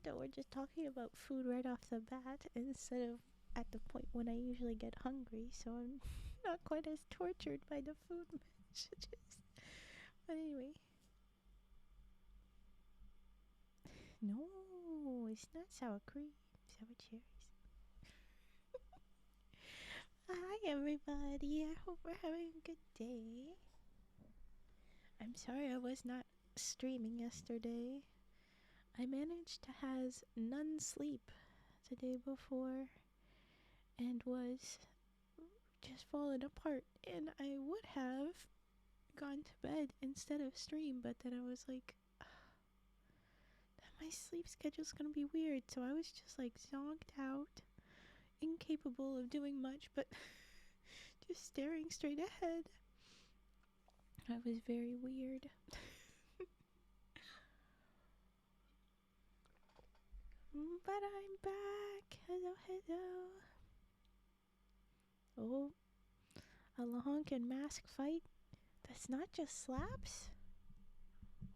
great that we're just talking about food right off the bat instead of at the point when I usually get hungry, so I'm not quite as tortured by the food messages. But anyway. No, it's not sour cream. Sour cherries. Hi everybody, I hope we're having a good day. I'm sorry I was not streaming yesterday. I managed to have none sleep the day before and was just falling apart, and I would have gone to bed instead of stream, but then I was like, my sleep schedule's gonna be weird, so I was just like zonked out, incapable of doing much but just staring straight ahead. I was very weird. But I'm back. Hello, hello. Oh, a Lahonk and Mask fight? That's not just slaps?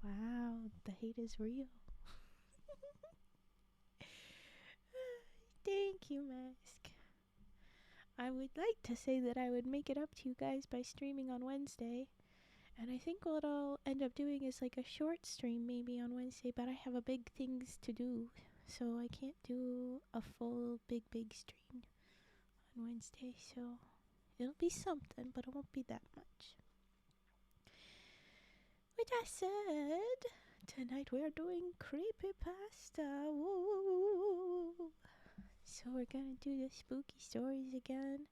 Wow, the hate is real. Thank you, Mask. I would like to say that I would make it up to you guys by streaming on Wednesday. And I think what I'll end up doing is like a short stream maybe on Wednesday, but I have a big things to do, so I can't do a full big stream on Wednesday, so it'll be something, but it won't be that much. With that said, tonight we're doing Creepypasta. Woo! So we're gonna do the spooky stories again.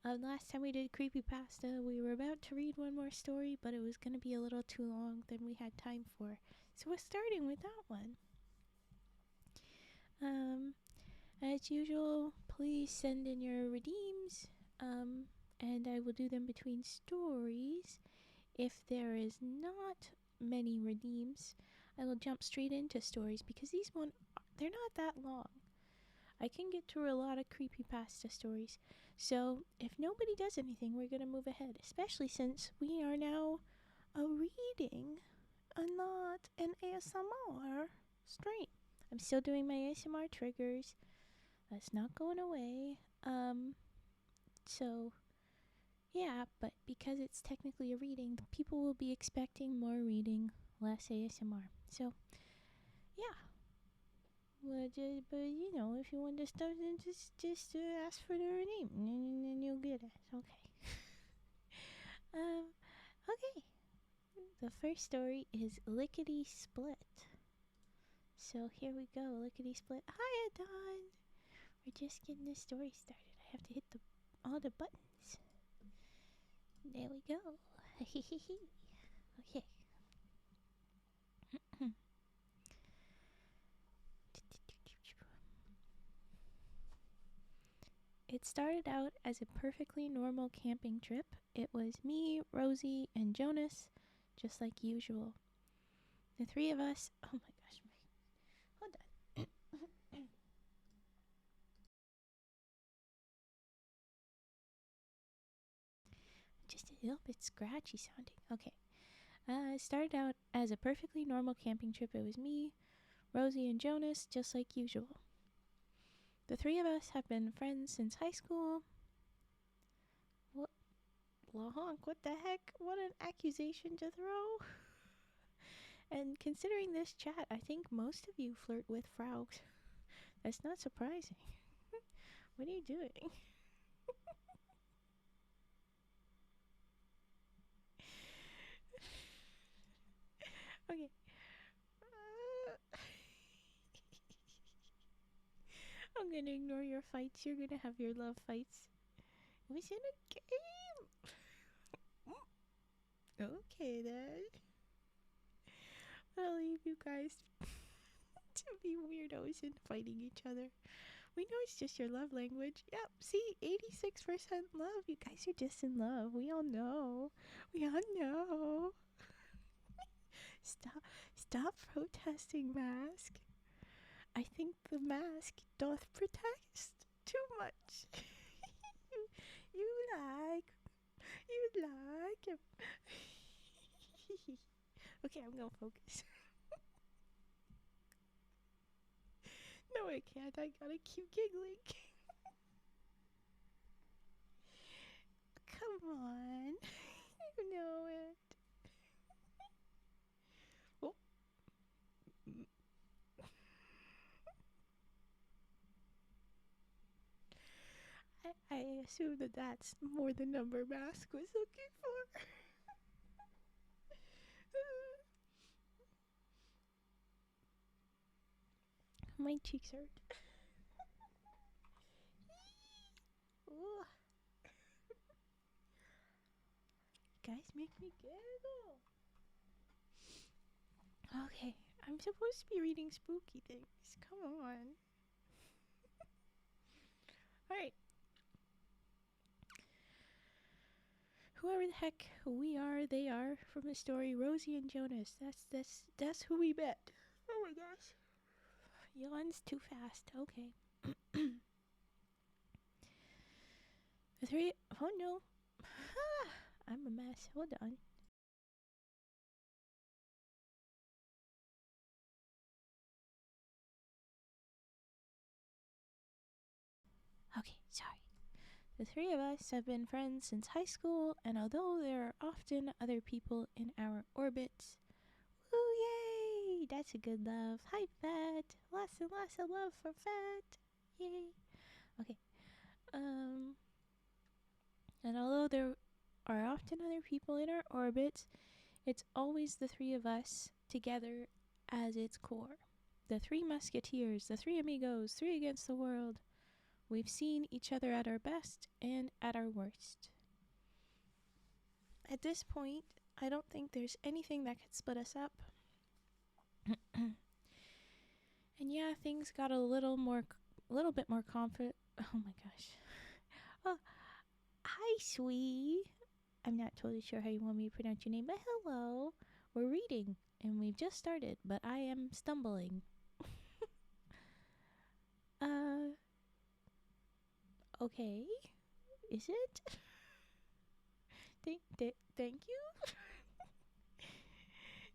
Last time we did Creepypasta, we were about to read one more story, but it was going to be a little too long than we had time for. So we're starting with that one. As usual, please send in your redeems, and I will do them between stories. If there is not many redeems, I will jump straight into stories, because these they're not that long. I can get through a lot of creepypasta stories. So if nobody does anything, we're going to move ahead, especially since we are now a reading and not an ASMR stream. I'm still doing my ASMR triggers. That's not going away. So yeah, but because it's technically a reading, people will be expecting more reading, less ASMR. So yeah. But you know, if you want this stuff, then just ask for the name, and then you'll get it. Okay. Okay. The first story is Lickety-Split. So here we go, Lickety-Split. Hi, Adon. We're just getting this story started. I have to hit all the buttons. There we go. Okay. It started out as a perfectly normal camping trip. It was me, Rosie, and Jonas, just like usual. The three of us... Oh my gosh, hold on. Just a little bit scratchy sounding. Okay. It started out as a perfectly normal camping trip. It was me, Rosie, and Jonas, just like usual. The three of us have been friends since high school. What? Lahonk, what the heck? What an accusation to throw. And considering this chat, I think most of you flirt with Frau. That's not surprising. What are you doing? Okay. I'm gonna ignore your fights. You're gonna have your love fights. It was in a game. Okay then. I'll leave you guys to be weirdos and fighting each other. We know it's just your love language. Yep, see, 86% love. You guys are just in love. We all know. We all know. Stop protesting, Mask. I think the mask doth protest too much. you like him. Okay, I'm gonna focus. No, I can't. I gotta keep giggling. Come on. You know it. Oh. I assume that that's more the number Mask was looking for. My cheeks hurt. Ooh. Guys make me giggle. Okay, I'm supposed to be reading spooky things. Come on. Alright. Whoever the heck we are, they are from the story Rosie and Jonas. That's who we met. Oh my gosh. Yawn's too fast. Okay. The three. Oh no. I'm a mess. Hold on. Okay, sorry. The three of us have been friends since high school, and although there are often other people in our orbits, woo yay! That's a good love. Hi, Fat. Lots and lots of love for Fat. Yay. Okay. And although there are often other people in our orbits, it's always the three of us together as its core. The three musketeers, the three amigos, three against the world. We've seen each other at our best and at our worst. At this point, I don't think there's anything that could split us up. And yeah, things got a little bit more confident. Oh my gosh. Oh, hi, sweet. I'm not totally sure how you want me to pronounce your name, but hello. We're reading, and we've just started, but I am stumbling. Okay. Is it? Thank you.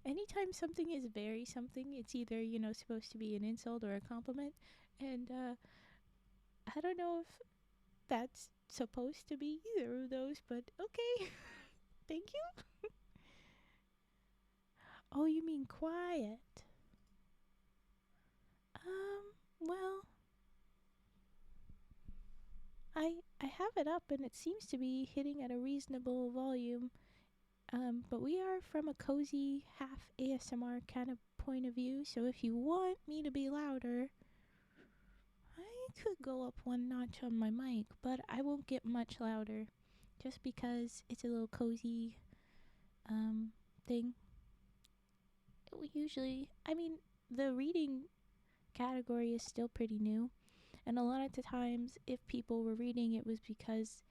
Anytime something is very something, it's either, supposed to be an insult or a compliment. And, I don't know if that's supposed to be either of those, but okay. Thank you. Oh, you mean quiet? Well, I have it up and it seems to be hitting at a reasonable volume. But we are from a cozy half ASMR kind of point of view, so if you want me to be louder, I could go up one notch on my mic, but I won't get much louder just because it's a little cozy thing. We usually, the reading category is still pretty new, and a lot of the times if people were reading, it was because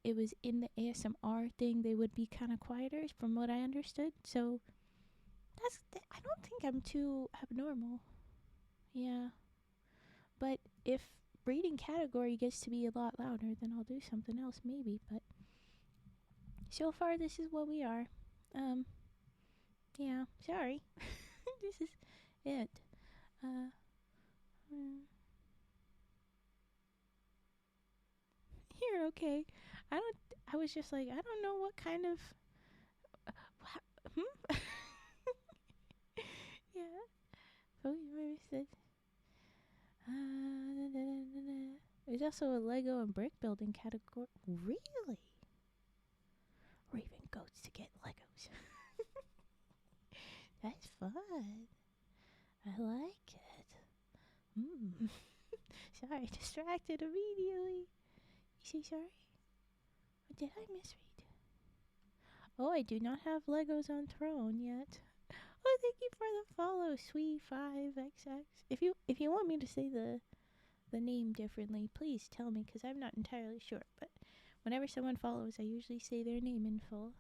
it was in the ASMR thing. They would be kind of quieter from what I understood, so I don't think I'm too abnormal. Yeah, but if reading category gets to be a lot louder, then I'll do something else maybe, but so far this is what we are. Yeah, sorry. This is it. You're okay. I was just like, I don't know what kind of yeah. Oh, you said there's also a Lego and brick building category. Really? Raven goes to get Legos. That's fun. I like it. Sorry, distracted immediately. You say sorry? Or did I misread? Oh, I do not have Legos on Throne yet. Oh, thank you for the follow, Sweet5XX. If you want me to say the name differently, please tell me, because I'm not entirely sure. But whenever someone follows, I usually say their name in full.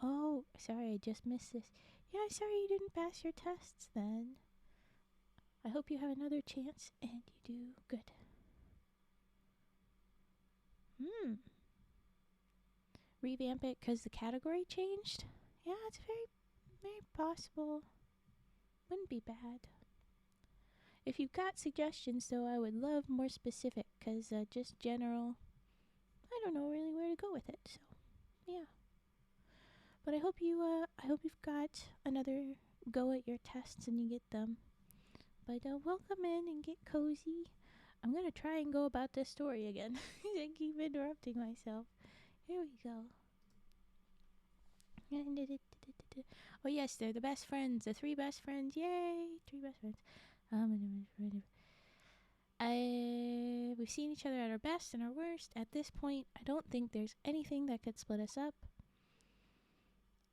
Oh, sorry, I just missed this. Yeah, sorry you didn't pass your tests then. I hope you have another chance and you do good. Revamp it because the category changed? Yeah, it's very, very possible. Wouldn't be bad. If you've got suggestions, though, I would love more specific, because just general, I don't know really where to go with it. So, yeah. But I hope you've got another go at your tests and you get them. But welcome in and get cozy. I'm gonna try and go about this story again. I keep interrupting myself. Here we go. Oh yes, they're the best friends. The 3 best friends. Yay! 3 best friends. We've seen each other at our best and our worst. At this point, I don't think there's anything that could split us up.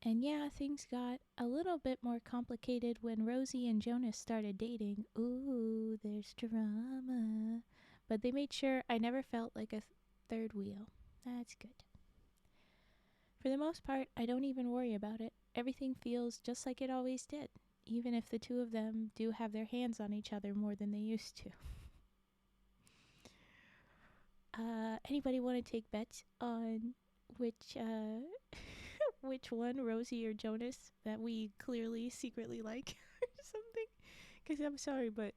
And yeah, things got a little bit more complicated when Rosie and Jonas started dating. Ooh, there's drama. But they made sure I never felt like a third wheel. That's good. For the most part, I don't even worry about it. Everything feels just like it always did, even if the 2 of them do have their hands on each other more than they used to. Anybody want to take bets on which which one, Rosie or Jonas, that we clearly secretly like or something? Because I'm sorry, but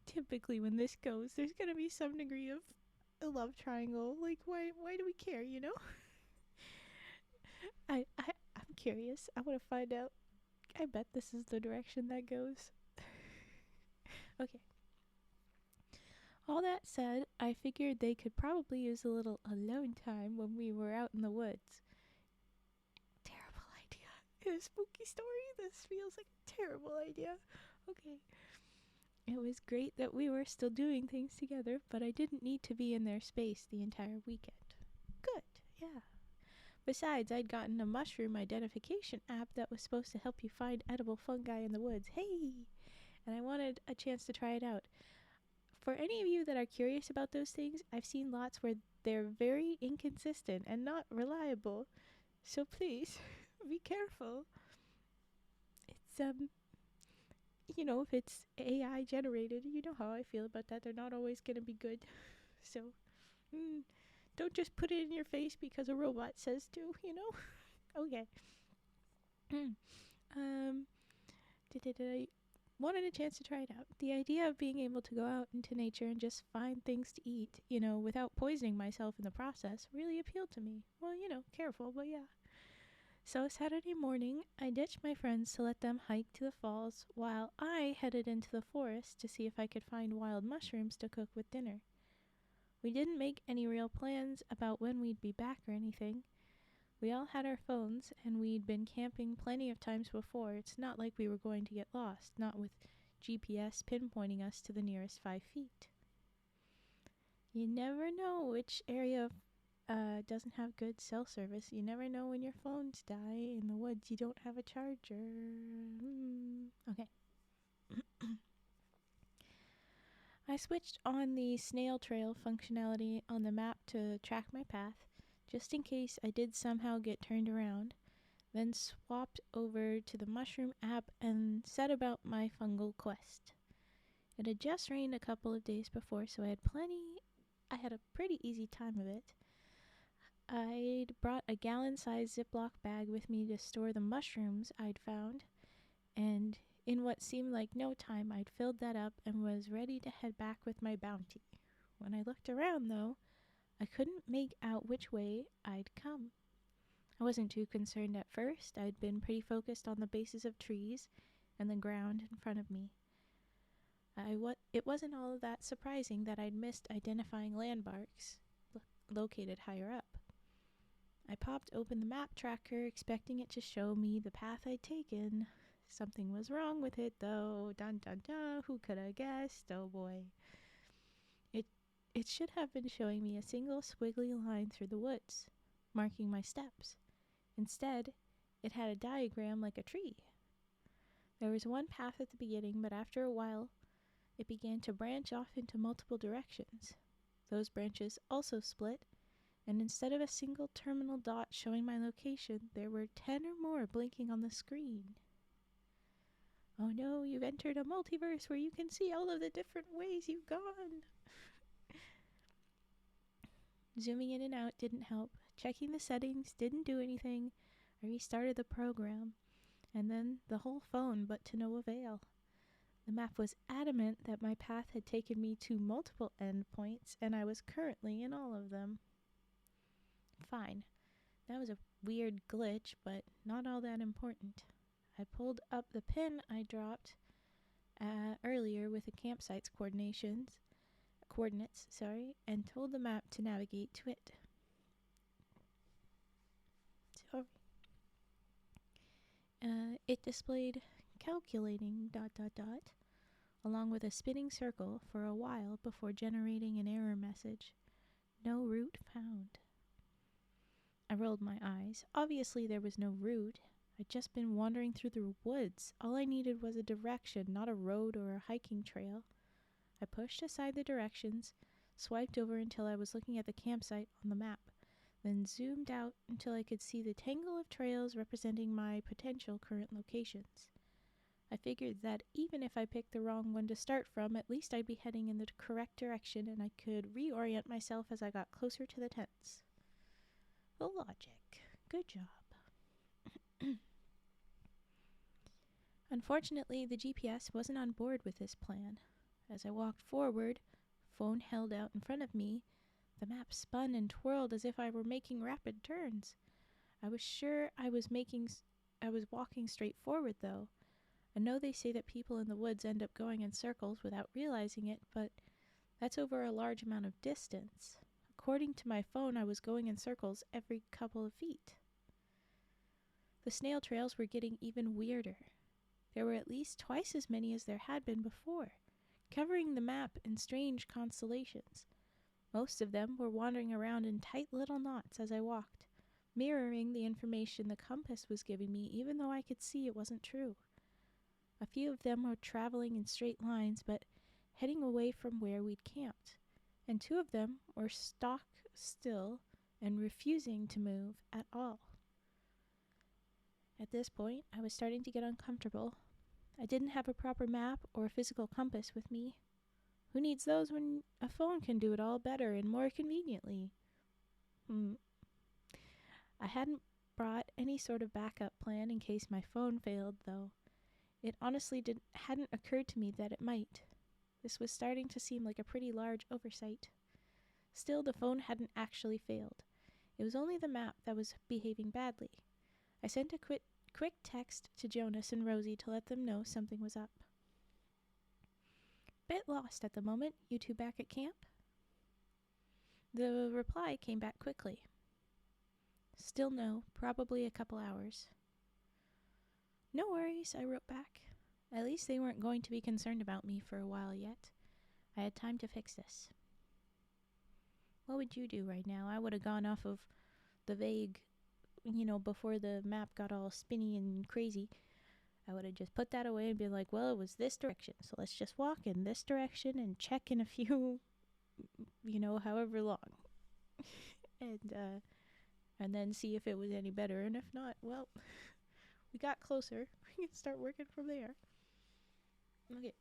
typically when this goes, there's gonna be some degree of a love triangle. Like, why do we care, you know? I'm curious. I want to find out. I bet this is the direction that goes. Okay. All that said, I figured they could probably use a little alone time when we were out in the woods. Terrible idea. In a spooky story, this feels like a terrible idea. Okay. It was great that we were still doing things together, but I didn't need to be in their space the entire weekend. Good, yeah. Besides, I'd gotten a mushroom identification app that was supposed to help you find edible fungi in the woods. Hey! And I wanted a chance to try it out. For any of you that are curious about those things, I've seen lots where they're very inconsistent and not reliable. So please, be careful. It's, you know, if it's AI generated, you know how I feel about that. They're not always going to be good. So, don't just put it in your face because a robot says to, you know? Okay. I wanted a chance to try it out. The idea of being able to go out into nature and just find things to eat, you know, without poisoning myself in the process, really appealed to me. Well, you know, careful, but yeah. So Saturday morning, I ditched my friends to let them hike to the falls while I headed into the forest to see if I could find wild mushrooms to cook with dinner. We didn't make any real plans about when we'd be back or anything. We all had our phones, and we'd been camping plenty of times before. It's not like we were going to get lost, not with GPS pinpointing us to the nearest 5 feet. You never know which area doesn't have good cell service. You never know when your phones die in the woods. You don't have a charger. Okay. I switched on the snail trail functionality on the map to track my path, just in case I did somehow get turned around, then swapped over to the mushroom app and set about my fungal quest. It had just rained a couple of days before, so I had a pretty easy time of it. I'd brought a gallon-sized Ziploc bag with me to store the mushrooms I'd found, and in what seemed like no time, I'd filled that up and was ready to head back with my bounty. When I looked around, though, I couldn't make out which way I'd come. I wasn't too concerned at first. I'd been pretty focused on the bases of trees and the ground in front of me. It wasn't all that surprising that I'd missed identifying landmarks located higher up. I popped open the map tracker, expecting it to show me the path I'd taken. Something was wrong with it, though. Dun dun dun, who could have guessed? Oh boy. It should have been showing me a single squiggly line through the woods, marking my steps. Instead, it had a diagram like a tree. There was one path at the beginning, but after a while, it began to branch off into multiple directions. Those branches also split, and instead of a single terminal dot showing my location, there were 10 or more blinking on the screen. Oh no, you've entered a multiverse where you can see all of the different ways you've gone. Zooming in and out didn't help. Checking the settings didn't do anything. I restarted the program. And then the whole phone, but to no avail. The map was adamant that my path had taken me to multiple endpoints, and I was currently in all of them. Fine. That was a weird glitch, but not all that important. I pulled up the pin I dropped earlier with the campsite's coordinates, and told the map to navigate to it. Sorry. It displayed calculating ... along with a spinning circle for a while before generating an error message. No route found. I rolled my eyes. Obviously there was no route. I'd just been wandering through the woods. All I needed was a direction, not a road or a hiking trail. I pushed aside the directions, swiped over until I was looking at the campsite on the map, then zoomed out until I could see the tangle of trails representing my potential current locations. I figured that even if I picked the wrong one to start from, at least I'd be heading in the correct direction and I could reorient myself as I got closer to the tents. The logic. Good job. Unfortunately, the GPS wasn't on board with this plan. As I walked forward, phone held out in front of me, the map spun and twirled as if I were making rapid turns. I was sure I was walking straight forward, though. I know they say that people in the woods end up going in circles without realizing it, but that's over a large amount of distance. According to my phone, I was going in circles every couple of feet. The snail trails were getting even weirder. There were at least twice as many as there had been before, covering the map in strange constellations. Most of them were wandering around in tight little knots as I walked, mirroring the information the compass was giving me, even though I could see it wasn't true. A few of them were traveling in straight lines, but heading away from where we'd camped, and 2 of them were stock still and refusing to move at all. At this point, I was starting to get uncomfortable. I didn't have a proper map or a physical compass with me. Who needs those when a phone can do it all better and more conveniently? I hadn't brought any sort of backup plan in case my phone failed, though. It honestly hadn't occurred to me that it might. This was starting to seem like a pretty large oversight. Still, the phone hadn't actually failed. It was only the map that was behaving badly. I sent a quick text to Jonas and Rosie to let them know something was up. Bit lost at the moment. You 2 back at camp? The reply came back quickly. Still no, probably a couple hours. No worries, I wrote back. At least they weren't going to be concerned about me for a while yet. I had time to fix this. What would you do right now? I would have gone off of the vague, before the map got all spinny and crazy. I would have just put that away and been like, well, it was this direction, so let's just walk in this direction and check in a few, however long. And then see if it was any better, and if not, well, we got closer. We can start working from there. Okay.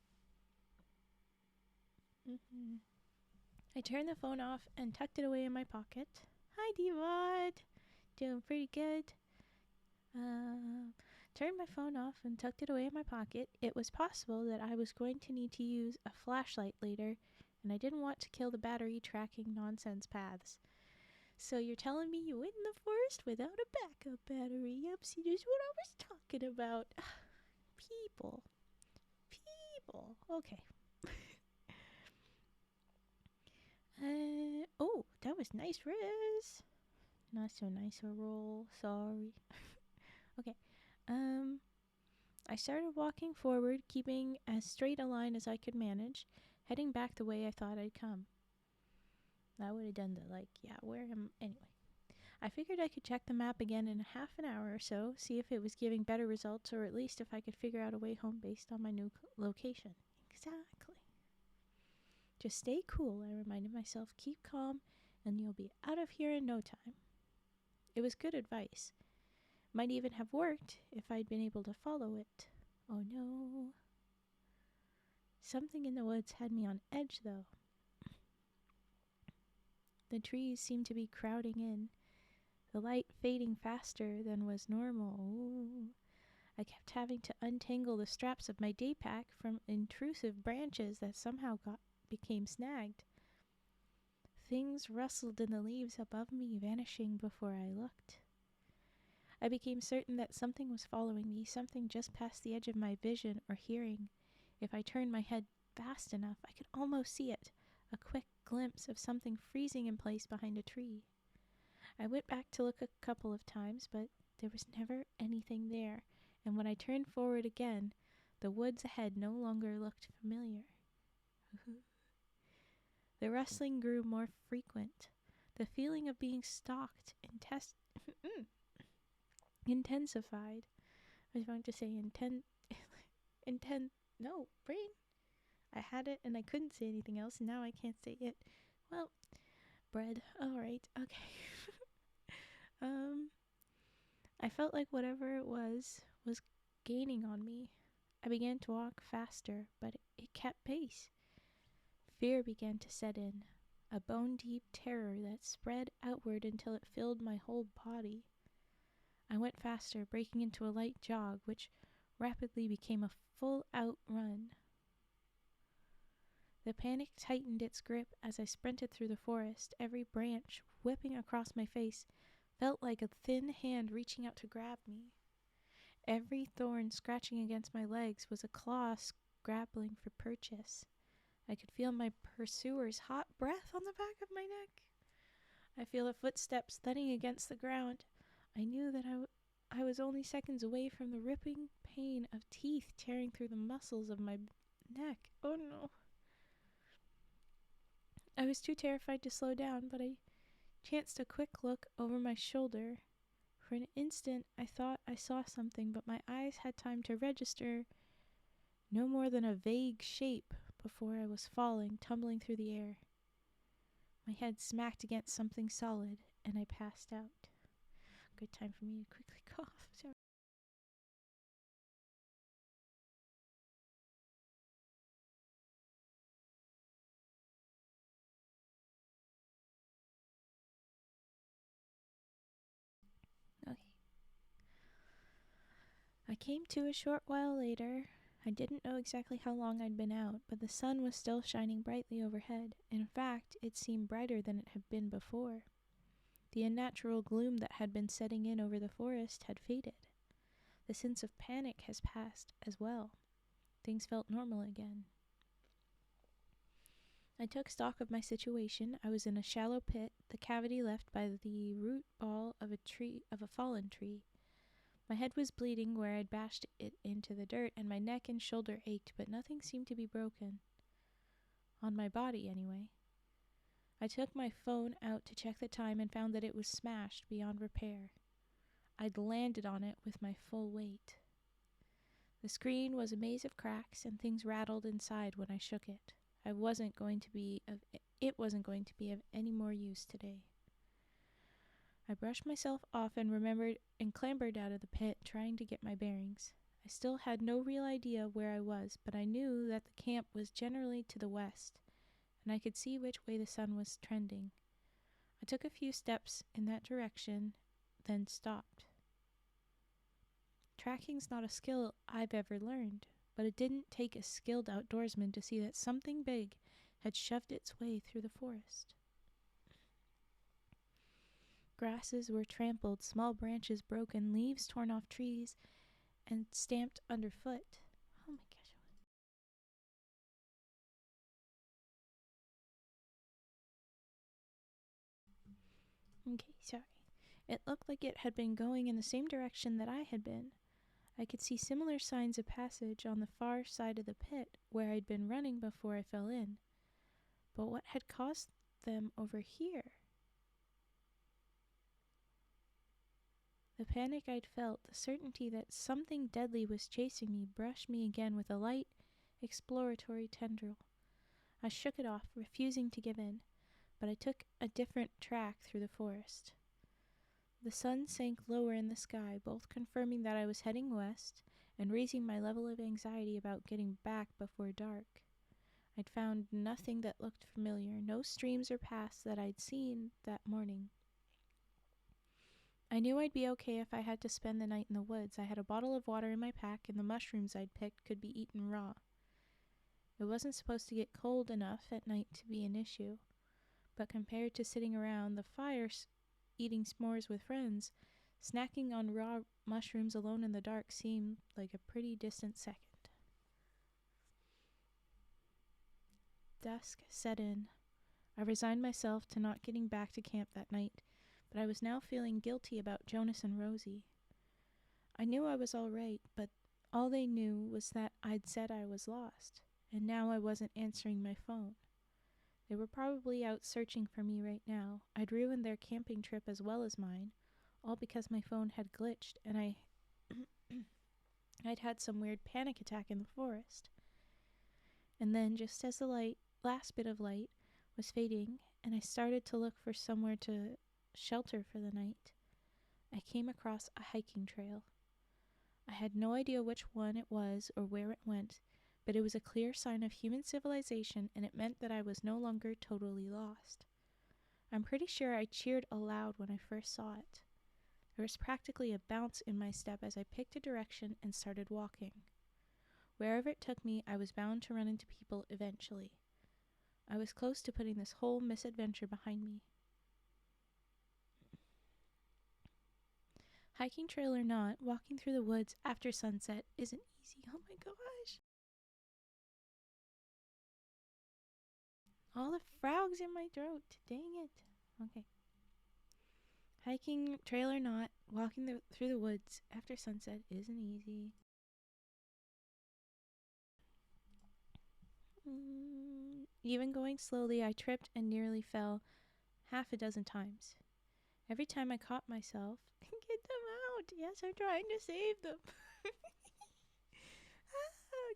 I turned the phone off and tucked it away in my pocket. Hi, Devod. Doing pretty good. Turned my phone off and tucked it away in my pocket. It was possible that I was going to need to use a flashlight later, and I didn't want to kill the battery tracking nonsense paths. So you're telling me you went in the forest without a backup battery? Yep, see, that's what I was talking about. People. Okay. Oh, that was nice, Riz. Not so nice a roll. Sorry. Okay. I started walking forward, keeping as straight a line as I could manage, heading back the way I thought I'd come. I would have done anyway. I figured I could check the map again in half an hour or so, see if it was giving better results, or at least if I could figure out a way home based on my new location. Exactly. Just stay cool, I reminded myself. Keep calm, and you'll be out of here in no time. It was good advice. Might even have worked if I'd been able to follow it. Oh no. Something in the woods had me on edge, though. The trees seemed to be crowding in, the light fading faster than was normal. Ooh. I kept having to untangle the straps of my day pack from intrusive branches that somehow became snagged. Things rustled in the leaves above me, vanishing before I looked. I became certain that something was following me, something just past the edge of my vision or hearing. If I turned my head fast enough, I could almost see it, a quick glimpse of something freezing in place behind a tree. I went back to look a couple of times, but there was never anything there, and when I turned forward again, the woods ahead no longer looked familiar. The rustling grew more frequent. The feeling of being stalked intensified. I was going to say no, brain. I had it and I couldn't say anything else, and now I can't say it. Well, bread. Alright, okay. I felt like whatever it was gaining on me. I began to walk faster, but it kept pace. Fear began to set in, a bone-deep terror that spread outward until it filled my whole body. I went faster, breaking into a light jog, which rapidly became a full-out run. The panic tightened its grip as I sprinted through the forest. Every branch whipping across my face felt like a thin hand reaching out to grab me. Every thorn scratching against my legs was a claw scrabbling for purchase. I could feel my pursuer's hot breath on the back of my neck. I feel the footsteps thudding against the ground. I knew that I was only seconds away from the ripping pain of teeth tearing through the muscles of my neck. Oh no. I was too terrified to slow down, but I chanced a quick look over my shoulder. For an instant, I thought I saw something, but my eyes had time to register no more than a vague shape before I was falling, tumbling through the air. My head smacked against something solid, and I passed out. Good time for me to quickly cough. Sorry. Okay. I came to a short while later. I didn't know exactly how long I'd been out, but the sun was still shining brightly overhead. In fact, it seemed brighter than it had been before. The unnatural gloom that had been setting in over the forest had faded. The sense of panic has passed as well. Things felt normal again. I took stock of my situation. I was in a shallow pit, the cavity left by the root ball of a fallen tree. My head was bleeding where I'd bashed it into the dirt, and my neck and shoulder ached, but nothing seemed to be broken. On my body, anyway. I took my phone out to check the time and found that it was smashed beyond repair. I'd landed on it with my full weight. The screen was a maze of cracks, and things rattled inside when I shook it. It wasn't going to be of any more use today. I brushed myself off and clambered out of the pit, trying to get my bearings. I still had no real idea where I was, but I knew that the camp was generally to the west, and I could see which way the sun was trending. I took a few steps in that direction, then stopped. Tracking's not a skill I've ever learned, but it didn't take a skilled outdoorsman to see that something big had shoved its way through the forest. Grasses were trampled, small branches broken, leaves torn off trees and stamped underfoot. Oh my gosh. Okay, sorry. It looked like it had been going in the same direction that I had been. I could see similar signs of passage on the far side of the pit where I'd been running before I fell in. But what had caused them over here? The panic I'd felt, the certainty that something deadly was chasing me, brushed me again with a light, exploratory tendril. I shook it off, refusing to give in, but I took a different track through the forest. The sun sank lower in the sky, both confirming that I was heading west and raising my level of anxiety about getting back before dark. I'd found nothing that looked familiar, no streams or paths that I'd seen that morning. I knew I'd be okay if I had to spend the night in the woods. I had a bottle of water in my pack, and the mushrooms I'd picked could be eaten raw. It wasn't supposed to get cold enough at night to be an issue, but compared to sitting around the fire eating s'mores with friends, snacking on raw mushrooms alone in the dark seemed like a pretty distant second. Dusk set in. I resigned myself to not getting back to camp that night, but I was now feeling guilty about Jonas and Rosie. I knew I was all right, but all they knew was that I'd said I was lost, and now I wasn't answering my phone. They were probably out searching for me right now. I'd ruined their camping trip as well as mine, all because my phone had glitched and I'd had some weird panic attack in the forest. And then, just as the last bit of light was fading and I started to look for somewhere to shelter for the night, I came across a hiking trail. I had no idea which one it was or where it went, but it was a clear sign of human civilization, and it meant that I was no longer totally lost. I'm pretty sure I cheered aloud when I first saw it. There was practically a bounce in my step as I picked a direction and started walking. Wherever it took me, I was bound to run into people eventually. I was close to putting this whole misadventure behind me. Hiking trail or not, walking through the woods after sunset isn't easy. Oh my gosh. All the frogs in my throat. Dang it. Okay. Hiking trail or not, walking through the woods after sunset isn't easy. Even going slowly, I tripped and nearly fell half a dozen times. Every time I caught myself, get them out. Yes, I'm trying to save them.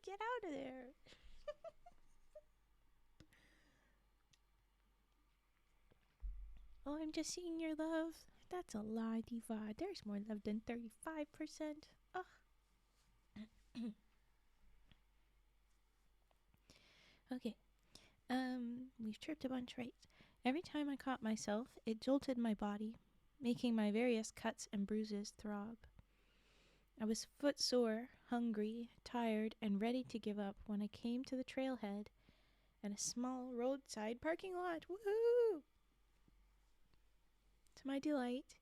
Get out of there. Oh, I'm just seeing your love. That's a lie, Diva. There's more love than 35%. Ugh. Okay. We've tripped a bunch, right? Every time I caught myself, it jolted my body, making my various cuts and bruises throb. I was footsore, hungry, tired, and ready to give up when I came to the trailhead and a small roadside parking lot. Woohoo! To my delight,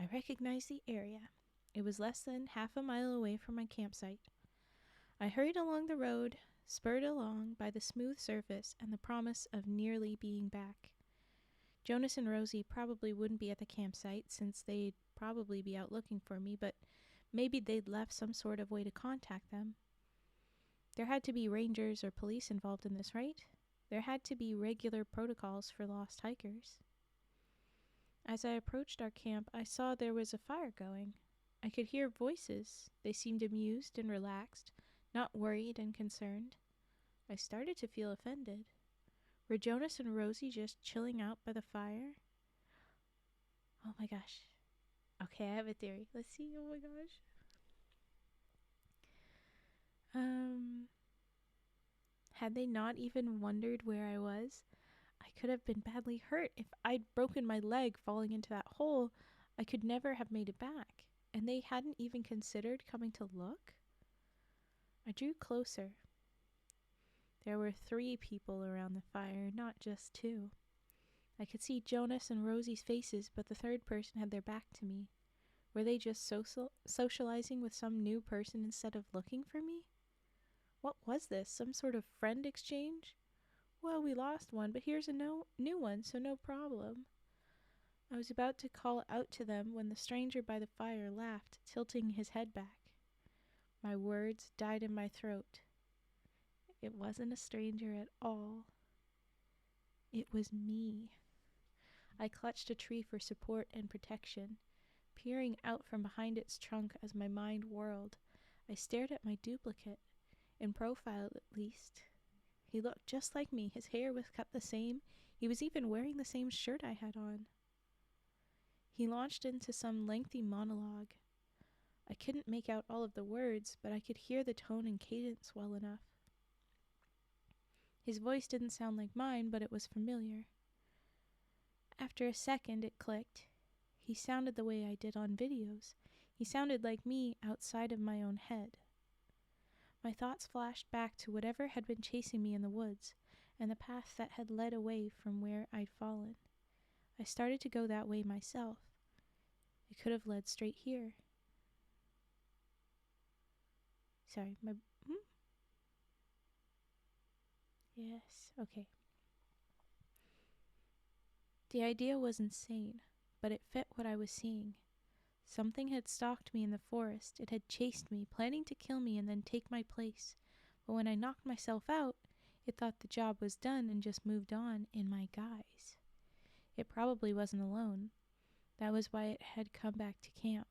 I recognized the area. It was less than half a mile away from my campsite. I hurried along the road, spurred along by the smooth surface and the promise of nearly being back. Jonas and Rosie probably wouldn't be at the campsite since they'd probably be out looking for me, but maybe they'd left some sort of way to contact them. There had to be rangers or police involved in this, right? There had to be regular protocols for lost hikers. As I approached our camp, I saw there was a fire going. I could hear voices. They seemed amused and relaxed, not worried and concerned. I started to feel offended. Were Jonas and Rosie just chilling out by the fire? Oh my gosh. Okay, I have a theory. Let's see. Oh my gosh. Had they not even wondered where I was? I could have been badly hurt. If I'd broken my leg falling into that hole, I could never have made it back. And they hadn't even considered coming to look? I drew closer. There were 3 people around the fire, not just 2. I could see Jonas and Rosie's faces, but the third person had their back to me. Were they just socializing with some new person instead of looking for me? What was this? Some sort of friend exchange? Well, we lost one, but here's a new one, so no problem. I was about to call out to them when the stranger by the fire laughed, tilting his head back. My words died in my throat. It wasn't a stranger at all. It was me. I clutched a tree for support and protection, peering out from behind its trunk as my mind whirled. I stared at my duplicate, in profile at least. He looked just like me. His hair was cut the same. He was even wearing the same shirt I had on. He launched into some lengthy monologue. I couldn't make out all of the words, but I could hear the tone and cadence well enough. His voice didn't sound like mine, but it was familiar. After a second, it clicked. He sounded the way I did on videos. He sounded like me outside of my own head. My thoughts flashed back to whatever had been chasing me in the woods, and the path that had led away from where I'd fallen. I started to go that way myself. It could have led straight here. Sorry, Yes, okay. The idea was insane, but it fit what I was seeing. Something had stalked me in the forest. It had chased me, planning to kill me and then take my place. But when I knocked myself out, it thought the job was done and just moved on in my guise. It probably wasn't alone. That was why it had come back to camp,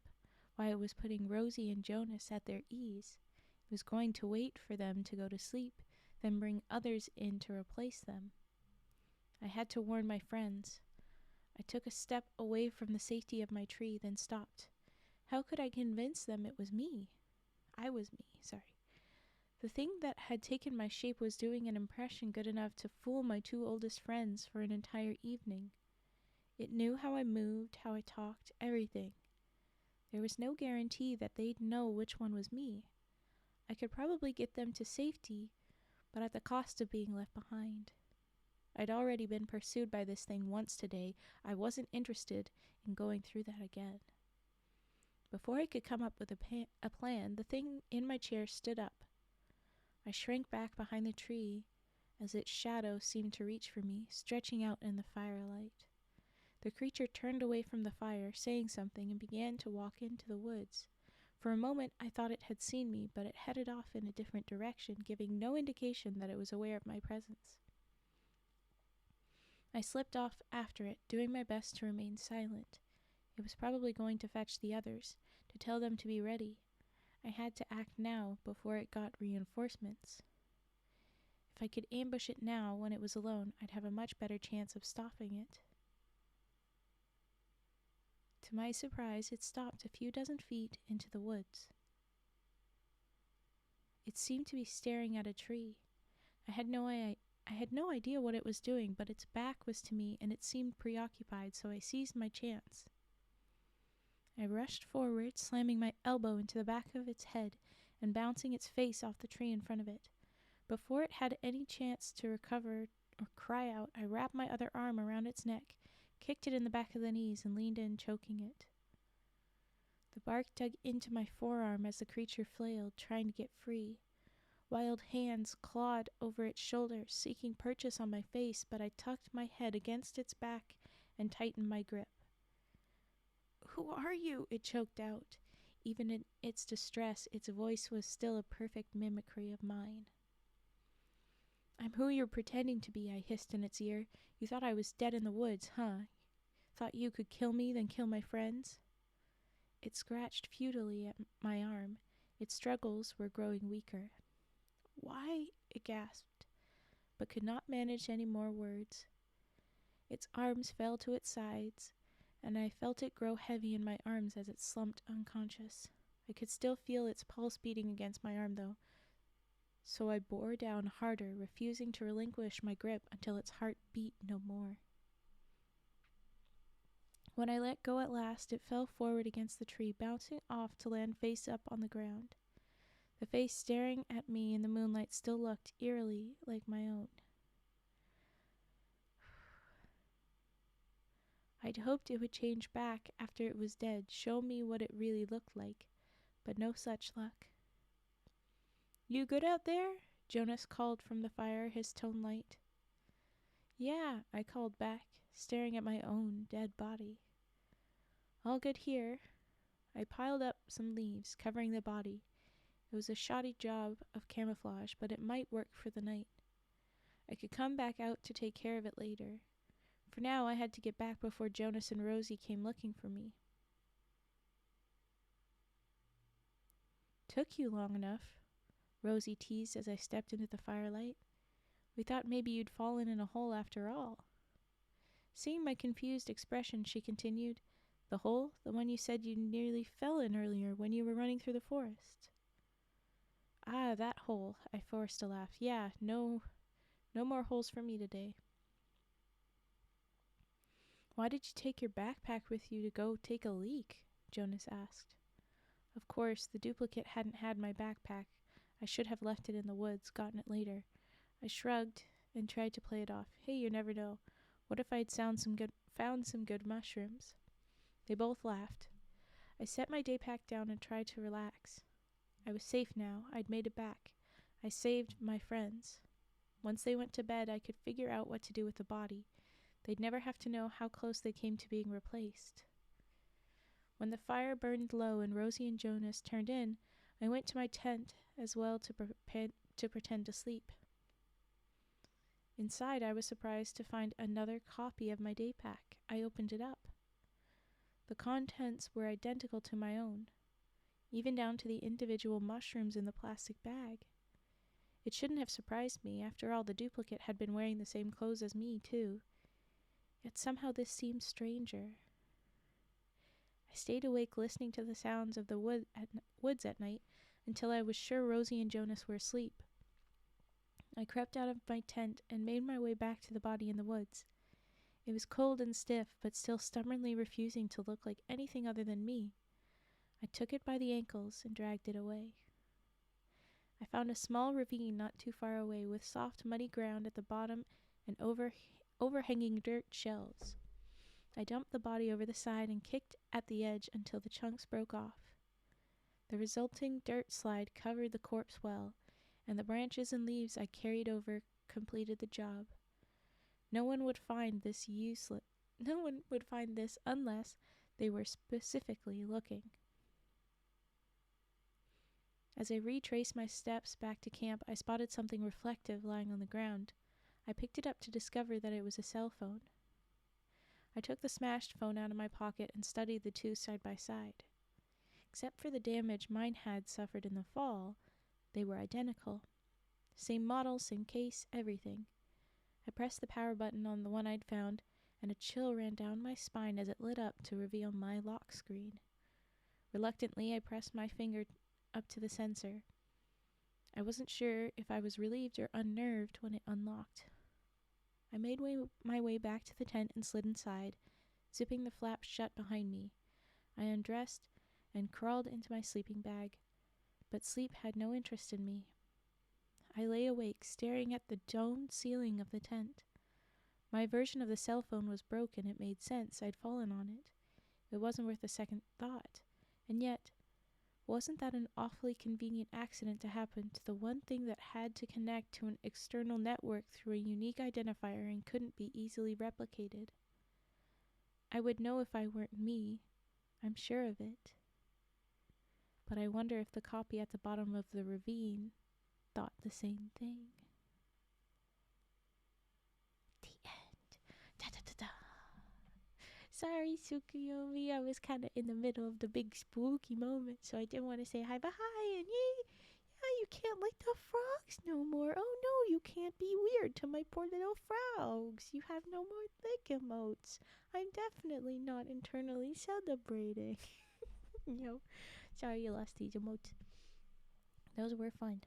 why it was putting Rosie and Jonas at their ease. It was going to wait for them to go to sleep, then bring others in to replace them. I had to warn my friends. I took a step away from the safety of my tree, then stopped. How could I convince them it was me? I was me, sorry. The thing that had taken my shape was doing an impression good enough to fool my two oldest friends for an entire evening. It knew how I moved, how I talked, everything. There was no guarantee that they'd know which one was me. I could probably get them to safety, but at the cost of being left behind. I'd already been pursued by this thing once today. I wasn't interested in going through that again. Before I could come up with a plan, the thing in my chair stood up. I shrank back behind the tree as its shadow seemed to reach for me, stretching out in the firelight. The creature turned away from the fire, saying something, and began to walk into the woods. For a moment I thought it had seen me, but it headed off in a different direction, giving no indication that it was aware of my presence. I slipped off after it, doing my best to remain silent. It was probably going to fetch the others, to tell them to be ready. I had to act now before it got reinforcements. If I could ambush it now when it was alone, I'd have a much better chance of stopping it. To my surprise, it stopped a few dozen feet into the woods. It seemed to be staring at a tree. I had no idea what it was doing, but its back was to me and it seemed preoccupied, so I seized my chance. I rushed forward, slamming my elbow into the back of its head and bouncing its face off the tree in front of it. Before it had any chance to recover or cry out, I wrapped my other arm around its neck, kicked it in the back of the knees, and leaned in, choking it. The bark dug into my forearm as the creature flailed, trying to get free. Wild hands clawed over its shoulders, seeking purchase on my face, but I tucked my head against its back and tightened my grip. "Who are you?" it choked out. Even in its distress, its voice was still a perfect mimicry of mine. "I'm who you're pretending to be," I hissed in its ear. "You thought I was dead in the woods, huh? Thought you could kill me, then kill my friends?" It scratched futilely at my arm. Its struggles were growing weaker. "Why?" it gasped, but could not manage any more words. Its arms fell to its sides, and I felt it grow heavy in my arms as it slumped unconscious. I could still feel its pulse beating against my arm, though, so I bore down harder, refusing to relinquish my grip until its heart beat no more. When I let go at last, it fell forward against the tree, bouncing off to land face up on the ground. The face staring at me in the moonlight still looked eerily like my own. I'd hoped it would change back after it was dead, show me what it really looked like, but no such luck. "You good out there?" Jonas called from the fire, his tone light. "Yeah," I called back, staring at my own dead body. "All good here." I piled up some leaves, covering the body. It was a shoddy job of camouflage, but it might work for the night. I could come back out to take care of it later. For now, I had to get back before Jonas and Rosie came looking for me. "Took you long enough," Rosie teased as I stepped into the firelight. "We thought maybe you'd fallen in a hole after all." Seeing my confused expression, she continued, "The hole? The one you said you nearly fell in earlier when you were running through the forest." "Ah, that hole," I forced a laugh. "Yeah, no more holes for me today." Why did you take your backpack with you to go take a leak? Jonas asked. Of course, the duplicate hadn't had my backpack. I should have left it in the woods, gotten it later. I shrugged and tried to play it off. Hey, you never know. What if I'd found some good mushrooms? They both laughed. I set my day pack down and tried to relax. I was safe now. I'd made it back. I saved my friends. Once they went to bed, I could figure out what to do with the body. They'd never have to know how close they came to being replaced. When the fire burned low and Rosie and Jonas turned in, I went to my tent as well to pretend to sleep. Inside, I was surprised to find another copy of my day pack. I opened it up. The contents were identical to my own, even down to the individual mushrooms in the plastic bag. It shouldn't have surprised me. After all, the duplicate had been wearing the same clothes as me, too. Yet somehow this seemed stranger. I stayed awake listening to the sounds of the woods at night until I was sure Rosie and Jonas were asleep. I crept out of my tent and made my way back to the body in the woods. It was cold and stiff, but still stubbornly refusing to look like anything other than me. I took it by the ankles and dragged it away. I found a small ravine not too far away with soft, muddy ground at the bottom and overhanging dirt shells. I dumped the body over the side and kicked at the edge until the chunks broke off. The resulting dirt slide covered the corpse well, and the branches and leaves I carried over completed the job. No one would find this unless they were specifically looking. As I retraced my steps back to camp, I spotted something reflective lying on the ground. I picked it up to discover that it was a cell phone. I took the smashed phone out of my pocket and studied the two side by side. Except for the damage mine had suffered in the fall, they were identical. Same model, same case, everything. I pressed the power button on the one I'd found, and a chill ran down my spine as it lit up to reveal my lock screen. Reluctantly, I pressed my finger up to the sensor. I wasn't sure if I was relieved or unnerved when it unlocked. I made my way back to the tent and slid inside, zipping the flap shut behind me. I undressed and crawled into my sleeping bag, but sleep had no interest in me. I lay awake, staring at the domed ceiling of the tent. My version of the cell phone was broken. It made sense. I'd fallen on it. It wasn't worth a second thought. And yet, wasn't that an awfully convenient accident to happen to the one thing that had to connect to an external network through a unique identifier and couldn't be easily replicated? I would know if I weren't me. I'm sure of it. But I wonder if the copy at the bottom of the ravine thought the same thing. The end. Da-da-da-da. Sorry, Tsukuyomi, I was kind of in the middle of the big spooky moment, so I didn't want to say hi, but hi, and yay! Yeah, you can't like the frogs no more. Oh no, you can't be weird to my poor little frogs. You have no more lick emotes. I'm definitely not internally celebrating. Sorry you lost these emotes. Those were fun.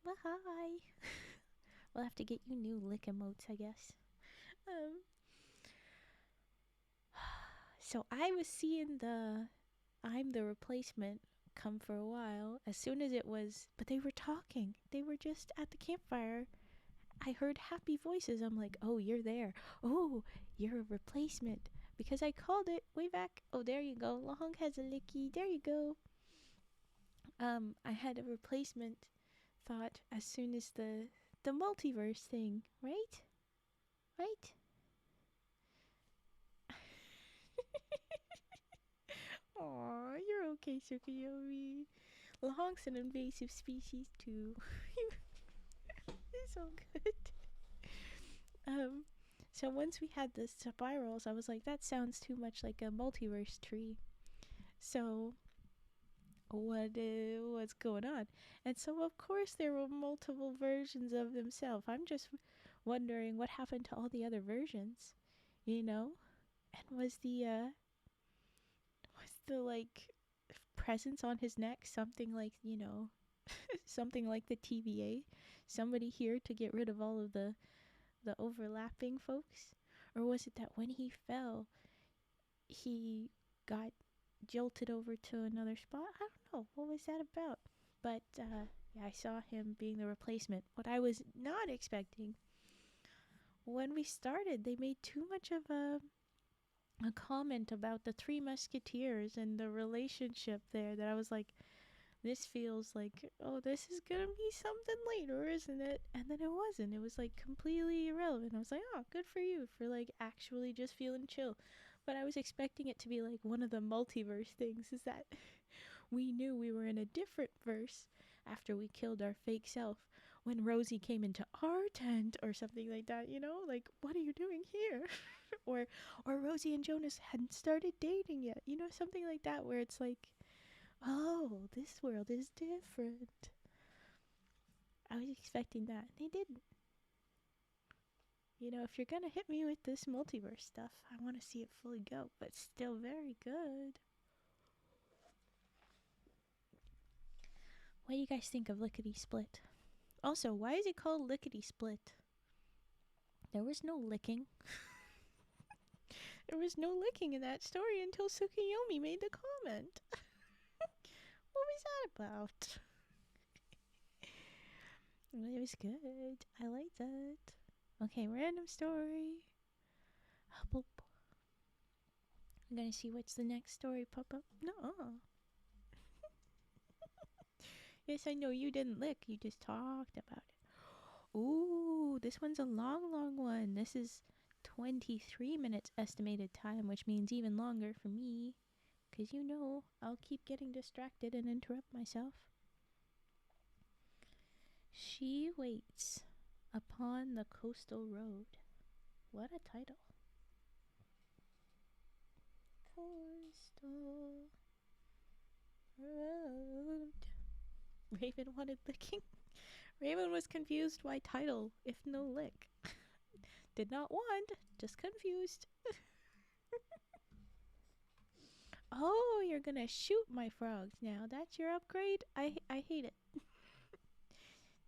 But hi. We'll have to get you new lick emotes, I guess. So I was seeing the I'm the replacement come for a while. As soon as it was, but they were talking. They were just at the campfire. I heard happy voices. I'm like, oh, you're there. Oh, you're a replacement. Because I called it way back. Oh, there you go. Lahong has a licky. There you go. I had a replacement thought as soon as the multiverse thing, right? Right? Aw, you're okay, Tsukuyomi. Lahong's an invasive species too. It's all good. So once we had the spirals, I was like, that sounds too much like a multiverse tree. So what's going on? And so of course there were multiple versions of themselves. I'm just wondering what happened to all the other versions, And was the like presence on his neck something like, something like the TVA? Somebody here to get rid of all of the overlapping folks? Or was it that when he fell, he got jolted over to another spot? I don't know. What was that about? But yeah, I saw him being the replacement. What I was not expecting, when we started, they made too much of a comment about the Three Musketeers and the relationship there that I was like, this feels like, oh, this is gonna be something later, isn't it? And then it wasn't. It was like completely irrelevant. I was like, oh, good for you for like actually just feeling chill. But I was expecting it to be like one of the multiverse things, is that we knew we were in a different verse after we killed our fake self when Rosie came into our tent or something like that, you know? Like, what are you doing here? or Rosie and Jonas hadn't started dating yet, you know, something like that, where it's like, oh, this world is different. I was expecting that. They didn't. You know, if you're gonna hit me with this multiverse stuff, I want to see it fully go, but still very good. What do you guys think of Lickety-Split? Also, why is it called Lickety-Split? There was no licking. There was no licking in that story until Tsukuyomi made the comment. What was that about? It was good. I liked that. Okay, random story. Boop. I'm gonna see what's the next story pop up. No. Yes, I know you didn't lick. You just talked about it. Ooh, this one's a long, long one. This is 23 minutes estimated time, which means even longer for me. Because you know, I'll keep getting distracted and interrupt myself. She waits upon the coastal road. What a title. Coastal road. Raven wanted licking. Raven was confused why title, if no lick. Did not want, just confused. Oh, you're gonna shoot my frogs now. That's your upgrade? I hate it.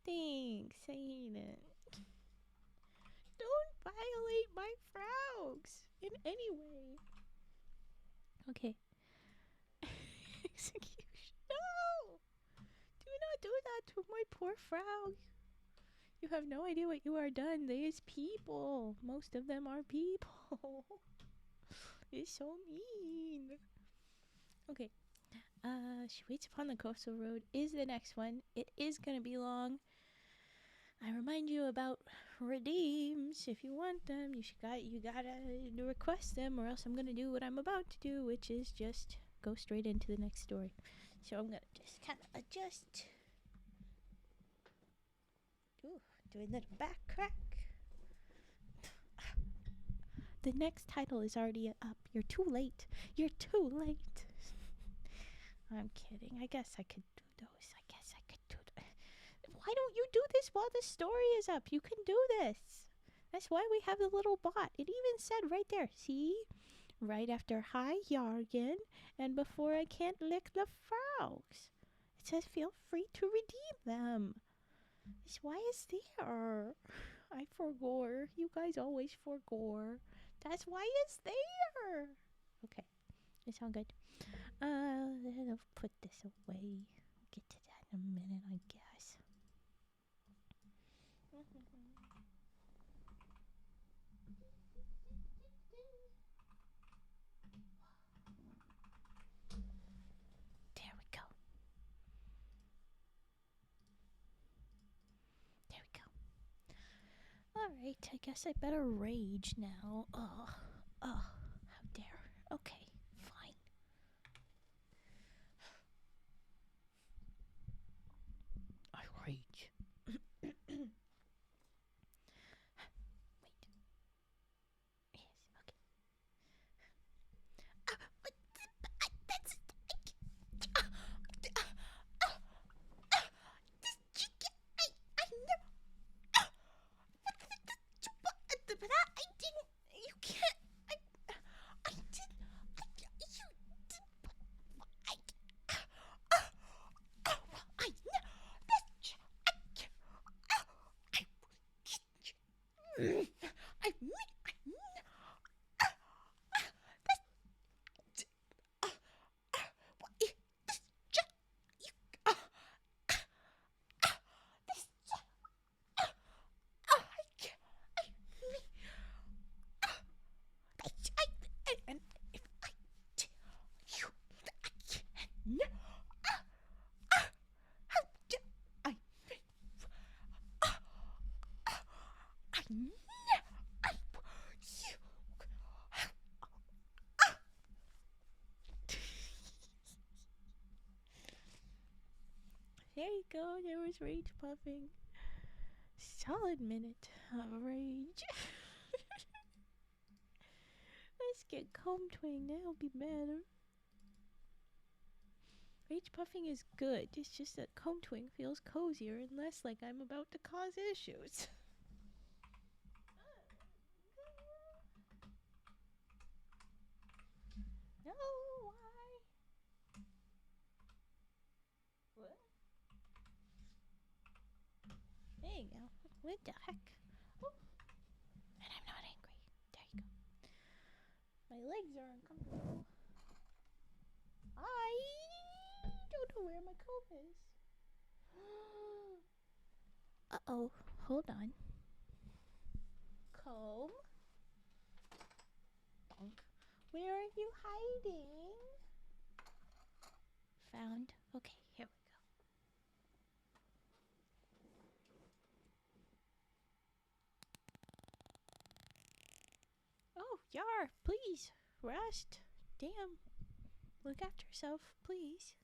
Thanks, I hate it. Don't violate my frogs in any way. Okay. Execution. No! Do not do that to my poor frog. You have no idea what you are done. There's people. Most of them are people. It's so mean. Okay. She waits upon the coastal road is the next one. It is gonna be long. I remind you about redeems. If you want them, you gotta request them, or else I'm gonna do what I'm about to do, which is just go straight into the next story. So I'm gonna just kind of adjust. Ooh, doing a little back crack. The next title is already up. You're too late. You're too late. I'm kidding. I guess I could do those. Why don't you do this while the story is up? You can do this. That's why we have the little bot. It even said right there, see? Right after hi Jargon and before I can't lick the frogs. It says feel free to redeem them. That's why it's there. I forgore. You guys always forgore. That's why it's there. Okay. It's all good. I'll put this away. Get to that in a minute, I guess. There we go. Alright, I guess I better rage now. How dare. Okay, fine. I rage. Wait. Yes, okay. That's... This chicken... I never... But I didn't... You can't... go. There was rage puffing. Solid minute of rage. Let's get comb twing. That'll be better. Rage puffing is good. It's just that comb twing feels cozier and less like I'm about to cause issues. No, why? What? There you go. What the heck? Oh. And I'm not angry. There you go. My legs are uncomfortable. I don't know where my comb is. Uh-oh. Hold on. Comb? Where are you hiding? Found. Okay, here we go. Oh, Yar, please. Rest. Damn. Look after yourself, please.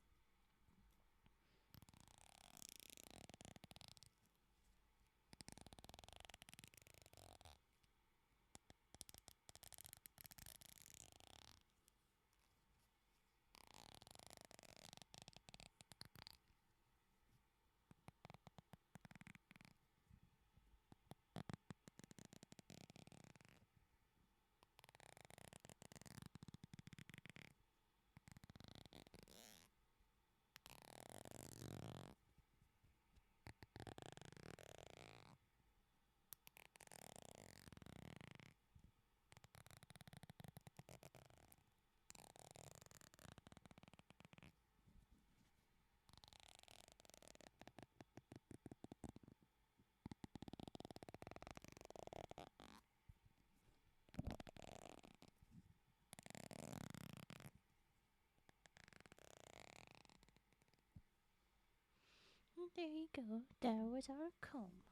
There you go. There was our comb.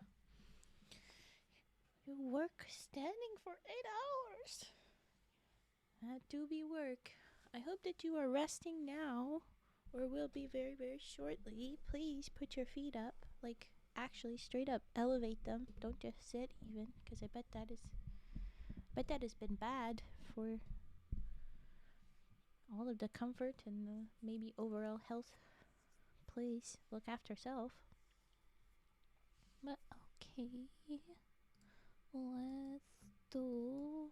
You work standing for 8 hours. That do be work. I hope that you are resting now, or will be very, very shortly. Please put your feet up, like actually straight up. Elevate them. Don't just sit even, because I bet that has been bad for all of the comfort and the maybe overall health. Please look after yourself. But okay, let's do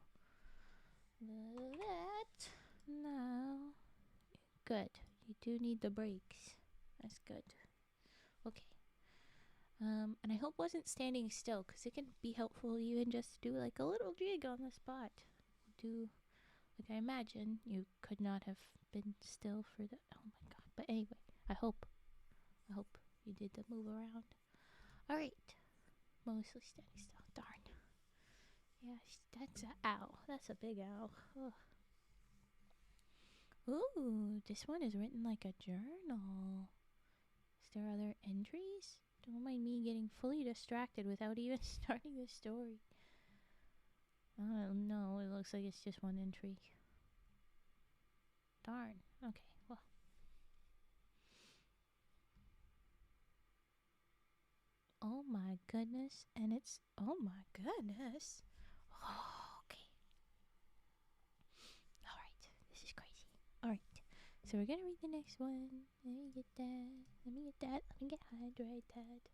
that now. Good. You do need the breaks. That's good. Okay. And I hope wasn't standing still, because it can be helpful even just to do like a little jig on the spot. Like I imagine you could not have been still for the. Oh my god. But anyway, I hope you did the move around. All right. Mostly standing still. Darn. Yes, that's a owl. That's a big owl. Ugh. Ooh, this one is written like a journal. Is there other entries? Don't mind me getting fully distracted without even starting the story. I don't know. It looks like it's just one entry. Darn. Okay, well. Oh my goodness. And it's. Oh my goodness. Oh, okay. Alright. This is crazy. Alright. So we're gonna read the next one. Let me get that. Let me get hydrated.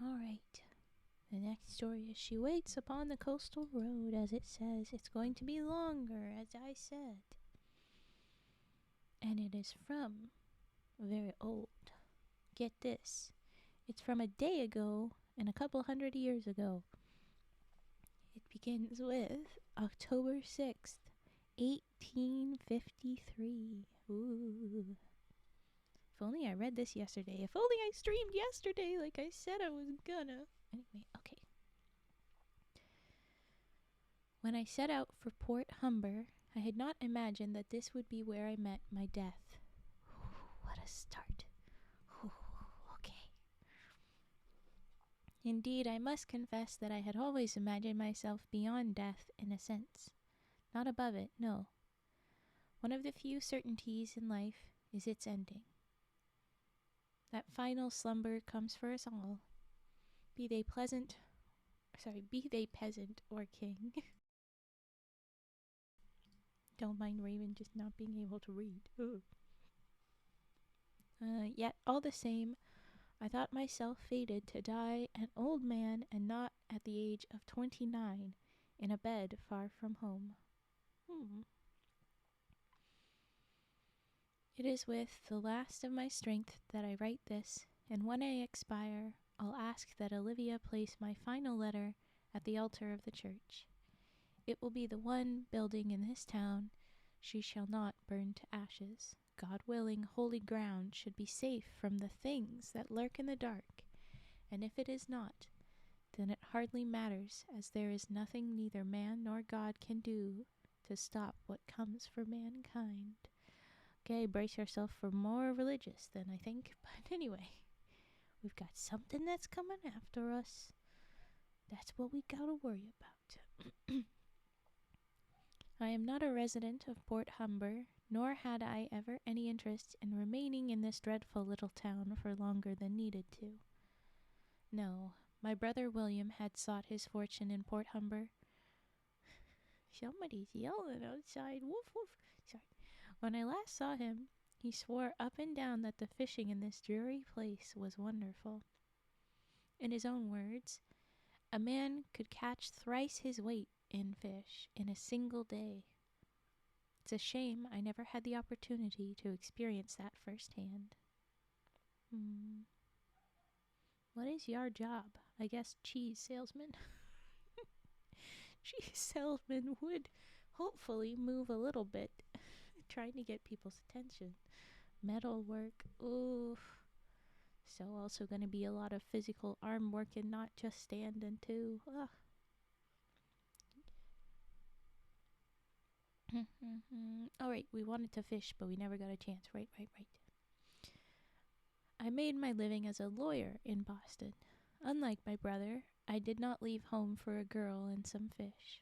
Alright. The next story is She Waits Upon the Coastal Road, as it says. It's going to be longer, as I said. And it is from very old. Get this. It's from a day ago and a couple 100 years ago. It begins with October 6th, 1853. Ooh. If only I read this yesterday. If only I streamed yesterday like I said I was gonna. Anyway, okay. When I set out for Port Humber, I had not imagined that this would be where I met my death. What a start. Okay. Indeed, I must confess that I had always imagined myself beyond death in a sense. not above it, no. One of the few certainties in life is its ending. That final slumber comes for us all, be they peasant or king. Don't mind Raven just not being able to read. Yet, all the same, I thought myself fated to die an old man and not at the age of 29 in a bed far from home. It is with the last of my strength that I write this, and when I expire, I'll ask that Olivia place my final letter at the altar of the church. It will be the one building in this town she shall not burn to ashes. God willing, holy ground should be safe from the things that lurk in the dark, and if it is not, then it hardly matters, as there is nothing neither man nor God can do to stop what comes for mankind. Okay, brace yourself for more religious than I think, but anyway, we've got something that's coming after us. That's what we gotta worry about. I am not a resident of Port Humber, nor had I ever any interest in remaining in this dreadful little town for longer than needed to. No, my brother William had sought his fortune in Port Humber. Somebody's yelling outside. Woof woof. Sorry. When I last saw him, he swore up and down that the fishing in this dreary place was wonderful. In his own words, a man could catch thrice his weight in fish in a single day. It's a shame I never had the opportunity to experience that firsthand. What is your job? I guess cheese salesman. Cheese salesman would hopefully move a little bit, trying to get people's attention. Metal work, oof. So also going to be a lot of physical arm work and not just standing too. Ugh. Alright, we wanted to fish, but we never got a chance. Right. I made my living as a lawyer in Boston. Unlike my brother, I did not leave home for a girl and some fish.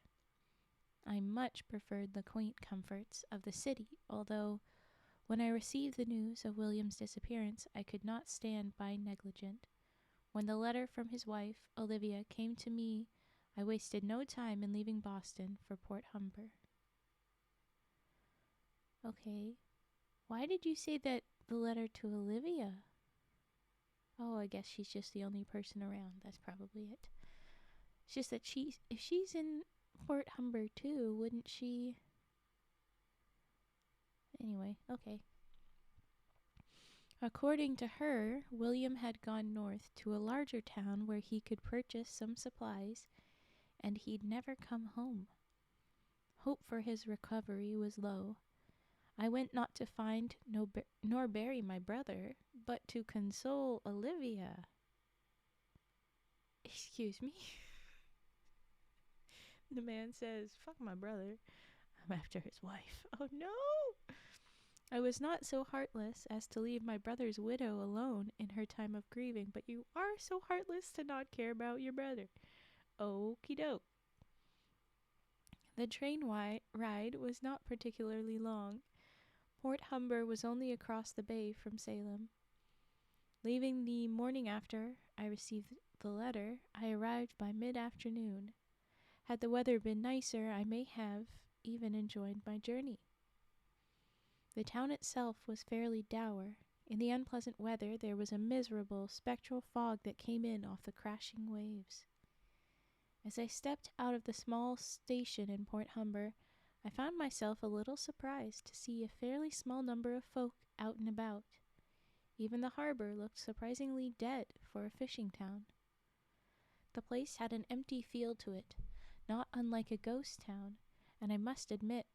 I much preferred the quaint comforts of the city, although when I received the news of William's disappearance, I could not stand by negligent. When the letter from his wife, Olivia, came to me, I wasted no time in leaving Boston for Port Humber. Okay, why did you say that the letter to Olivia? Oh, I guess she's just the only person around. That's probably it. It's just that if she's in Port Humber too, wouldn't she? Anyway, okay. According to her, William had gone north to a larger town where he could purchase some supplies, and he'd never come home. Hope for his recovery was low. I went not to find nor bury my brother, but to console Olivia. Excuse me? The man says, fuck my brother. I'm after his wife. Oh no! I was not so heartless as to leave my brother's widow alone in her time of grieving, but you are so heartless to not care about your brother. Okie doke. The train ride was not particularly long. Port Humber was only across the bay from Salem. Leaving the morning after I received the letter, I arrived by mid-afternoon. Had the weather been nicer, I may have even enjoyed my journey. The town itself was fairly dour. In the unpleasant weather, there was a miserable, spectral fog that came in off the crashing waves. As I stepped out of the small station in Port Humber, I found myself a little surprised to see a fairly small number of folk out and about. Even the harbor looked surprisingly dead for a fishing town. The place had an empty feel to it, not unlike a ghost town, and I must admit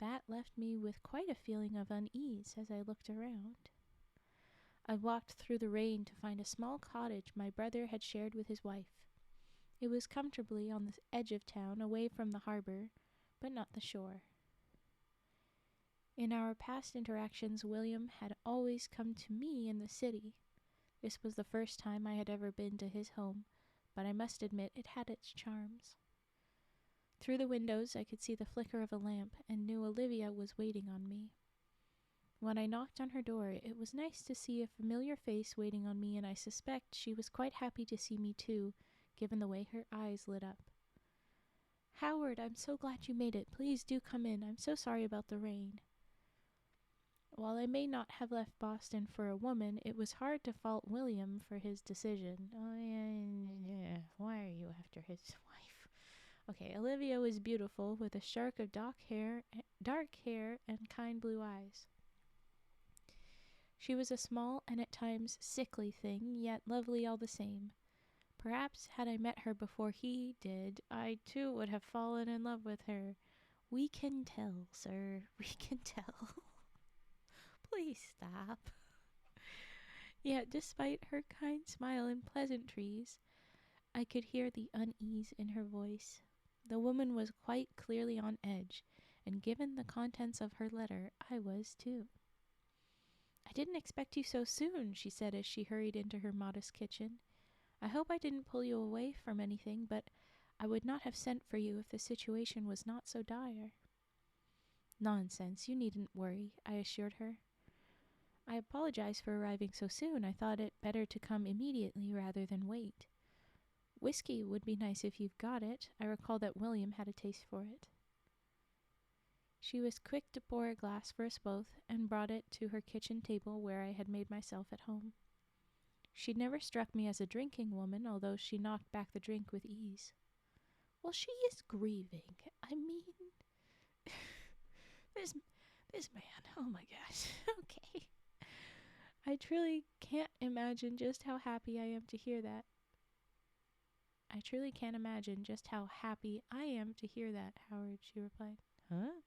that left me with quite a feeling of unease as I looked around. I walked through the rain to find a small cottage my brother had shared with his wife. It was comfortably on the edge of town, away from the harbor, but not the shore. In our past interactions, William had always come to me in the city. This was the first time I had ever been to his home, but I must admit it had its charms. Through the windows, I could see the flicker of a lamp and knew Olivia was waiting on me. When I knocked on her door, it was nice to see a familiar face waiting on me, and I suspect she was quite happy to see me too, given the way her eyes lit up. "Howard, I'm so glad you made it. Please do come in. I'm so sorry about the rain." While I may not have left Boston for a woman, it was hard to fault William for his decision. Yeah, why are you after his wife? Okay, Olivia was beautiful, with a shark of dark hair and kind blue eyes. She was a small and at times sickly thing, yet lovely all the same. Perhaps had I met her before he did, I too would have fallen in love with her. We can tell, sir, we can tell. Please stop. Yet, despite her kind smile and pleasantries, I could hear the unease in her voice. The woman was quite clearly on edge, and given the contents of her letter, I was too. "I didn't expect you so soon," she said as she hurried into her modest kitchen. "I hope I didn't pull you away from anything, but I would not have sent for you if the situation was not so dire." "Nonsense, you needn't worry," I assured her. "I apologize for arriving so soon. I thought it better to come immediately rather than wait. Whiskey would be nice if you've got it." I recalled that William had a taste for it. She was quick to pour a glass for us both and brought it to her kitchen table where I had made myself at home. She'd never struck me as a drinking woman, although she knocked back the drink with ease. "Well, she is grieving. I mean, this man, oh my gosh, okay. I truly can't imagine just how happy I am to hear that." "I truly can't imagine just how happy I am to hear that, Howard," she replied. "Huh?"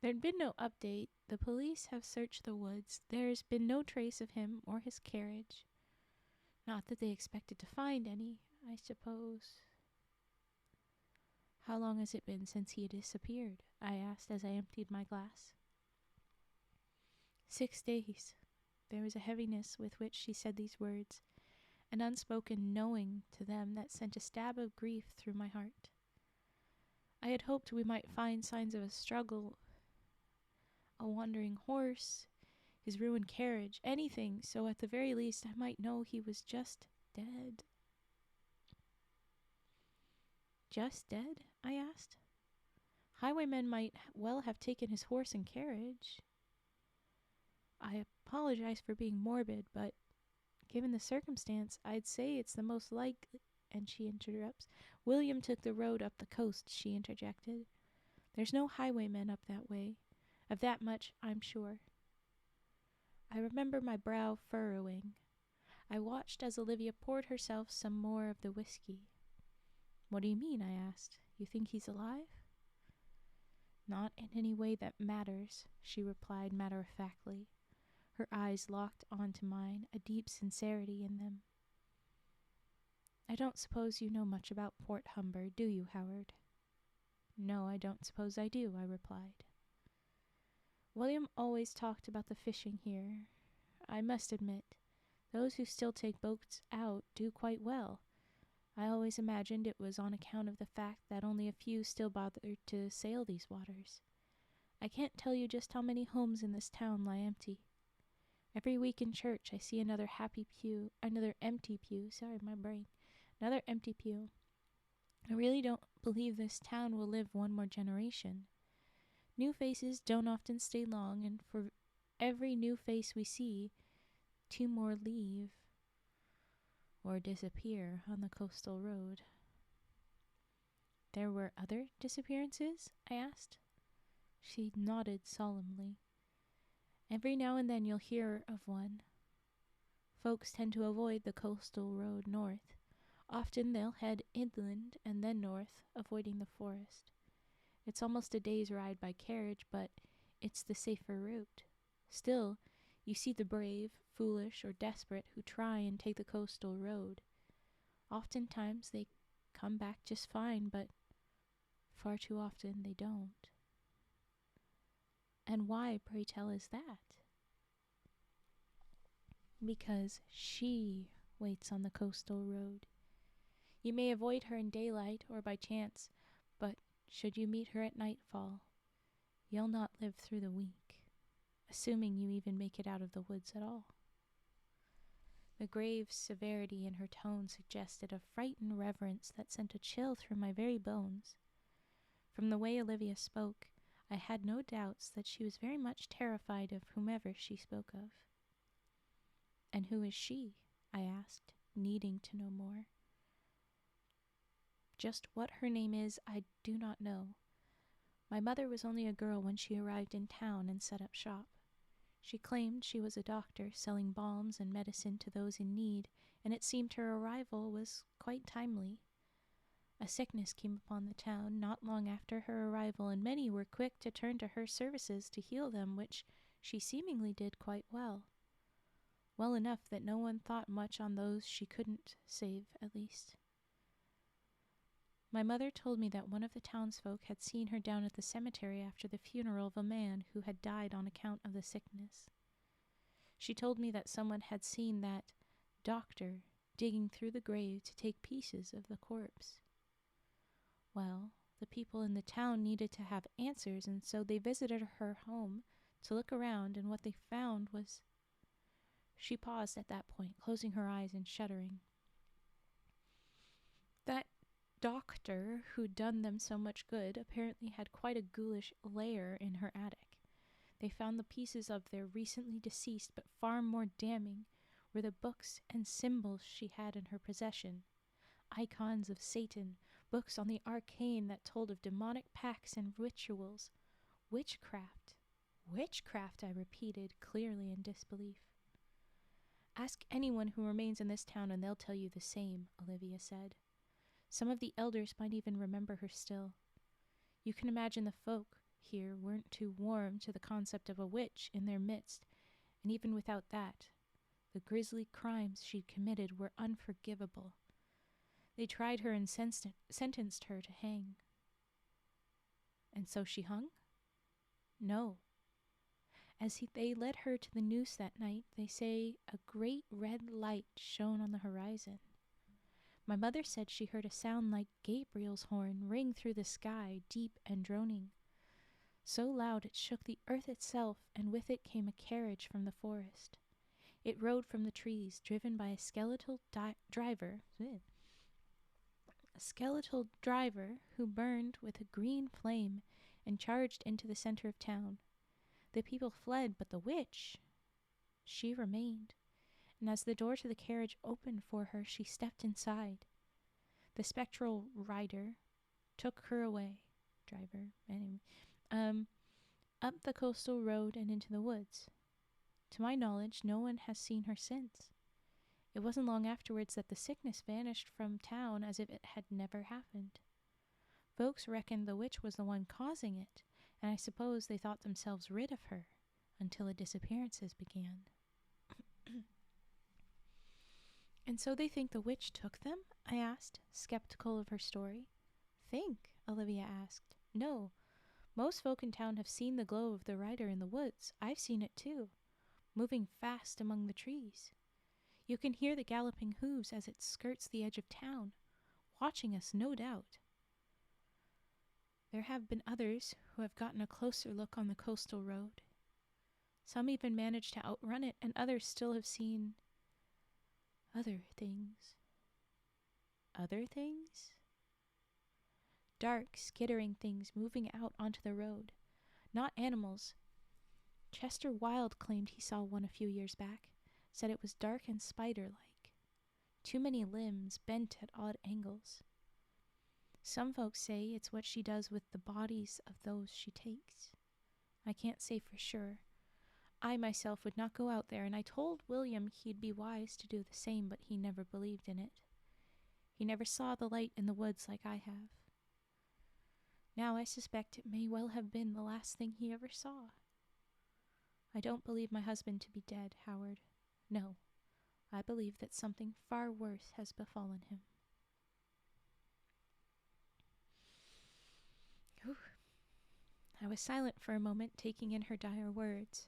"There'd been no update. The police have searched the woods. There's been no trace of him or his carriage. Not that they expected to find any, I suppose." "How long has it been since he disappeared?" I asked as I emptied my glass. 6 days. There was a heaviness with which she said these words, an unspoken knowing to them that sent a stab of grief through my heart. I had hoped we might find signs of a struggle, a wandering horse, his ruined carriage, anything, so at the very least I might know he was just dead. "Just dead?" I asked. "Highwaymen might well have taken his horse and carriage." I apologize for being morbid, but given the circumstance, I'd say it's the most likely. And she interrupts. "William took the road up the coast," she interjected. "There's no highwaymen up that way. Of that much I'm sure." I remember my brow furrowing. I watched as Olivia poured herself some more of the whiskey. "What do you mean?" I asked. "You think he's alive?" "Not in any way that matters," she replied matter-of-factly. Her eyes locked onto mine, a deep sincerity in them. "I don't suppose you know much about Port Humber, do you, Howard?" "No, I don't suppose I do," I replied. "William always talked about the fishing here. I must admit, those who still take boats out do quite well. I always imagined it was on account of the fact that only a few still bother to sail these waters. I can't tell you just how many homes in this town lie empty. Every week in church I see another empty pew. Another empty pew. I really don't believe this town will live one more generation. New faces don't often stay long, and for every new face we see, 2 more leave or disappear on the coastal road." "There were other disappearances?" I asked. She nodded solemnly. "Every now and then you'll hear of one. Folks tend to avoid the coastal road north. Often they'll head inland and then north, avoiding the forest. It's almost a day's ride by carriage, but it's the safer route. Still, you see the brave, foolish, or desperate who try and take the coastal road. Oftentimes they come back just fine, but far too often they don't." "And why, pray tell, is that?" "Because she waits on the coastal road. You may avoid her in daylight or by chance, but Should you meet her at nightfall, you'll not live through the week, assuming you even make it out of the woods at all." The grave severity in her tone suggested a frightened reverence that sent a chill through my very bones. From the way Olivia spoke, I had no doubts that she was very much terrified of whomever she spoke of. "And who is she?" I asked, needing to know more. "Just what her name is, I do not know. My mother was only a girl when she arrived in town and set up shop. She claimed she was a doctor selling balms and medicine to those in need, and it seemed her arrival was quite timely. A sickness came upon the town not long after her arrival, and many were quick to turn to her services to heal them, which she seemingly did quite well. Well enough that no one thought much on those she couldn't save, at least. My mother told me that one of the townsfolk had seen her down at the cemetery after the funeral of a man who had died on account of the sickness. She told me that someone had seen that doctor digging through the grave to take pieces of the corpse. Well, the people in the town needed to have answers, and so they visited her home to look around, and what they found was—" She paused at that point, closing her eyes and shuddering. "That doctor who'd done them so much good apparently had quite a ghoulish lair in her attic. They found the pieces of their recently deceased, but far more damning were the books and symbols she had in her possession. Icons of Satan, books on the arcane that told of demonic pacts and rituals. Witchcraft. Witchcraft, I repeated, clearly in disbelief. Ask anyone who remains in this town and they'll tell you the same," Olivia said. "Some of the elders might even remember her still. You can imagine the folk here weren't too warm to the concept of a witch in their midst, and even without that, the grisly crimes she'd committed were unforgivable. They tried her and sentenced her to hang." "And so she hung?" "No. As they led her to the noose that night, they say a great red light shone on the horizon. My mother said she heard a sound like Gabriel's horn ring through the sky, deep and droning. So loud it shook the earth itself, and with it came a carriage from the forest. It rode from the trees, driven by a skeletal driver who burned with a green flame and charged into the center of town. The people fled, but the witch, she remained, and as the door to the carriage opened for her, she stepped inside. The spectral rider took her away, up the coastal road and into the woods. To my knowledge, no one has seen her since. It wasn't long afterwards that the sickness vanished from town as if it had never happened. Folks reckoned the witch was the one causing it, and I suppose they thought themselves rid of her until the disappearances began." "And so they think the witch took them?" I asked, skeptical of her story. "Think?" Olivia asked. "No. Most folk in town have seen the glow of the rider in the woods. I've seen it too, moving fast among the trees. You can hear the galloping hooves as it skirts the edge of town, watching us, no doubt. There have been others who have gotten a closer look on the coastal road. Some even managed to outrun it, and others still have seen other things." "Other things?" "Dark, skittering things moving out onto the road. Not animals. Chester Wilde claimed he saw one a few years back. Said it was dark and spider-like. Too many limbs, bent at odd angles. Some folks say it's what she does with the bodies of those she takes. I can't say for sure. I myself would not go out there, and I told William he'd be wise to do the same, but he never believed in it. He never saw the light in the woods like I have. Now I suspect it may well have been the last thing he ever saw. I don't believe my husband to be dead, Howard. No, I believe that something far worse has befallen him." Whew. I was silent for a moment, taking in her dire words.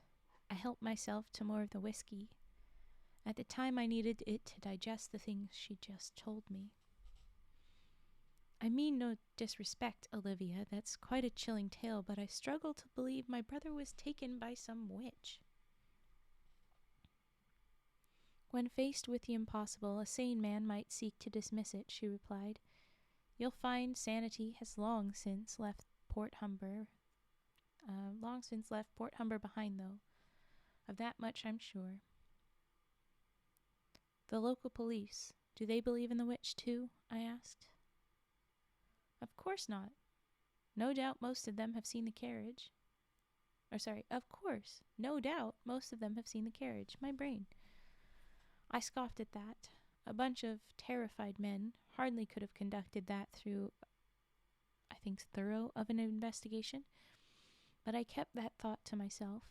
I helped myself to more of the whiskey. At the time I needed it to digest the things she just told me. I mean no disrespect, Olivia. That's quite a chilling tale, but I struggle to believe my brother was taken by some witch. When faced with the impossible, a sane man might seek to dismiss it, she replied. You'll find sanity has long since left Port Humber behind, though. Of that much I'm sure. The local police, do they believe in the witch too? I asked. Of course not. No doubt most of them have seen the carriage. Of course, no doubt most of them have seen the carriage. My brain. I scoffed at that. A bunch of terrified men hardly could have conducted that through, I think, thorough of an investigation, but I kept that thought to myself.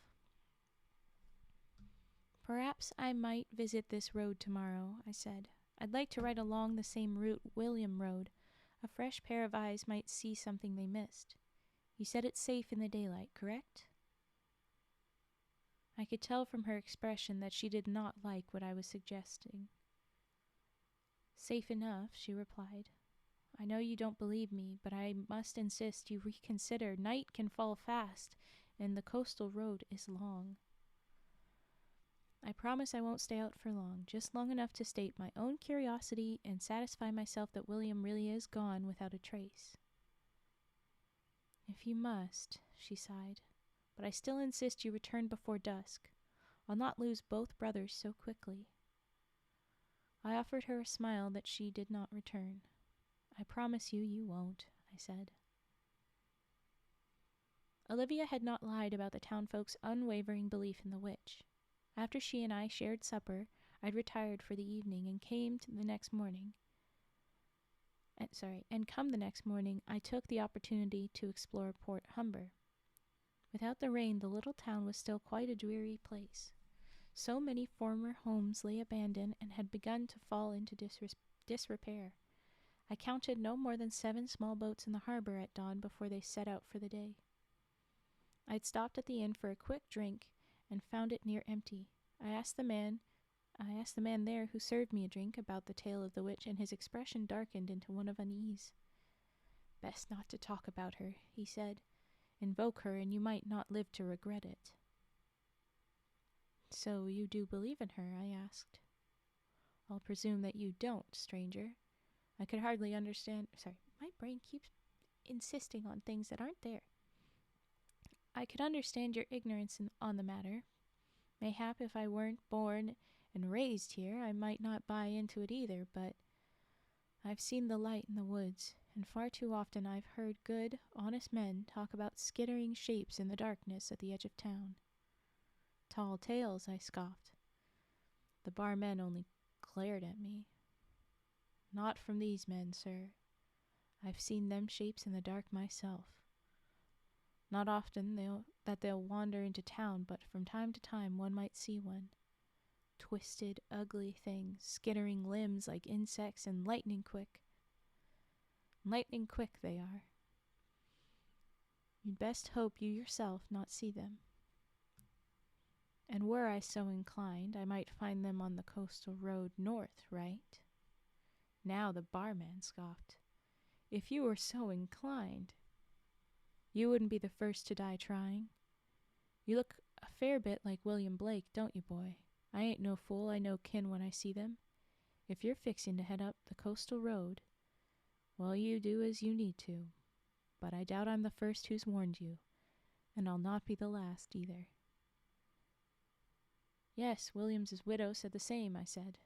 Perhaps I might visit this road tomorrow, I said. I'd like to ride along the same route William rode. A fresh pair of eyes might see something they missed. You said it's safe in the daylight, correct? I could tell from her expression that she did not like what I was suggesting. Safe enough, she replied. I know you don't believe me, but I must insist you reconsider. Night can fall fast, and the coastal road is long. I promise I won't stay out for long, just long enough to state my own curiosity and satisfy myself that William really is gone without a trace. If you must, she sighed, but I still insist you return before dusk. I'll not lose both brothers so quickly. I offered her a smile that she did not return. I promise you, you won't, I said. Olivia had not lied about the townfolk's unwavering belief in the witch. After she and I shared supper, I'd retired for the evening and come the next morning, I took the opportunity to explore Port Humber. Without the rain, the little town was still quite a dreary place. So many former homes lay abandoned and had begun to fall into disrepair. I counted no more than 7 small boats in the harbor at dawn before they set out for the day. I'd stopped at the inn for a quick drink and found it near empty. I asked the man there who served me a drink about the tale of the witch, and his expression darkened into one of unease. Best not to talk about her, he said. Invoke her, and you might not live to regret it. So you do believe in her? I asked. I'll presume that you don't, stranger. I could hardly understand. My brain keeps insisting on things that aren't there. I could understand your ignorance on the matter. Mayhap if I weren't born and raised here, I might not buy into it either, but I've seen the light in the woods, and far too often I've heard good, honest men talk about skittering shapes in the darkness at the edge of town. Tall tales, I scoffed. The barmen only glared at me. Not from these men, sir. I've seen them shapes in the dark myself. Not often they'll wander into town, but from time to time one might see one. Twisted, ugly things, skittering limbs like insects, and lightning quick. Lightning quick they are. You'd best hope you yourself not see them. And were I so inclined, I might find them on the coastal road north, right? Now the barman scoffed. If you were so inclined, you wouldn't be the first to die trying. You look a fair bit like William Blake, don't you, boy? I ain't no fool, I know kin when I see them. If you're fixing to head up the coastal road, well, you do as you need to. But I doubt I'm the first who's warned you, and I'll not be the last either. Yes, William's widow said the same, I said.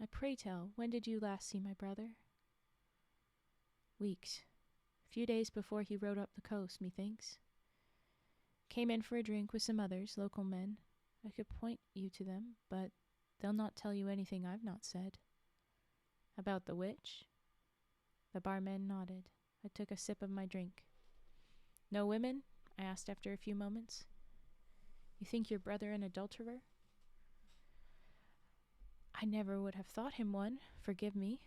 I pray tell, when did you last see my brother? Weeks. A few days before he rode up the coast, methinks. Came in for a drink with some others, local men. I could point you to them, but they'll not tell you anything I've not said. About the witch? The barman nodded. I took a sip of my drink. No women? I asked after a few moments. You think your brother an adulterer? I never would have thought him one. Forgive me.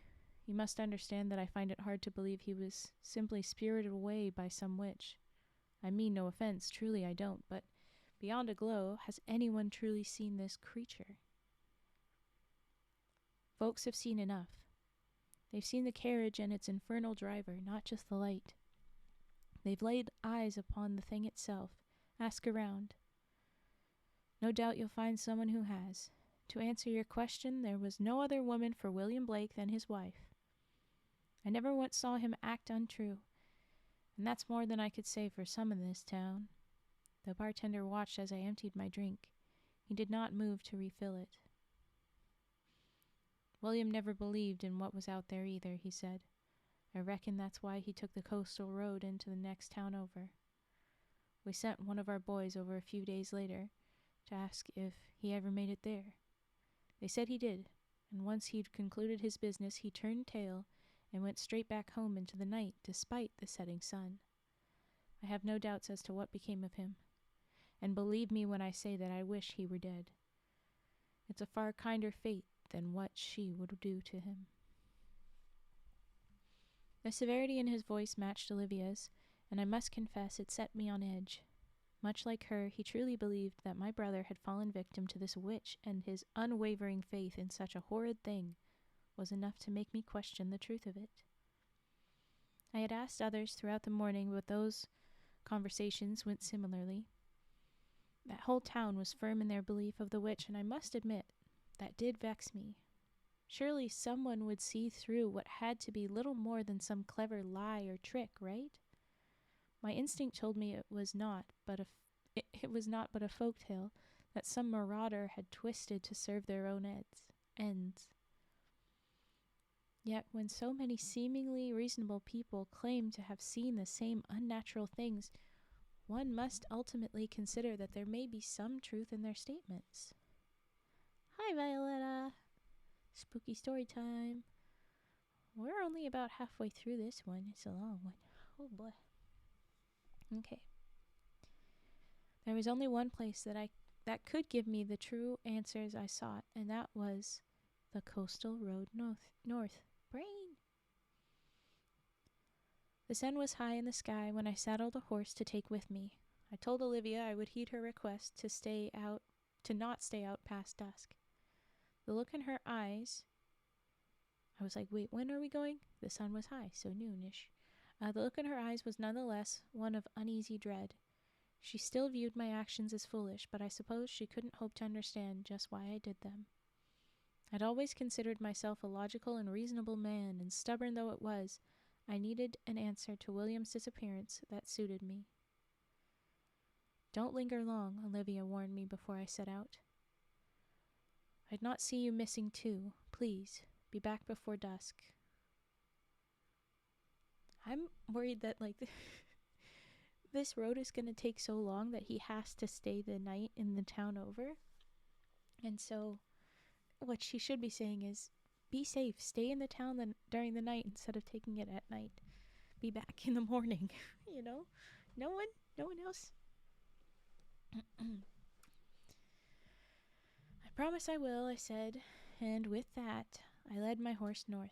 You must understand that I find it hard to believe he was simply spirited away by some witch. I mean no offense, truly I don't, but beyond a glow, has anyone truly seen this creature? Folks have seen enough. They've seen the carriage and its infernal driver, not just the light. They've laid eyes upon the thing itself. Ask around. No doubt you'll find someone who has. To answer your question, there was no other woman for William Blake than his wife. I never once saw him act untrue, and that's more than I could say for some in this town. The bartender watched as I emptied my drink. He did not move to refill it. William never believed in what was out there either, he said. I reckon that's why he took the coastal road into the next town over. We sent one of our boys over a few days later to ask if he ever made it there. They said he did, and once he'd concluded his business, he turned tail and went straight back home into the night despite the setting sun. I have no doubts as to what became of him, and believe me when I say that I wish he were dead. It's a far kinder fate than what she would do to him. The severity in his voice matched Olivia's, and I must confess it set me on edge. Much like her, he truly believed that my brother had fallen victim to this witch, and his unwavering faith in such a horrid thing was enough to make me question the truth of it. I had asked others throughout the morning, but those conversations went similarly. That whole town was firm in their belief of the witch, and I must admit, that did vex me. Surely someone would see through what had to be little more than some clever lie or trick, right? My instinct told me it was not but a folk tale that some marauder had twisted to serve their own ends. Yet when so many seemingly reasonable people claim to have seen the same unnatural things, one must ultimately consider that there may be some truth in their statements. Hi, Violetta. Spooky story time. We're only about halfway through this one. It's a long one. Oh boy. Okay. There was only one place that could give me the true answers I sought, and that was the coastal road north. Brain. The sun was high in the sky when I saddled a horse to take with me. I told Olivia I would heed her request to not stay out past dusk. The look in her eyes, I was like, wait, when are we going? The sun was high, so noonish. The look in her eyes was nonetheless one of uneasy dread. She still viewed my actions as foolish, but I suppose she couldn't hope to understand just why I did them. I'd always considered myself a logical and reasonable man, and stubborn though it was, I needed an answer to William's disappearance that suited me. Don't linger long, Olivia warned me before I set out. I'd not see you missing too. Please, be back before dusk. I'm worried that, this road is going to take so long that he has to stay the night in the town over. And so, what she should be saying is, be safe, stay in the town during the night instead of taking it at night. Be back in the morning, you know? No one else? I promise I will, I said, and with that, I led my horse north.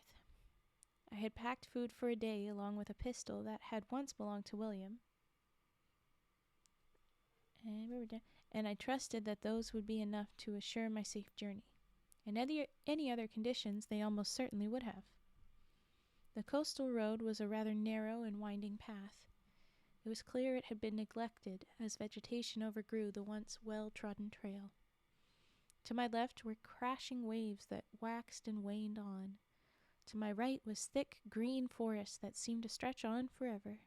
I had packed food for a day along with a pistol that had once belonged to William. And I trusted that those would be enough to assure my safe journey. In any other conditions, they almost certainly would have. The coastal road was a rather narrow and winding path. It was clear it had been neglected as vegetation overgrew the once well-trodden trail. To my left were crashing waves that waxed and waned on. To my right was thick green forest that seemed to stretch on forever.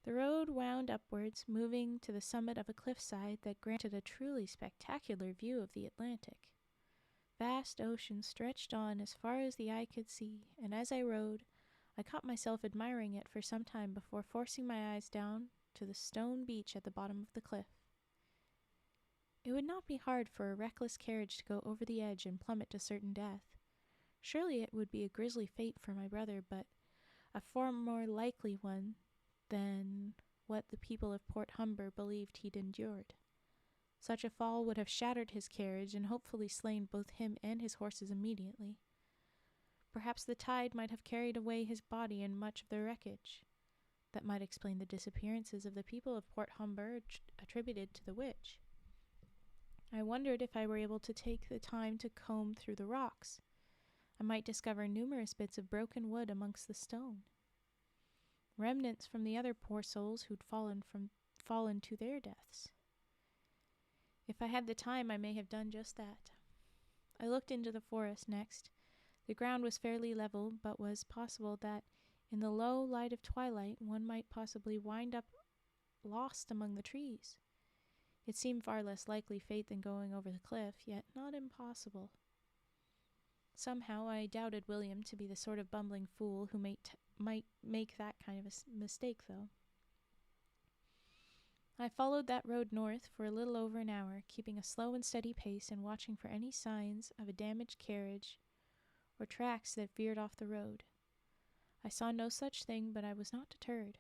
The road wound upwards, moving to the summit of a cliffside that granted a truly spectacular view of the Atlantic. Vast ocean stretched on as far as the eye could see, and as I rode, I caught myself admiring it for some time before forcing my eyes down to the stone beach at the bottom of the cliff. It would not be hard for a reckless carriage to go over the edge and plummet to certain death. Surely it would be a grisly fate for my brother, but a far more likely one than what the people of Port Humber believed he'd endured. Such a fall would have shattered his carriage and hopefully slain both him and his horses immediately. Perhaps the tide might have carried away his body and much of the wreckage. That might explain the disappearances of the people of Port Humber attributed to the witch. I wondered if I were able to take the time to comb through the rocks. I might discover numerous bits of broken wood amongst the stone, remnants from the other poor souls who'd fallen to their deaths. If I had the time, I may have done just that. I looked into the forest next. The ground was fairly level, but was possible that in the low light of twilight one might possibly wind up lost among the trees. It seemed far less likely fate than going over the cliff, yet not impossible. Somehow I doubted William to be the sort of bumbling fool who might make that kind of a mistake, though. I followed that road north for a little over an hour, keeping a slow and steady pace and watching for any signs of a damaged carriage or tracks that veered off the road. I saw no such thing, but I was not deterred.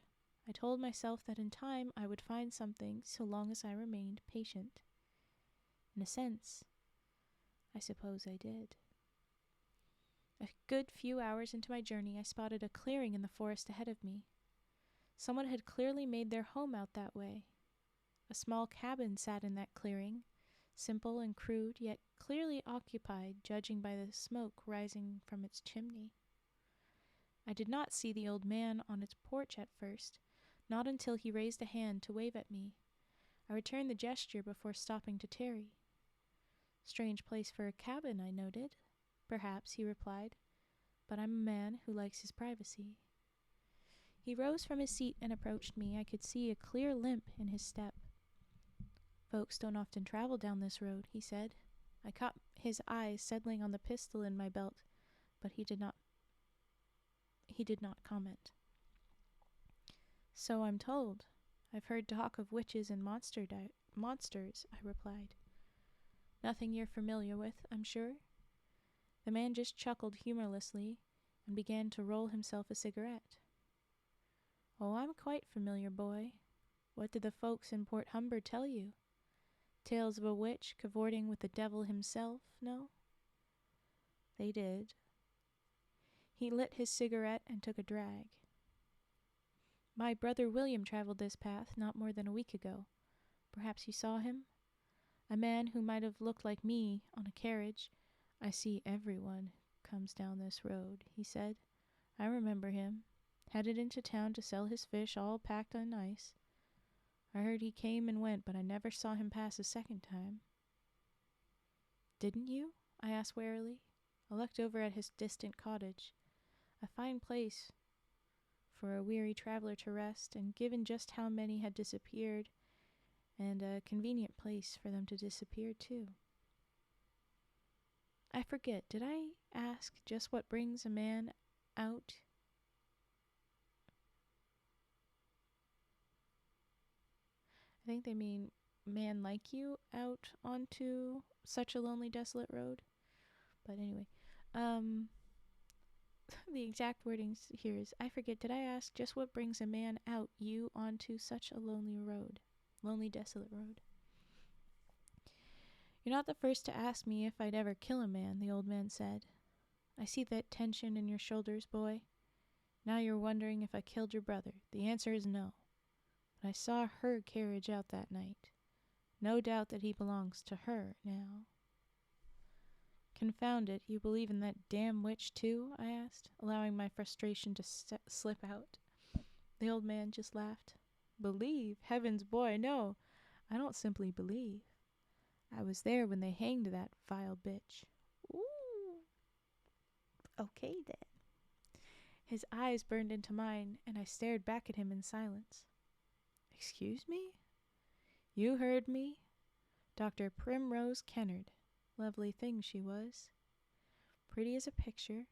I told myself that in time I would find something so long as I remained patient. In a sense, I suppose I did. A good few hours into my journey, I spotted a clearing in the forest ahead of me. Someone had clearly made their home out that way. A small cabin sat in that clearing, simple and crude, yet clearly occupied, judging by the smoke rising from its chimney. I did not see the old man on its porch at first, not until he raised a hand to wave at me. I returned the gesture before stopping to tarry. Strange place for a cabin, I noted. Perhaps, he replied, but I'm a man who likes his privacy. He rose from his seat and approached me. I could see a clear limp in his step. Folks don't often travel down this road, he said. I caught his eyes settling on the pistol in my belt, but he did not comment. So I'm told. I've heard talk of witches and monsters, I replied. Nothing you're familiar with, I'm sure? The man just chuckled humorlessly and began to roll himself a cigarette. Oh, I'm quite familiar, boy. What did the folks in Port Humber tell you? Tales of a witch cavorting with the devil himself, no? They did. He lit his cigarette and took a drag. My brother William traveled this path not more than a week ago. Perhaps you saw him? A man who might have looked like me on a carriage. I see everyone comes down this road, he said. I remember him. Headed into town to sell his fish all packed on ice. I heard he came and went, but I never saw him pass a second time. Didn't you? I asked warily. I looked over at his distant cottage. A fine place for a weary traveler to rest, and given just how many had disappeared, and a convenient place for them to disappear too. I forget, did I ask just what brings a man out? I think they mean man like you out onto such a lonely, desolate road. But anyway, the exact wording here is, I forget, did I ask just what brings a man out you onto such a lonely, desolate road? You're not the first to ask me if I'd ever kill a man, the old man said. I see that tension in your shoulders, boy. Now you're wondering if I killed your brother. The answer is no. But I saw her carriage out that night. No doubt that he belongs to her now. Confound it, you believe in that damn witch too? I asked, allowing my frustration to slip out. The old man just laughed. Believe? Heavens, boy, no. I don't simply believe. I was there when they hanged that vile bitch. Ooh. Okay, then. His eyes burned into mine, and I stared back at him in silence. Excuse me? You heard me? Dr. Primrose Kennard. Lovely thing she was. Pretty as a picture,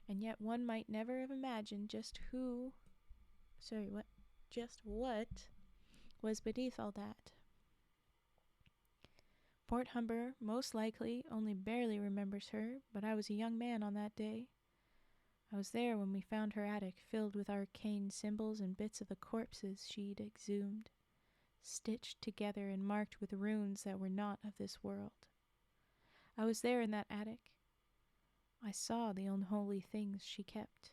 and yet one might never have imagined just what was beneath all that. Port Humber, most likely, only barely remembers her, but I was a young man on that day. I was there when we found her attic filled with arcane symbols and bits of the corpses she'd exhumed, stitched together and marked with runes that were not of this world. I was there in that attic. I saw the unholy things she kept,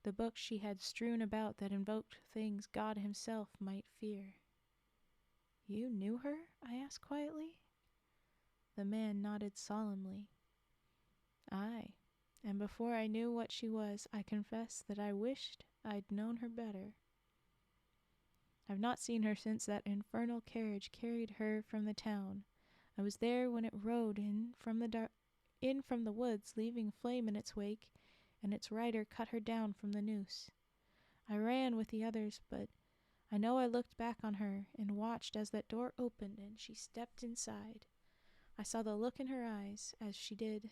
the books she had strewn about that invoked things God himself might fear. You knew her? I asked quietly. The man nodded solemnly. Aye, and before I knew what she was, I confess that I wished I'd known her better. I've not seen her since that infernal carriage carried her from the town. I was there when it rode in from the woods, leaving flame in its wake, and its rider cut her down from the noose. I ran with the others, but I know I looked back on her and watched as that door opened and she stepped inside. I saw the look in her eyes as she did,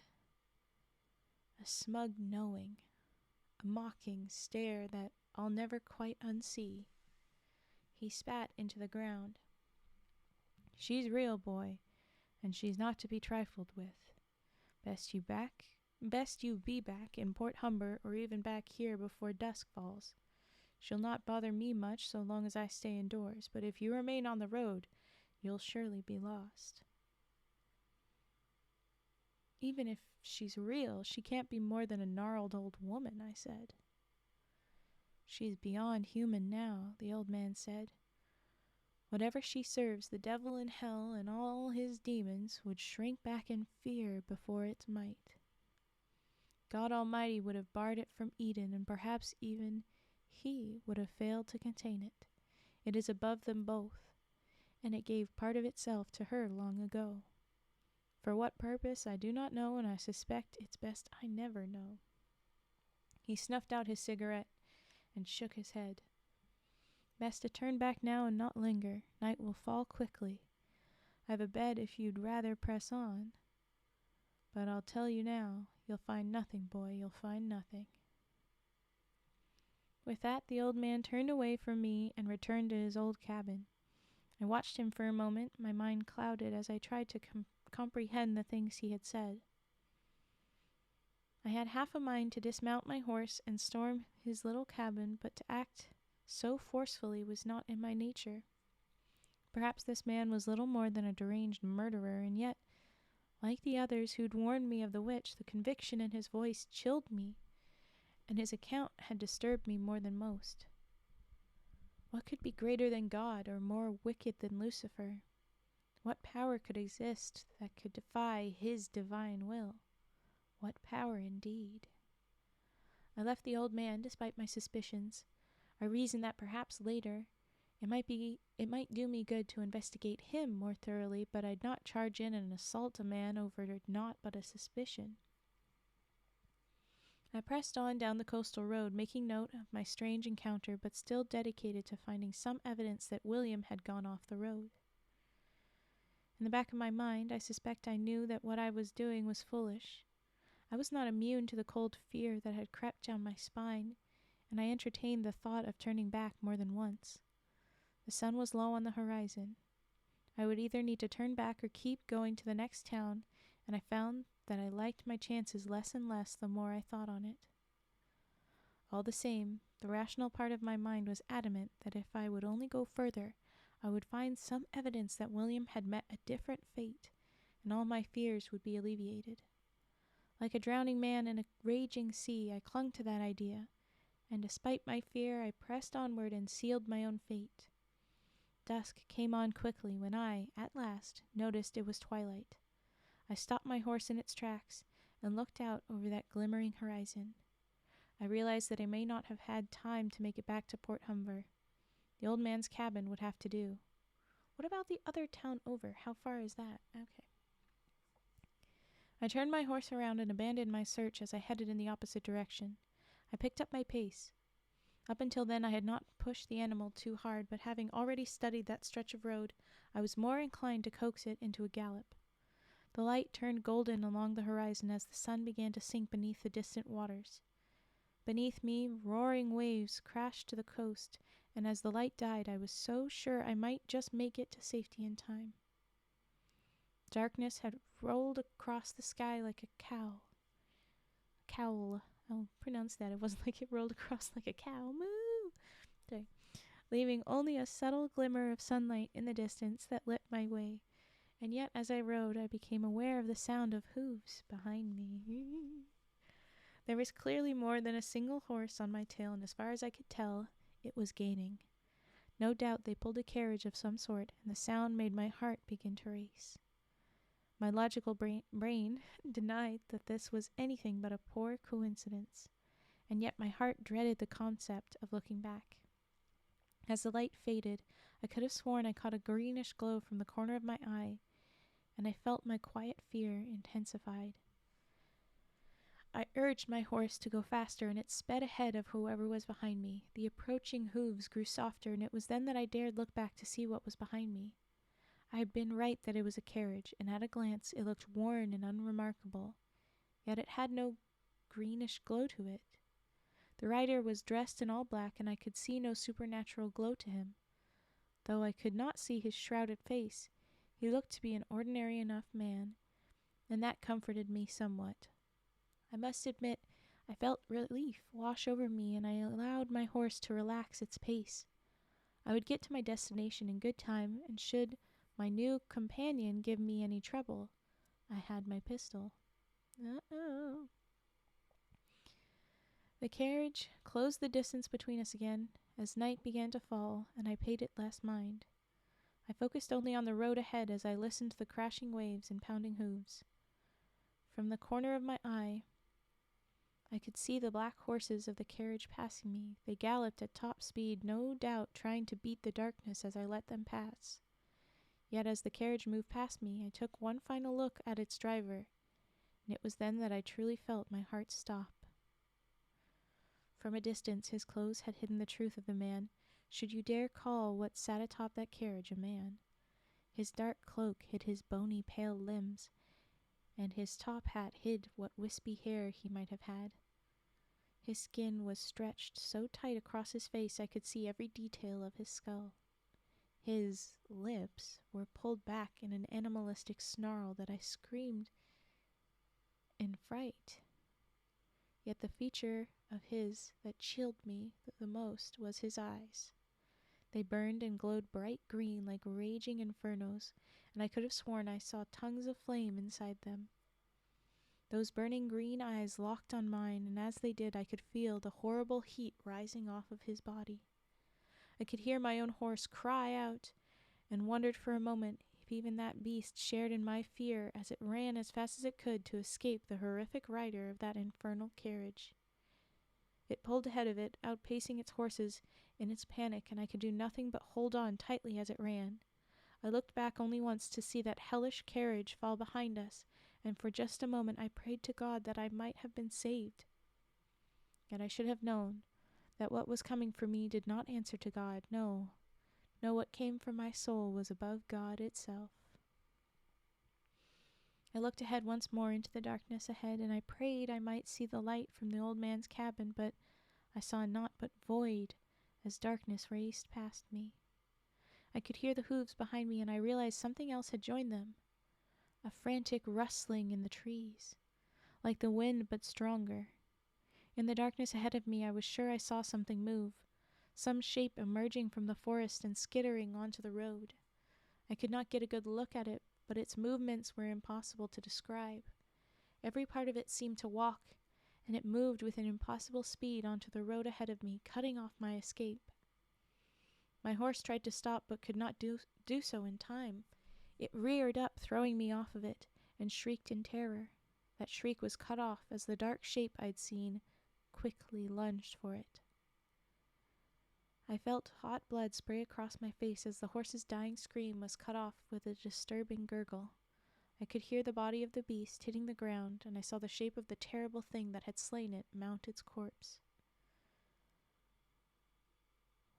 a smug knowing, a mocking stare that I'll never quite unsee. He spat into the ground. She's real, boy, and she's not to be trifled with. Best you be back in Port Humber or even back here before dusk falls. She'll not bother me much so long as I stay indoors, but if you remain on the road, you'll surely be lost. Even if she's real, she can't be more than a gnarled old woman, I said. She's beyond human now, the old man said. Whatever she serves, the devil in hell and all his demons would shrink back in fear before its might. God Almighty would have barred it from Eden, and perhaps even He would have failed to contain it. It is above them both, and it gave part of itself to her long ago. For what purpose I do not know, and I suspect it's best I never know. He snuffed out his cigarette and shook his head. Best to turn back now and not linger. Night will fall quickly. I've a bed if you'd rather press on. But I'll tell you now, you'll find nothing, boy, you'll find nothing. With that, the old man turned away from me and returned to his old cabin. I watched him for a moment, my mind clouded as I tried to comprehend the things he had said. I had half a mind to dismount my horse and storm his little cabin, but to act so forcefully was not in my nature. Perhaps this man was little more than a deranged murderer, and yet, like the others who'd warned me of the witch, the conviction in his voice chilled me, and his account had disturbed me more than most. What could be greater than God, or more wicked than Lucifer? What power could exist that could defy his divine will? What power indeed? I left the old man despite my suspicions. I reasoned that perhaps later it might do me good to investigate him more thoroughly, but I'd not charge in and assault a man over naught but a suspicion. I pressed on down the coastal road, making note of my strange encounter, but still dedicated to finding some evidence that William had gone off the road. In the back of my mind, I suspect I knew that what I was doing was foolish. I was not immune to the cold fear that had crept down my spine, and I entertained the thought of turning back more than once. The sun was low on the horizon. I would either need to turn back or keep going to the next town, and I found that I liked my chances less and less the more I thought on it. All the same, the rational part of my mind was adamant that if I would only go further, I would find some evidence that William had met a different fate, and all my fears would be alleviated. Like a drowning man in a raging sea, I clung to that idea, and despite my fear, I pressed onward and sealed my own fate. Dusk came on quickly when I, at last, noticed it was twilight. I stopped my horse in its tracks and looked out over that glimmering horizon. I realized that I may not have had time to make it back to Port Humber. The old man's cabin would have to do. What about the other town over? How far is that? Okay. I turned my horse around and abandoned my search as I headed in the opposite direction. I picked up my pace. Up until then I had not pushed the animal too hard, but having already studied that stretch of road, I was more inclined to coax it into a gallop. The light turned golden along the horizon as the sun began to sink beneath the distant waters. Beneath me, roaring waves crashed to the coast, and as the light died, I was so sure I might just make it to safety in time. Darkness had rolled across the sky like a cowl. I'll pronounce that. It wasn't like it rolled across like a cow. Moo! Sorry. Leaving only a subtle glimmer of sunlight in the distance that lit my way. And yet, as I rode, I became aware of the sound of hooves behind me. There was clearly more than a single horse on my tail, and as far as I could tell, it was gaining. No doubt they pulled a carriage of some sort, and the sound made my heart begin to race. My logical brain denied that this was anything but a poor coincidence, and yet my heart dreaded the concept of looking back. As the light faded, I could have sworn I caught a greenish glow from the corner of my eye, and I felt my quiet fear intensified. I urged my horse to go faster, and it sped ahead of whoever was behind me. The approaching hooves grew softer, and it was then that I dared look back to see what was behind me. I had been right that it was a carriage, and at a glance it looked worn and unremarkable, yet it had no greenish glow to it. The rider was dressed in all black, and I could see no supernatural glow to him. Though I could not see his shrouded face, he looked to be an ordinary enough man, and that comforted me somewhat. I must admit, I felt relief wash over me, and I allowed my horse to relax its pace. I would get to my destination in good time, and should my new companion give me any trouble, I had my pistol. Uh-oh. The carriage closed the distance between us again as night began to fall, and I paid it less mind. I focused only on the road ahead as I listened to the crashing waves and pounding hooves. From the corner of my eye, I could see the black horses of the carriage passing me. They galloped at top speed, no doubt trying to beat the darkness as I let them pass. Yet as the carriage moved past me, I took one final look at its driver, and it was then that I truly felt my heart stop. From a distance, his clothes had hidden the truth of the man, should you dare call what sat atop that carriage a man. His dark cloak hid his bony, pale limbs, and his top hat hid what wispy hair he might have had. His skin was stretched so tight across his face I could see every detail of his skull. His lips were pulled back in an animalistic snarl that I screamed in fright. Yet the feature of his that chilled me the most was his eyes. They burned and glowed bright green like raging infernos, and I could have sworn I saw tongues of flame inside them. Those burning green eyes locked on mine, and as they did I could feel the horrible heat rising off of his body. I could hear my own horse cry out, and wondered for a moment if even that beast shared in my fear as it ran as fast as it could to escape the horrific rider of that infernal carriage. It pulled ahead of it, outpacing its horses in its panic, and I could do nothing but hold on tightly as it ran. I looked back only once to see that hellish carriage fall behind us, and for just a moment I prayed to God that I might have been saved. Yet I should have known that what was coming for me did not answer to God. No, what came for my soul was above God itself. I looked ahead once more into the darkness ahead, and I prayed I might see the light from the old man's cabin, but I saw naught but void as darkness raced past me. I could hear the hooves behind me, and I realized something else had joined them. A frantic rustling in the trees, like the wind but stronger. In the darkness ahead of me I was sure I saw something move, some shape emerging from the forest and skittering onto the road. I could not get a good look at it, but its movements were impossible to describe. Every part of it seemed to walk, and it moved with an impossible speed onto the road ahead of me, cutting off my escape. My horse tried to stop but could not do so in time. It reared up, throwing me off of it, and shrieked in terror. That shriek was cut off as the dark shape I'd seen quickly lunged for it. I felt hot blood spray across my face as the horse's dying scream was cut off with a disturbing gurgle. I could hear the body of the beast hitting the ground, and I saw the shape of the terrible thing that had slain it mount its corpse.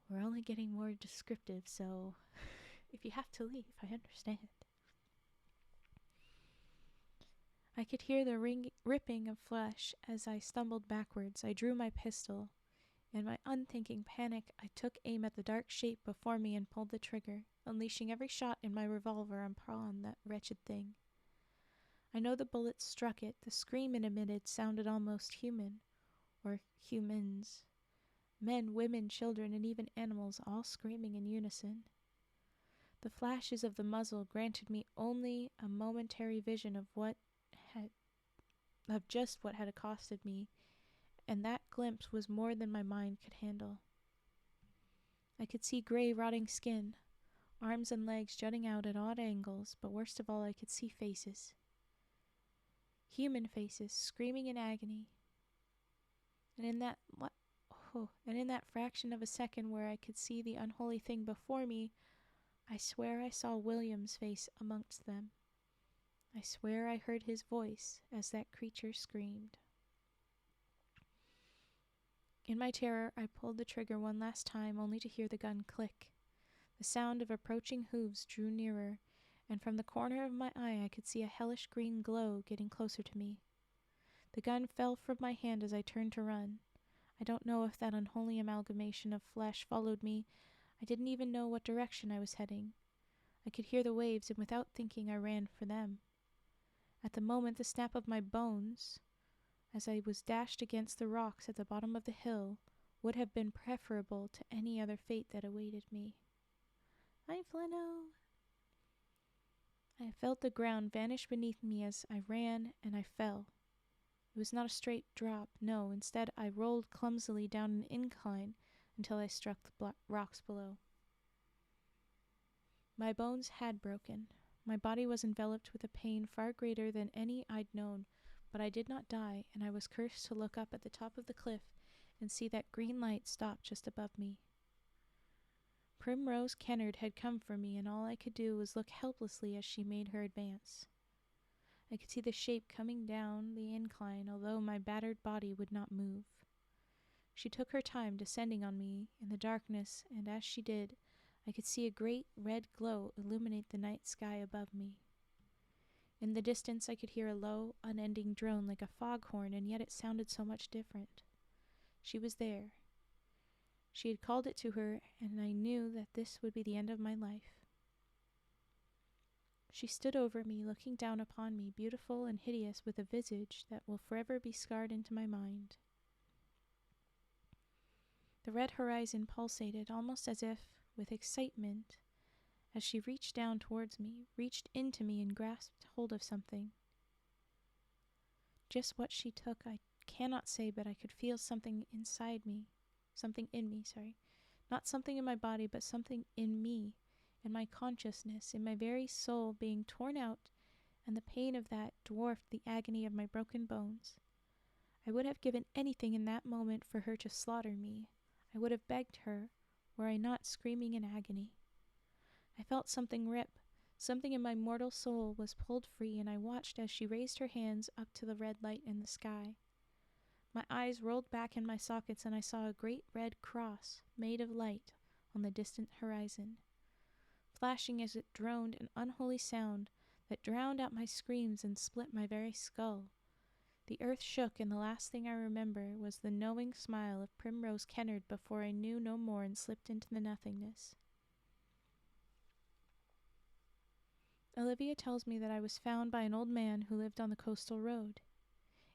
We're only getting more descriptive, so if you have to leave, I understand. I could hear the ripping of flesh as I stumbled backwards. I drew my pistol. In my unthinking panic, I took aim at the dark shape before me and pulled the trigger, unleashing every shot in my revolver upon that wretched thing. I know the bullets struck it. The scream it emitted sounded almost human, or humans. Men, women, children, and even animals all screaming in unison. The flashes of the muzzle granted me only a momentary vision of just what had accosted me, and that glimpse was more than my mind could handle. I could see gray, rotting skin, arms and legs jutting out at odd angles, but worst of all I could see faces. Human faces, screaming in agony. And in that fraction of a second where I could see the unholy thing before me, I swear I saw William's face amongst them. I swear I heard his voice as that creature screamed. In my terror, I pulled the trigger one last time, only to hear the gun click. The sound of approaching hooves drew nearer, and from the corner of my eye I could see a hellish green glow getting closer to me. The gun fell from my hand as I turned to run. I don't know if that unholy amalgamation of flesh followed me. I didn't even know what direction I was heading. I could hear the waves, and without thinking I ran for them. At the moment, the snap of my bones, as I was dashed against the rocks at the bottom of the hill, would have been preferable to any other fate that awaited me. Hi, Fleno! I felt the ground vanish beneath me as I ran, and I fell. It was not a straight drop, no, instead I rolled clumsily down an incline until I struck the rocks below. My bones had broken. My body was enveloped with a pain far greater than any I'd known, but I did not die, and I was cursed to look up at the top of the cliff and see that green light stop just above me. Primrose Kennard had come for me, and all I could do was look helplessly as she made her advance. I could see the shape coming down the incline, although my battered body would not move. She took her time descending on me in the darkness, and as she did, I could see a great red glow illuminate the night sky above me. In the distance I could hear a low, unending drone like a foghorn, and yet it sounded so much different. She was there. She had called it to her, and I knew that this would be the end of my life. She stood over me, looking down upon me, beautiful and hideous, with a visage that will forever be scarred into my mind. The red horizon pulsated, almost as if with excitement, as she reached down towards me, reached into me and grasped hold of something. Just what she took, I cannot say, but I could feel something in me. Not something in my body, but something in me, in my consciousness, in my very soul being torn out, and the pain of that dwarfed the agony of my broken bones. I would have given anything in that moment for her to slaughter me. I would have begged her, were I not screaming in agony. I felt something rip. Something in my mortal soul was pulled free, and I watched as she raised her hands up to the red light in the sky. My eyes rolled back in my sockets, and I saw a great red cross, made of light, on the distant horizon. Flashing as it droned an unholy sound that drowned out my screams and split my very skull. The earth shook, and the last thing I remember was the knowing smile of Primrose Kennard before I knew no more and slipped into the nothingness. Olivia tells me that I was found by an old man who lived on the coastal road.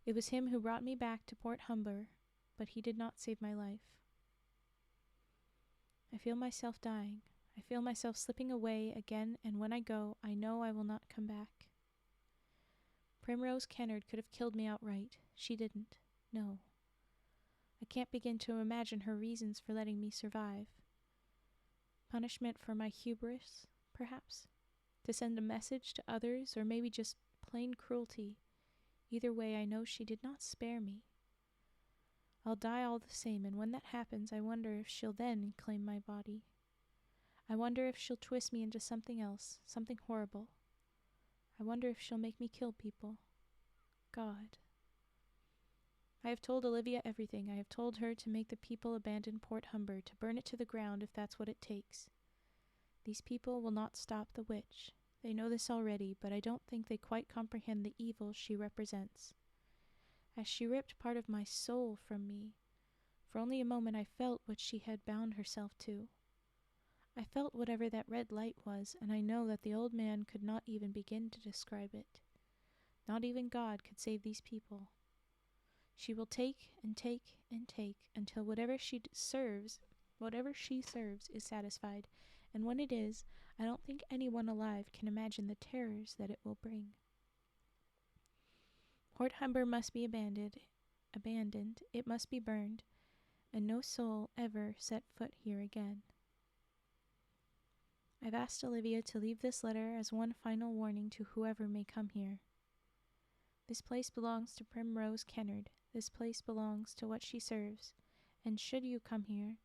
It was him who brought me back to Port Humber, but he did not save my life. I feel myself dying. I feel myself slipping away again, and when I go, I know I will not come back. Primrose Kennard could have killed me outright. She didn't. No. I can't begin to imagine her reasons for letting me survive. Punishment for my hubris, perhaps? To send a message to others, or maybe just plain cruelty. Either way, I know she did not spare me. I'll die all the same, and when that happens, I wonder if she'll then claim my body. I wonder if she'll twist me into something else, something horrible. I wonder if she'll make me kill people. God. I have told Olivia everything. I have told her to make the people abandon Port Humber, to burn it to the ground if that's what it takes. These people will not stop the witch. They know this already, but I don't think they quite comprehend the evil she represents. As she ripped part of my soul from me, for only a moment I felt what she had bound herself to. I felt whatever that red light was, and I know that the old man could not even begin to describe it. Not even God could save these people. She will take and take and take until whatever she serves is satisfied, and when it is, I don't think anyone alive can imagine the terrors that it will bring. Port Humber must be abandoned, it must be burned, and no soul ever set foot here again. I've asked Olivia to leave this letter as one final warning to whoever may come here. This place belongs to Primrose Kennard. This place belongs to what she serves, and should you come here,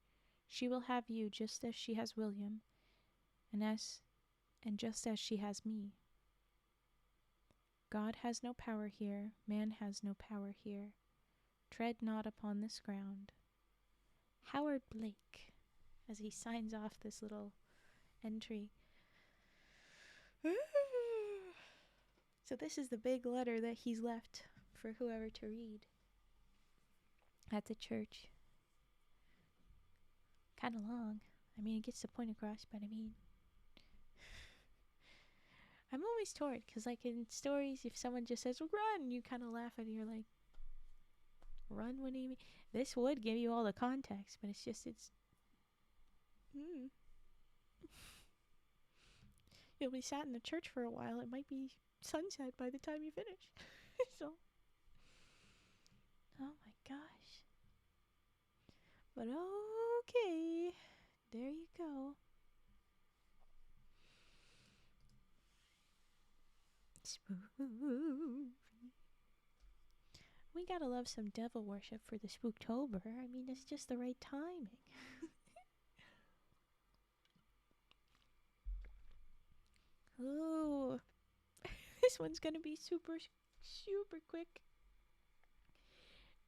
she will have you just as she has William, and just as she has me. God has no power here, man has no power here. Tread not upon this ground. Howard Blake, as he signs off this little entry. So this is the big letter that he's left for whoever to read at the church. Kind of long. I mean, it gets the point across, but I mean, I'm always torn, because like in stories, if someone just says, run, you kind of laugh at it, you're like, run, what do you mean? This would give you all the context, but it's You'll be sat in the church for a while, it might be sunset by the time you finish. So, oh my gosh. But okay, there you go. Spooky. We gotta love some devil worship for the Spooktober. I mean, it's just the right timing. Oh, this one's gonna be super quick.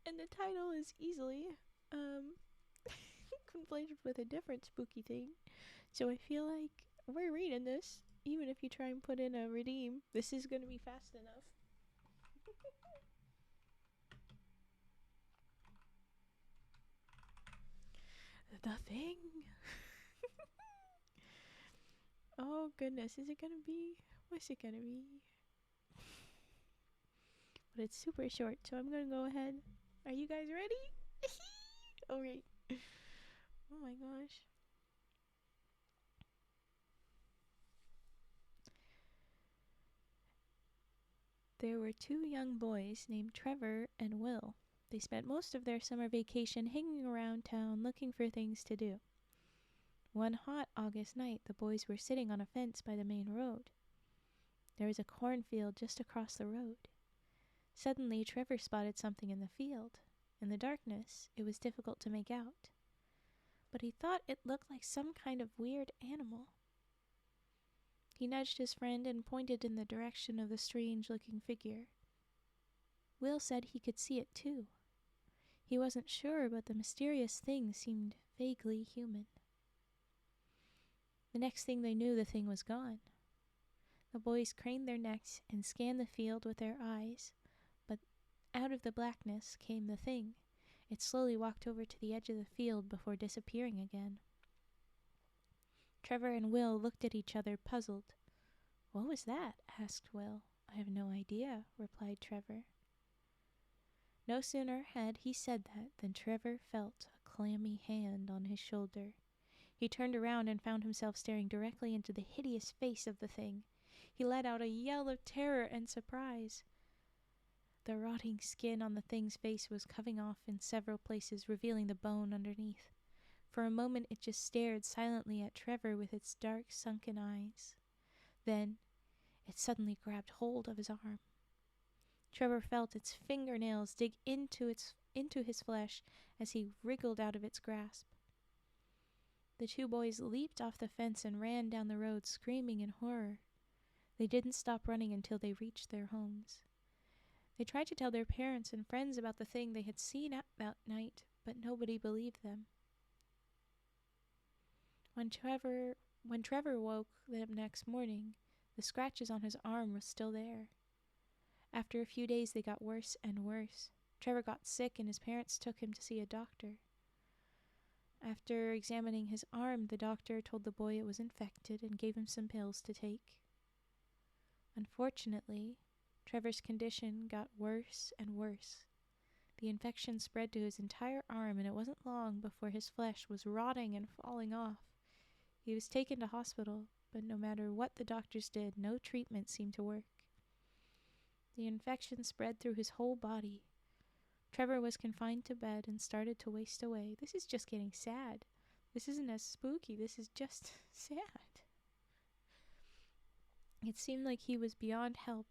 And the title is easily conflated with a different spooky thing. So I feel like we're reading this. Even if you try and put in a redeem, this is gonna be fast enough. The Thing. Oh goodness, is it gonna be? What's it gonna be? But it's super short, so I'm gonna go ahead. Are you guys ready? Alright. Oh my gosh. There were two young boys named Trevor and Will. They spent most of their summer vacation hanging around town looking for things to do. One hot August night, the boys were sitting on a fence by the main road. There was a cornfield just across the road. Suddenly, Trevor spotted something in the field. In the darkness, it was difficult to make out, but he thought it looked like some kind of weird animal. He nudged his friend and pointed in the direction of the strange-looking figure. Will said he could see it too. He wasn't sure, but the mysterious thing seemed vaguely human. The next thing they knew, the thing was gone. The boys craned their necks and scanned the field with their eyes, but out of the blackness came the thing. It slowly walked over to the edge of the field before disappearing again. Trevor and Will looked at each other, puzzled. "What was that?" asked Will. "I have no idea," replied Trevor. No sooner had he said that than Trevor felt a clammy hand on his shoulder. He turned around and found himself staring directly into the hideous face of the thing. He let out a yell of terror and surprise. The rotting skin on the thing's face was coming off in several places, revealing the bone underneath. For a moment it just stared silently at Trevor with its dark, sunken eyes. Then it suddenly grabbed hold of his arm. Trevor felt its fingernails dig into his flesh as he wriggled out of its grasp. The two boys leaped off the fence and ran down the road, screaming in horror. They didn't stop running until they reached their homes. They tried to tell their parents and friends about the thing they had seen that night, but nobody believed them. When Trevor woke the next morning, the scratches on his arm were still there. After a few days, they got worse and worse. Trevor got sick and his parents took him to see a doctor. After examining his arm, the doctor told the boy it was infected and gave him some pills to take. Unfortunately, Trevor's condition got worse and worse. The infection spread to his entire arm, and it wasn't long before his flesh was rotting and falling off. He was taken to hospital, but no matter what the doctors did, no treatment seemed to work. The infection spread through his whole body. Trevor was confined to bed and started to waste away. This is just getting sad. This isn't as spooky. This is just sad. It seemed like he was beyond help,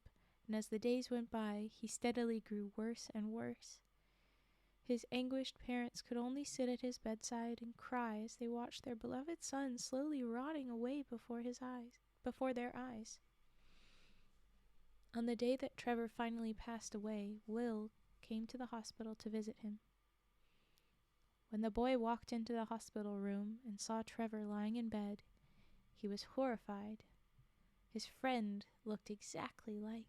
and as the days went by, he steadily grew worse and worse. His anguished parents could only sit at his bedside and cry as they watched their beloved son slowly rotting away before their eyes. On the day that Trevor finally passed away, Will came to the hospital to visit him. When the boy walked into the hospital room and saw Trevor lying in bed, he was horrified. His friend looked exactly like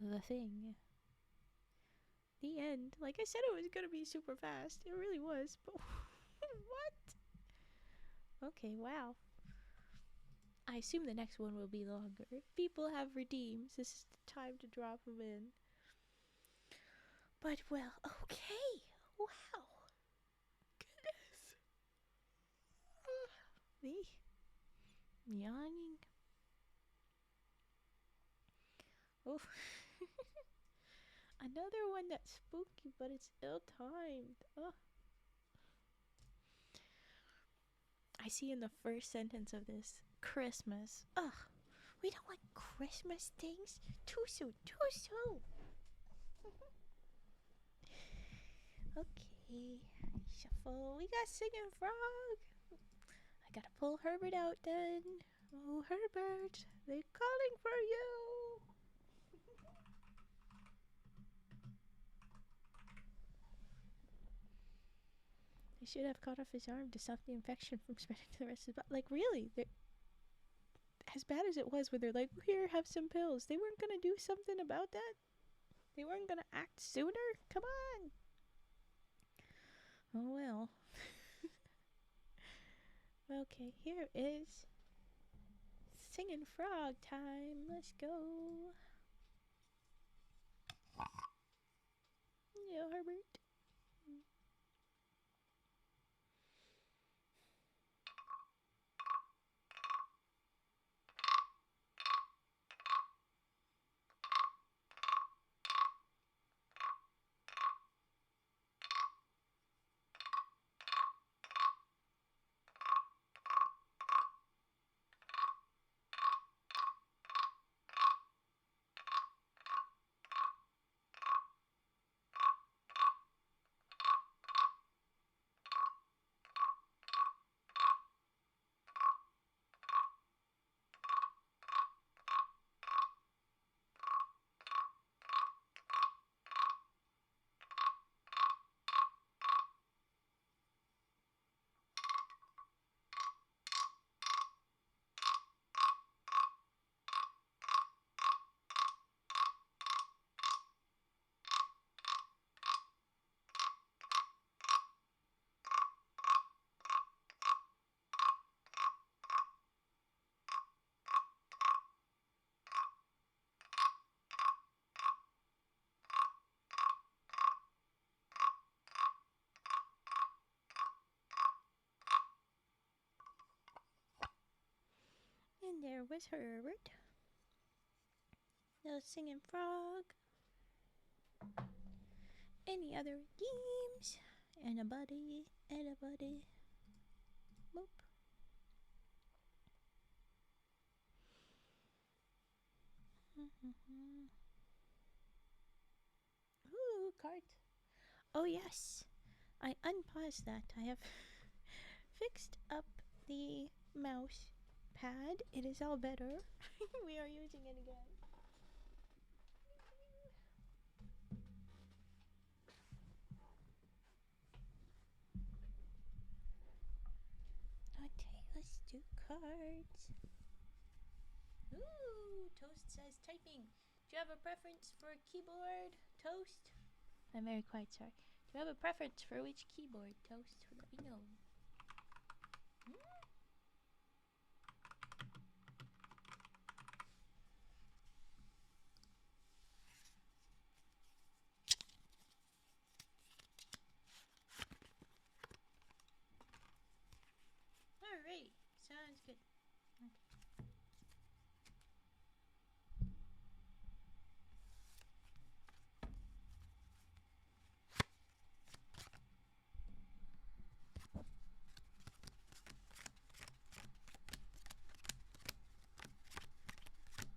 the Thing. The end. Like I said, it was gonna be super fast. It really was. But what? Okay, wow. I assume the next one will be longer. If people have redeems, this is the time to drop them in. But, well, okay. Wow. Goodness. Me yawning. Oof. Another one that's spooky, but it's ill-timed. Oh. I see in the first sentence of this, Christmas. Ugh. We don't want Christmas things. Too soon. Too soon. Okay. Shuffle. We got Singing Frog. I gotta pull Herbert out then. Oh, Herbert. They're calling for you. They should have cut off his arm to stop the infection from spreading to the rest of his body. Like, really? As bad as it was, where they're like, here, have some pills. They weren't gonna do something about that? They weren't gonna act sooner? Come on. Oh, well. Okay, here is Singing Frog time. Let's go. Yeah, Herbert. And there was Herbert. The Singing Frog. Any other games? Anybody? Anybody? Boop. Ooh, cart. Oh, yes. I unpaused that. I have fixed up the mouse pad. It is all better. We are using it again. Okay, let's do cards. Ooh, Toast says typing. Do you have a preference for keyboard, Toast? I'm very quiet, sorry. Do you have a preference for which keyboard, Toast? Let me know. Alright, sounds good. Okay.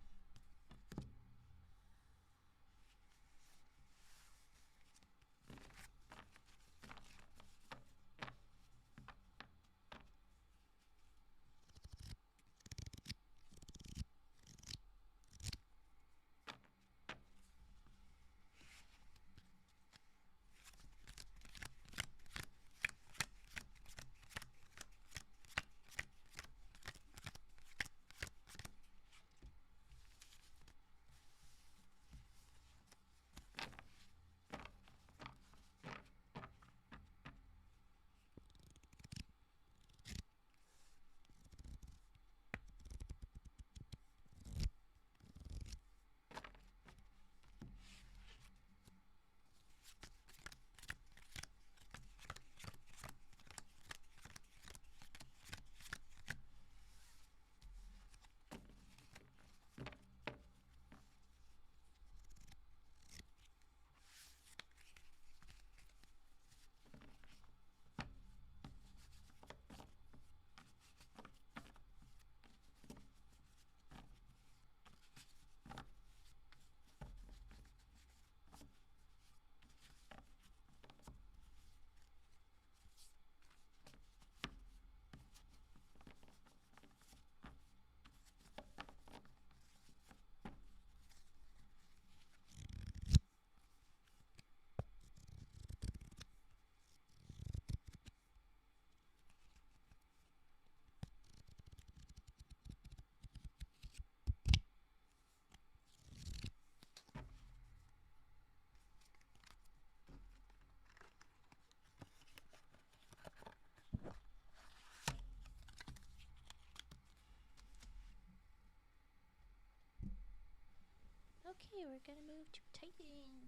Okay, we're gonna move to typing.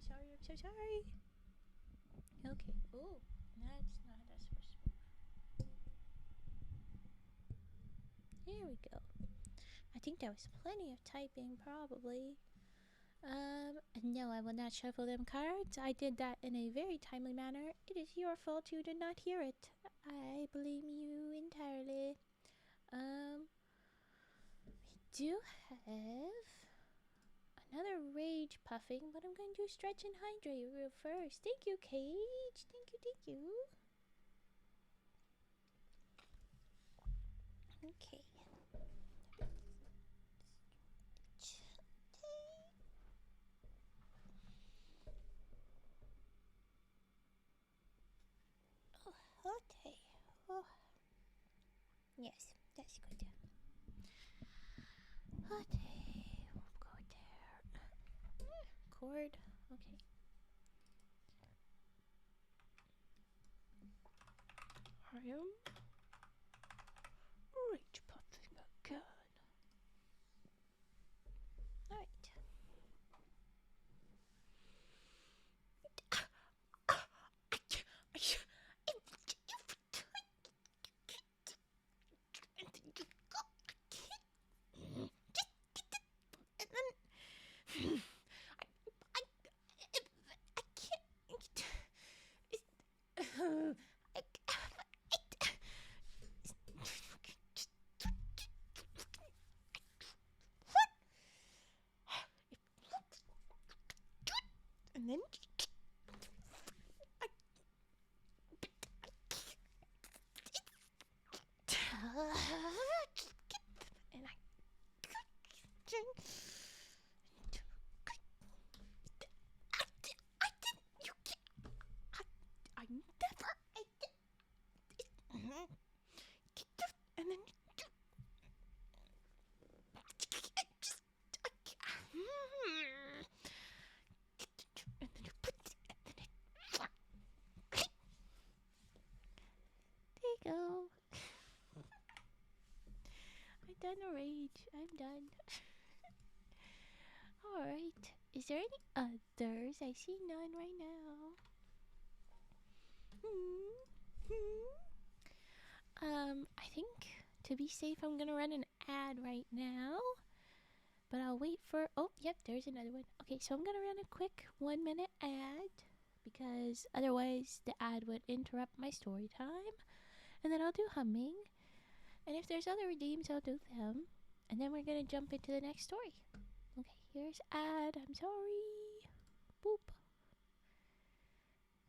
Go. I'm so sorry. Okay. Oh, that's not how that's supposed to move. There we go. I think that was plenty of typing, probably. No, I will not shuffle them cards. I did that in a very timely manner. It is your fault you did not hear it. I blame you entirely. We do have another rage puffing, but I'm going to stretch and hydrate real first. Thank you, Cage. Thank you, thank you. Okay. Oh, okay. Oh. Yes, that's good. Okay, we'll go there. Cord. Okay. I am rage puffing again. Alright. And then and I never ate it. And then and then you put it, and then it done a rage. I'm done. Alright. Is there any others? I see none right now. I think to be safe, I'm gonna run an ad right now. But I'll wait for. Oh, yep, there's another one. Okay, so I'm gonna run a quick 1-minute ad because otherwise the ad would interrupt my story time. And then I'll do humming. And if there's other redeems, I'll do them. And then we're gonna jump into the next story. Okay, here's ad. I'm sorry. Boop.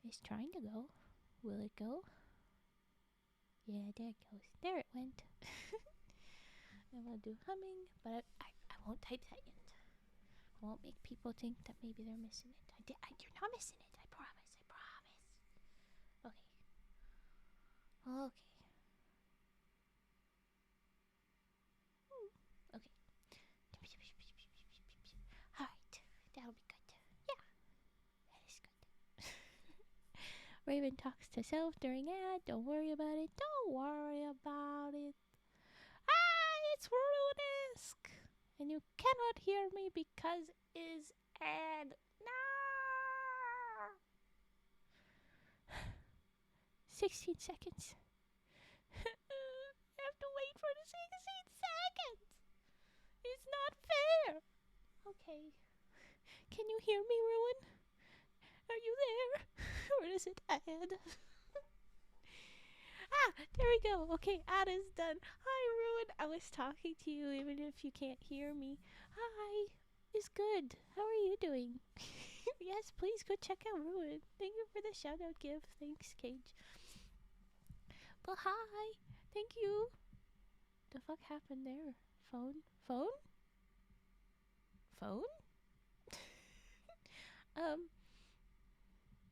It's trying to go. Will it go? Yeah, there it goes. There it went. And we'll do humming, but I won't type that in. I won't make people think that maybe they're missing it. You're not missing it. I promise. I promise. Okay. Okay. Okay. Alright. That'll be good. Yeah. That is good. Raven talks to self during ad. Don't worry about it. Don't worry about it. It's ruinesque. And you cannot hear me because is ad. No. 16 seconds. I have to wait for the 16 seconds. It's not fair. Okay. Can you hear me, Ruin? Are you there? Or is it ad? There we go. Okay, ad is done. Hi, Ruin. I was talking to you even if you can't hear me. Hi. It's good. How are you doing? Yes, please go check out Ruin. Thank you for the shout out gift. Thanks, Cage. But hi. Thank you. The fuck happened there? Phone?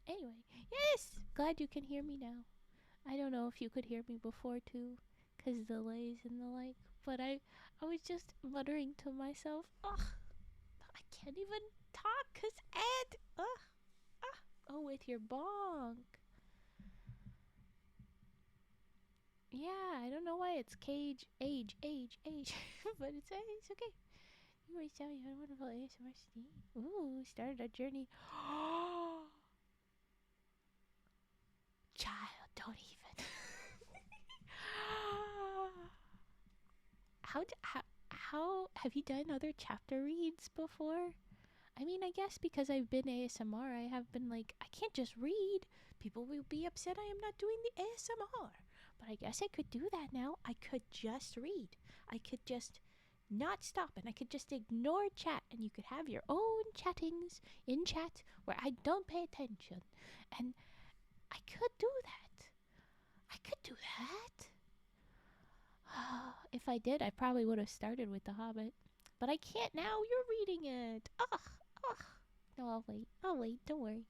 Anyway. Yes! Glad you can hear me now. I don't know if you could hear me before too, 'cause delays and the like. But I was just muttering to myself, ugh, I can't even talk 'cause Ed, oh, with your bonk. Yeah, I don't know why it's age, but it's okay. You always tell me you want to play ASMR Steam. Ooh, started a journey. Child, don't even. How have you done other chapter reads before? I mean, I guess because I've been ASMR, I have been like, I can't just read. People will be upset I am not doing the ASMR. But I guess I could do that now. I could just read. I could just not stop and I could just ignore chat and you could have your own chattings in chat where I don't pay attention. And I could do that. If I did, I probably would have started with The Hobbit. But I can't now. You're reading it. Ugh. No, I'll wait. Don't worry.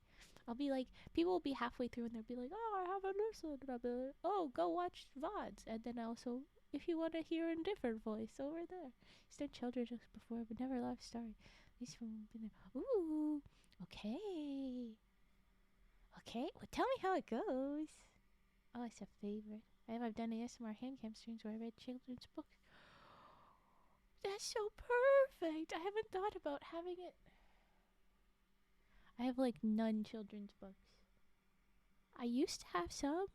I'll be like, people will be halfway through and they'll be like, oh, I haven't listened. And I'll be like, oh, go watch VODs. And then also, if you want to hear a different voice over there. He's done children's books before, but never love story. These one been there. Ooh. Okay. Well, tell me how it goes. Oh, it's a favorite. I've done ASMR handcam streams where I read children's books. That's so perfect. I haven't thought about having it. I have like none children's books. I used to have some.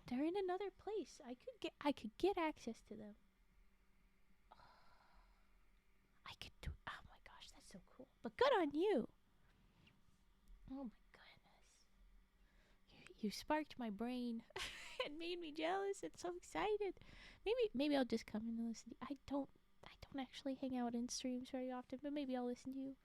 They're in another place. I could get access to them. I could do. Oh my gosh, that's so cool. But good on you. Oh my goodness. You sparked my brain and made me jealous and so excited. Maybe I'll just come and listen to you. I don't actually hang out in streams very often, but maybe I'll listen to you.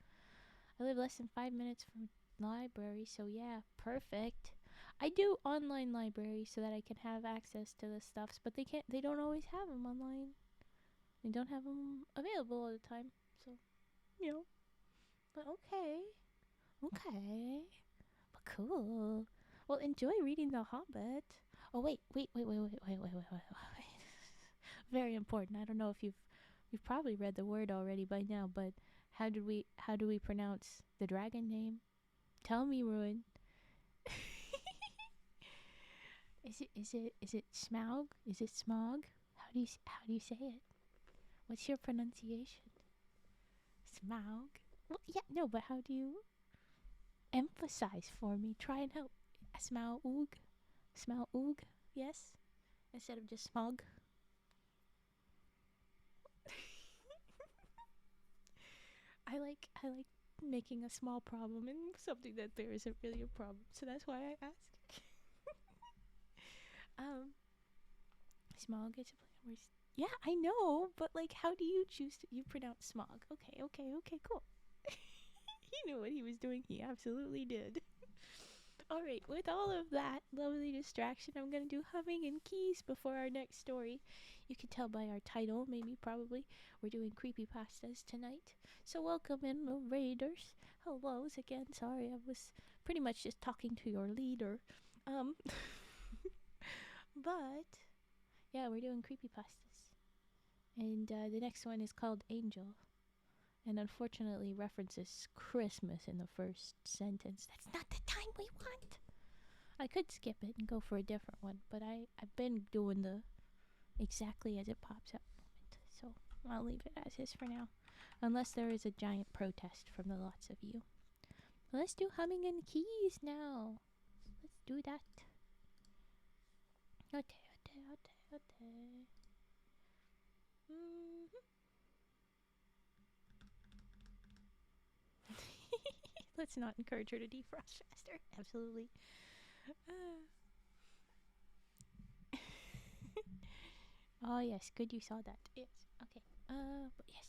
I live less than 5 minutes from the library, so yeah, perfect. I do online library so that I can have access to the stuffs, but they don't always have them online. They don't have them available all the time, so, you know. But okay. But cool. Well, enjoy reading The Hobbit. Oh, wait. Very important. I don't know if you've probably read the word already by now, but how do we pronounce the dragon name? Tell me, Ruin. Is it Smaug? Is it Smog? How how do you say it? What's your pronunciation? Smaug. Well, yeah, no, but how do you emphasize for me? Try and help. Smaug. Smaug. Yes, instead of just smog. I like making a small problem and something that there isn't really a problem. So that's why I ask. um, smog is a place where. Yeah, I know, but like, how do you choose to? You pronounce smog? Okay, cool. He knew what he was doing. He absolutely did. All right, with all of that lovely distraction, I'm gonna do humming and keys before our next story. You can tell by our title, maybe, probably, we're doing creepypastas tonight. So welcome in, little raiders. Hellos again. Sorry, I was pretty much just talking to your leader. Um, but yeah, we're doing creepypastas, and the next one is called Angel, and unfortunately references Christmas in the first sentence. That's not the time we want. I could skip it and go for a different one, but I've been doing the exactly as it pops up moment, so I'll leave it as is for now, unless there is a giant protest from the lots of you. Let's do humming and keys now. Let's do that. Okay. Let's not encourage her to defrost faster. Absolutely. Oh yes, good you saw that. Yes. Okay. But yes.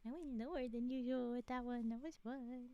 I went lower than usual with that one. That was fun.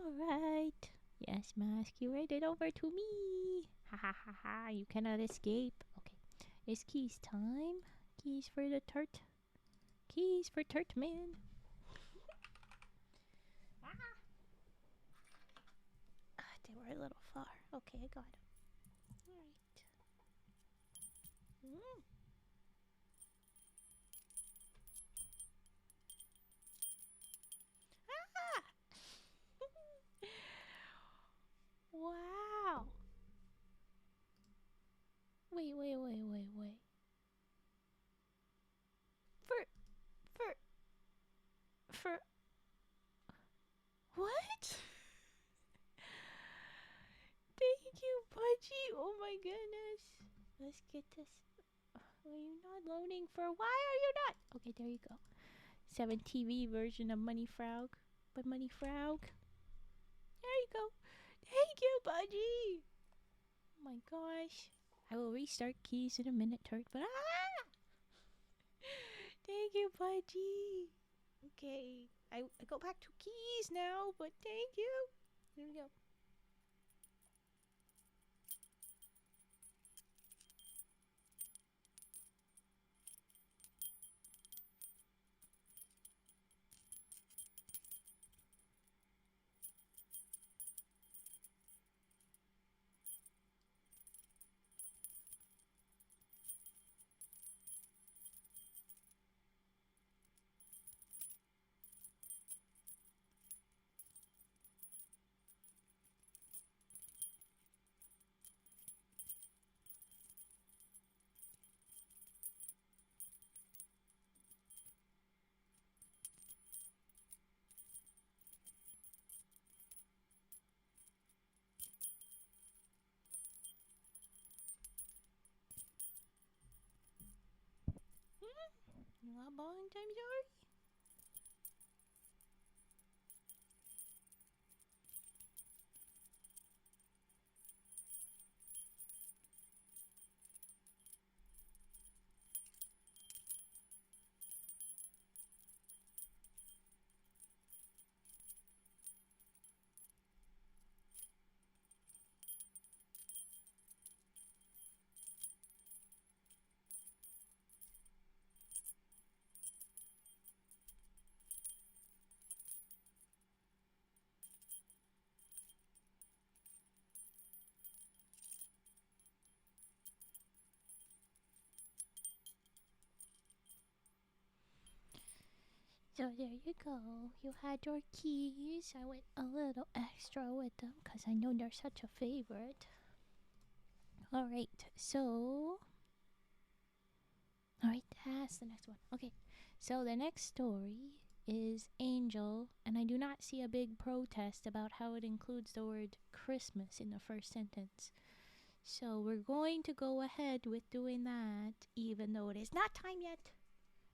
Alright. Yes, Mask, you read it over to me. Ha ha ha ha, you cannot escape. Okay, it's keys time. Keys for the turt. Keys for Turt Man. They were a little far. Okay, I got them. Alright. Mm. Ah! Wow. Wait. For, for, what? Thank you, Pudgy. Oh my goodness. Let's get this. Are you not loading for? Why are you not? Okay, there you go. 7 TV version of Money Frog. But Money Frog. There you go. Thank you, Pudgy. Oh my gosh. I will restart keys in a minute, Turt. But thank you, Pudgy. Okay. I go back to keys now, but thank you. Here we go. You got bowling time, sorry? So there you go. You had your keys. I went a little extra with them because I know they're such a favorite. Alright, so... Alright, that's the next one. Okay, so the next story is Angel, and I do not see a big protest about how it includes the word Christmas in the first sentence. So we're going to go ahead with doing that, even though it is not time yet.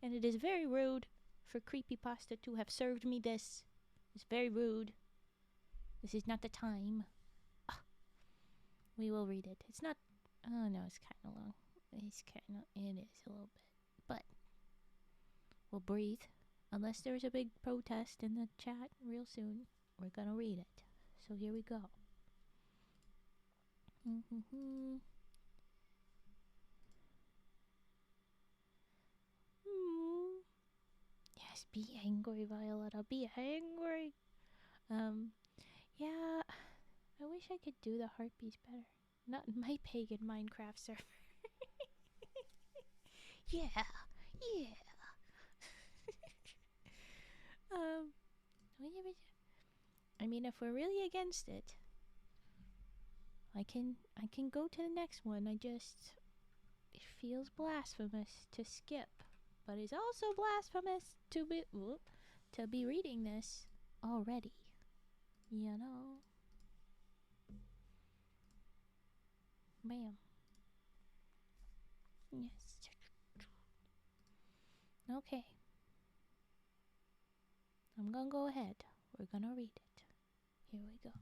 And it is very rude for Creepypasta to have served me this. It's very rude. This is not the time. We will read it. It's not... Oh, no, it's kind of long. It is a little bit. But we'll breathe. Unless there's a big protest in the chat real soon, we're gonna read it. So here we go. Yes, be angry, Violetta. Be angry. Yeah, I wish I could do the heartbeats better. Not my pagan Minecraft server. Yeah. I mean, if we're really against it, I can go to the next one. It feels blasphemous to skip, but it's also blasphemous to be reading this already. You know. Bam. Yes. Okay. I'm gonna go ahead. We're gonna read it. Here we go.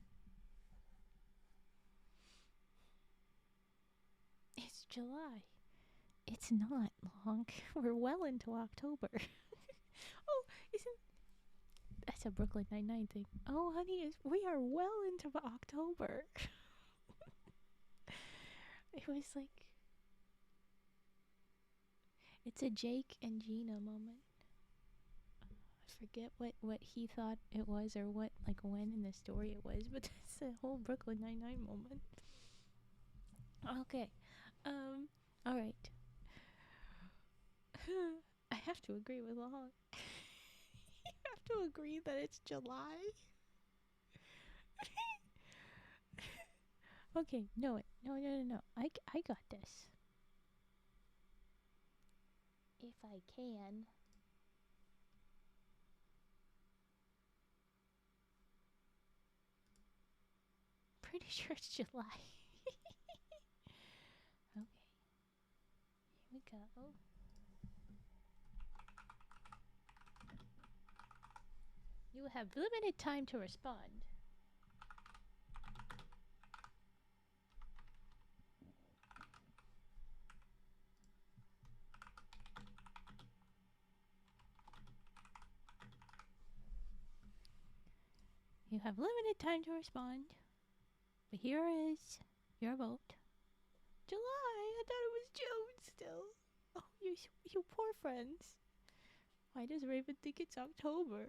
It's July. It's not long. We're well into October. Oh, isn't... That's a Brooklyn Nine-Nine thing. Oh, honey, we are well into October. It was like, it's a Jake and Gina moment. I forget what he thought it was, or what, like, when in the story it was, but that's the whole Brooklyn Nine-Nine moment. Okay. All right. I have to agree with Long. You have to agree that it's July. Okay, no. I got this. If I can. Pretty sure it's July. Okay. Here we go. You have limited time to respond. You have limited time to respond. But here is your vote. July? I thought it was June still. Oh, you poor friends. Why does Raven think it's October?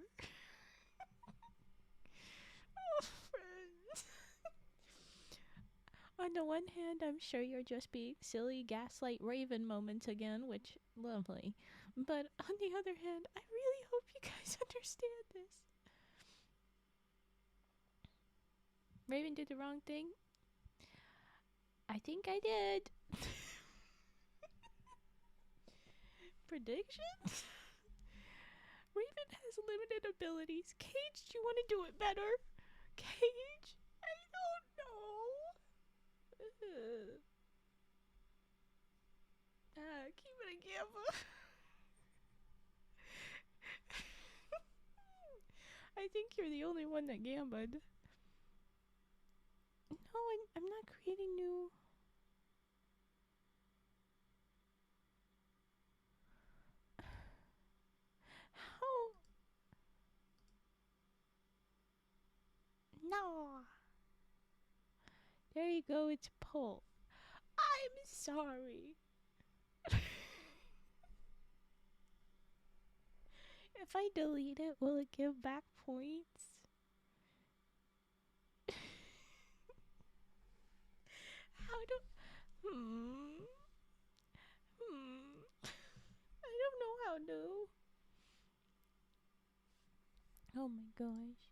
Oh, friends. On the one hand, I'm sure you're just being silly gaslight Raven moments again, which, lovely. But on the other hand, I really hope you guys understand this. Raven did the wrong thing? I think I did. Predictions? Raven has limited abilities. Cage, do you want to do it better? Cage? I don't know. Keep it a gamble. I think you're the only one that gambled. No, I'm not creating new. How? No. There you go, it's pull. I'm sorry. If I delete it, will it give back points? How do... I don't know how to. Oh my gosh.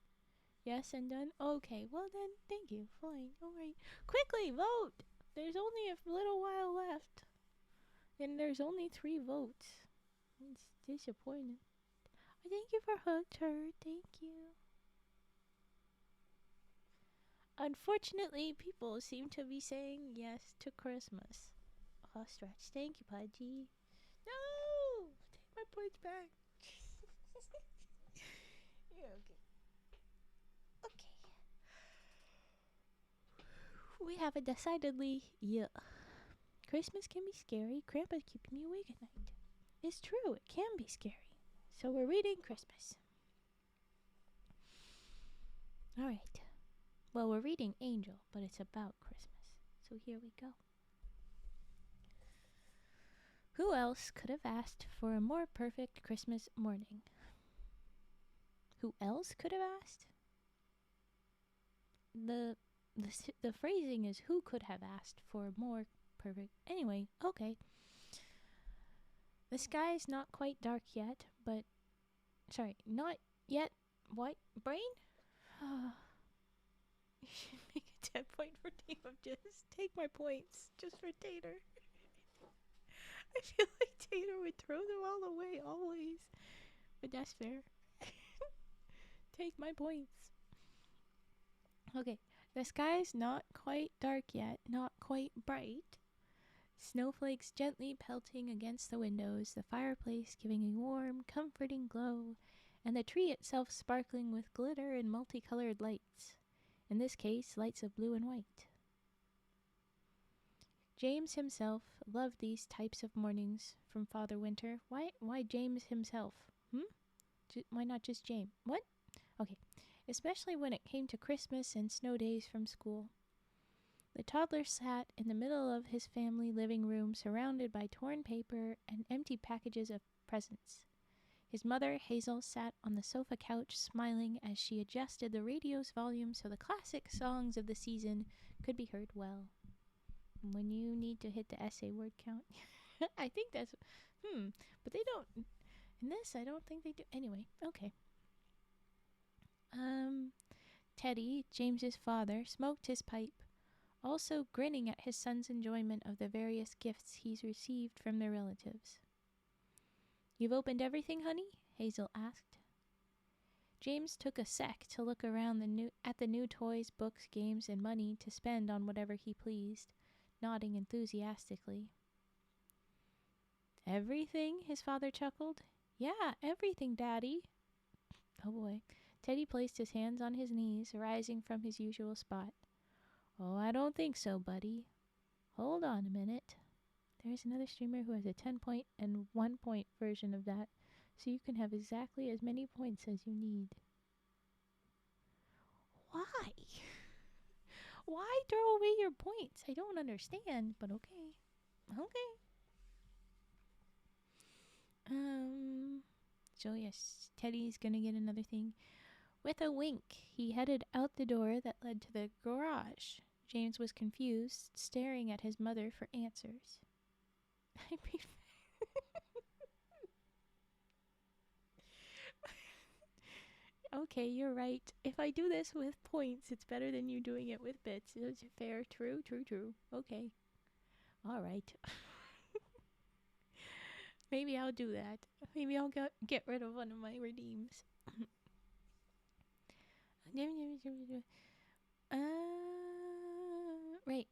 Yes and done? Okay, well then, thank you. Fine. Alright. Quickly, vote! There's only a little while left. And there's only 3 votes. It's disappointing. Thank you for Hooked Her. Thank you. Unfortunately, people seem to be saying yes to Christmas. Oh, stretch. Thank you, Pudgy. No! Take my points back. Yeah, okay. Okay. We have a decidedly, yeah. Christmas can be scary. Grandpa's keeping me awake at night. It's true, it can be scary. So we're reading Christmas. Alright. Well, we're reading Angel, but it's about Christmas. So here we go. Who else could have asked for a more perfect Christmas morning? Who else could have asked? The phrasing is who could have asked for a more perfect. Anyway, okay. The sky's not quite dark yet, but sorry, not yet. What? Brain? You should make a 10-point for Team of Just. Take my points just for Tater. I feel like Tater would throw them all away always. But that's fair. Take my points. Okay. The sky's not quite dark yet, not quite bright. Snowflakes gently pelting against the windows, the fireplace giving a warm, comforting glow, and the tree itself sparkling with glitter and multicolored lights. In this case, lights of blue and white. James himself loved these types of mornings from Father Winter. Why James himself? Why not just James? What? Okay, especially when it came to Christmas and snow days from school. The toddler sat in the middle of his family living room surrounded by torn paper and empty packages of presents. His mother, Hazel, sat on the sofa couch smiling as she adjusted the radio's volume so the classic songs of the season could be heard well. When you need to hit the essay word count. I think that's... But they don't... In this, I don't think they do. Anyway, okay. Teddy, James's father, smoked his pipe, also grinning at his son's enjoyment of the various gifts he's received from their relatives. "You've opened everything, honey?" Hazel asked. James took a sec to look around at the new toys, books, games, and money to spend on whatever he pleased, nodding enthusiastically. "Everything?" his father chuckled. "Yeah, everything, Daddy." Oh boy. Teddy placed his hands on his knees, rising from his usual spot. "Oh, I don't think so, buddy. Hold on a minute. There's another streamer who has a 10-point and 1-point version of that, so you can have exactly as many points as you need." Why? Why throw away your points? I don't understand, but okay. Okay. So yes, Teddy's gonna get another thing. With a wink, he headed out the door that led to the garage. James was confused, staring at his mother for answers. Okay, you're right. If I do this with points, it's better than you doing it with bits. Is it fair? True. Okay. All right. Maybe I'll do that. Maybe I'll get rid of one of my redeems. Right.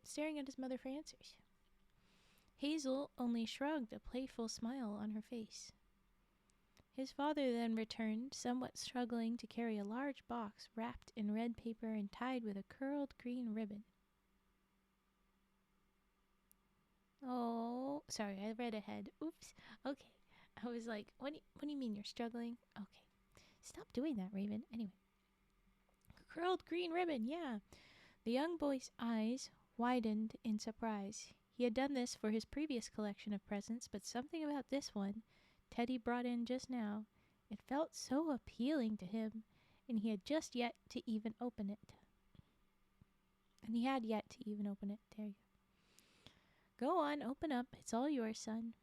Staring at his mother for answers. Hazel only shrugged, a playful smile on her face. His father then returned, somewhat struggling to carry a large box wrapped in red paper and tied with a curled green ribbon. Oh, sorry, I read ahead. Oops. Okay. I was like, what do you mean you're struggling? Okay. Stop doing that, Raven. Anyway. Curled green ribbon, yeah. The young boy's eyes widened in surprise. He had done this for his previous collection of presents, but something about this one Teddy brought in just now, it felt so appealing to him, and he had yet to even open it. There you go. Go on, open up. It's all yours, son.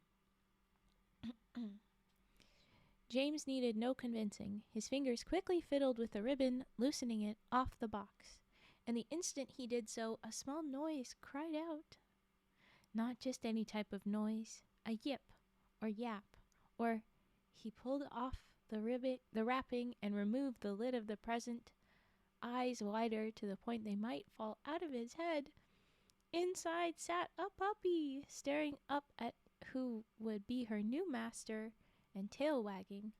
James needed no convincing. His fingers quickly fiddled with the ribbon, loosening it off the box. And the instant he did so, a small noise cried out. Not just any type of noise, a yip or yap, or he pulled off the wrapping and removed the lid of the present, eyes wider to the point they might fall out of his head. Inside sat a puppy, staring up at who would be her new master and tail wagging.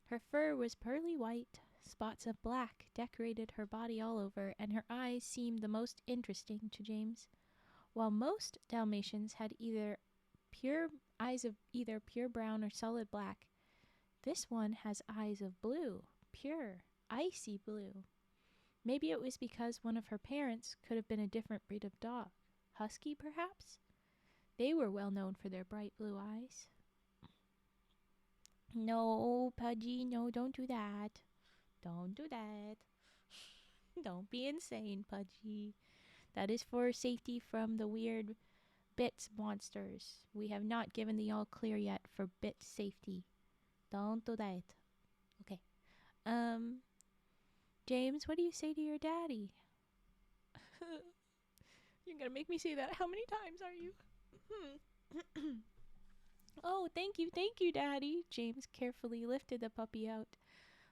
Her fur was pearly white, spots of black decorated her body all over, and her eyes seemed the most interesting to James. While most Dalmatians had eyes of either pure brown or solid black, this one has eyes of blue, pure, icy blue. Maybe it was because one of her parents could have been a different breed of dog. Husky, perhaps? They were well known for their bright blue eyes. No, Pudgy, no, don't do that. Don't do that. Don't be insane, Pudgy. That is for safety from the weird bits monsters. We have not given the all clear yet for bit safety. Don't do that. Okay. James, what do you say to your daddy? You're gonna make me say that. How many times are you? Oh, thank you, Daddy. James carefully lifted the puppy out.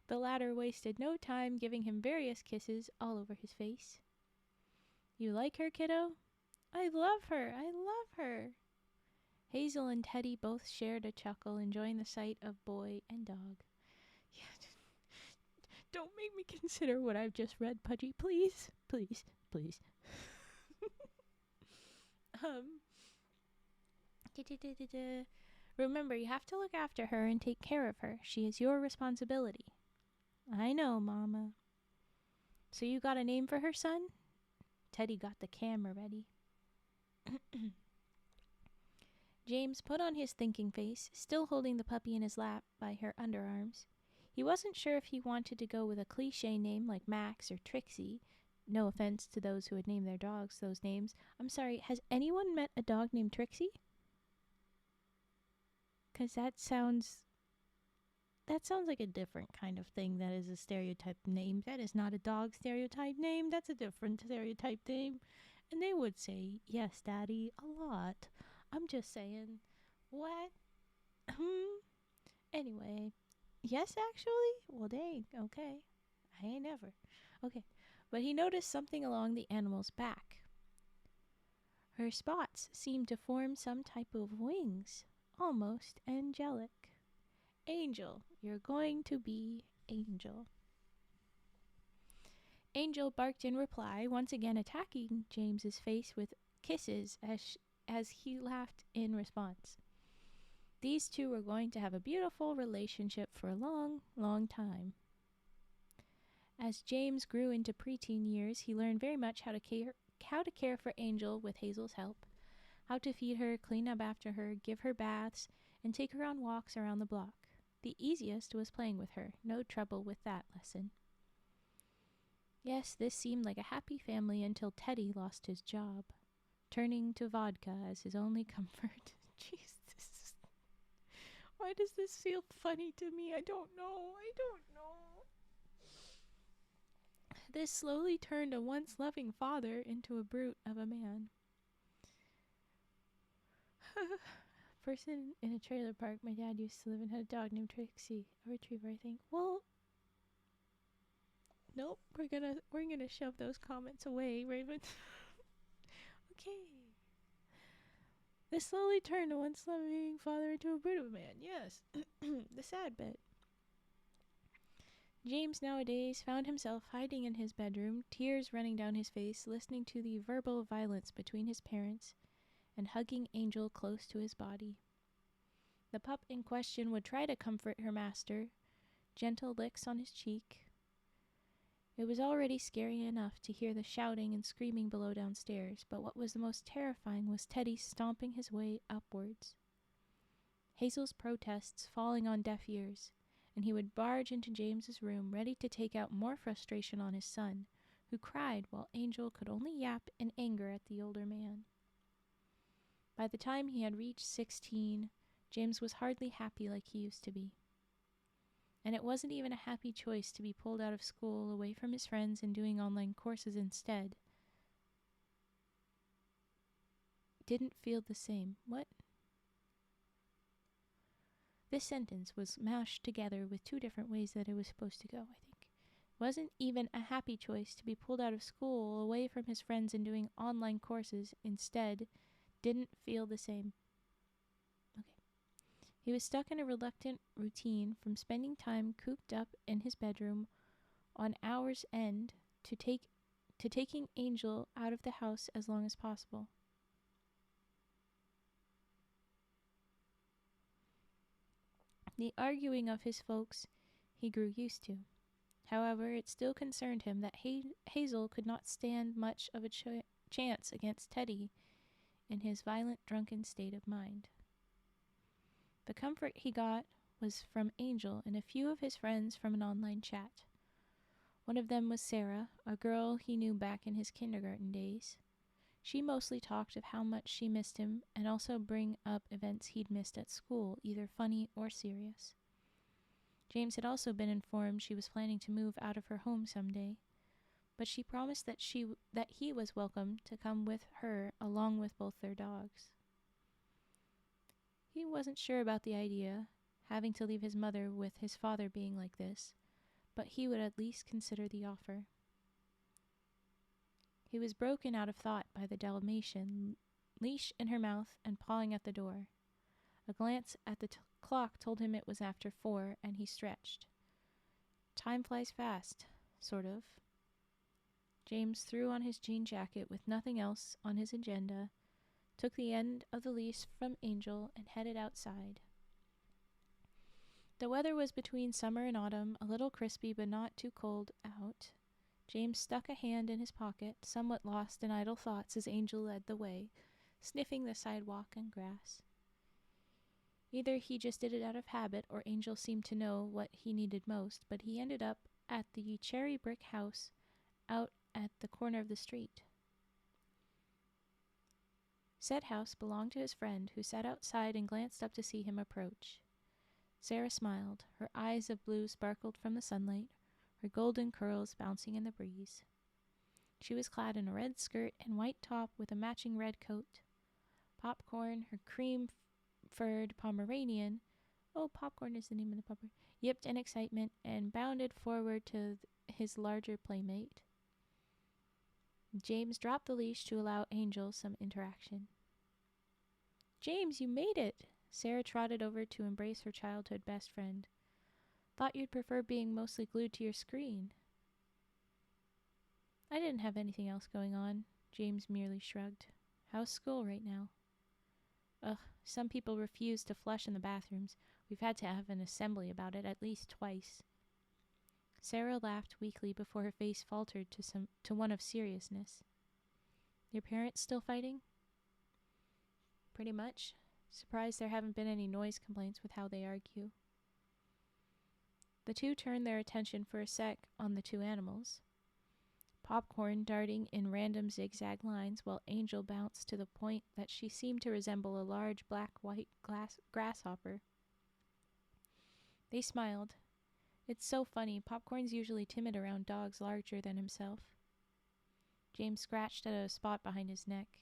The latter wasted no time giving him various kisses all over his face. You like her, kiddo? I love her. Hazel and Teddy both shared a chuckle, enjoying the sight of boy and dog. Yeah, don't make me consider what I've just read, Pudgy. Please. Remember, you have to look after her and take care of her. She is your responsibility. I know, Mama. So you got a name for her, son? Teddy got the camera ready. James put on his thinking face, still holding the puppy in his lap by her underarms. He wasn't sure if he wanted to go with a cliché name like Max or Trixie. No offense to those who had named their dogs those names. I'm sorry, has anyone met a dog named Trixie? Because that sounds like a different kind of thing that is a stereotype name. That is not a dog stereotype name. That's a different stereotype name. And they would say, yes, Daddy, a lot. I'm just saying, what? Anyway, yes, actually? Well, dang, okay. I ain't never. Okay, but he noticed something along the animal's back. Her spots seemed to form some type of wings, almost angelic. Angel, you're going to be Angel. Angel barked in reply, once again attacking James's face with kisses as he laughed in response. These two were going to have a beautiful relationship for a long, long time. As James grew into preteen years, he learned very much how to care for Angel with Hazel's help, how to feed her, clean up after her, give her baths, and take her on walks around the block. The easiest was playing with her. No trouble with that lesson. Yes, this seemed like a happy family until Teddy lost his job, turning to vodka as his only comfort. Jesus. Why does this feel funny to me? I don't know. This slowly turned a once loving father into a brute of a man. Person in a trailer park my dad used to live in had a dog named Trixie, a retriever, I think. Well, nope, we're gonna shove those comments away, Raven. Okay. This slowly turned a once loving father into a brute of a man. Yes, the sad bit. James nowadays found himself hiding in his bedroom, tears running down his face, listening to the verbal violence between his parents, and hugging Angel close to his body. The pup in question would try to comfort her master, gentle licks on his cheek. It was already scary enough to hear the shouting and screaming below downstairs, but what was the most terrifying was Teddy stomping his way upwards. Hazel's protests falling on deaf ears, and he would barge into James's room ready to take out more frustration on his son, who cried while Angel could only yap in anger at the older man. By the time he had reached 16, James was hardly happy like he used to be. And it wasn't even a happy choice to be pulled out of school, away from his friends, and doing online courses instead. Didn't feel the same. What? This sentence was mashed together with two different ways that it was supposed to go, I think. It wasn't even a happy choice to be pulled out of school, away from his friends, and doing online courses instead. Didn't feel the same. Okay. He was stuck in a reluctant routine from spending time cooped up in his bedroom on hour's end to taking Angel out of the house as long as possible. The arguing of his folks he grew used to. However, it still concerned him that Hazel could not stand much of a chance against Teddy in his violent, drunken state of mind. The comfort he got was from Angel and a few of his friends from an online chat. One of them was Sarah, a girl he knew back in his kindergarten days. She mostly talked of how much she missed him and also bring up events he'd missed at school, either funny or serious. James had also been informed she was planning to move out of her home someday, but she promised that he was welcome to come with her along with both their dogs. He wasn't sure about the idea, having to leave his mother with his father being like this, but he would at least consider the offer. He was broken out of thought by the Dalmatian, leash in her mouth and pawing at the door. A glance at the clock told him it was after 4, and he stretched. Time flies fast, sort of. James threw on his jean jacket with nothing else on his agenda, took the end of the leash from Angel, and headed outside. The weather was between summer and autumn, a little crispy but not too cold out. James stuck a hand in his pocket, somewhat lost in idle thoughts as Angel led the way, sniffing the sidewalk and grass. Either he just did it out of habit or Angel seemed to know what he needed most, but he ended up at the cherry brick house out at the corner of the street. Said house belonged to his friend, who sat outside and glanced up to see him approach. Sarah smiled. Her eyes of blue sparkled from the sunlight, her golden curls bouncing in the breeze. She was clad in a red skirt and white top with a matching red coat. Popcorn, her cream-furred Pomeranian, Popcorn is the name of the pupper, yipped in excitement and bounded forward to his larger playmate. James dropped the leash to allow Angel some interaction. "James, you made it!" Sarah trotted over to embrace her childhood best friend. "Thought you'd prefer being mostly glued to your screen." "I didn't have anything else going on," James merely shrugged. "How's school right now?" "Ugh, some people refuse to flush in the bathrooms. We've had to have an assembly about it at least twice." Sarah laughed weakly before her face faltered to one of seriousness. "Your parents still fighting?" "Pretty much. Surprised there haven't been any noise complaints with how they argue." The two turned their attention for a sec on the two animals. Popcorn darting in random zigzag lines while Angel bounced to the point that she seemed to resemble a large black-white grasshopper. They smiled. "It's so funny. Popcorn's usually timid around dogs larger than himself." James scratched at a spot behind his neck.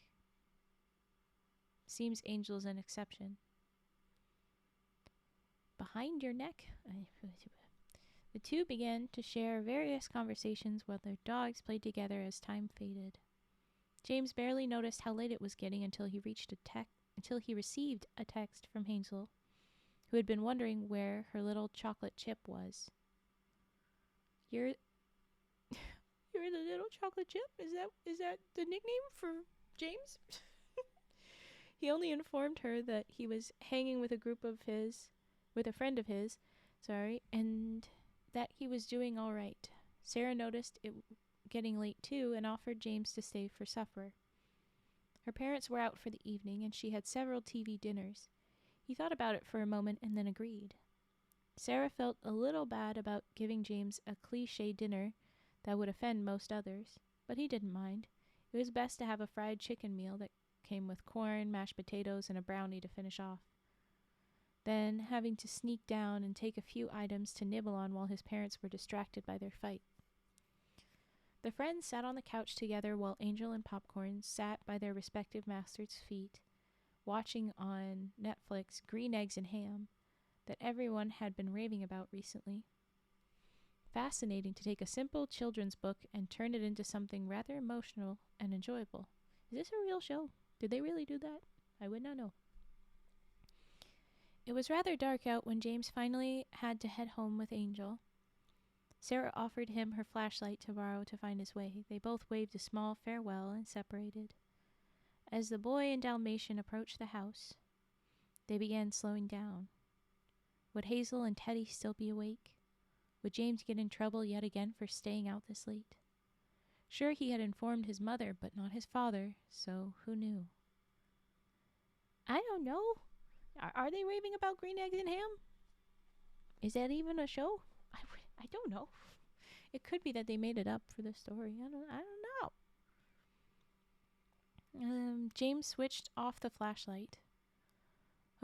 "Seems Angel's an exception." "Behind your neck?" The two began to share various conversations while their dogs played together as time faded. James barely noticed how late it was getting until he received a text from Hazel, who had been wondering where her little chocolate chip was. You're the little chocolate chip? Is that the nickname for James?" He only informed her that he was hanging with a friend of his, and that he was doing all right. Sarah noticed it getting late too and offered James to stay for supper. Her parents were out for the evening and she had several TV dinners. He thought about it for a moment and then agreed. Sarah felt a little bad about giving James a cliché dinner that would offend most others, but he didn't mind. It was best to have a fried chicken meal that came with corn, mashed potatoes, and a brownie to finish off. Then having to sneak down and take a few items to nibble on while his parents were distracted by their fight. The friends sat on the couch together while Angel and Popcorn sat by their respective masters' feet, watching on Netflix Green Eggs and Ham that everyone had been raving about recently. Fascinating to take a simple children's book and turn it into something rather emotional and enjoyable. Is this a real show? Did they really do that? I would not know. It was rather dark out when James finally had to head home with Angel. Sarah offered him her flashlight to borrow to find his way. They both waved a small farewell and separated. As the boy and Dalmatian approached the house, they began slowing down. Would Hazel and Teddy still be awake? Would James get in trouble yet again for staying out this late? Sure, he had informed his mother, but not his father, so who knew? "I don't know. Are they raving about Green Eggs and Ham? Is that even a show? I don't know. It could be that they made it up for the story. I don't know." James switched off the flashlight.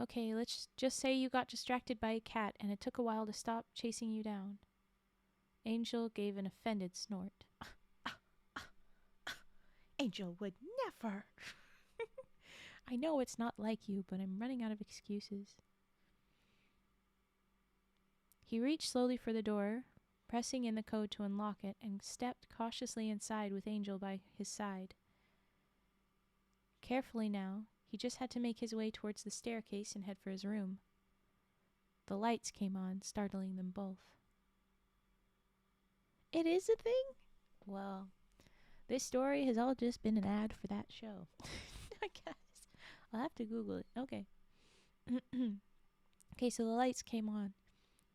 "Okay, let's just say you got distracted by a cat and it took a while to stop chasing you down." Angel gave an offended snort. "Angel would never." "I know it's not like you, but I'm running out of excuses." He reached slowly for the door, pressing in the code to unlock it, and stepped cautiously inside with Angel by his side. Carefully now, he just had to make his way towards the staircase and head for his room. The lights came on, startling them both. It is a thing? Well, this story has all just been an ad for that show. I guess. I'll have to Google it. Okay. Okay, so the lights came on.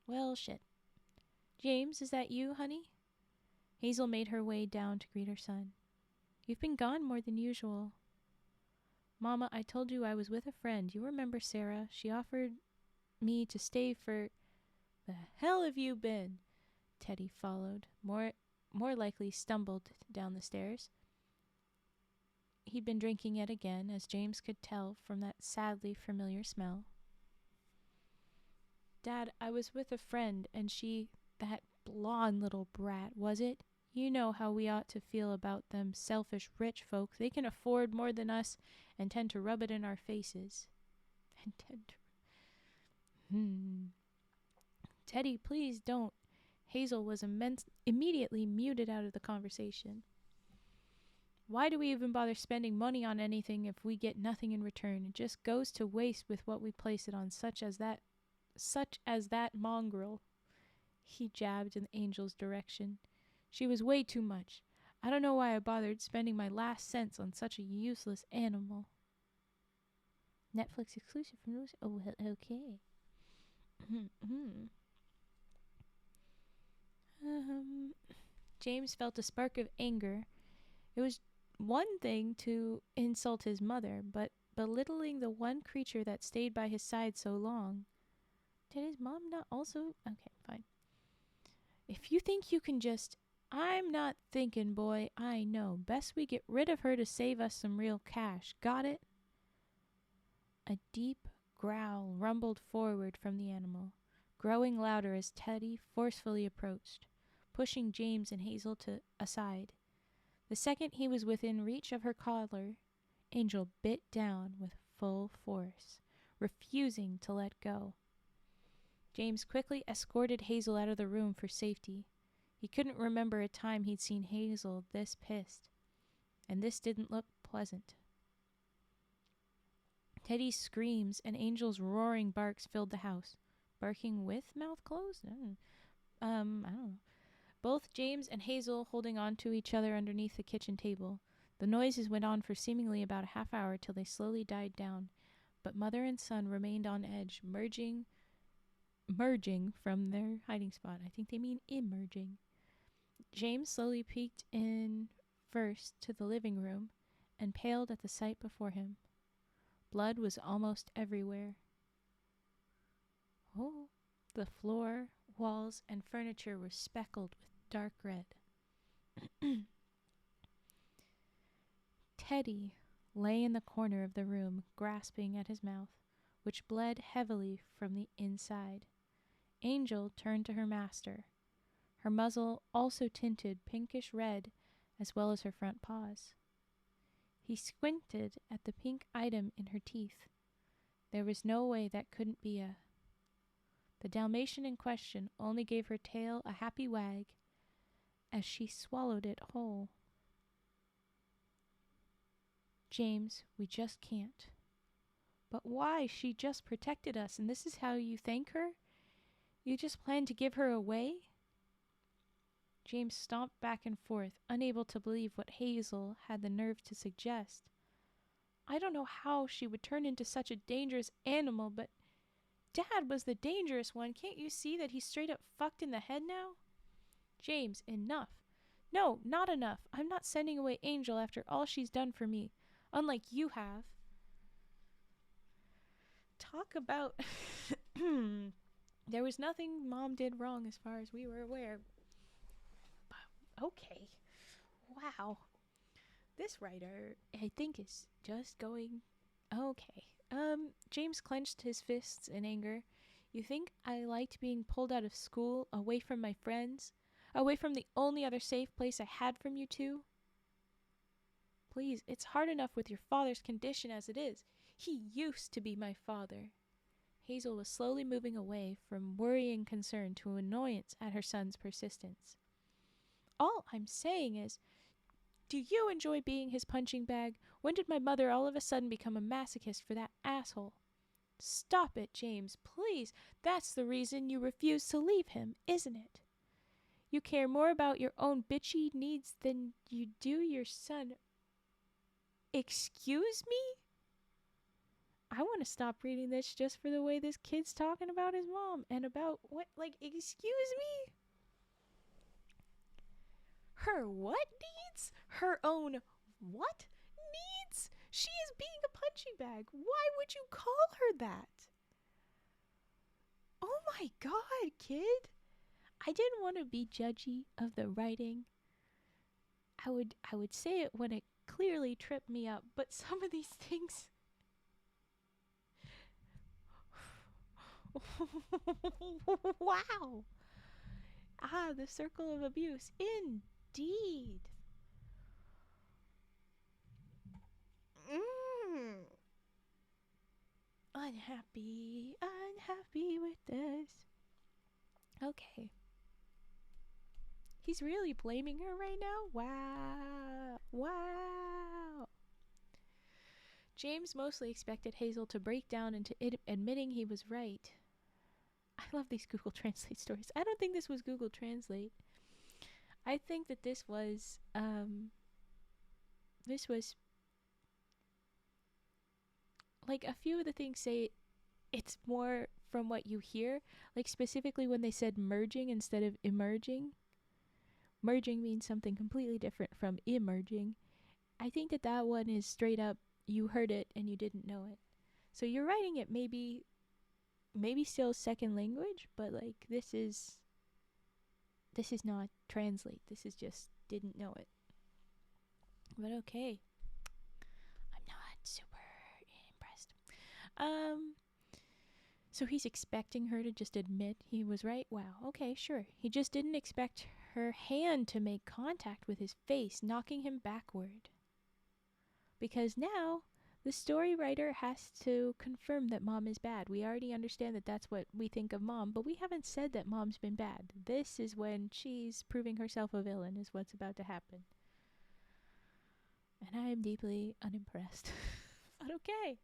Well, shit. James, is that you, honey? Hazel made her way down to greet her son. You've been gone more than usual. Mama, I told you I was with a friend. You remember Sarah? She offered me to stay for... The hell have you been? Teddy followed, more likely stumbled down the stairs. He'd been drinking yet again, as James could tell from that sadly familiar smell. Dad, I was with a friend, and she... That blonde little brat, was it? You know how we ought to feel about them selfish rich folk. They can afford more than us and tend to rub it in our faces. Teddy, please don't. Hazel was immediately muted out of the conversation. Why do we even bother spending money on anything if we get nothing in return? It just goes to waste with what we place it on, such as that mongrel. He jabbed in Angel's direction. She was way too much. I don't know why I bothered spending my last cents on such a useless animal. Netflix exclusive from those. Oh, okay. James felt a spark of anger. It was one thing to insult his mother, but belittling the one creature that stayed by his side so long. Did his mom not also... Okay, fine. If you think you can just... I'm not thinking, boy. I know. Best we get rid of her to save us some real cash. Got it? A deep growl rumbled forward from the animal, growing louder as Teddy forcefully approached, pushing James and Hazel aside. The second he was within reach of her collar, Angel bit down with full force, refusing to let go. James quickly escorted Hazel out of the room for safety. He couldn't remember a time he'd seen Hazel this pissed, and this didn't look pleasant. Teddy's screams and Angel's roaring barks filled the house. Barking with mouth closed? I don't know. Both James and Hazel holding on to each other underneath the kitchen table. The noises went on for seemingly about a half hour till they slowly died down, but mother and son remained on edge, merging from their hiding spot. I think they mean emerging. James slowly peeked in first to the living room and paled at the sight before him. Blood was almost everywhere. Oh, the floor, walls, and furniture were speckled with dark red. Teddy lay in the corner of the room, grasping at his mouth, which bled heavily from the inside. Angel turned to her master, her muzzle also tinted pinkish red, as well as her front paws. He squinted at the pink item in her teeth. There was no way that couldn't be a... The Dalmatian in question only gave her tail a happy wag as she swallowed it whole. James, we just can't. But why? She just protected us, and this is how you thank her? You just plan to give her away? James stomped back and forth, unable to believe what Hazel had the nerve to suggest. I don't know how she would turn into such a dangerous animal, but Dad was the dangerous one. Can't you see that he's straight up fucked in the head now? James, enough. No, not enough. I'm not sending away Angel after all she's done for me, unlike you have. Talk about... There was nothing Mom did wrong as far as we were aware. Okay. Wow. This writer, I think, is just going... Okay. James clenched his fists in anger. You think I liked being pulled out of school, away from my friends? Away from the only other safe place I had from you two? Please, it's hard enough with your father's condition as it is. He used to be my father. Hazel was slowly moving away from worrying concern to annoyance at her son's persistence. All I'm saying is, do you enjoy being his punching bag? When did my mother all of a sudden become a masochist for that asshole? Stop it, James, please. That's the reason you refuse to leave him, isn't it? You care more about your own bitchy needs than you do your son. Excuse me? I want to stop reading this just for the way this kid's talking about his mom and about what, like, excuse me? Her what needs? Her own what needs? She is being a punching bag. Why would you call her that? Oh my god, kid. I didn't want to be judgy of the writing. I would say it when it clearly tripped me up, but some of these things wow. Ah, the circle of abuse. Indeed. Unhappy with this. Okay. He's really blaming her right now? Wow. James mostly expected Hazel to break down into admitting he was right. I love these Google Translate stories. I don't think this was Google Translate. I think that this was like a few of the things say it's more from what you hear, like specifically when they said merging instead of emerging. Merging means something completely different from emerging. I think that one is straight up you heard it and you didn't know it. So you're writing it maybe still second language, but like this is not translate. This is just didn't know it. But okay. I'm not super impressed. So he's expecting her to just admit he was right? Wow, okay, sure. He just didn't expect her hand to make contact with his face, knocking him backward. Because now, the story writer has to confirm that mom is bad. We already understand that that's what we think of mom, but we haven't said that mom's been bad. This is when she's proving herself a villain, is what's about to happen. And I am deeply unimpressed. But okay.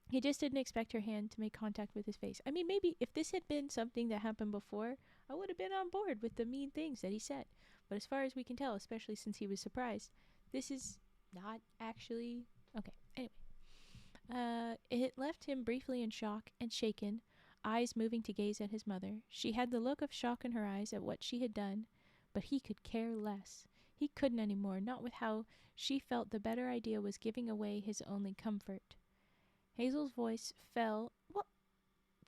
He just didn't expect her hand to make contact with his face. I mean, maybe if this had been something that happened before, I would have been on board with the mean things that he said. But as far as we can tell, especially since he was surprised, this is not actually... Okay, anyway. It left him briefly in shock and shaken, eyes moving to gaze at his mother. She had the look of shock in her eyes at what she had done, but he could care less. He couldn't anymore, not with how she felt the better idea was giving away his only comfort. Hazel's voice fell. Well,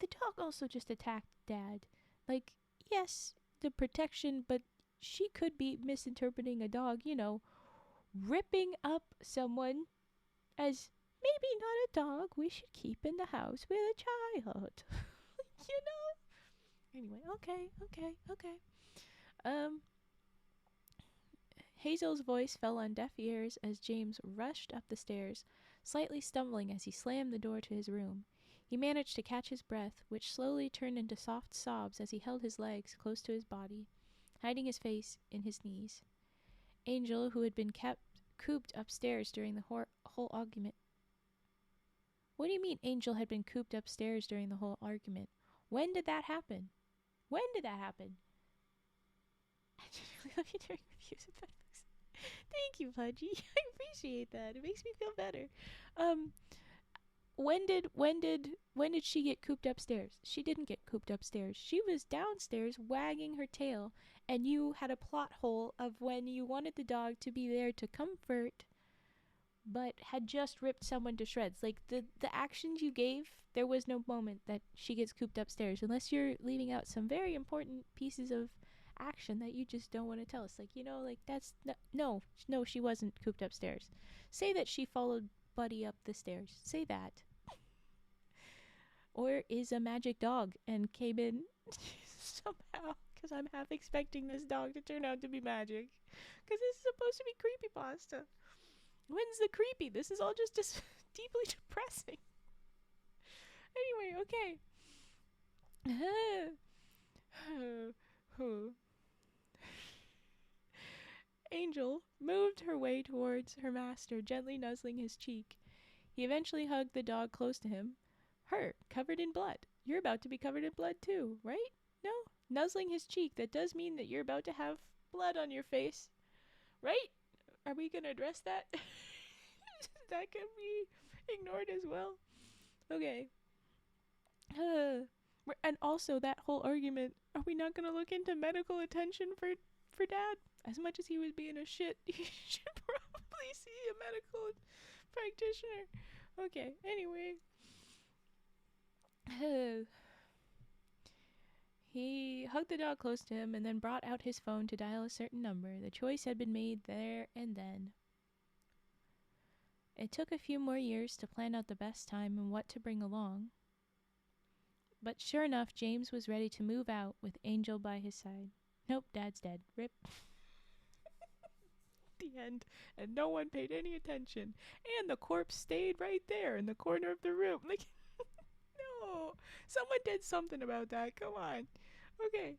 the dog also just attacked Dad. Like, yes, the protection, but she could be misinterpreting a dog, ripping up someone as maybe not a dog we should keep in the house with a child. Anyway, okay. Hazel's voice fell on deaf ears as James rushed up the stairs, slightly stumbling as he slammed the door to his room. He managed to catch his breath, which slowly turned into soft sobs as he held his legs close to his body, hiding his face in his knees. Angel, who had been cooped upstairs during the whole argument. What do you mean Angel had been cooped upstairs during the whole argument? When did that happen? I just really love you doing reviews of bad books. Thank you, Pudgy. I appreciate that. It makes me feel better. When did she get cooped upstairs? She didn't get cooped upstairs. She was downstairs wagging her tail, and you had a plot hole of when you wanted the dog to be there to comfort, but had just ripped someone to shreds. Like, the actions you gave, there was no moment that she gets cooped upstairs, unless you're leaving out some very important pieces of action that you just don't want to tell us. Like, that's... No, she wasn't cooped upstairs. Say that she followed Buddy up the stairs. Say that. Or is a magic dog and came in somehow, because I'm half expecting this dog to turn out to be magic. Because this is supposed to be creepypasta. When's the creepy? This is all just deeply depressing. Anyway, okay. Angel moved her way towards her master, gently nuzzling his cheek. He eventually hugged the dog close to him. Her, covered in blood. You're about to be covered in blood too, right? No? Nuzzling his cheek, that does mean that you're about to have blood on your face. Right? Are we gonna address that? That can be ignored as well. Okay. And also that whole argument, are we not going to look into medical attention for Dad? As much as he was being a shit, he should probably see a medical practitioner. Okay, anyway. He hugged the dog close to him and then brought out his phone to dial a certain number. The choice had been made there and then. It took a few more years to plan out the best time and what to bring along. But sure enough, James was ready to move out with Angel by his side. Nope, Dad's dead. Rip. The end. And no one paid any attention. And the corpse stayed right there in the corner of the room. Like, no. Someone did something about that. Come on. Okay.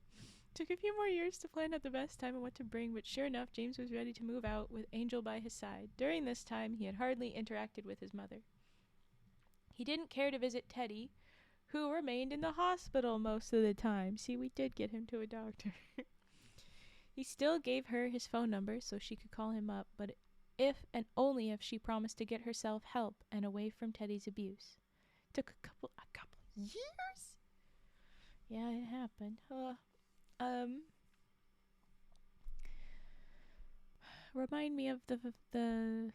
Took a few more years to plan out the best time and what to bring, but sure enough, James was ready to move out with Angel by his side. During this time, he had hardly interacted with his mother. He didn't care to visit Teddy, who remained in the hospital most of the time. See, we did get him to a doctor. He still gave her his phone number so she could call him up, but if and only if she promised to get herself help and away from Teddy's abuse. Took a couple years? Yeah, it happened. Remind me of the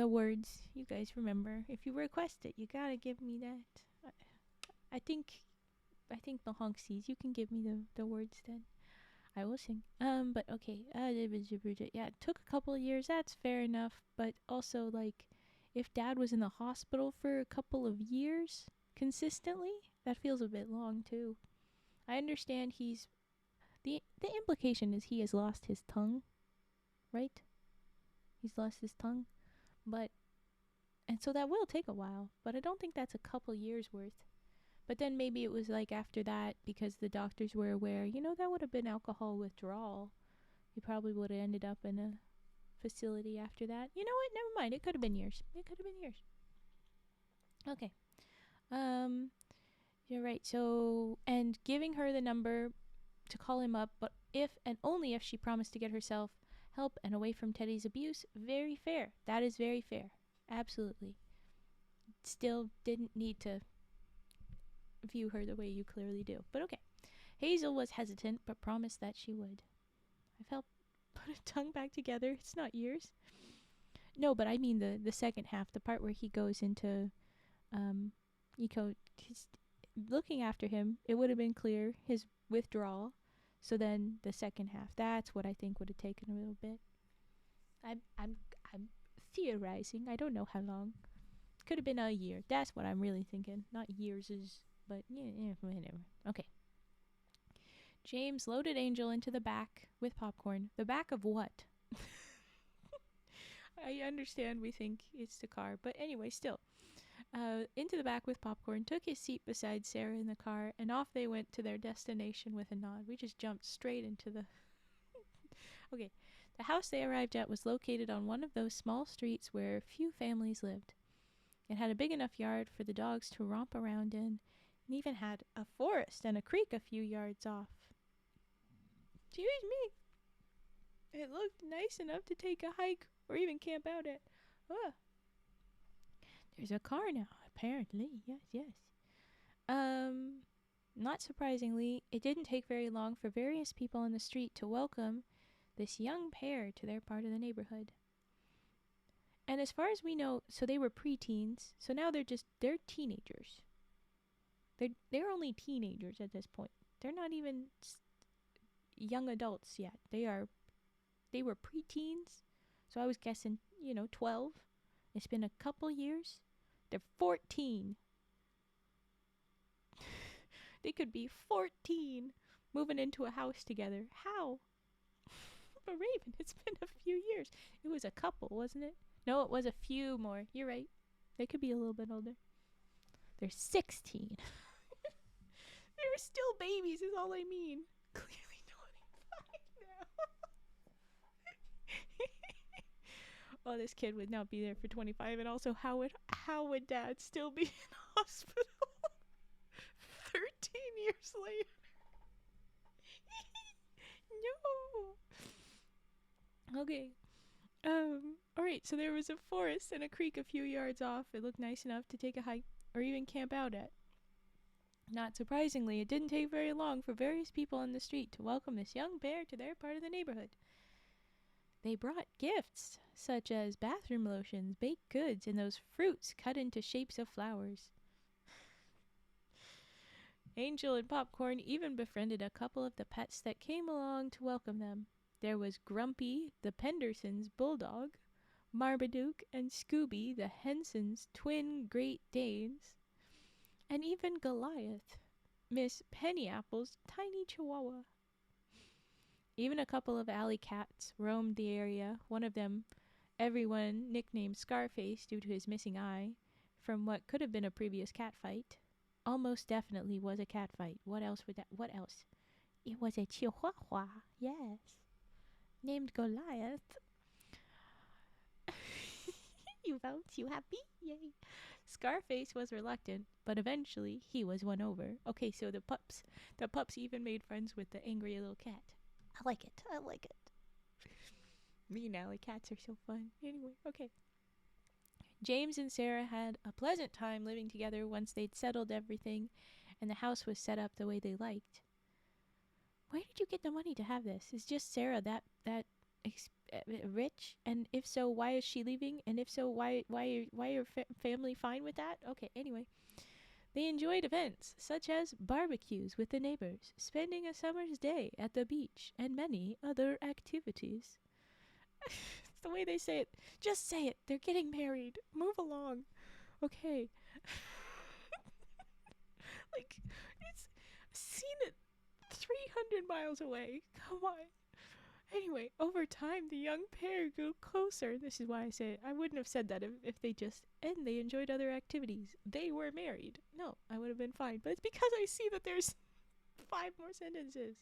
words. You guys remember. If you request it, you gotta give me that. I think the honksies, you can give me the words then. I will sing. But okay. Yeah, it took a couple of years. That's fair enough. But also, like, if Dad was in the hospital for a couple of years consistently, that feels a bit long too. I understand the implication is he has lost his tongue, right? He's lost his tongue, and so that will take a while. But I don't think that's a couple years worth. But then maybe it was like after that, because the doctors were aware, that would have been alcohol withdrawal. He probably would have ended up in a facility after that. You know what? Never mind. It could have been years. Okay. You're right. So, and giving her the number to call him up, but if and only if she promised to get herself help and away from Teddy's abuse, very fair. That is very fair. Absolutely. Still didn't need to view her the way you clearly do. But okay. Hazel was hesitant, but promised that she would. I've helped put a tongue back together. It's not years. No, but I mean the second half, the part where he goes into, he's looking after him. It would have been clear, his withdrawal. So then the second half, that's what I think would have taken a little bit. I'm theorizing. I don't know how long. Could have been a year. That's what I'm really thinking. Not years but yeah, whatever. Okay. James loaded Angel into the back with popcorn. The back of what? I understand we think it's the car, but anyway, still. Into the back with popcorn, took his seat beside Sarah in the car, and off they went to their destination with a nod. We just jumped straight into the... Okay. The house they arrived at was located on one of those small streets where few families lived. It had a big enough yard for the dogs to romp around in, and even had a forest and a creek a few yards off. Excuse me. It looked nice enough to take a hike or even camp out at. Oh. There's a car now, apparently. Yes. Not surprisingly, it didn't take very long for various people on the street to welcome this young pair to their part of the neighborhood. And as far as we know, so they were preteens, so now they're teenagers. They're only teenagers at this point. They're not even young adults yet. They were preteens, so I was guessing, 12. It's been a couple years. They're 14. They could be 14 moving into a house together. How? But Raven, it's been a few years. It was a couple, wasn't it? No, it was a few more. You're right. They could be a little bit older. They're 16. They're still babies is all I mean. Clearly not 25 now. Oh, this kid would not be there for 25. And also, how would Dad still be in hospital 13 years later? No. Okay. Alright, so there was a forest and a creek a few yards off. It looked nice enough to take a hike or even camp out at. Not surprisingly, it didn't take very long for various people on the street to welcome this young pair to their part of the neighborhood. They brought gifts, such as bathroom lotions, baked goods, and those fruits cut into shapes of flowers. Angel and Popcorn even befriended a couple of the pets that came along to welcome them. There was Grumpy, the Pendersons' bulldog, Marmaduke and Scooby, the Hensons' twin Great Danes, and even Goliath, Miss Pennyaple's tiny chihuahua. Even a couple of alley cats roamed the area, one of them everyone nicknamed Scarface due to his missing eye, from what could have been a previous cat fight. Almost definitely was a cat fight. What else would that? What else? It was a chihuahua, yes. Named Goliath. You vote? You happy? Yay. Scarface was reluctant, but eventually he was won over. Okay, so the pups even made friends with the angry little cat. I like it. Me and alley cats are so fun. Anyway, okay. James and Sarah had a pleasant time living together once they'd settled everything and the house was set up the way they liked. Where did you get the money to have this? Is just Sarah that rich? And if so, why is she leaving? And if so, why are family fine with that? Okay, anyway. They enjoyed events such as barbecues with the neighbors, spending a summer's day at the beach, and many other activities. It's the way they say it. Just say it. They're getting married. Move along. Okay. Like, it's seen it 300 miles away. Come on. Anyway, over time, the young pair grew closer. This is why I say it. I wouldn't have said that if they just, and they enjoyed other activities. They were married. No, I would have been fine. But it's because I see that there's 5 more sentences.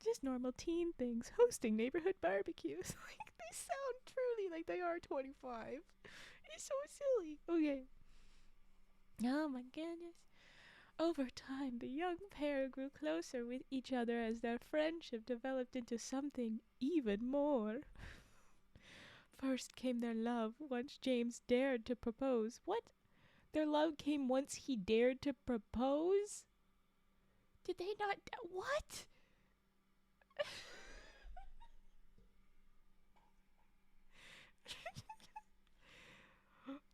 Just normal teen things. Hosting neighborhood barbecues. Like, they sound truly like they are 25. It's so silly. Okay. Oh my goodness. Over time, the young pair grew closer with each other as their friendship developed into something even more. First came their love once James dared to propose. What? Their love came once he dared to propose? Did they not? What?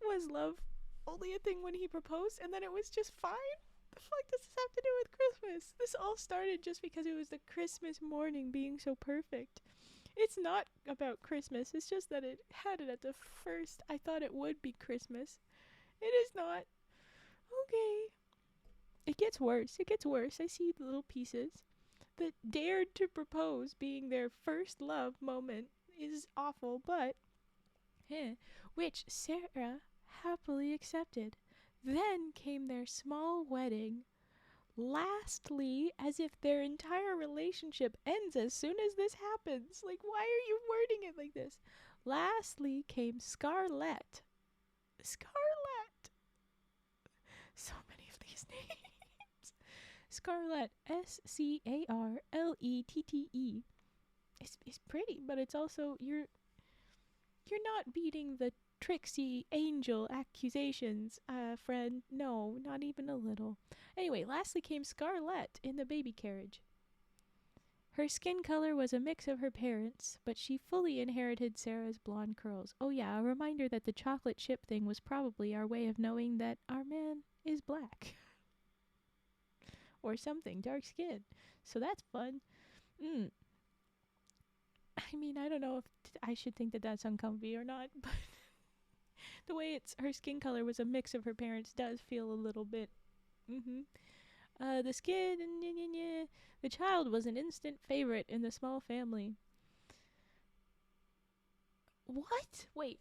Was love only a thing when he proposed and then it was just fine? The fuck does this have to do with Christmas? This all started just because it was the Christmas morning being so perfect. It's not about Christmas. It's just that it had it at the first. I thought it would be Christmas. It is not. Okay. It gets worse. I see the little pieces. The dared to propose being their first love moment is awful, but which Sarah happily accepted. Then came their small wedding. Lastly, as if their entire relationship ends as soon as this happens. Like, why are you wording it like this? Lastly came Scarlett. Scarlett! So many of these names. Scarlett, Scarlette. It's pretty, but it's also, you're not beating the Trixie Angel accusations, friend. No, not even a little. Anyway, lastly came Scarlett in the baby carriage. Her skin color was a mix of her parents', but she fully inherited Sarah's blonde curls. Oh yeah, a reminder that the chocolate chip thing was probably our way of knowing that our man is black. Or something, dark skin. So that's fun. I mean, I don't know if I should think that that's uncomfy or not, but the way her skin color was a mix of her parents does feel a little bit. The skin, the child was an instant favorite in the small family. What? Wait.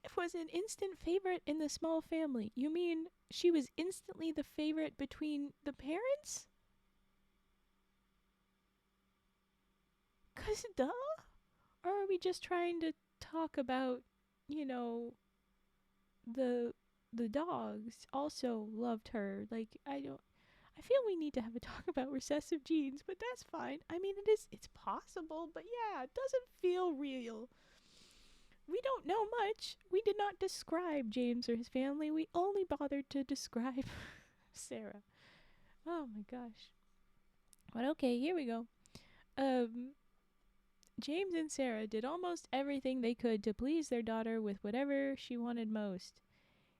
It was an instant favorite in the small family. You mean she was instantly the favorite between the parents? 'Cause duh? Or are we just trying to talk about, the dogs also loved her? Like, I feel we need to have a talk about recessive genes, but that's fine. I mean, it's possible, but yeah, it doesn't feel real. We don't know much. We did not describe James or his family. We only bothered to describe Sarah. Oh my gosh. But okay, here we go. Um, James and Sarah did almost everything they could to please their daughter with whatever she wanted most.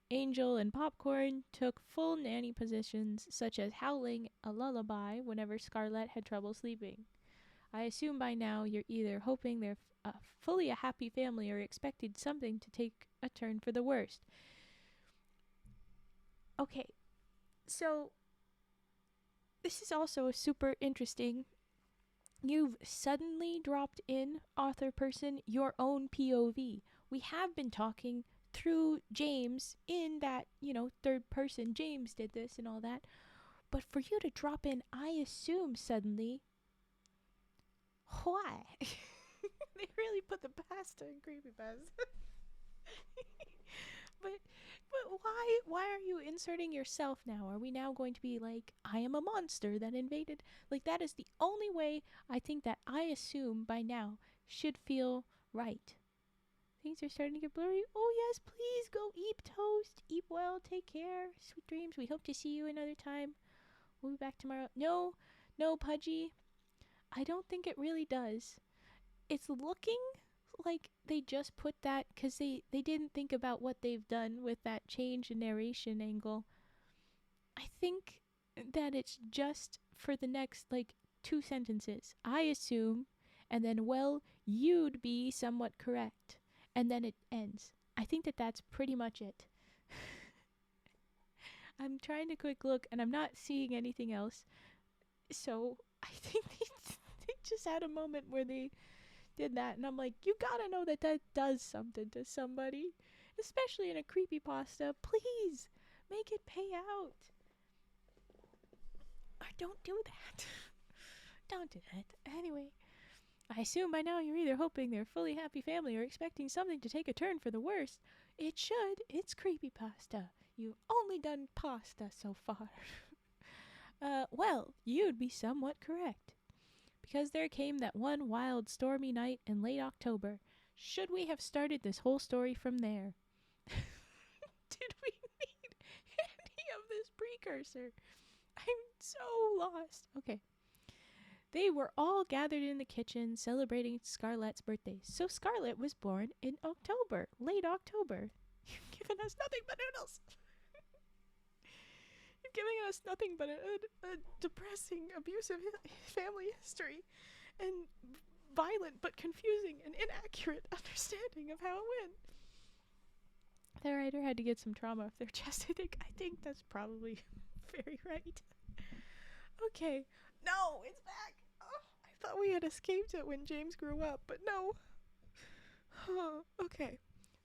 Angel and Popcorn took full nanny positions, such as howling a lullaby whenever Scarlett had trouble sleeping. I assume by now you're either hoping they're fully a happy family or expected something to take a turn for the worst. Okay, so this is also super interesting. You've suddenly dropped in, author person, your own POV. We have been talking through James in that, third person. James did this and all that. But for you to drop in, I assume suddenly, why? They really put the pasta in Creepypasta. But why are you inserting yourself now? Are we now going to be like, I am a monster that invaded? Like, that is the only way I think that I assume by now should feel right. Things are starting to get blurry. Oh yes, please go eat toast. Eat well, take care. Sweet dreams. We hope to see you another time. We'll be back tomorrow. No, Pudgy. I don't think it really does. It's looking like they just put that because they didn't think about what they've done with that change in narration angle. I think that it's just for the next, 2 sentences. I assume, and then, well, you'd be somewhat correct. And then it ends. I think that that's pretty much it. I'm trying to quick look, and I'm not seeing anything else. So I think they just had a moment where they did that, and I'm like, you gotta know that does something to somebody, especially in a creepypasta. Please make it pay out. Or don't do that. Don't do that. Anyway, I assume by now you're either hoping they're a fully happy family or expecting something to take a turn for the worse. It should. It's creepypasta. You've only done pasta so far. Well, you'd be somewhat correct. Because there came that one wild, stormy night in late October. Should we have started this whole story from there? Did we need any of this precursor? I'm so lost. Okay. They were all gathered in the kitchen celebrating Scarlett's birthday. So Scarlett was born in October, late October. You've given us nothing but noodles. You've given us nothing but a depressing, abusive family history and violent but confusing and inaccurate understanding of how it went. The writer had to get some trauma off their chest. I think that's probably very right. Okay. No, it's back. Oh, I thought we had escaped it when James grew up, but no. Okay.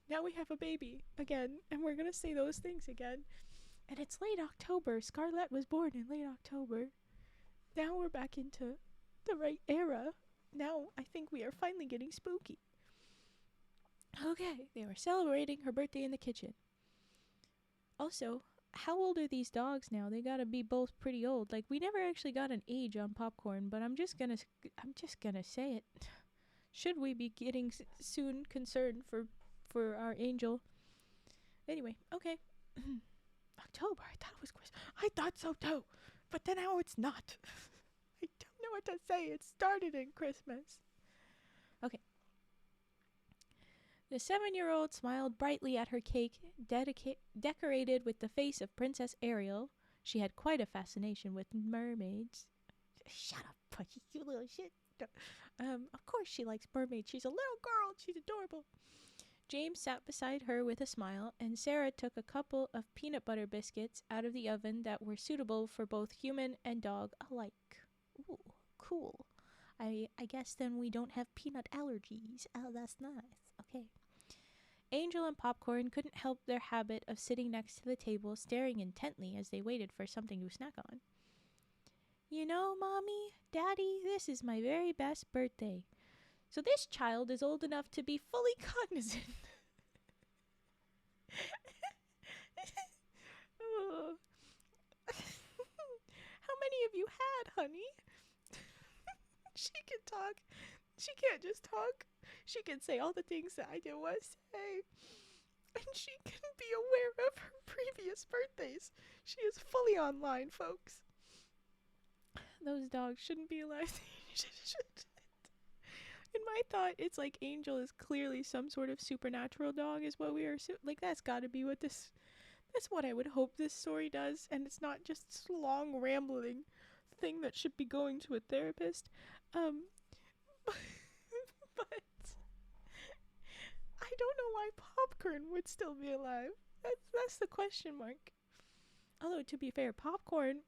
Now we have a baby again, and we're gonna say those things again. And it's late October. Scarlett was born in late October. Now we're back into the right era. Now I think we are finally getting spooky. Okay, they were celebrating her birthday in the kitchen. Also, how old are these dogs now? They gotta be both pretty old. Like, we never actually got an age on Popcorn, but I'm just gonna say it. Should we be getting soon concerned for our angel? Anyway, okay. October. I thought it was Christmas. I thought so too, but then now it's not. I don't know what to say. It started in Christmas. Okay. The 7-year-old smiled brightly at her cake, decorated with the face of Princess Ariel. She had quite a fascination with mermaids. Shut up, Pudgy, you little shit. Of course she likes mermaids. She's a little girl. She's adorable. James sat beside her with a smile, and Sarah took a couple of peanut butter biscuits out of the oven that were suitable for both human and dog alike. Ooh, cool. I guess then we don't have peanut allergies. Oh, that's nice. Okay. Angel and Popcorn couldn't help their habit of sitting next to the table, staring intently as they waited for something to snack on. You know, Mommy, Daddy, this is my very best birthday. So this child is old enough to be fully cognizant. Oh. How many have you had, honey? She can talk. She can't just talk. She can say all the things that I didn't want to say. And she can be aware of her previous birthdays. She is fully online, folks. Those dogs shouldn't be alive. In my thought, it's like Angel is clearly some sort of supernatural dog, is what we are. Like, that's got to be what this. That's what I would hope this story does, and it's not just this long rambling thing that should be going to a therapist. But I don't know why Popcorn would still be alive. That's the question mark. Although, to be fair, Popcorn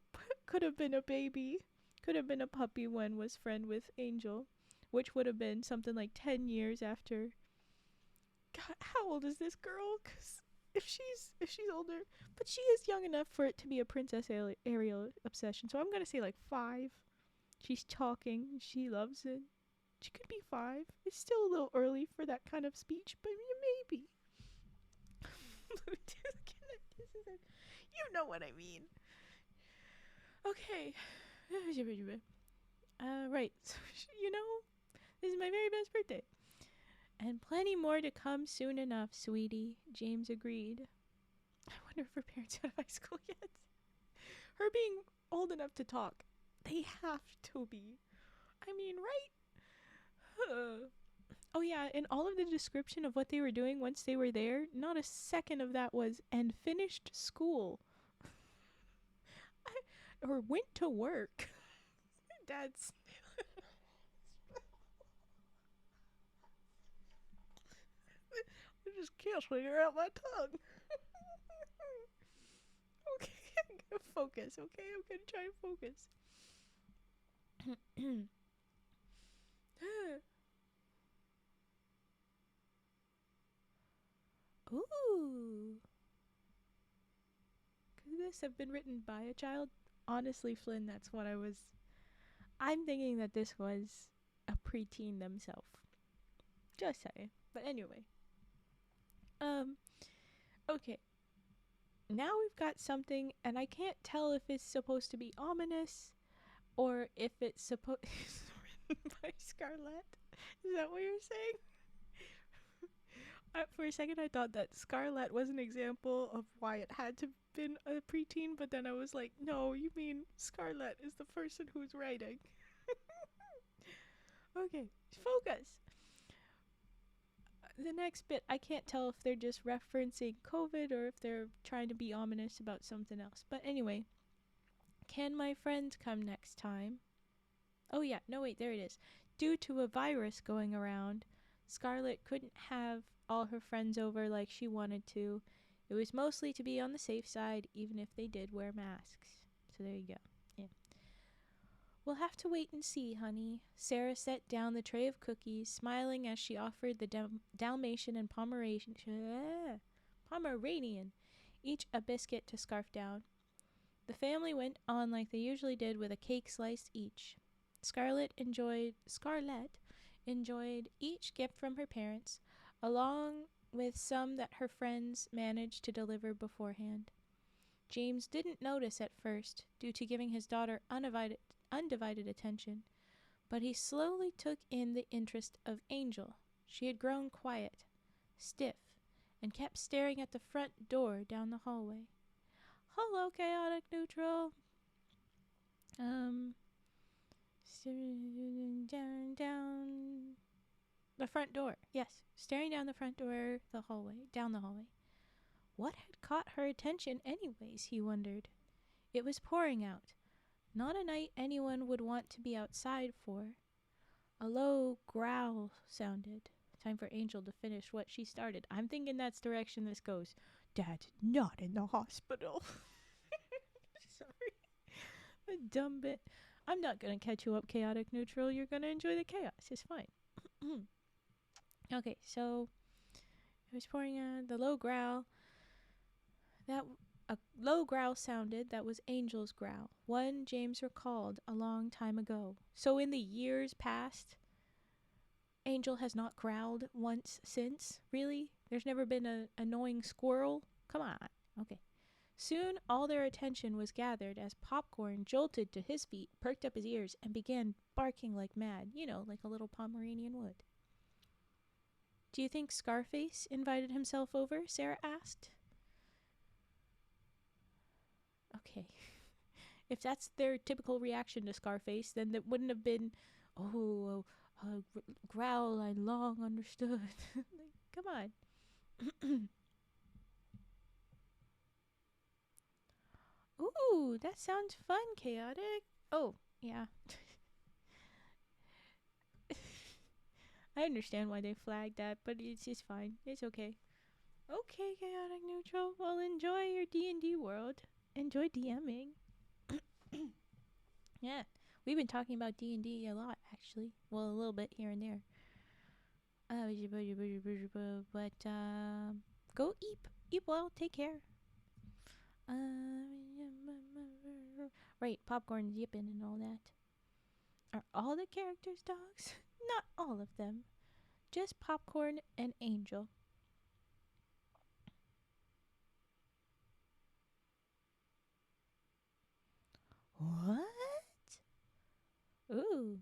could have been a baby, could have been a puppy when was friend with Angel, which would have been something like 10 years after. God, how old is this girl? Because if she's older, but she is young enough for it to be a Princess Ariel obsession, so I'm going to say like 5. She's talking, she loves it. She could be 5. It's still a little early for that kind of speech, but maybe. You know what I mean. Okay. Right. You know, this is my very best birthday. And plenty more to come soon enough, sweetie, James agreed. I wonder if her parents are out of high school yet. Her being old enough to talk, they have to be. I mean, right? Oh yeah, in all of the description of what they were doing once they were there, not a second of that was, and finished school. Or went to work. Dad's... I just can't figure out my tongue. Okay, I'm gonna focus, okay? I'm gonna try and focus. Ooh. Could this have been written by a child? Honestly, Flynn, that's what I'm thinking that this was a preteen themselves. Just saying. But anyway. Okay. Now we've got something, and I can't tell if it's supposed to be ominous or if it's supposed written by Scarlett. Is that what you're saying? For a second, I thought that Scarlett was an example of why it had to have been a preteen, but then I was like, no, you mean Scarlett is the person who's writing. Okay, focus. The next bit, I can't tell if they're just referencing COVID or if they're trying to be ominous about something else. But anyway, can my friends come next time? Oh yeah, no wait, there it is. Due to a virus going around, Scarlett couldn't have all her friends over like she wanted to. It was mostly to be on the safe side, even if they did wear masks. So there you go. Yeah. We'll have to wait and see, honey. Sarah set down the tray of cookies, smiling as she offered the Dalmatian and Pomeranian each a biscuit to scarf down. The family went on like they usually did, with a cake slice each. Scarlett enjoyed each gift from her parents, along with some that her friends managed to deliver beforehand. James didn't notice at first, due to giving his daughter undivided attention, but he slowly took in the interest of Angel. She had grown quiet, stiff, and kept staring at the front door down the hallway. Hello, chaotic neutral. Down the front door. Yes, staring down the front door, down the hallway. What had caught her attention anyways, he wondered. It was pouring out. Not a night anyone would want to be outside for. A low growl sounded. Time for Angel to finish what she started. I'm thinking that's the direction this goes. Dad's not in the hospital. Sorry. A dumb bit. I'm not going to catch you up, chaotic neutral. You're going to enjoy the chaos. It's fine. Okay, so it was pouring out. The low growl. A low growl sounded. That was Angel's growl. One James recalled a long time ago. So in the years past, Angel has not growled once since? Really? There's never been an annoying squirrel? Come on. Okay. Soon all their attention was gathered as Popcorn jolted to his feet, perked up his ears, and began barking like mad, like a little Pomeranian would. Do you think Scarface invited himself over? Sarah asked. Okay. If that's their typical reaction to Scarface, then that wouldn't have been, oh, growl I long understood. Come on. Ooh, that sounds fun, Chaotic. Oh, yeah. I understand why they flagged that, but it's fine. It's okay. Okay, Chaotic Neutral. Well, enjoy your D&D world. Enjoy DMing. Yeah, we've been talking about D&D a lot, actually. Well, a little bit here and there. But go eat well. Take care. Right, Popcorn's yipping and all that. Are all the characters dogs? Not all of them. Just Popcorn and Angel. What? Ooh.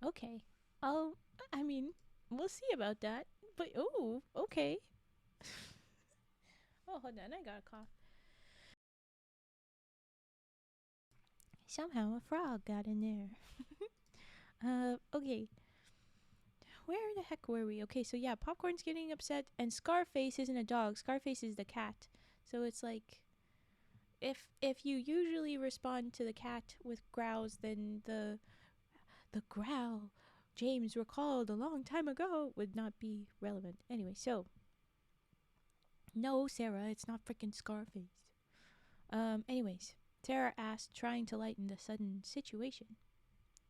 Okay. I mean, we'll see about that. But, ooh, okay. Oh, hold on. I got a cough. Somehow a frog got in there. Okay. Where the heck were we? Okay, so yeah, Popcorn's getting upset, and Scarface isn't a dog. Scarface is the cat. So it's like, if you usually respond to the cat with growls, then the growl James recalled a long time ago would not be relevant. Anyway, so no, Sarah, it's not freaking Scarface. Anyways, Sarah asked, trying to lighten the sudden situation.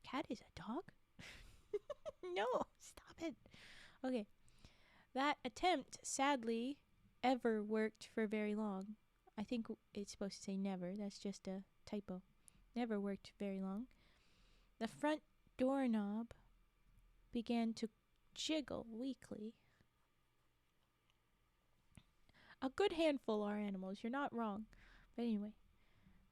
Cat is a dog? No, stop it. Okay. That attempt, sadly, ever worked for very long. I think it's supposed to say never. That's just a typo. Never worked very long. The front doorknob began to jiggle weakly. A good handful are animals. You're not wrong. But anyway,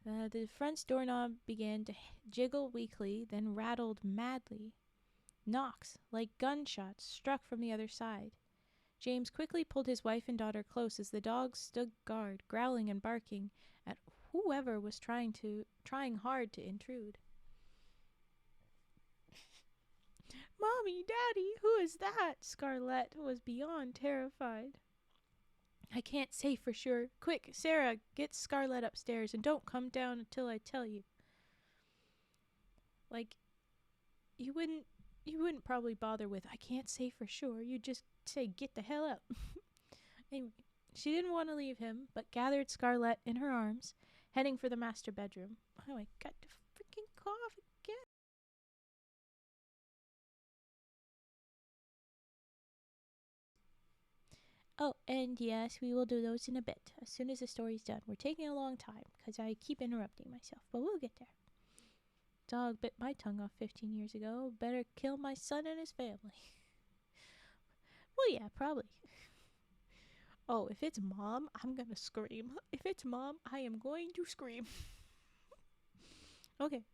the front doorknob began to jiggle weakly, then rattled madly. Knocks, like gunshots, struck from the other side. James quickly pulled his wife and daughter close as the dogs stood guard, growling and barking at whoever was trying hard to intrude. Mommy, Daddy, who is that? Scarlett was beyond terrified. I can't say for sure. Quick, Sarah, get Scarlett upstairs and don't come down until I tell you. Like, you wouldn't probably bother with, I can't say for sure. You'd just say, get the hell up. Anyway, she didn't want to leave him, but gathered Scarlett in her arms, heading for the master bedroom. Oh, I got to freaking cough again. Oh, and yes, we will do those in a bit, as soon as the story's done. We're taking a long time, because I keep interrupting myself, but we'll get there. Dog bit my tongue off 15 years ago. Better kill my son and his family. Well, yeah, probably. Oh, if it's Mom, I'm gonna scream. If it's Mom, I am going to scream. Okay.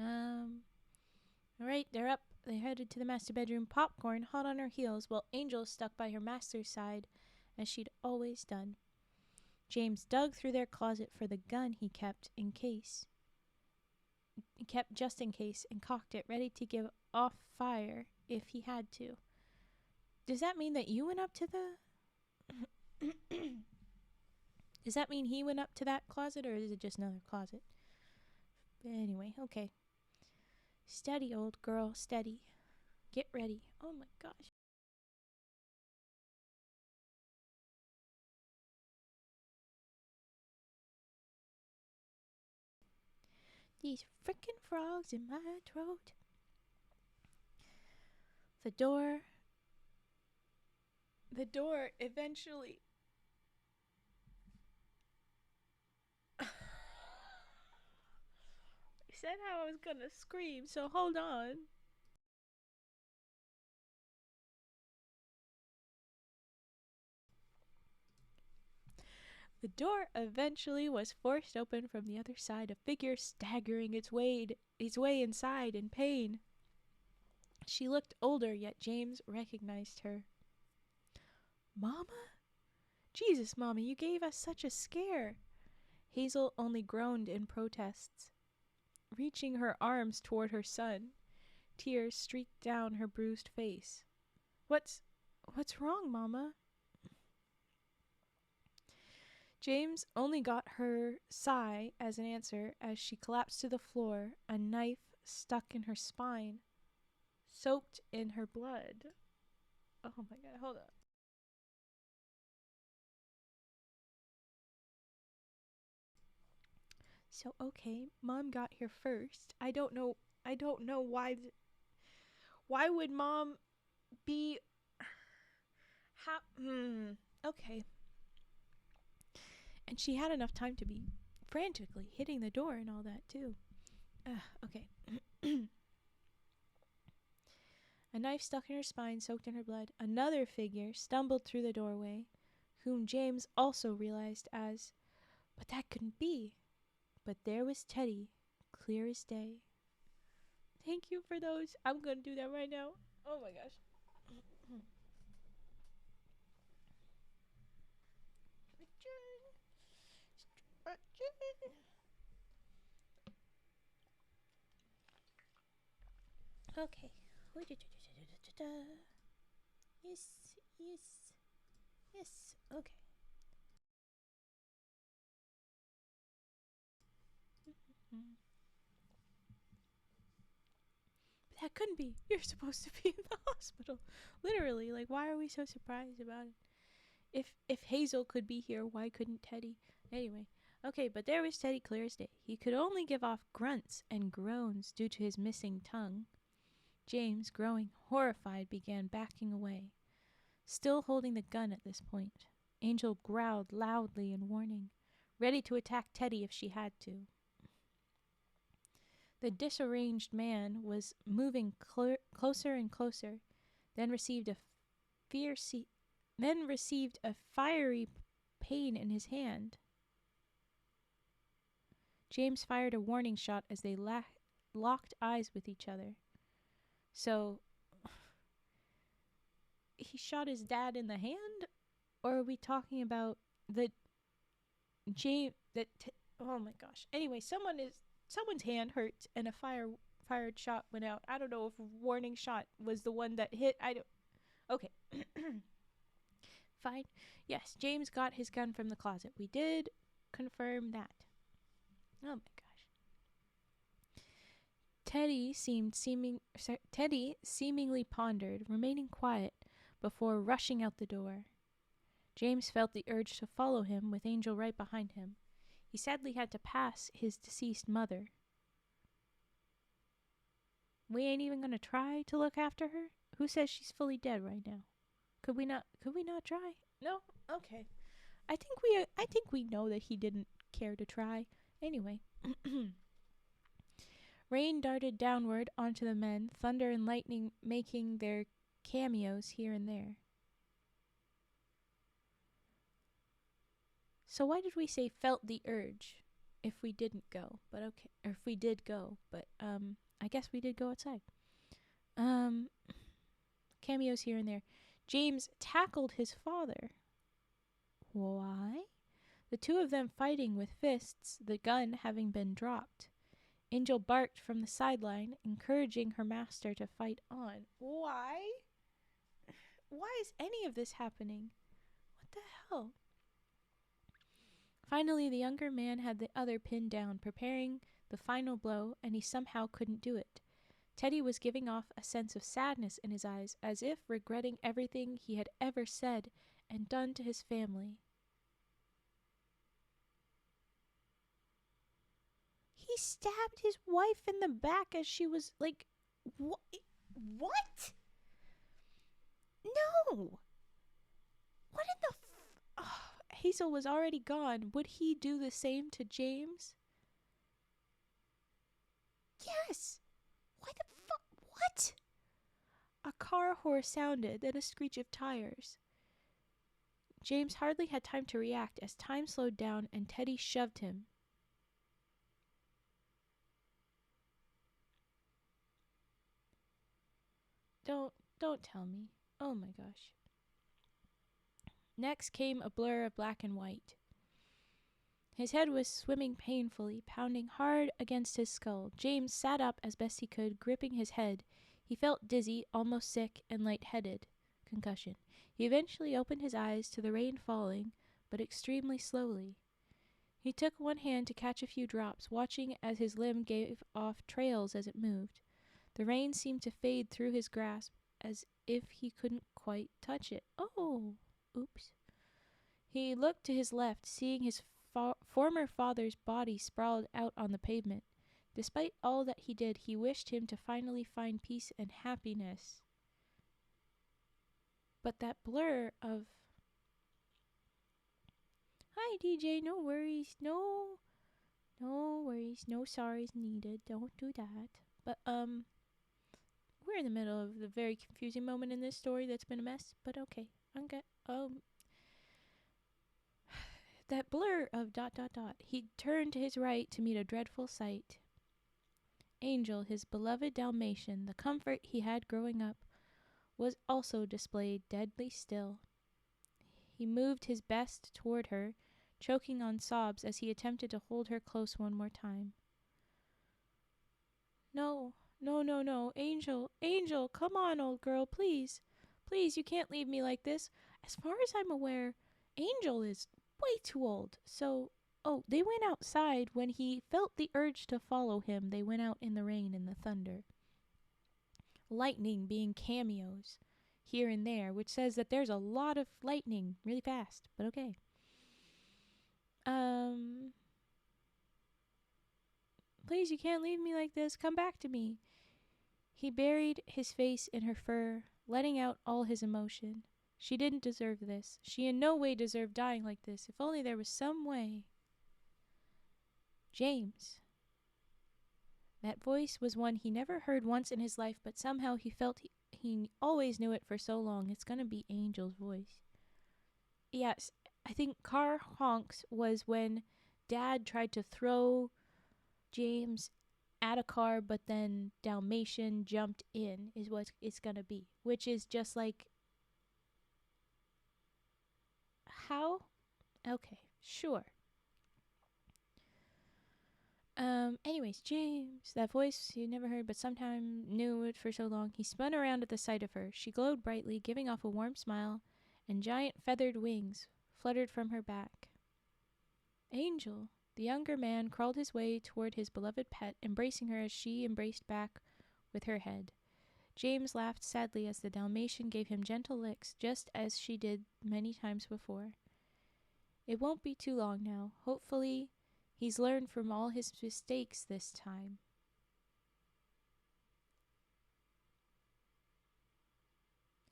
Alright, they're up. They headed to the master bedroom, Popcorn hot on her heels, while Angel stuck by her master's side, as she'd always done. James dug through their closet for the gun he kept just in case, and cocked it, ready to give off fire if he had to. Does that mean that you went up to the... Does that mean he went up to that closet, or is it just another closet? But anyway, okay. Steady, old girl, steady. Get ready. Oh my gosh. These frickin' frogs in my throat. The door eventually... I said how I was gonna scream, so hold on. The door eventually was forced open from the other side, a figure staggering its way inside in pain. She looked older, yet James recognized her. Mama? Jesus, Mommy, you gave us such a scare. Hazel only groaned in protests, reaching her arms toward her son. Tears streaked down her bruised face. What's wrong, Mama? James only got her sigh as an answer as she collapsed to the floor, a knife stuck in her spine, soaked in her blood. Oh my god, hold on. So, okay, Mom got here first. I don't know why would Mom be okay. And she had enough time to be frantically hitting the door and all that too. Okay. A knife stuck in her spine, soaked in her blood. Another figure stumbled through the doorway, whom James also realized as, but that couldn't be. But there was Teddy, clear as day. Thank you for those. I'm going to do that right now. Oh my gosh. Okay. Yes, yes, yes. Okay. That couldn't be. You're supposed to be in the hospital. Literally, like, why are we so surprised about it? If Hazel could be here, why couldn't Teddy? Anyway, okay, but there was Teddy clear as day. He could only give off grunts and groans due to his missing tongue. James, growing horrified, began backing away, still holding the gun at this point. Angel growled loudly in warning, ready to attack Teddy if she had to. The disarranged man was moving closer and closer, then received a fiery pain in his hand. James fired a warning shot as they locked eyes with each other. So, he shot his dad in the hand? Or are we talking about the oh my gosh. Anyway, someone's hand hurt and a fired shot went out. I don't know if warning shot was the one that hit. Okay. Fine. Yes, James got his gun from the closet. We did confirm that. Oh my gosh. Teddy seemingly pondered, remaining quiet before rushing out the door. James felt the urge to follow him, with Angel right behind him. He sadly had to pass his deceased mother. We ain't even gonna try to look after her? Who says she's fully dead right now? Could we not try? No? Okay. I think we know that he didn't care to try. Anyway. Rain darted downward onto the men, thunder and lightning making their cameos here and there. So why did we say felt the urge if we didn't go? But okay, or if we did go, but I guess we did go outside. Cameos here and there. James tackled his father. Why? The two of them fighting with fists, the gun having been dropped. Angel barked from the sideline, encouraging her master to fight on. Why? Why is any of this happening? What the hell? Finally, the younger man had the other pinned down, preparing the final blow, and he somehow couldn't do it. Teddy was giving off a sense of sadness in his eyes, as if regretting everything he had ever said and done to his family. He stabbed his wife in the back as she was like, what? No! What in the Hazel was already gone. Would he do the same to James? Yes! Why the fuck? What? A car horn sounded, then a screech of tires. James hardly had time to react as time slowed down and Teddy shoved him. Don't tell me. Oh my gosh. Next came a blur of black and white. His head was swimming painfully, pounding hard against his skull. James sat up as best he could, gripping his head. He felt dizzy, almost sick, and lightheaded. Concussion. He eventually opened his eyes to the rain falling, but extremely slowly. He took one hand to catch a few drops, watching as his limb gave off trails as it moved. The rain seemed to fade through his grasp, as if he couldn't quite touch it. Oh! Oops. He looked to his left, seeing his former father's body sprawled out on the pavement. Despite all that he did, he wished him to finally find peace and happiness. But that blur of... Hi, DJ, no worries, no worries, no sorries needed, don't do that. But, we're in the middle of the very confusing moment in this story that's been a mess, but okay. That blur of ... He turned to his right to meet a dreadful sight. Angel, his beloved Dalmatian, the comfort he had growing up, was also displayed deadly still. He moved his best toward her, choking on sobs as he attempted to hold her close one more time. No, Angel, come on, old girl, please. Please, you can't leave me like this. As far as I'm aware, Angel is way too old. So, they went outside. When he felt the urge to follow him, they went out in the rain and the thunder. Lightning being cameos here and there, which says that there's a lot of lightning really fast, but okay. Please, you can't leave me like this. Come back to me. He buried his face in her fur, letting out all his emotion. She didn't deserve this. She in no way deserved dying like this. If only there was some way. James. That voice was one he never heard once in his life, but somehow he felt he always knew it for so long. It's gonna be Angel's voice. Yes, I think car honks was when Dad tried to throw James at a car, but then Dalmatian jumped in, is what it's gonna be. Which is just like... How? Okay, sure. Anyways, James, that voice he never heard but sometime knew it for so long. He spun around at the sight of her. She glowed brightly, giving off a warm smile, and giant feathered wings fluttered from her back. Angel. The younger man crawled his way toward his beloved pet, embracing her as she embraced back with her head. James laughed sadly as the Dalmatian gave him gentle licks, just as she did many times before. It won't be too long now. Hopefully, he's learned from all his mistakes this time.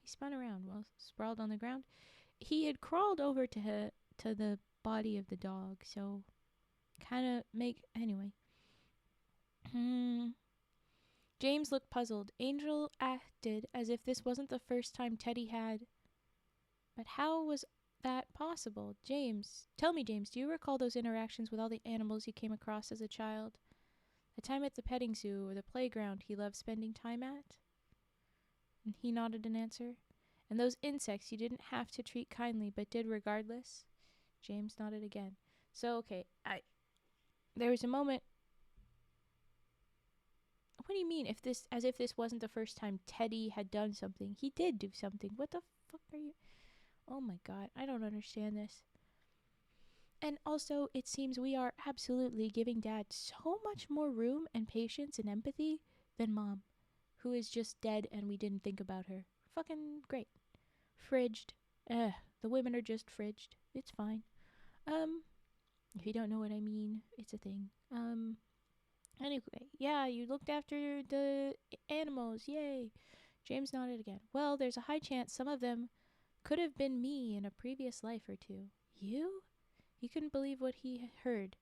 He spun around while sprawled on the ground. He had crawled over to the body of the dog, so anyway. James looked puzzled. Angel acted as if this wasn't the first time Teddy had. But how was that possible? Tell me, James, do you recall those interactions with all the animals you came across as a child? The time at the petting zoo or the playground he loved spending time at? And he nodded in answer. And those insects you didn't have to treat kindly but did regardless? James nodded again. So, okay, there was a moment... What do you mean, as if this wasn't the first time Teddy had done something? He did do something. What the fuck are you... Oh my god, I don't understand this. And also, it seems we are absolutely giving Dad so much more room and patience and empathy than Mom, who is just dead and we didn't think about her. Fucking great. Fridged. The women are just fridged. It's fine. If you don't know what I mean, it's a thing. Anyway, yeah, you looked after the animals. Yay. James nodded again. Well, there's a high chance some of them could have been me in a previous life or two. You? He couldn't believe what he heard.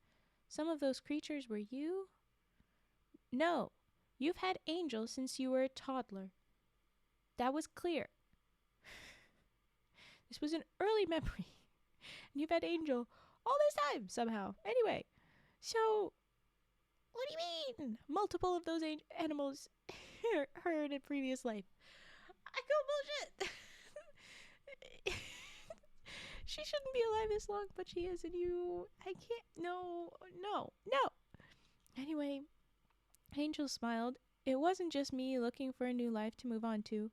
Some of those creatures were you? No. You've had Angel since you were a toddler. That was clear. This was an early memory. And you've had Angel all this time somehow. Anyway, so what do you mean? Multiple of those animals her in a previous life. I call bullshit. She shouldn't be alive this long, but she is, and I can't, no. Anyway, Angel smiled. It wasn't just me looking for a new life to move on to.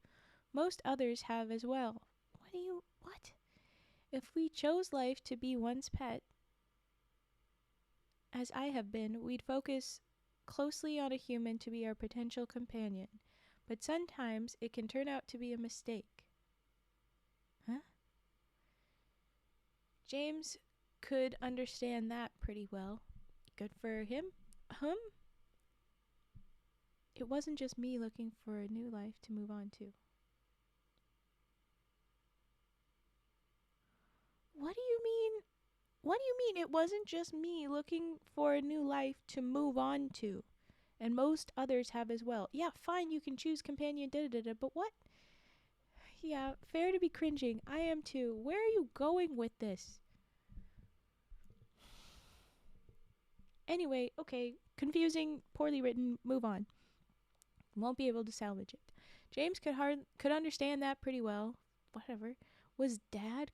Most others have as well. What? If we chose life to be one's pet, as I have been, we'd focus closely on a human to be our potential companion. But sometimes it can turn out to be a mistake. Huh? James could understand that pretty well. Good for him. It wasn't just me looking for a new life to move on to. What do you mean? What do you mean it wasn't just me looking for a new life to move on to? And most others have as well. Yeah, fine, you can choose companion, but what? Yeah, fair to be cringing. I am too. Where are you going with this? Anyway, okay, confusing, poorly written, move on. Won't be able to salvage it. James could understand that pretty well. Whatever. Was Dad? ?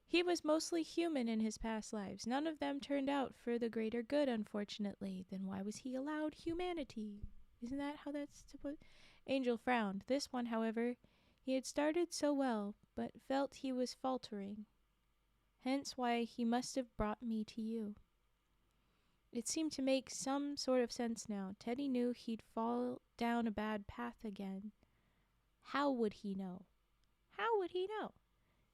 He was mostly human in his past lives. None of them turned out for the greater good, unfortunately. Then why was he allowed humanity? Isn't that how that's supposed? Angel frowned. This one, however, he had started so well, but felt he was faltering. Hence why he must have brought me to you. It seemed to make some sort of sense now. Teddy knew he'd fall down a bad path again. How would he know?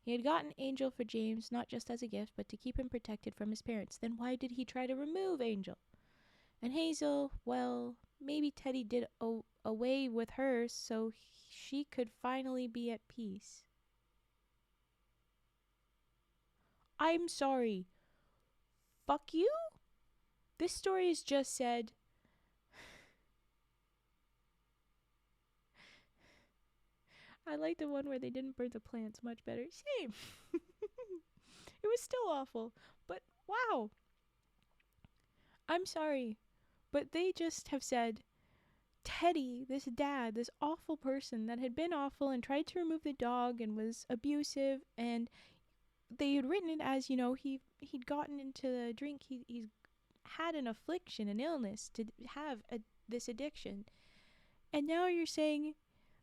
He had gotten Angel for James, not just as a gift, but to keep him protected from his parents. Then why did he try to remove Angel? And Hazel, well, maybe Teddy did away with her so she could finally be at peace. I'm sorry. Fuck you? This story is just said. I like the one where they didn't burn the plants much better. Same. It was still awful, but wow. I'm sorry, but they just have said, Teddy, this dad, this awful person that had been awful and tried to remove the dog and was abusive, and they had written it as, he'd gotten into the drink, he's had an affliction, an illness to have this addiction. And now you're saying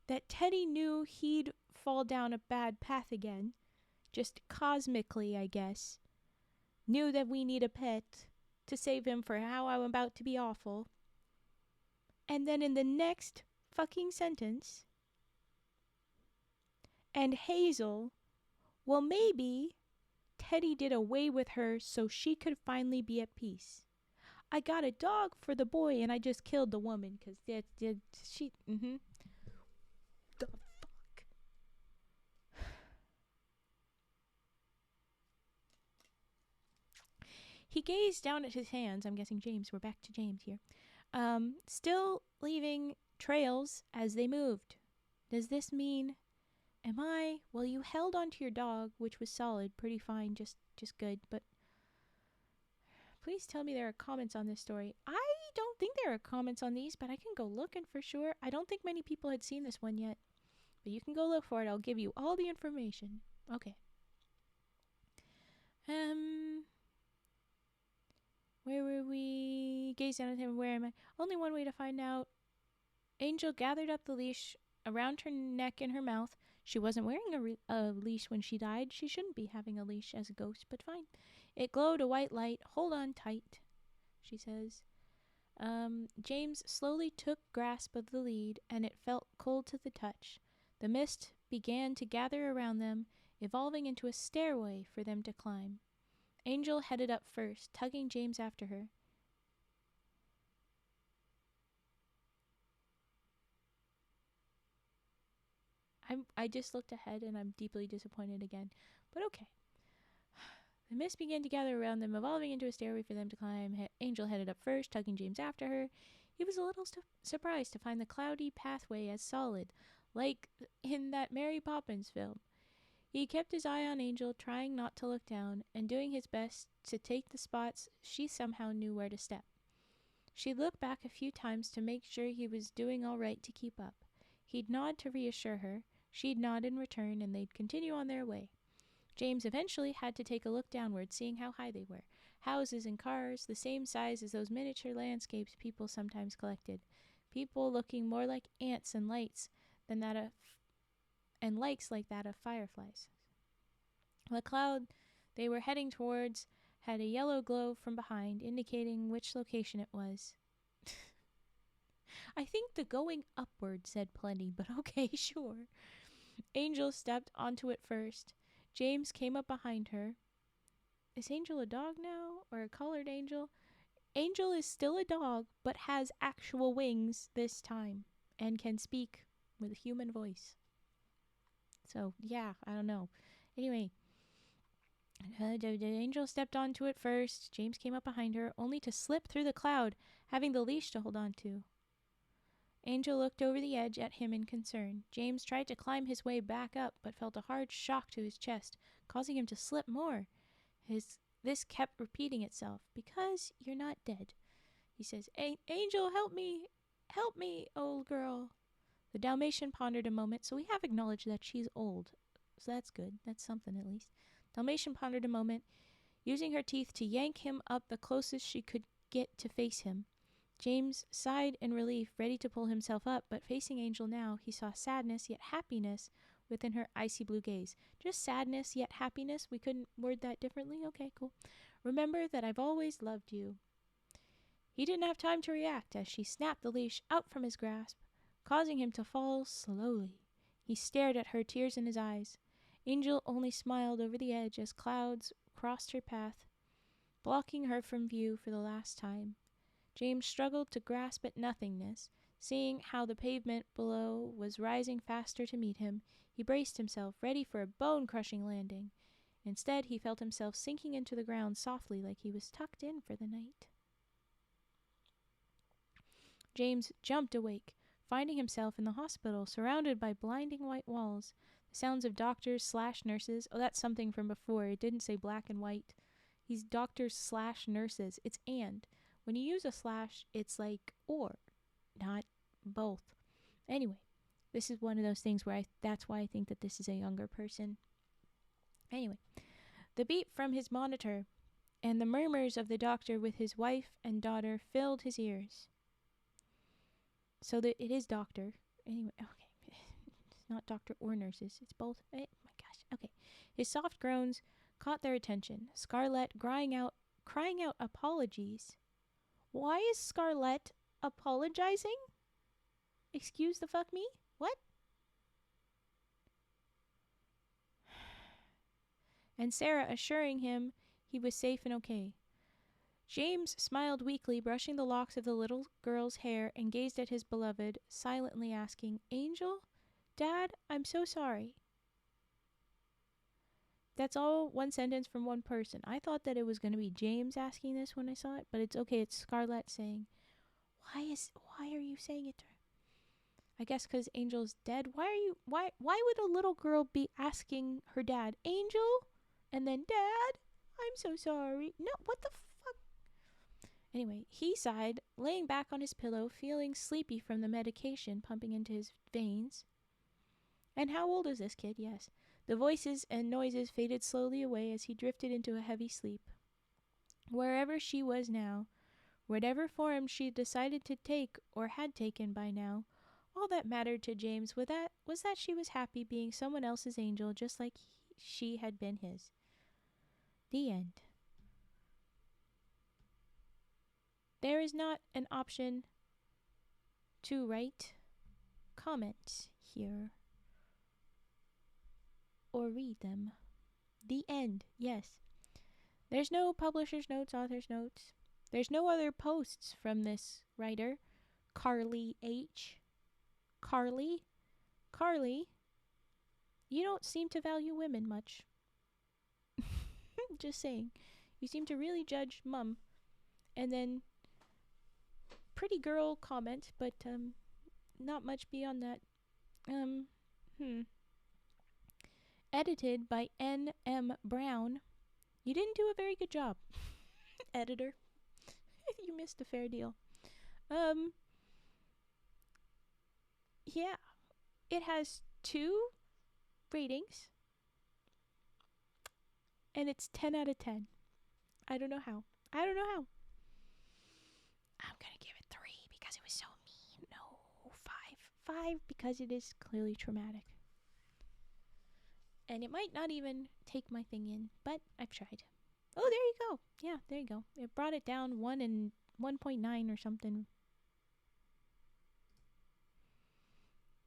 that Teddy knew he'd fall down a bad path again, just cosmically, I guess. Knew that we need a pet to save him for how I'm about to be awful. And then in the next fucking sentence, and Hazel, well, maybe Teddy did away with her so she could finally be at peace. I got a dog for the boy and I just killed the woman because she. The fuck? He gazed down at his hands. I'm guessing James. We're back to James here. Still leaving trails as they moved. Does this mean... Well, you held onto your dog, which was solid, pretty fine, just good, but... Please tell me there are comments on this story. I don't think there are comments on these, but I can go looking for sure. I don't think many people had seen this one yet. But you can go look for it. I'll give you all the information. Okay. Where were we? Gaze down at him. Where am I? Only one way to find out. Angel gathered up the leash around her neck and her mouth. She wasn't wearing a leash when she died. She shouldn't be having a leash as a ghost, but fine. It glowed a white light. Hold on tight, she says. James slowly took grasp of the lead, and it felt cold to the touch. The mist began to gather around them, evolving into a stairway for them to climb. Angel headed up first, tugging James after her. I just looked ahead and I'm deeply disappointed again. But okay. The mist began to gather around them, evolving into a stairway for them to climb. Angel headed up first, tugging James after her. He was a little surprised to find the cloudy pathway as solid, like in that Mary Poppins film. He kept his eye on Angel, trying not to look down, and doing his best to take the spots she somehow knew where to step. She'd look back a few times to make sure he was doing all right to keep up. He'd nod to reassure her, she'd nod in return, and they'd continue on their way. James eventually had to take a look downward, seeing how high they were. Houses and cars, the same size as those miniature landscapes people sometimes collected. People looking more like ants and lights than that of and likes like that of fireflies. The cloud they were heading towards had a yellow glow from behind, indicating which location it was. I think the going upward said plenty, but okay, sure. Angel stepped onto it first. James came up behind her. Is Angel a dog now, or a colored angel? Angel is still a dog, but has actual wings this time, and can speak with a human voice. So, yeah, I don't know. Anyway, the angel stepped onto it first. James came up behind her, only to slip through the cloud, having the leash to hold on to. Angel looked over the edge at him in concern. James tried to climb his way back up, but felt a hard shock to his chest, causing him to slip more. This kept repeating itself. Because you're not dead. He says, Angel, help me! Help me, old girl! The Dalmatian pondered a moment, so we have acknowledged that she's old. So that's good. That's something at least. Dalmatian pondered a moment, using her teeth to yank him up the closest she could get to face him. James sighed in relief, ready to pull himself up, but facing Angel now, he saw sadness yet happiness within her icy blue gaze. Just sadness yet happiness? We couldn't word that differently? Okay, cool. Remember that I've always loved you. He didn't have time to react as she snapped the leash out from his grasp, causing him to fall slowly. He stared at her, tears in his eyes. Angel only smiled over the edge as clouds crossed her path, blocking her from view for the last time. James struggled to grasp at nothingness. Seeing how the pavement below was rising faster to meet him, he braced himself, ready for a bone-crushing landing. Instead, he felt himself sinking into the ground softly like he was tucked in for the night. James jumped awake, finding himself in the hospital, surrounded by blinding white walls. The sounds of doctors/nurses. Oh, that's something from before. It didn't say black and white. He's doctors/nurses. It's and. When you use a slash, it's like or, not both. Anyway, this is one of those things where that's why I think that this is a younger person. Anyway, the beep from his monitor and the murmurs of the doctor with his wife and daughter filled his ears. So that it is doctor. Anyway, okay. It's not doctor or nurses. It's both. Oh my gosh. Okay. His soft groans caught their attention. Scarlett crying out apologies. Why is Scarlett apologizing? Excuse the fuck me? What? And Sarah assuring him he was safe and okay. James smiled weakly, brushing the locks of the little girl's hair, and gazed at his beloved, silently asking, Angel? Dad, I'm so sorry. That's all one sentence from one person. I thought that it was going to be James asking this when I saw it, but it's okay. It's Scarlett saying, why are you saying it to her? I guess because Angel's dead. Why would a little girl be asking her dad, Angel? And then, Dad, I'm so sorry. No, what the fuck? Anyway, he sighed, laying back on his pillow, feeling sleepy from the medication pumping into his veins. And how old is this kid? Yes. The voices and noises faded slowly away as he drifted into a heavy sleep. Wherever she was now, whatever form she decided to take or had taken by now, all that mattered to James was that she was happy being someone else's angel just like she had been his. The end. There is not an option to write comments here or read them. The end. Yes. There's no publisher's notes, author's notes. There's no other posts from this writer, Carly H. Carly, you don't seem to value women much. Just saying. You seem to really judge Mum. And then pretty girl comment, but not much beyond that. edited by N.M. Brown. You didn't do a very good job, editor. You missed a fair deal. Yeah, it has 2 ratings, and it's 10 out of 10. I don't know how. I'm gonna give it 3 because it was so mean. No, 5 because it is clearly traumatic. And it might not even take my thing in, but I've tried. Oh, there you go. Yeah, there you go. It brought it down 1.9 or something.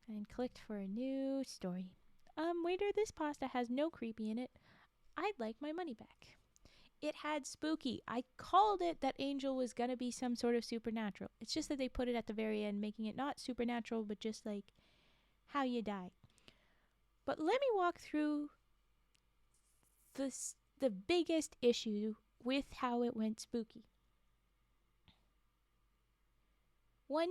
And clicked for a new story. Waiter, this pasta has no creepy in it. I'd like my money back. It had spooky. I called it that Angel was gonna be some sort of supernatural. It's just that they put it at the very end, making it not supernatural, but just like how you die. But let me walk through the biggest issue with how it went spooky. 1,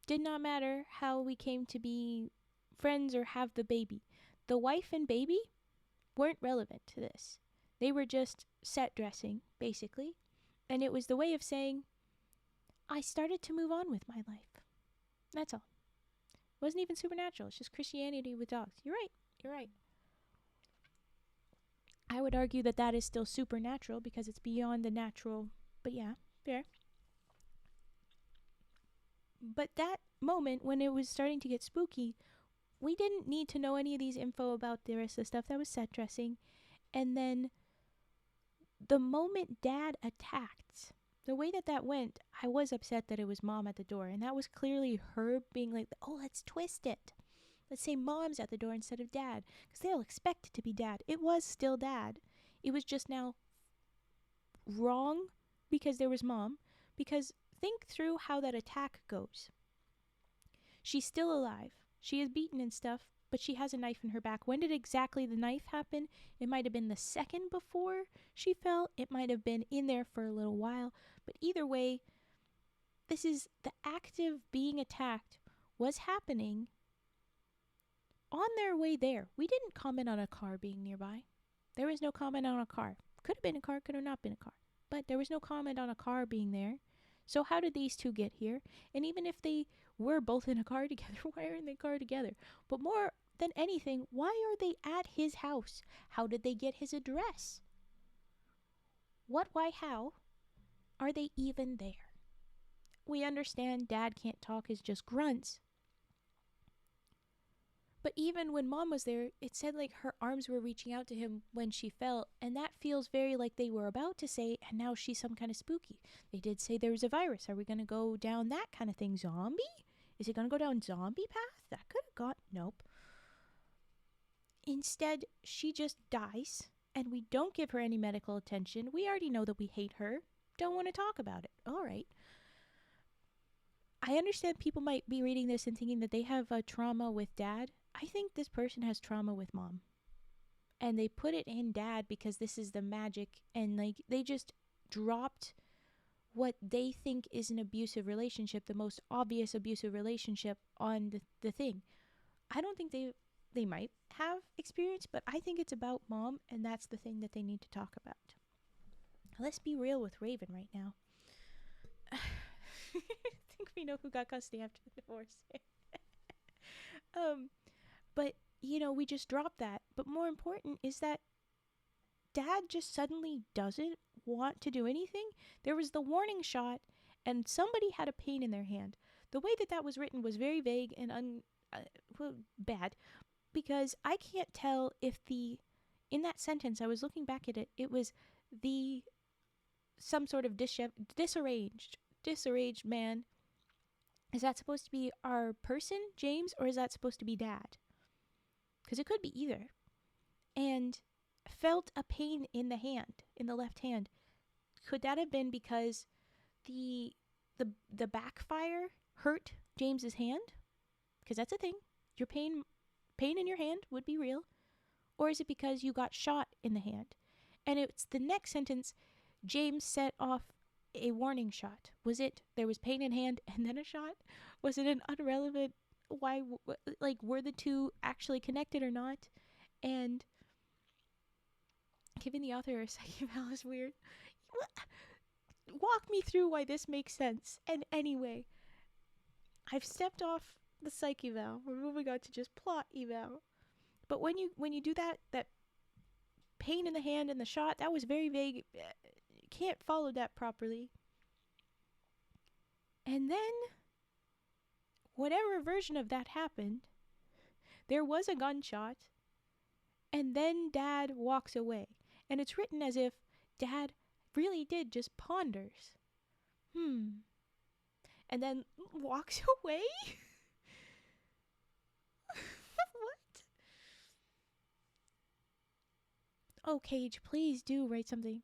did not matter how we came to be friends or have the baby. The wife and baby weren't relevant to this. They were just set dressing, basically. And it was the way of saying, I started to move on with my life. That's all. It wasn't even supernatural. It's just Christianity with dogs. You're right. I would argue that that is still supernatural because it's beyond the natural. But yeah, fair. But that moment when it was starting to get spooky, we didn't need to know any of these info about the rest of the stuff that was set dressing. And then the moment Dad attacked, the way that went, I was upset that it was Mom at the door. And that was clearly her being like, oh, let's twist it. Let's say Mom's at the door instead of Dad. Because they'll expect it to be Dad. It was still Dad. It was just now wrong because there was Mom. Because think through how that attack goes. She's still alive. She is beaten and stuff, but she has a knife in her back. When did exactly the knife happen? It might have been the second before she fell. It might have been in there for a little while. But either way, this is the act of being attacked was happening on their way there. We didn't comment on a car being nearby. There was no comment on a car. Could have been a car, could have not been a car. But there was no comment on a car being there. So how did these two get here? And even if they were both in a car together, why are they in a car together? But more than anything, why are they at his house? How did they get his address? What, why, how are they even there? We understand Dad can't talk, is just grunts. But even when Mom was there, it said like her arms were reaching out to him when she fell, and that feels very like they were about to say, and now she's some kind of spooky. They did say there was a virus. Are we going to go down that kind of thing? Zombie? Is it going to go down zombie path? That could have got... Nope. Instead, she just dies, and we don't give her any medical attention. We already know that we hate her. Don't want to talk about it. All right. I understand people might be reading this and thinking that they have a trauma with Dad. I think this person has trauma with Mom. And they put it in Dad because this is the magic, and like they just dropped what they think is an abusive relationship, the most obvious abusive relationship on the thing. I don't think they might have experience, but I think it's about Mom, and that's the thing that they need to talk about. Let's be real with Raven right now. I think we know who got custody after the divorce. But, you know, we just dropped that. But more important is that Dad just suddenly doesn't want to do anything. There was the warning shot, and somebody had a pain in their hand. The way that was written was very vague and bad, because I can't tell if in that sentence, I was looking back at it, it was some sort of disarranged man. Is that supposed to be our person, James, or is that supposed to be Dad? Because it could be either. And felt a pain in the left hand. Could that have been because the backfire hurt James's hand? Because that's a thing. Your pain in your hand would be real. Or is it because you got shot in the hand? And it's the next sentence, James set off a warning shot. Was it there was pain in hand and then a shot? Was it an irrelevant? Why, like, were the two actually connected or not? And Giving the author a psych eval is weird. Walk me through why this makes sense. And anyway, I've stepped off the psych eval. We're moving on to just plot eval. But when you do that pain in the hand and the shot, that was very vague. Can't follow that properly. And then, whatever version of that happened, there was a gunshot, and then Dad walks away. And it's written as if Dad really did just ponders. And then walks away? What? Oh, Cage, please do write something.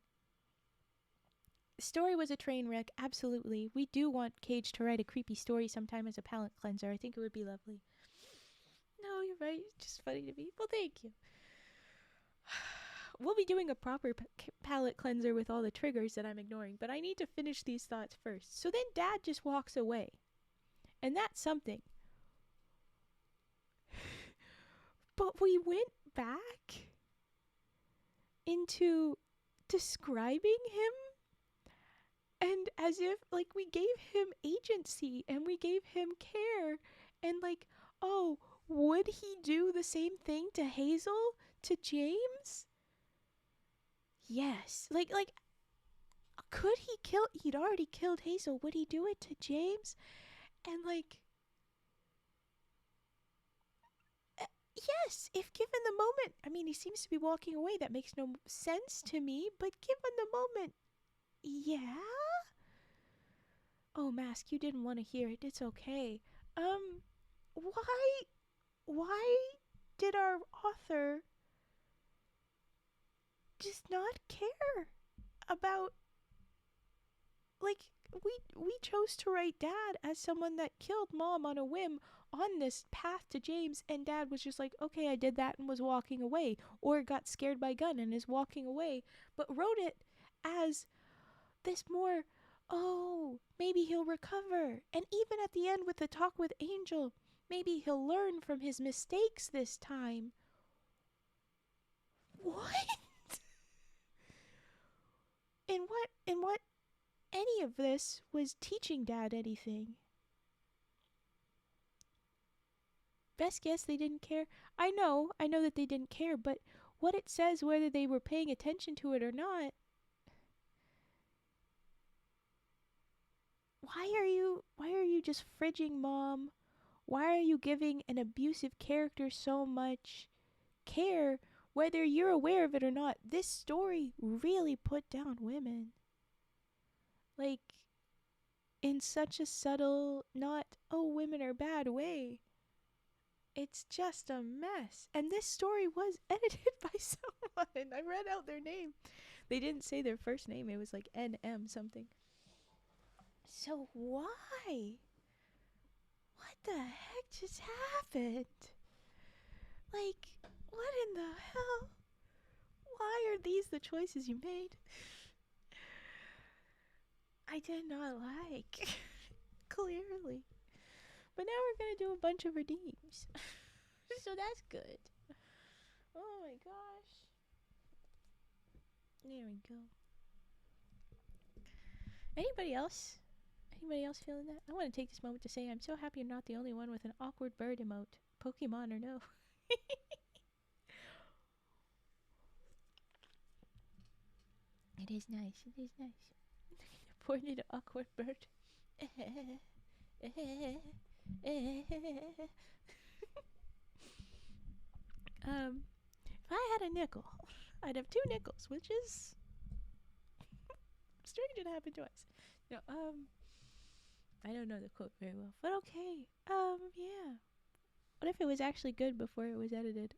The story was a train wreck, absolutely. We do want Cage to write a creepy story sometime as a palate cleanser. I think it would be lovely. No, you're right. It's just funny to me. Well, thank you. We'll be doing a proper palate cleanser with all the triggers that I'm ignoring, but I need to finish these thoughts first. So then Dad just walks away. And that's something. But we went back into describing him, and as if, like, we gave him agency and we gave him care, and like, oh, would he do the same thing to Hazel, to James? Yes. Like, could he kill? He'd already killed Hazel. Would he do it to James? And like, yes, if given the moment. I mean, he seems to be walking away. That makes no sense to me. But given the moment, yeah. Oh, Mask, you didn't want to hear it. It's okay. Why did our author just not care about, like, we chose to write Dad as someone that killed Mom on a whim on this path to James, and Dad was just like, okay, I did that and was walking away, or got scared by gun and is walking away, but wrote it as this more, oh, maybe he'll recover, and even at the end with the talk with Angel, maybe he'll learn from his mistakes this time. What? In what any of this was teaching Dad anything? Best guess they didn't care. I know that they didn't care, but what it says, whether they were paying attention to it or not, why are you just fridging Mom? Why are you giving an abusive character so much care, whether you're aware of it or not? This story really put down women. Like, in such a subtle, not, oh, women are bad way. It's just a mess. And this story was edited by someone. I read out their name. They didn't say their first name. It was like NM something. So why? What the heck just happened? Like, what in the hell? Why are these the choices you made? I did not like. Clearly. But now we're going to do a bunch of redeems. So that's good. Oh my gosh. There we go. Anybody else? Anybody else feeling that? I want to take this moment to say I'm so happy I'm not the only one with an awkward bird emote. Pokemon or no. It is nice. It is nice. Pointed an awkward bird. If I had a nickel, I'd have 2 nickels, which is strange it happened twice. No, I don't know the quote very well, but okay. Yeah. What if it was actually good before it was edited?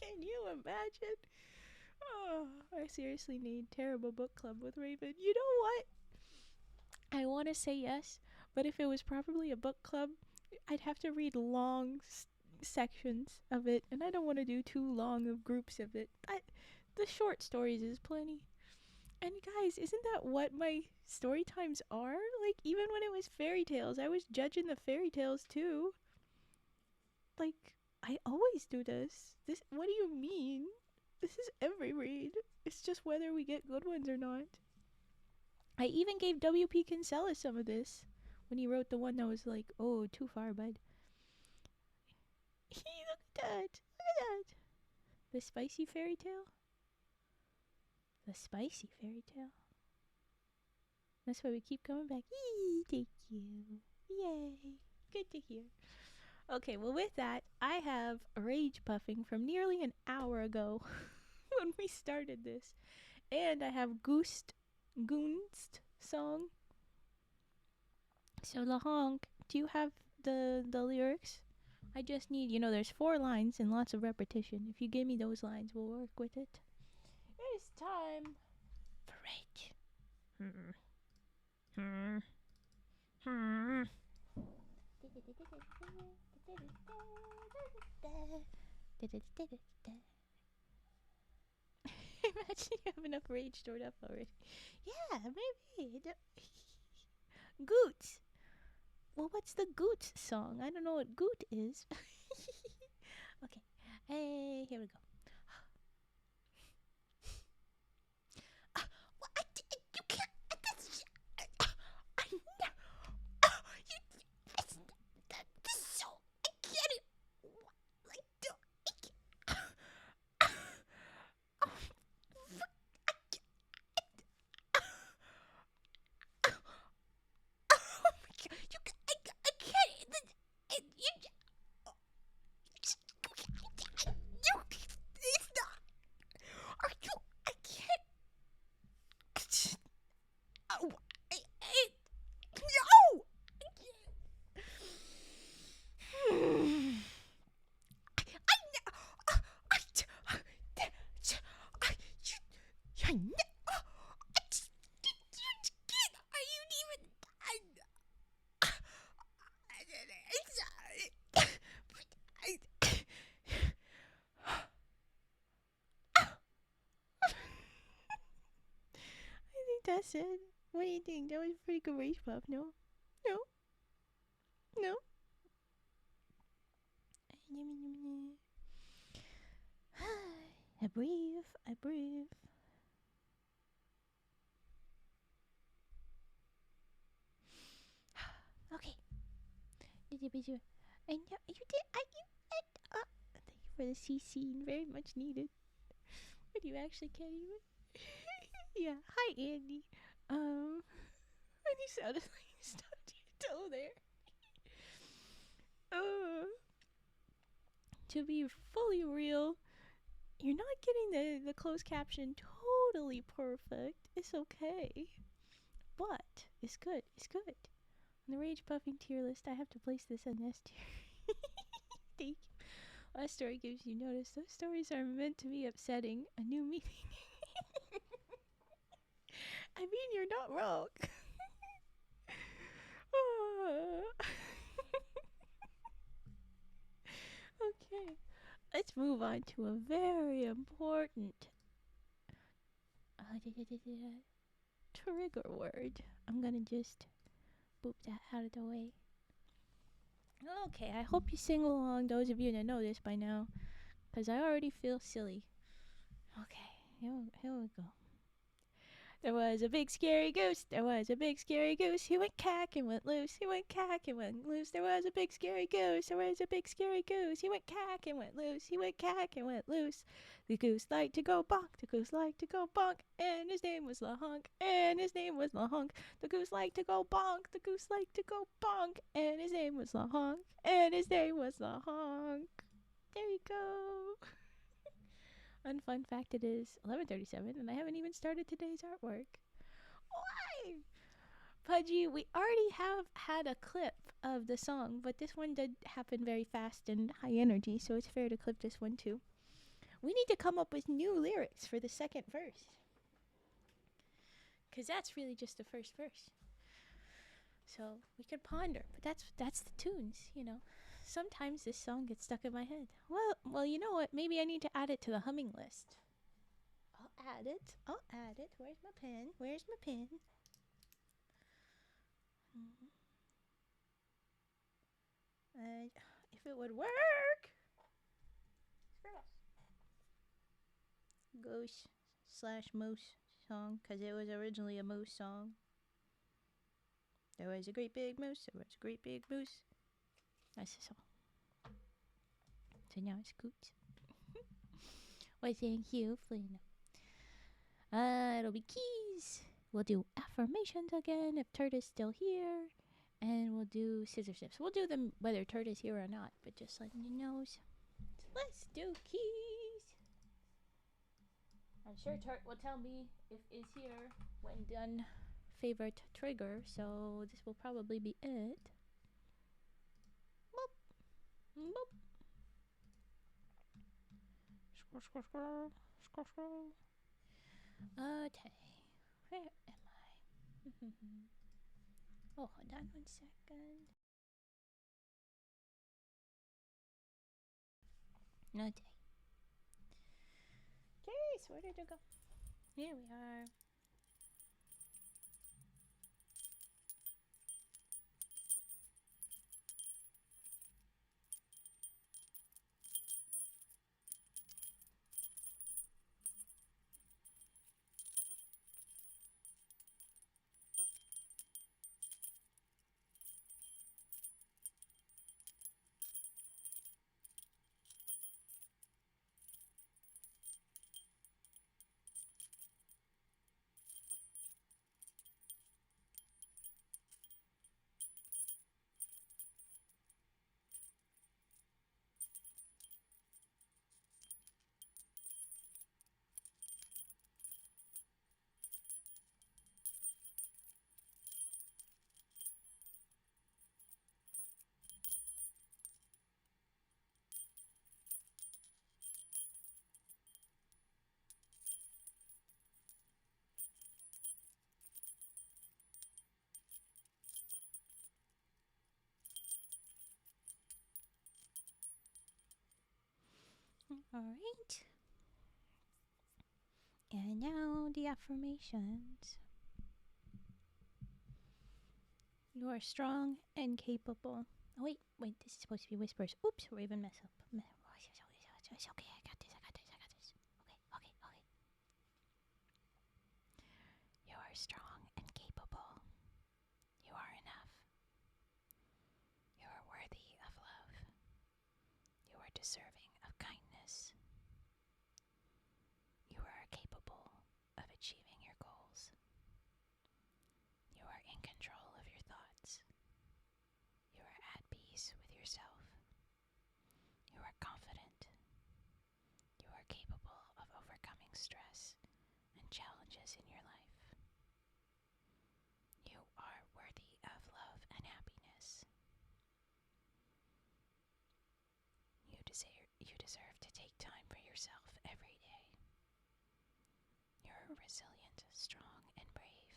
Can you imagine? Oh, I seriously need terrible book club with Raven. You know what? I want to say yes, but if it was probably a book club, I'd have to read long sections of it, and I don't want to do too long of groups of it. The short stories is plenty. And guys, isn't that what my story times are? Like, even when it was fairy tales, I was judging the fairy tales too. Like, I always do this. What do you mean? This is every read. It's just whether we get good ones or not. I even gave W.P. Kinsella some of this when he wrote the one that was like, oh, too far, bud. Look at that. Look at that. The spicy fairy tale? The spicy fairy tale. That's why we keep coming back. Yee, thank you. Yay. Good to hear. Okay, well, with that, I have rage puffing from nearly an hour ago when we started this. And I have Gunst song. So, LaHonk, do you have the lyrics? I just need, there's 4 lines and lots of repetition. If you give me those lines, we'll work with it. It's time for rage. Imagine you have enough rage stored up already. Yeah, maybe. Goot. Well, what's the Goot song? I don't know what Goot is. Okay. Hey, here we go. Well, you can't. I know. This so. I can't. Like, that's it. What do you think? That was a pretty good rage puff, no? No? No? I breathe. Okay. I know you did. Thank you for the CC. Very much needed. But you actually can't even. Yeah. Hi, Andy. And you sounded like you stubbed your toe there. To be fully real, you're not getting the closed caption totally perfect. It's okay. But it's good. On the rage puffing tier list, I have to place this on S tier. Thank you. Last story gives you notice. Those stories are meant to be upsetting. A new meaning. I mean, you're not wrong. Okay. Let's move on to a very important trigger word. I'm gonna just boop that out of the way. Okay, I hope you sing along, those of you that know this by now, because I already feel silly. Okay, here we go. There was a big scary goose. He went cack and went loose. There was a big scary goose. He went cack and went loose. The goose liked to go bonk. And his name was LaHonk. The goose liked to go bonk. And his name was LaHonk. There you go. Unfun fact, it is 11:37 and I haven't even started today's artwork. Why? Pudgy, we already have had a clip of the song, but this one did happen very fast and high energy, so it's fair to clip this one too. We need to come up with new lyrics for the second verse, because that's really just the first verse. So we could ponder, but that's the tunes, Sometimes this song gets stuck in my head. Well, you know what? Maybe I need to add it to the humming list. I'll add it. Where's my pen? If it would work. Ghost slash moose song, because it was originally a moose song. There was a great big moose. There was a great big moose. That's the song. So now it's Coots. Why, thank you, Flynn. It'll be keys. We'll do affirmations again if Turt is still here. And we'll do scissor snips. We'll do them whether Turt is here or not, but just letting you know. So let's do keys. I'm sure Turt will tell me if is here when done favorite trigger, so this will probably be it. Boop. Boop. Scroll, scroll, scroll. Scroll, scroll. Okay. Where am I? Oh, hold on 1 second. Okay. Jeez, where did it go? Here we are. Alright. And now the affirmations. You are strong and capable. Oh, wait, this is supposed to be whispers. Oops, we're even mess up. It's okay, I got this. Okay. You are strong and capable. You are enough. You are worthy of love. You are deserving of kindness. You are capable of achieving your goals. You are in control of your thoughts. You are at peace with yourself. You are confident. You are capable of overcoming stress and challenges in your life. You are worthy of love and happiness. You deserve to take time for yourself every day. You're resilient, strong, and brave.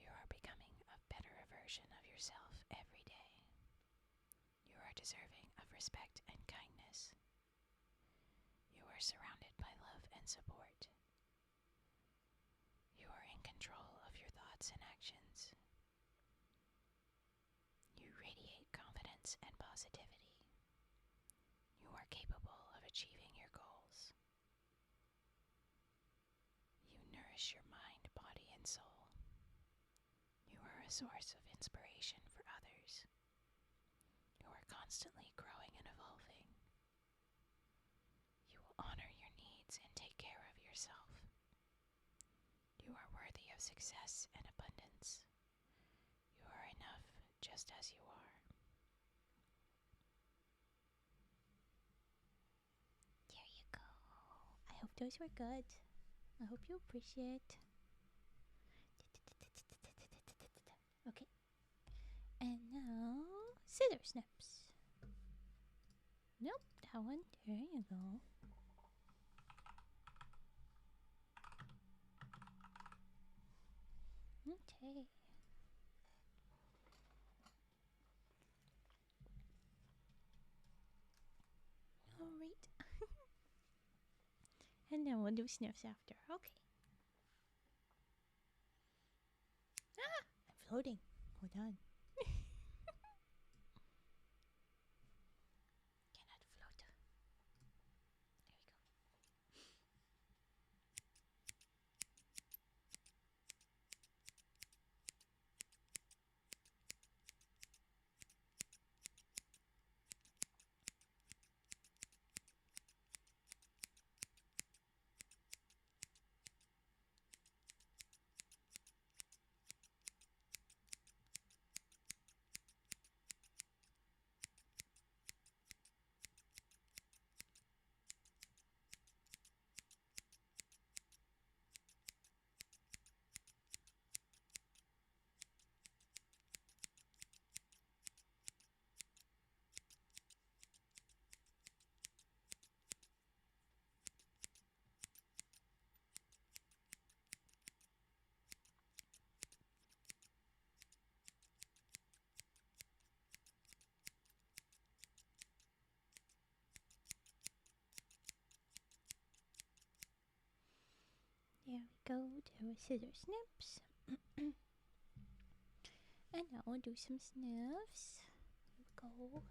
You are becoming a better version of yourself every day. You are deserving of respect and kindness. You are surrounded by love and support. You are in control of your thoughts and actions. You radiate confidence and positivity. You are capable of achieving your goals. You nourish your mind, body, and soul. You are a source of inspiration for others. You are constantly growing and evolving. You will honor your needs and take care of yourself. You are worthy of success and abundance. You are enough just as you are. There you go. I hope those were good. I hope you appreciate. Okay. And now, scissor snips. Nope, that one. There you go. Okay. Alright. And then we'll do sniffs after. Okay. Ah! I'm floating. Hold on. Cannot float. go. There were scissor snips. And now we'll do some sniffs. Here we go.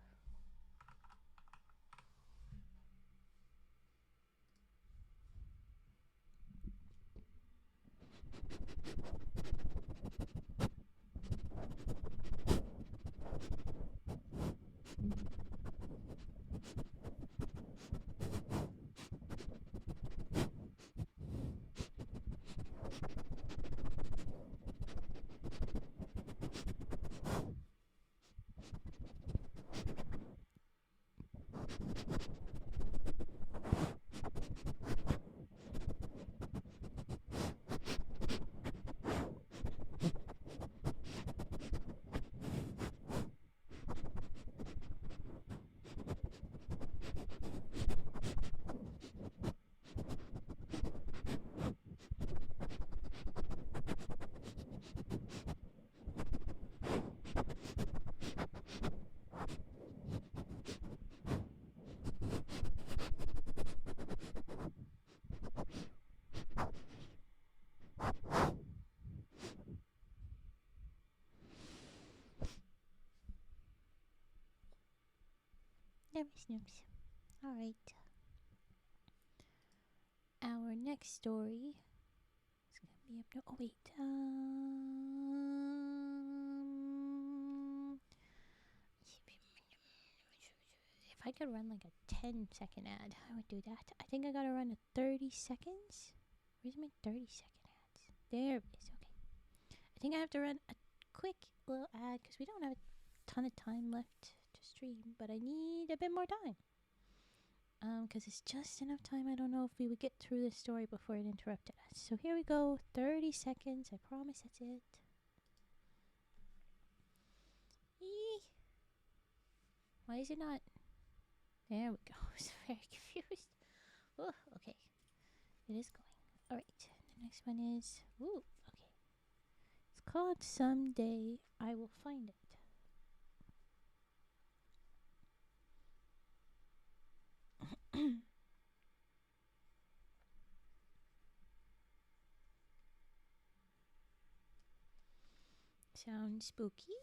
There were snips. Alright. Our next story is going to be up to... Oh, wait. If I could run like a 10-second ad, I would do that. I think I got to run a 30 seconds. Where's my 30-second ads? There it is. Okay. I think I have to run a quick little ad because we don't have a ton of time left to stream, but I need a bit more time. Because it's just enough time. I don't know if we would get through this story before it interrupted us. So here we go. 30 seconds. I promise that's it. Eee. Why is it not? There we go. I was very confused. Oh, okay. It is going. Alright. The next one is... Ooh, okay. It's called Someday I Will Find It. Sounds spooky.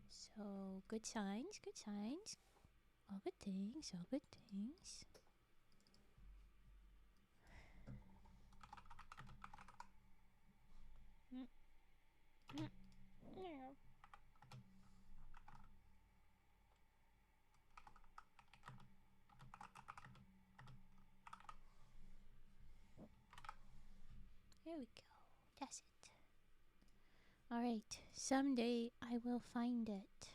So, good signs, good signs. All good things, all good things. There we go. That's it. Alright, someday I will find it.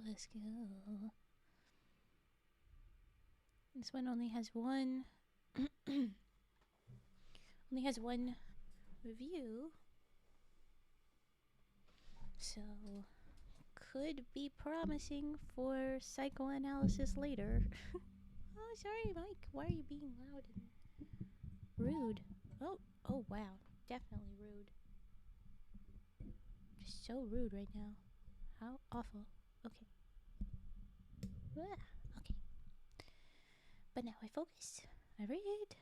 Let's go. This one only has one review. So could be promising for psychoanalysis later. Oh, sorry, Mike. Why are you being loud and rude? Oh wow. Definitely rude. Just so rude right now. How awful. Okay. Okay. But now I focus. I read.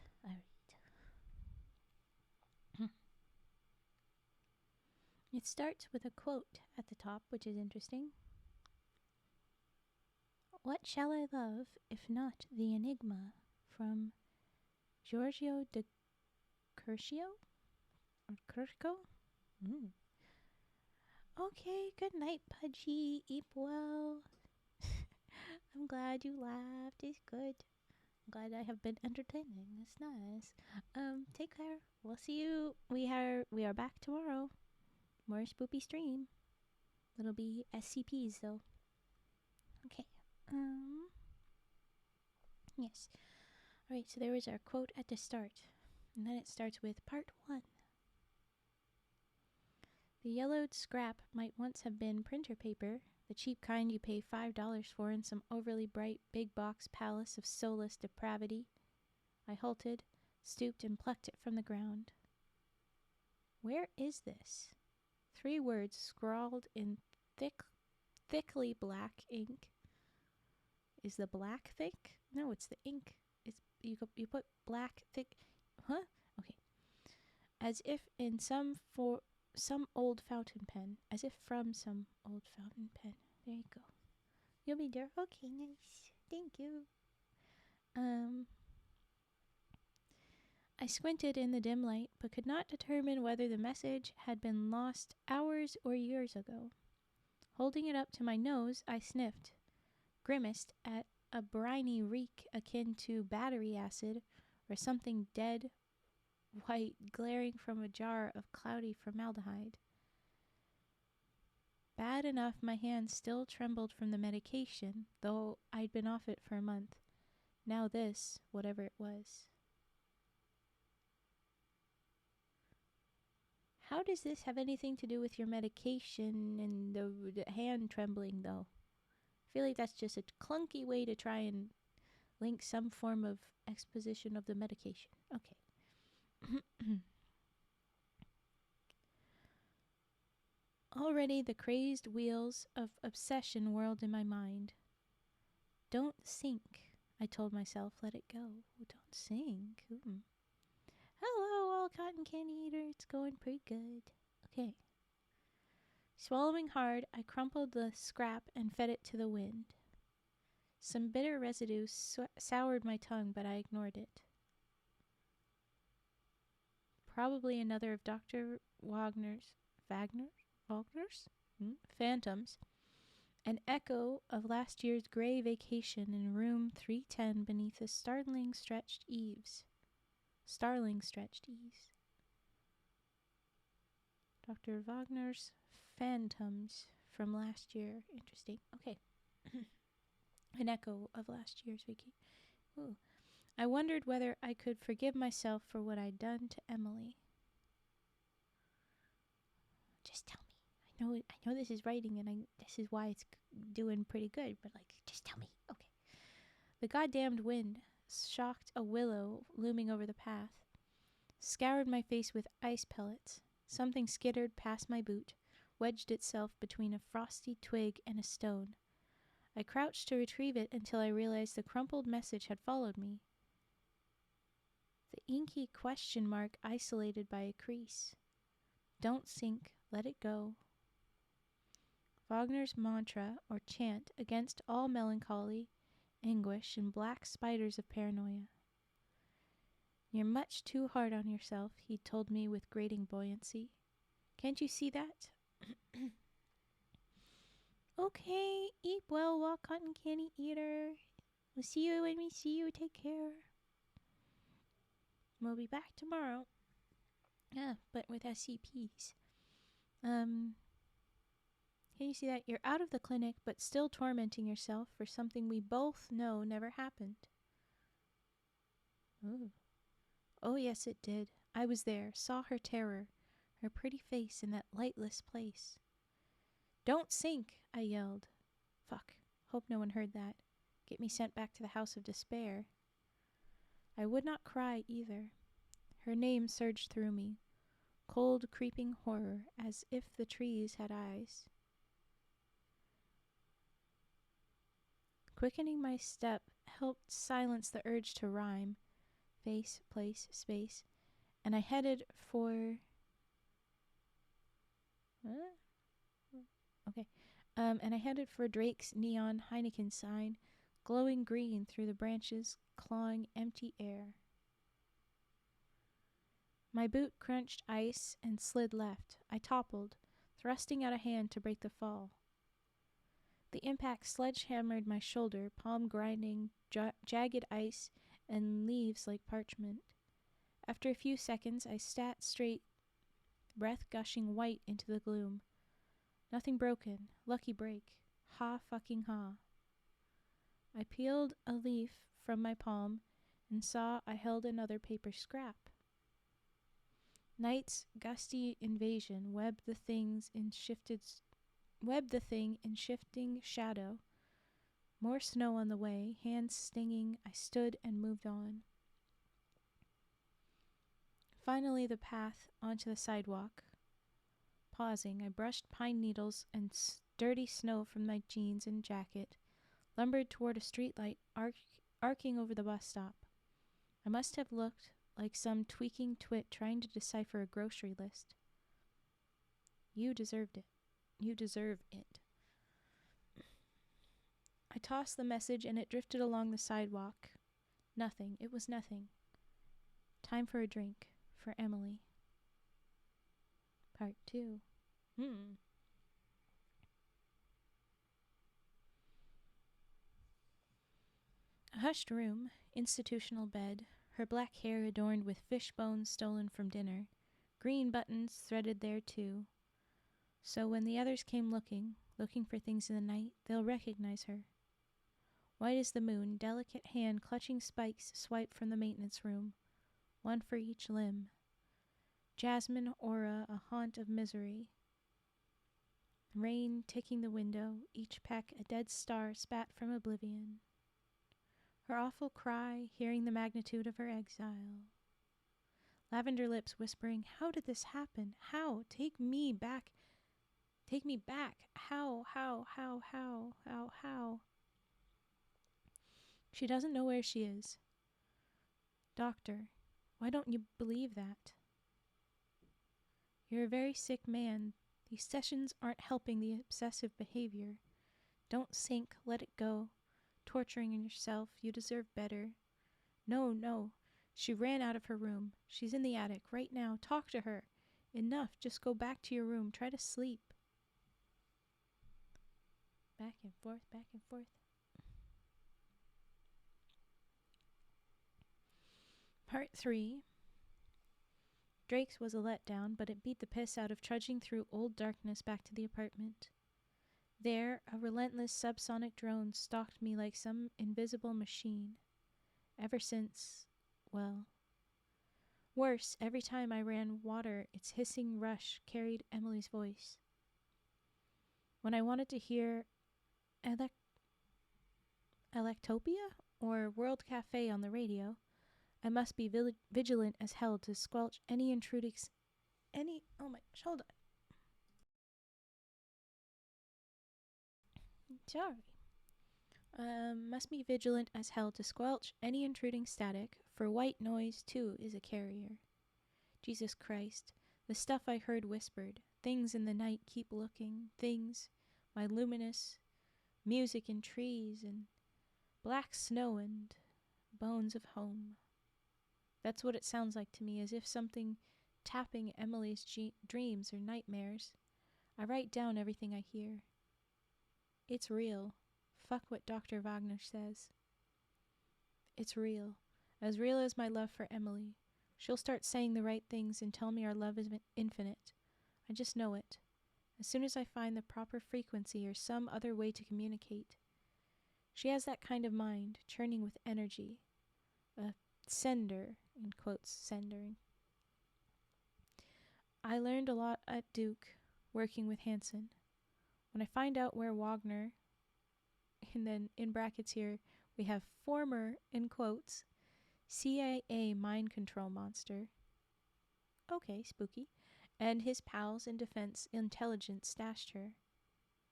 It starts with a quote at the top, which is interesting. What shall I love if not the enigma? From Giorgio de Curcio? Or Curco? Okay, good night, Pudgy. Eat well. I'm glad you laughed. It's good. I'm glad I have been entertaining. That's nice. Take care. We'll see you. We are back tomorrow. More spoopy stream. It'll be SCPs though. Okay. Yes. Alright, so there was our quote at the start. And then it starts with part 1. The yellowed scrap might once have been printer paper, the cheap kind you pay $5 for in some overly bright big box palace of soulless depravity. I halted, stooped, and plucked it from the ground. Where is this? 3 words scrawled in thickly black ink. Is the black thick? No, it's the ink. It's you put black thick. Huh? Okay. as if in some old fountain pen. As if from some old fountain pen. There you go. You'll be there. Okay, nice. Thank you. I squinted in the dim light, but could not determine whether the message had been lost hours or years ago. Holding it up to my nose, I sniffed, grimaced at a briny reek akin to battery acid or something dead white glaring from a jar of cloudy formaldehyde. Bad enough my hands still trembled from the medication, though I'd been off it for a month. Now this, whatever it was. How does this have anything to do with your medication and the hand trembling, though? I feel like that's just a clunky way to try and link some form of exposition of the medication. Okay. Already the crazed wheels of obsession whirled in my mind. Don't sink, I told myself. Let it go. Don't sink. Hello, all cotton candy eaters. It's going pretty good. Okay. Swallowing hard, I crumpled the scrap and fed it to the wind. Some bitter residue soured my tongue, but I ignored it. Probably another of Dr. Wagner's phantoms. An echo of last year's gray vacation in room 310 beneath the starling stretched eaves. Dr. Wagner's phantoms from last year. Interesting. Okay. An echo of last year's vacation. Ooh. I wondered whether I could forgive myself for what I'd done to Emily. Just tell me. I know this is writing, and this is why it's doing pretty good. But just tell me. Okay. The goddamned wind shocked a willow looming over the path, scoured my face with ice pellets. Something skittered past my boot, wedged itself between a frosty twig and a stone. I crouched to retrieve it until I realized the crumpled message had followed me. The inky question mark isolated by a crease. Don't sink, let it go. Wagner's mantra or chant against all melancholy, anguish, and black spiders of paranoia. You're much too hard on yourself, he told me with grating buoyancy. Can't you see that? Okay, eat well, walk cotton candy eater. We'll see you when we see you. Take care. We'll be back tomorrow. Yeah, but with SCPs. Can you see that? You're out of the clinic, but still tormenting yourself for something we both know never happened. Ooh. Oh, yes, it did. I was there, saw her terror, her pretty face in that lightless place. Don't sink, I yelled. Fuck. Hope no one heard that. Get me sent back to the house of despair. I would not cry either. Her name surged through me. Cold, creeping horror, as if the trees had eyes. Quickening my step helped silence the urge to rhyme. Face, place, space. And I headed for... and I headed for Drake's neon Heineken sign, glowing green through the branches, clawing empty air. My boot crunched ice and slid left. I toppled, thrusting out a hand to break the fall. The impact sledgehammered my shoulder, palm grinding jagged ice and leaves like parchment. After a few seconds, I sat straight, breath gushing white into the gloom. Nothing broken. Lucky break. Ha fucking ha. I peeled a leaf from my palm and saw I held another paper scrap. Night's gusty invasion webbed the thing in shifting shadow. More snow on the way, hands stinging, I stood and moved on. Finally the path onto the sidewalk. Pausing, I brushed pine needles and dirty snow from my jeans and jacket, lumbered toward a streetlight arcing over the bus stop. I must have looked like some tweaking twit trying to decipher a grocery list. You deserved it. You deserve it. I tossed the message and it drifted along the sidewalk. Nothing. It was nothing. Time for a drink. For Emily. Part 2. A hushed room, institutional bed, her black hair adorned with fish bones stolen from dinner, green buttons threaded there too. So when the others came looking for things in the night, they'll recognize her. White as the moon, delicate hand clutching spikes swiped from the maintenance room, one for each limb. Jasmine aura, a haunt of misery. Rain ticking the window, each peck a dead star spat from oblivion. Her awful cry, hearing the magnitude of her exile. Lavender lips whispering, how did this happen? How? Take me back. Take me back. How? She doesn't know where she is. Doctor, why don't you believe that? You're a very sick man. These sessions aren't helping the obsessive behavior. Don't sink, let it go. Torturing yourself, you deserve better. No. She ran out of her room. She's in the attic right now. Talk to her. Enough, just go back to your room. Try to sleep. Back and forth. Part 3. Drake's was a letdown, but it beat the piss out of trudging through old darkness back to the apartment. There, a relentless subsonic drone stalked me like some invisible machine. Ever since, well, worse, every time I ran water, its hissing rush carried Emily's voice. When I wanted to hear Electopia or World Cafe on the radio, I must be vigilant as hell to squelch any intruding... Oh my gosh, hold on. Sorry. Must be vigilant as hell to squelch any intruding static, for white noise, too, is a carrier. Jesus Christ, the stuff I heard whispered, things in the night keep looking, things, my luminous, music in trees, and black snow and bones of home. That's what it sounds like to me, as if something tapping Emily's dreams or nightmares. I write down everything I hear. It's real. Fuck what Dr. Wagner says. It's real. As real as my love for Emily. She'll start saying the right things and tell me our love is infinite. I just know it. As soon as I find the proper frequency or some other way to communicate. She has that kind of mind, churning with energy. A sender, in quotes, sender. I learned a lot at Duke, working with Hansen. When I find out where Wagner, and then in brackets here, we have former, in quotes, CIA mind control monster. Okay, spooky. And his pals in defense intelligence stashed her.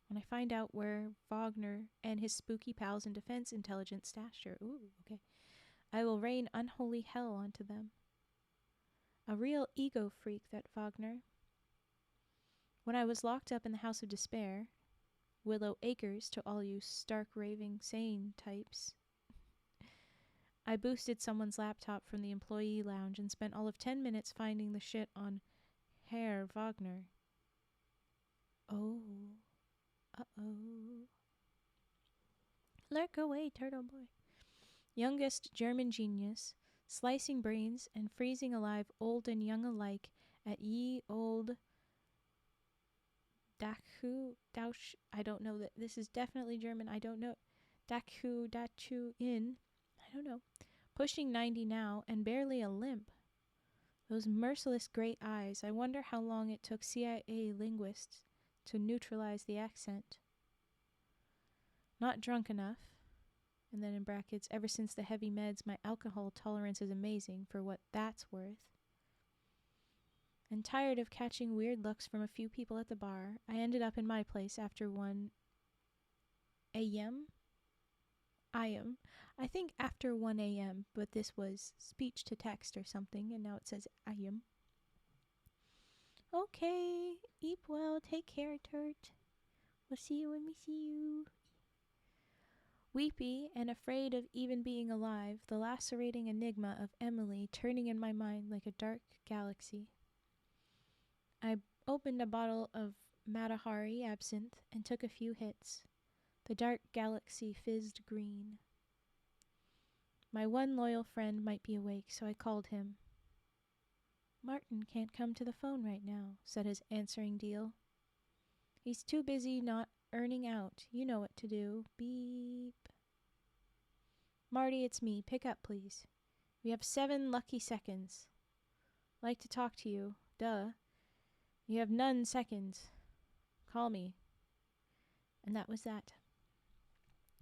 When I find out where Wagner and his spooky pals in defense intelligence stashed her. Ooh, okay. I will rain unholy hell onto them. A real ego freak, that Wagner. When I was locked up in the House of Despair, Willow Acres to all you stark raving sane types, I boosted someone's laptop from the employee lounge and spent all of 10 minutes finding the shit on Herr Wagner. Oh. Uh-oh. Lurk away, turtle boy. Youngest German genius, slicing brains and freezing alive old and young alike at ye old Dachu, I don't know that this is definitely German, I don't know. Dachu in, I don't know. Pushing 90 now and barely a limp. Those merciless great eyes, I wonder how long it took CIA linguists to neutralize the accent. Not drunk enough. And then in brackets, ever since the heavy meds, my alcohol tolerance is amazing for what that's worth. And tired of catching weird looks from a few people at the bar, I ended up in my place after 1 a.m. I am. I think after 1 a.m., but this was speech to text or something, and now it says I am. Okay, eat well, take care, Turt. We'll see you when we see you. Weepy and afraid of even being alive, the lacerating enigma of Emily turning in my mind like a dark galaxy. I opened a bottle of Matahari absinthe and took a few hits. The dark galaxy fizzed green. My one loyal friend might be awake, so I called him. Martin can't come to the phone right now, said his answering deal. He's too busy not earning out. You know what to do. Beep. Marty, it's me. Pick up, please. We have 7 lucky seconds. Like to talk to you. Duh. You have none seconds. Call me. And that was that.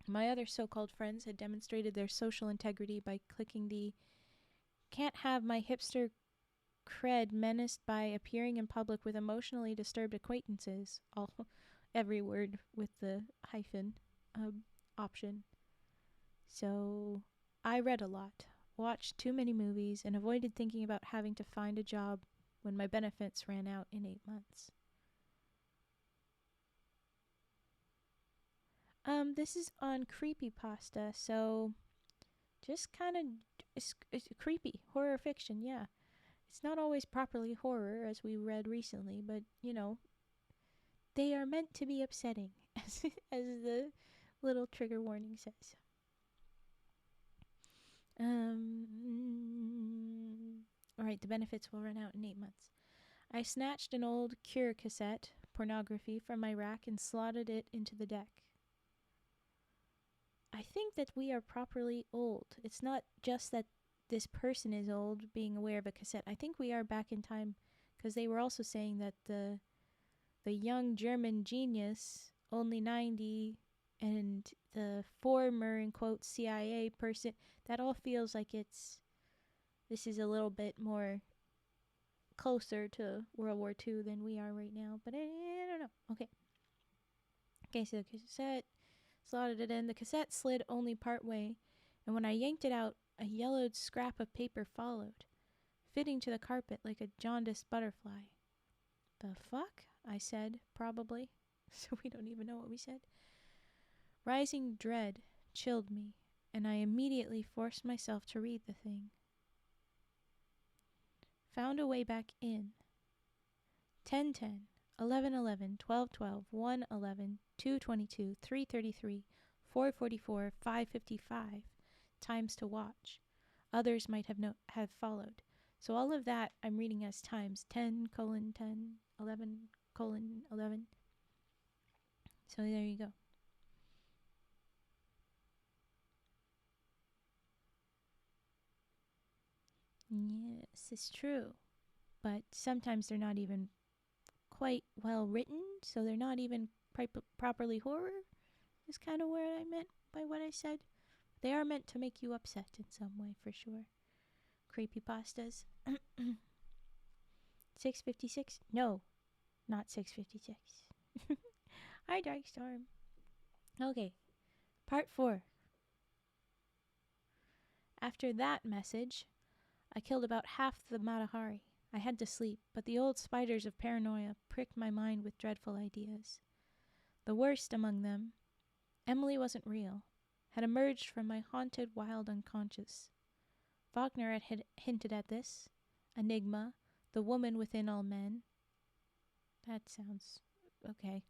My other so-called friends had demonstrated their social integrity by clicking the can't have my hipster cred menaced by appearing in public with emotionally disturbed acquaintances, every word with the hyphen option. So I read a lot, watched too many movies, and avoided thinking about having to find a job when my benefits ran out in 8 months. This is on Creepypasta, so just kind of it's creepy horror fiction, yeah. It's not always properly horror, as we read recently, but, you know, they are meant to be upsetting, as the little trigger warning says. Alright, the benefits will run out in 8 months. I snatched an old Cure cassette, pornography, from my rack and slotted it into the deck. I think that we are properly old. It's not just that this person is old, being aware of a cassette. I think we are back in time, because they were also saying that the young German genius, only 90, and the former, in quotes, CIA person, that all feels like this is a little bit more closer to World War II than we are right now, but I don't know. Okay, so the cassette, slotted it in. The cassette slid only part way, and when I yanked it out, a yellowed scrap of paper followed, fitting to the carpet like a jaundiced butterfly. The fuck? I said, probably. So we don't even know what we said. Rising dread chilled me, and I immediately forced myself to read the thing. Found a way back in. 10:10, 11:11, 12:12, 1:11, 2:22, 3:33, 4:44, 5:55. Times to watch. Others might have followed. So all of that I'm reading as times 10:10, 11:11. So there you go. Yes, it's true. But sometimes they're not even quite well written, so they're not even properly horror, is kind of what I meant by what I said. They are meant to make you upset in some way, for sure. Creepypastas. 6:56? No, not 6:56. Hi, Darkstorm. Okay, part 4. After that message, I killed about half the Matahari. I had to sleep, but the old spiders of paranoia pricked my mind with dreadful ideas. The worst among them, Emily wasn't real, had emerged from my haunted wild unconscious. Wagner had hinted at this. Enigma, the woman within all men. That sounds okay.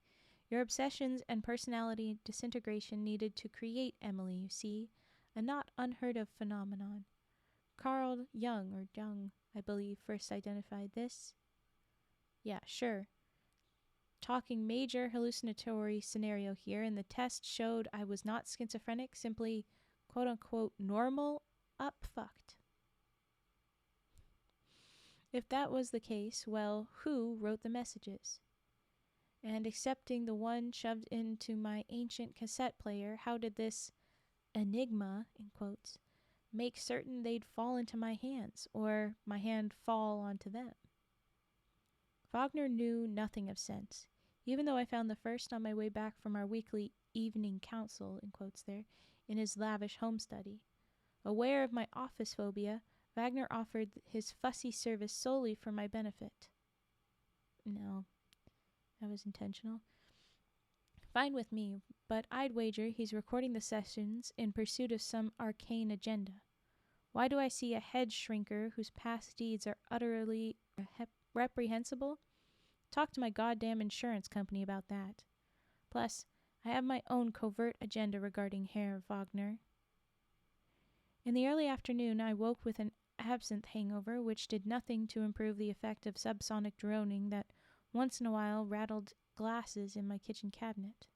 Your obsessions and personality disintegration needed to create Emily, you see, a not unheard of phenomenon. Carl Jung, I believe, first identified this. Yeah, sure. Talking major hallucinatory scenario here, and the test showed I was not schizophrenic, simply quote-unquote normal, up-fucked. If that was the case, well, who wrote the messages? And excepting the one shoved into my ancient cassette player, how did this enigma, in quotes, make certain they'd fall into my hands, or my hand fall onto them? Wagner knew nothing of sense, even though I found the first on my way back from our weekly evening council, in quotes there, in his lavish home study. Aware of my office phobia, Wagner offered his fussy service solely for my benefit. No, that was intentional. Fine with me, but I'd wager he's recording the sessions in pursuit of some arcane agenda. Why do I see a head shrinker whose past deeds are utterly reprehensible? Talk to my goddamn insurance company about that. Plus, I have my own covert agenda regarding Herr Wagner. In the early afternoon, I woke with an absinthe hangover, which did nothing to improve the effect of subsonic droning that once in a while rattled glasses in my kitchen cabinet.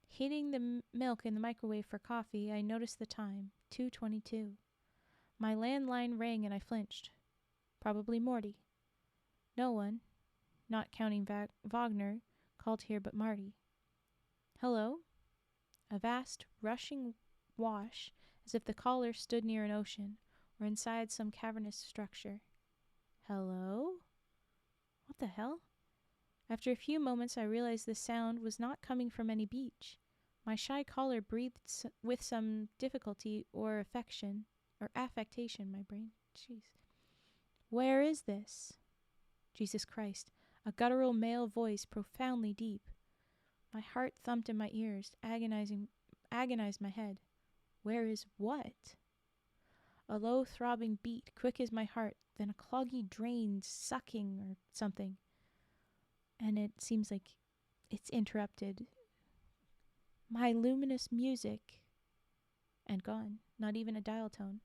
Heating the milk in the microwave for coffee, I noticed the time, 2:22. My landline rang and I flinched. Probably Morty. No one, not counting Wagner, called here but Marty. Hello? A vast, rushing wash, as if the caller stood near an ocean, or inside some cavernous structure. Hello? What the hell? After a few moments, I realized the sound was not coming from any beach. My shy caller breathed with some difficulty or affectation, my brain. Jeez. Where is this? Jesus Christ. A guttural male voice, profoundly deep. My heart thumped in my ears, agonized my head. Where is what? A low throbbing beat, quick as my heart, then a cloggy drain sucking or something. And it seems like it's interrupted. My luminous music. And gone. Not even a dial tone.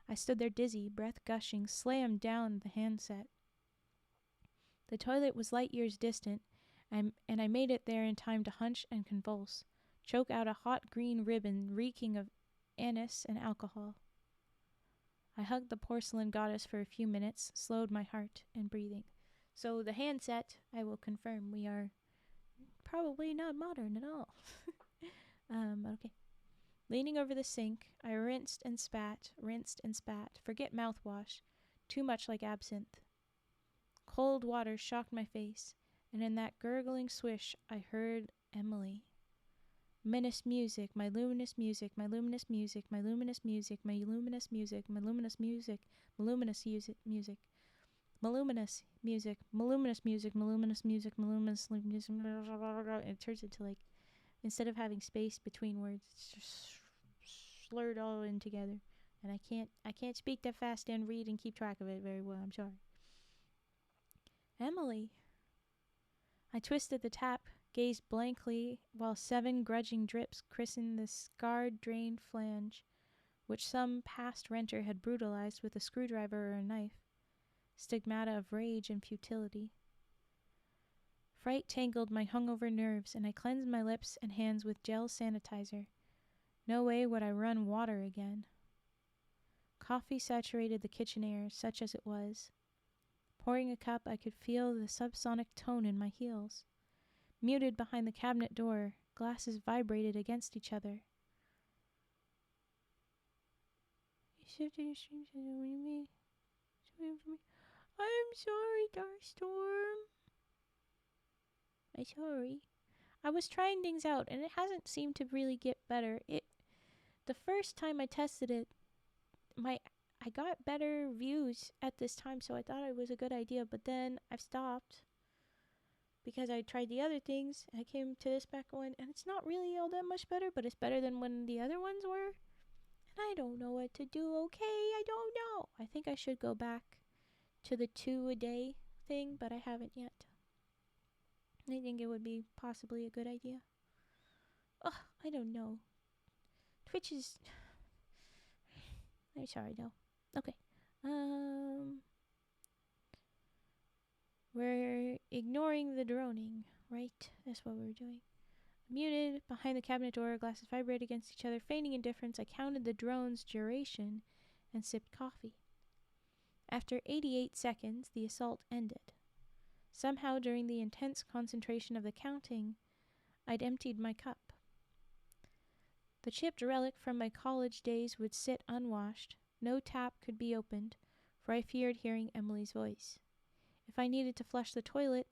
I stood there dizzy, breath gushing, slammed down the handset. The toilet was light years distant, and I made it there in time to hunch and convulse, choke out a hot green ribbon reeking of anise and alcohol. I hugged the porcelain goddess for a few minutes, slowed my heart and breathing. So the handset, I will confirm, we are probably not modern at all. Okay. Leaning over the sink, I rinsed and spat. Forget mouthwash. Too much like absinthe. Cold water shocked my face, and in that gurgling swish, I heard Emily. Luminous music, my luminous music, my luminous music, my luminous music, my luminous music, my luminous music, my luminous music, music, my luminous music, my luminous music, my luminous music, my luminous music. And it turns into like, instead of having space between words, it's just slurred all in together. And I can't speak that fast and read and keep track of it very well. I'm sorry. Emily. I twisted the tap, gazed blankly, while 7 grudging drips christened the scarred, drained flange, which some past renter had brutalized with a screwdriver or a knife. Stigmata of rage and futility. Fright tangled my hungover nerves, and I cleansed my lips and hands with gel sanitizer. No way would I run water again. Coffee saturated the kitchen air, such as it was. Pouring a cup, I could feel the subsonic tone in my heels. Muted behind the cabinet door, glasses vibrated against each other. You shifted your streams as what do you mean? I'm sorry, Darstorm. I'm sorry. I was trying things out, and it hasn't seemed to really get better. The first time I tested it, I got better views at this time, so I thought it was a good idea, but then I've stopped because I tried the other things. I came to this back one, and it's not really all that much better, but it's better than when the other ones were. And I don't know what to do, okay? I don't know. I think I should go back to the 2 a day thing, but I haven't yet. I think it would be possibly a good idea. Ugh, I don't know. Twitch is... I'm sorry, no. Okay. We're ignoring the droning, right? That's what we're doing. Muted, behind the cabinet door, glasses vibrate against each other. Feigning indifference, I counted the drone's duration and sipped coffee. After 88 seconds, the assault ended. Somehow, during the intense concentration of the counting, I'd emptied my cup. The chipped relic from my college days would sit unwashed. No tap could be opened, for I feared hearing Emily's voice. If I needed to flush the toilet,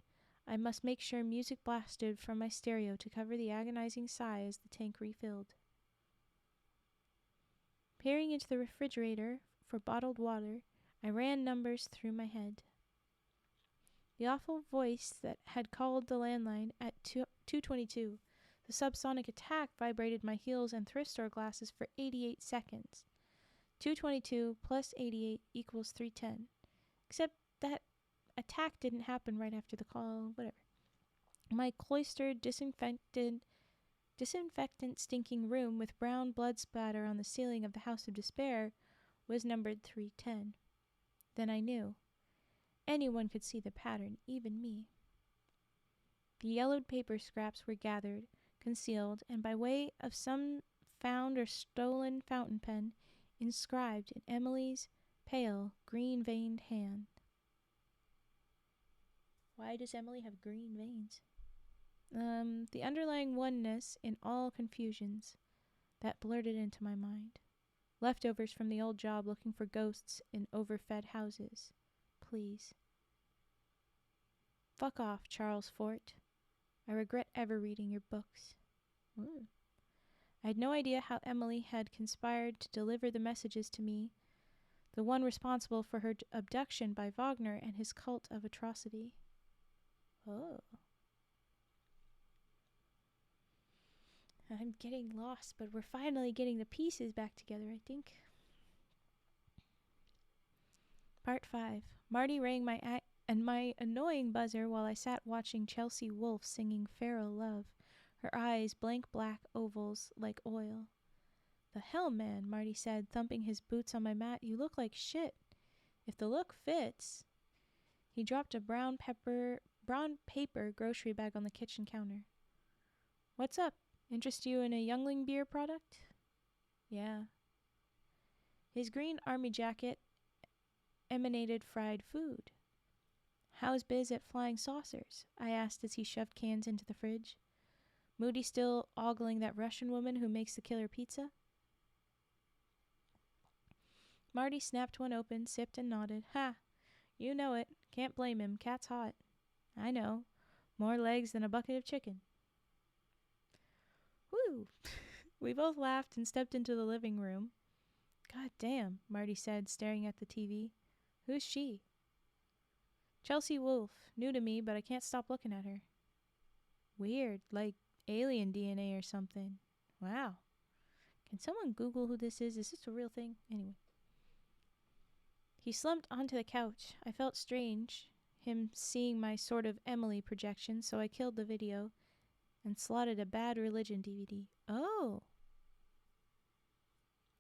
I must make sure music blasted from my stereo to cover the agonizing sigh as the tank refilled. Peering into the refrigerator for bottled water, I ran numbers through my head. The awful voice that had called the landline at 2:22. The subsonic attack vibrated my heels and thrift store glasses for 88 seconds. 2:22 plus 88 equals 3:10. Except that attack didn't happen right after the call, whatever. My cloistered, disinfectant-stinking room with brown blood splatter on the ceiling of the House of Despair was numbered 310. Then I knew. Anyone could see the pattern, even me. The yellowed paper scraps were gathered, concealed, and by way of some found or stolen fountain pen, inscribed in Emily's pale, green-veined hand. Why does Emily have green veins? The underlying oneness in all confusions that blurted into my mind. Leftovers from the old job looking for ghosts in overfed houses. Please. Fuck off, Charles Fort. I regret ever reading your books. Ooh. I had no idea how Emily had conspired to deliver the messages to me, the one responsible for her abduction by Wagner and his cult of atrocity. Oh. I'm getting lost, but we're finally getting the pieces back together, I think. Part 5. Marty rang my annoying buzzer while I sat watching Chelsea Wolfe singing Feral Love, her eyes blank black ovals like oil. The hell, man, Marty said, thumping his boots on my mat. You look like shit. If the look fits. He dropped a brown paper grocery bag on the kitchen counter. What's up? Interest you in a Youngling beer product? Yeah. His green army jacket emanated fried food. How's biz at Flying Saucers? I asked as he shoved cans into the fridge. Moody still ogling that Russian woman who makes the killer pizza? Marty snapped one open, sipped and nodded. Ha! You know it. Can't blame him. Cat's hot. I know. More legs than a bucket of chicken. Woo! We both laughed and stepped into the living room. God damn, Marty said, staring at the TV. Who's she? Chelsea Wolfe. New to me, but I can't stop looking at her. Weird, like alien DNA or something. Wow. Can someone Google who this is? Is this a real thing? Anyway. He slumped onto the couch. I felt strange, him seeing my sort of Emily projection, so I killed the video and slotted a Bad Religion DVD. Oh.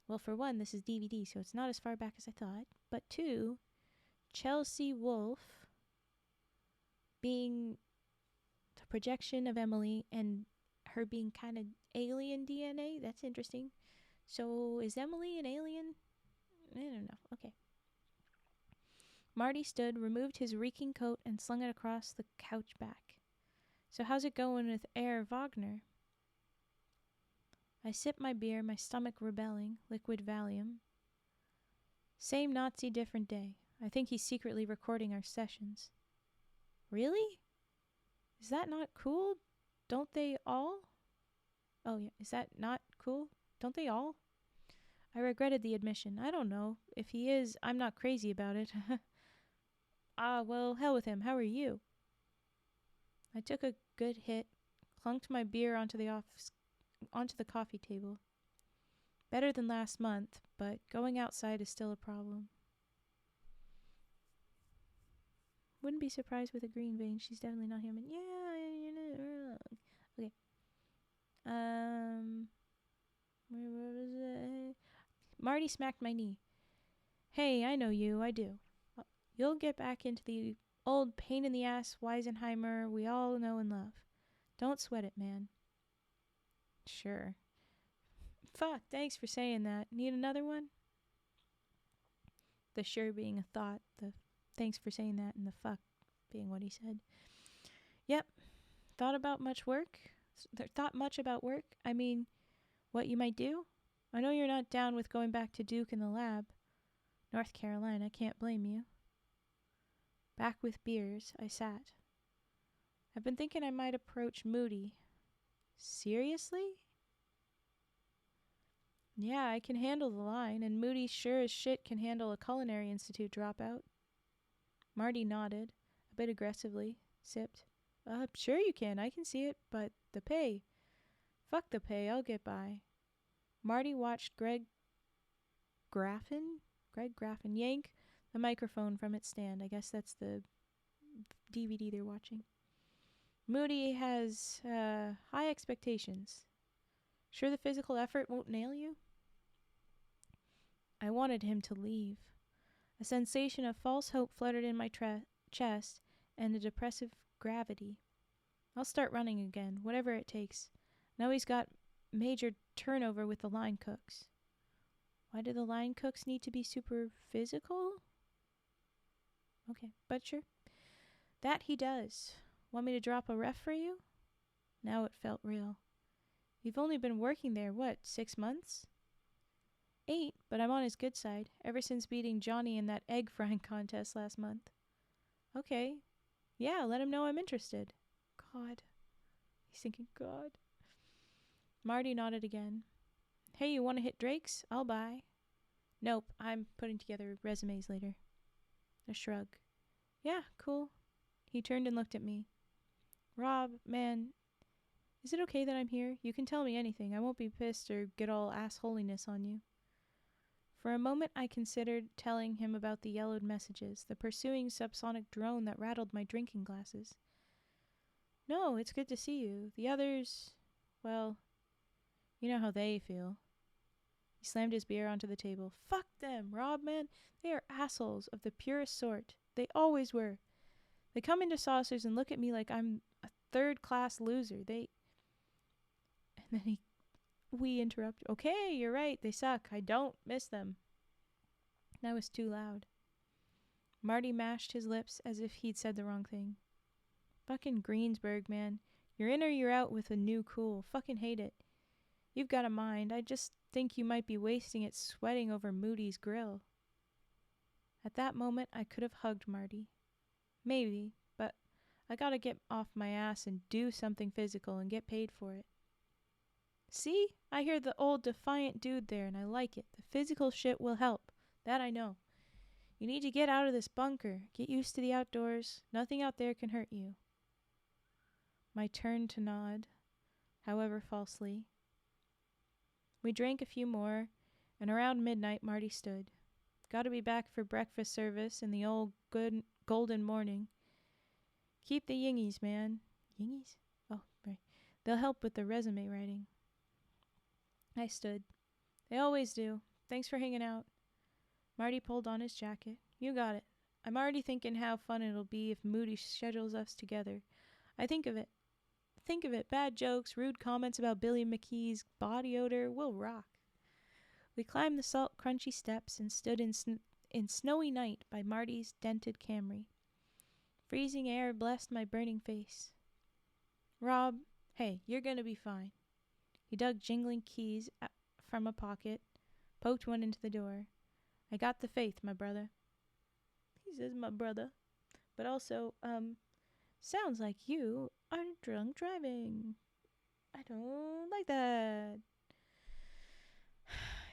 Well, for one, this is DVD, so it's not as far back as I thought. But two, Chelsea Wolfe being the projection of Emily and her being kind of alien DNA. That's interesting. So is Emily an alien? I don't know. Okay. Marty stood, removed his reeking coat, and slung it across the couch back. So how's it going with Herr Wagner? I sipped my beer, my stomach rebelling, liquid Valium. Same Nazi, different day. I think he's secretly recording our sessions. Really? Is that not cool? Don't they all? Oh yeah, is that not cool? Don't they all? I regretted the admission. I don't know. If he is, I'm not crazy about it. Well, hell with him. How are you? I took a good hit, clunked my beer onto the coffee table. Better than last month, but going outside is still a problem. Wouldn't be surprised with a green vein. She's definitely not human. Yeah, you're not wrong. Okay. Where was it? Marty smacked my knee. Hey, I know you. I do. You'll get back into the old pain-in-the-ass Weisenheimer we all know and love. Don't sweat it, man. Sure. Fuck, thanks for saying that. Need another one? The sure being a thought, the thanks for saying that, and the fuck being what he said. Yep. Thought much about work? I mean, what you might do? I know you're not down with going back to Duke in the lab. North Carolina, can't blame you. Back with beers, I sat. I've been thinking I might approach Moody. Seriously? Yeah, I can handle the line, and Moody sure as shit can handle a culinary institute dropout. Marty nodded, a bit aggressively, sipped. Sure you can, I can see it, but the pay. Fuck the pay, I'll get by. Marty watched Greg Graffin yank the microphone from its stand. I guess that's the DVD they're watching. Moody has high expectations. Sure the physical effort won't nail you? I wanted him to leave. A sensation of false hope fluttered in my chest and a depressive gravity. I'll start running again, whatever it takes. Now he's got major turnover with the line cooks. Why do the line cooks need to be super physical? Okay, but sure. That he does. Want me to drop a ref for you? Now it felt real. You've only been working there, 6 months? 8, but I'm on his good side, ever since beating Johnny in that egg frying contest last month. Okay. Yeah, let him know I'm interested. God. He's thinking, God. Marty nodded again. Hey, you want to hit Drake's? I'll buy. Nope, I'm putting together resumes later. A shrug. Yeah, cool. He turned and looked at me. Rob, man, is it okay that I'm here? You can tell me anything. I won't be pissed or get all assholiness on you. For a moment I considered telling him about the yellowed messages, the pursuing subsonic drone that rattled my drinking glasses. No, it's good to see you. The others, well, you know how they feel. He slammed his beer onto the table. Fuck them, Rob, man. They are assholes of the purest sort. They always were. They come into saucers and look at me like I'm a third-class loser. And then we interrupt. Okay, you're right. They suck. I don't miss them. That was too loud. Marty mashed his lips as if he'd said the wrong thing. Fucking Greensburg, man. You're in or you're out with a new cool. Fucking hate it. You've got a mind. I just think you might be wasting it sweating over Moody's grill. At that moment, I could have hugged Marty. Maybe, but I gotta get off my ass and do something physical and get paid for it. See? I hear the old defiant dude there and I like it. The physical shit will help. That I know. You need to get out of this bunker. Get used to the outdoors. Nothing out there can hurt you. My turn to nod, however falsely. We drank a few more, and around midnight Marty stood. Gotta be back for breakfast service in the old good golden morning. Keep the yingies, man. Yingies? Oh, right. They'll help with the resume writing. I stood. They always do. Thanks for hanging out. Marty pulled on his jacket. You got it. I'm already thinking how fun it'll be if Moody schedules us together. Think of it. Bad jokes, rude comments about Billy McKee's body odor. We'll rock. We climbed the salt, crunchy steps and stood in snowy night by Marty's dented Camry. Freezing air blessed my burning face. Rob, hey, you're gonna be fine. He dug jingling keys from a pocket, poked one into the door. I got the faith, my brother. He says my brother. But also, sounds like you are drunk driving. I don't like that.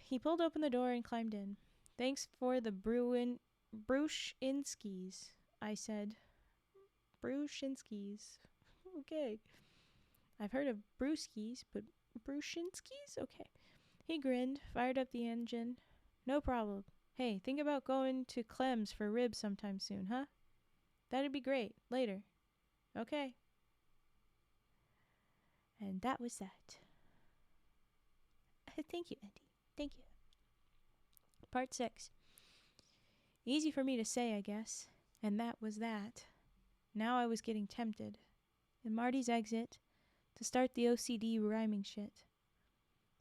He pulled open the door and climbed in. Thanks for the Brushinskis, I said. Brushinskis. Okay. I've heard of Brewskis, but Brushinskis? Okay. He grinned, fired up the engine. No problem. Hey, think about going to Clem's for ribs sometime soon, huh? That'd be great. Later. Okay. And that was that. Thank you, Andy. Thank you. Part 6. Easy for me to say, I guess. And that was that. Now I was getting tempted. In Marty's exit, to start the OCD rhyming shit.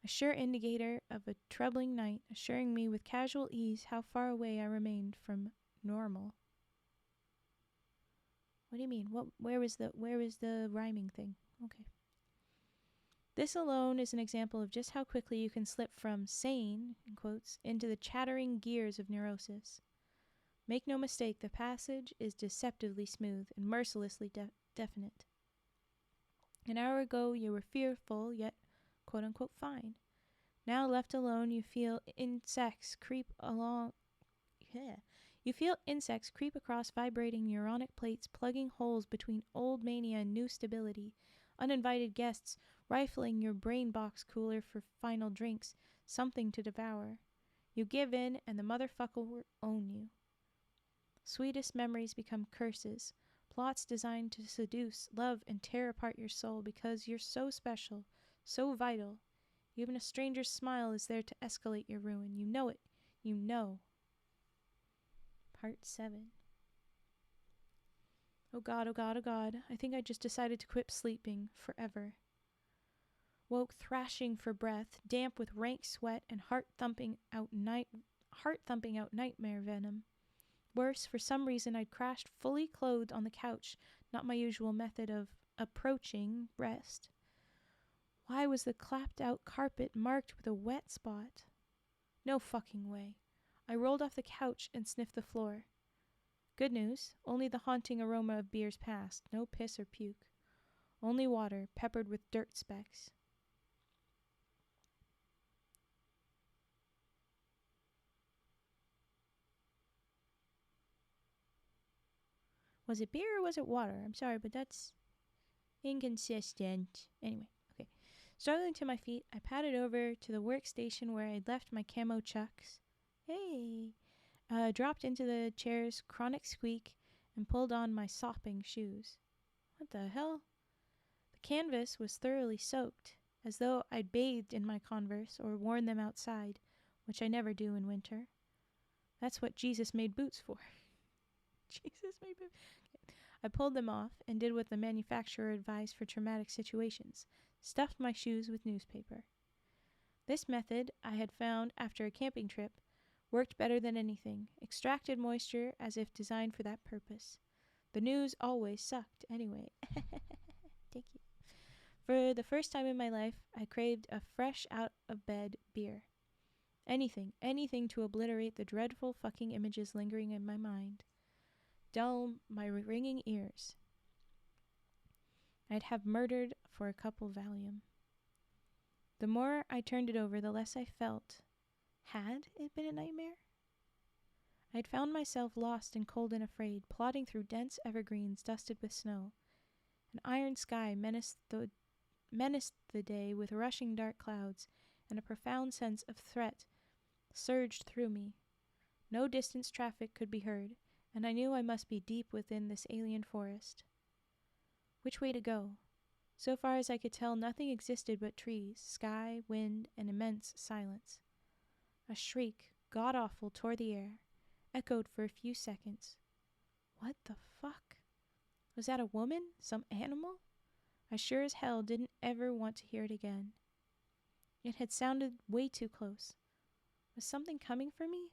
A sure indicator of a troubling night, assuring me with casual ease how far away I remained from normal. What do you mean? Where was the rhyming thing? Okay. This alone is an example of just how quickly you can slip from sane, in quotes, into the chattering gears of neurosis. Make no mistake, the passage is deceptively smooth and mercilessly definite. An hour ago you were fearful, yet quote-unquote fine. Now left alone, you feel insects creep along. Yeah. You feel insects creep across vibrating neuronic plates, plugging holes between old mania and new stability. Uninvited guests rifling your brain box cooler for final drinks, something to devour. You give in, and the motherfucker will own you. Sweetest memories become curses, plots designed to seduce, love, and tear apart your soul because you're so special, so vital. Even a stranger's smile is there to escalate your ruin. You know it. You know. Part 7. Oh God, oh God, oh God. I think I just decided to quit sleeping forever. Woke thrashing for breath, damp with rank sweat and heart thumping out nightmare venom. Worse, for some reason I'd crashed fully clothed on the couch, not my usual method of approaching rest. Why was the clapped out carpet marked with a wet spot? No fucking way. I rolled off the couch and sniffed the floor. Good news, only the haunting aroma of beers past, no piss or puke. Only water, peppered with dirt specks. Was it beer or was it water? I'm sorry, but that's inconsistent. Anyway, okay. Struggling to my feet, I padded over to the workstation where I'd left my camo chucks. Hey! Dropped into the chair's chronic squeak and pulled on my sopping shoes. What the hell? The canvas was thoroughly soaked, as though I'd bathed in my Converse or worn them outside, which I never do in winter. That's what Jesus made boots for. Jesus made boots. Okay. I pulled them off and did what the manufacturer advised for traumatic situations. Stuffed my shoes with newspaper. This method, I had found after a camping trip, worked better than anything. Extracted moisture as if designed for that purpose. The news always sucked anyway. Thank you. For the first time in my life, I craved a fresh out of bed beer. Anything to obliterate the dreadful fucking images lingering in my mind. Dull my ringing ears. I'd have murdered for a couple Valium. The more I turned it over, the less I felt. Had it been a nightmare? I'd found myself lost and cold and afraid, plodding through dense evergreens dusted with snow. An iron sky menaced the day with rushing dark clouds, and a profound sense of threat surged through me. No distance traffic could be heard, and I knew I must be deep within this alien forest. Which way to go? So far as I could tell, nothing existed but trees, sky, wind, and immense silence. A shriek, god-awful, tore the air, echoed for a few seconds. What the fuck? Was that a woman? Some animal? I sure as hell didn't ever want to hear it again. It had sounded way too close. Was something coming for me?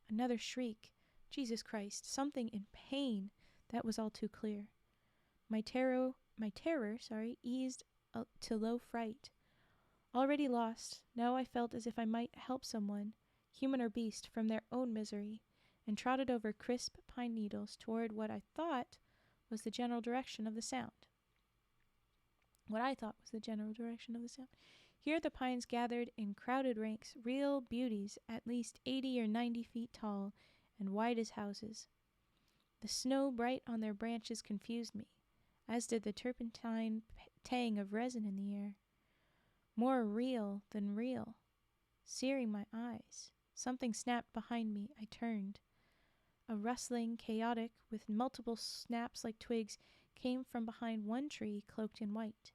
Another shriek. Jesus Christ, something in pain. That was all too clear. My terror, eased to low fright. Already lost, now I felt as if I might help someone, human or beast, from their own misery, and trotted over crisp pine needles toward what I thought was the general direction of the sound. Here the pines gathered in crowded ranks, real beauties at least 80 or 90 feet tall and wide as houses. The snow bright on their branches confused me, as did the turpentine tang of resin in the air. More real than real, searing my eyes. Something snapped behind me. I turned. A rustling, chaotic, with multiple snaps like twigs, came from behind one tree cloaked in white.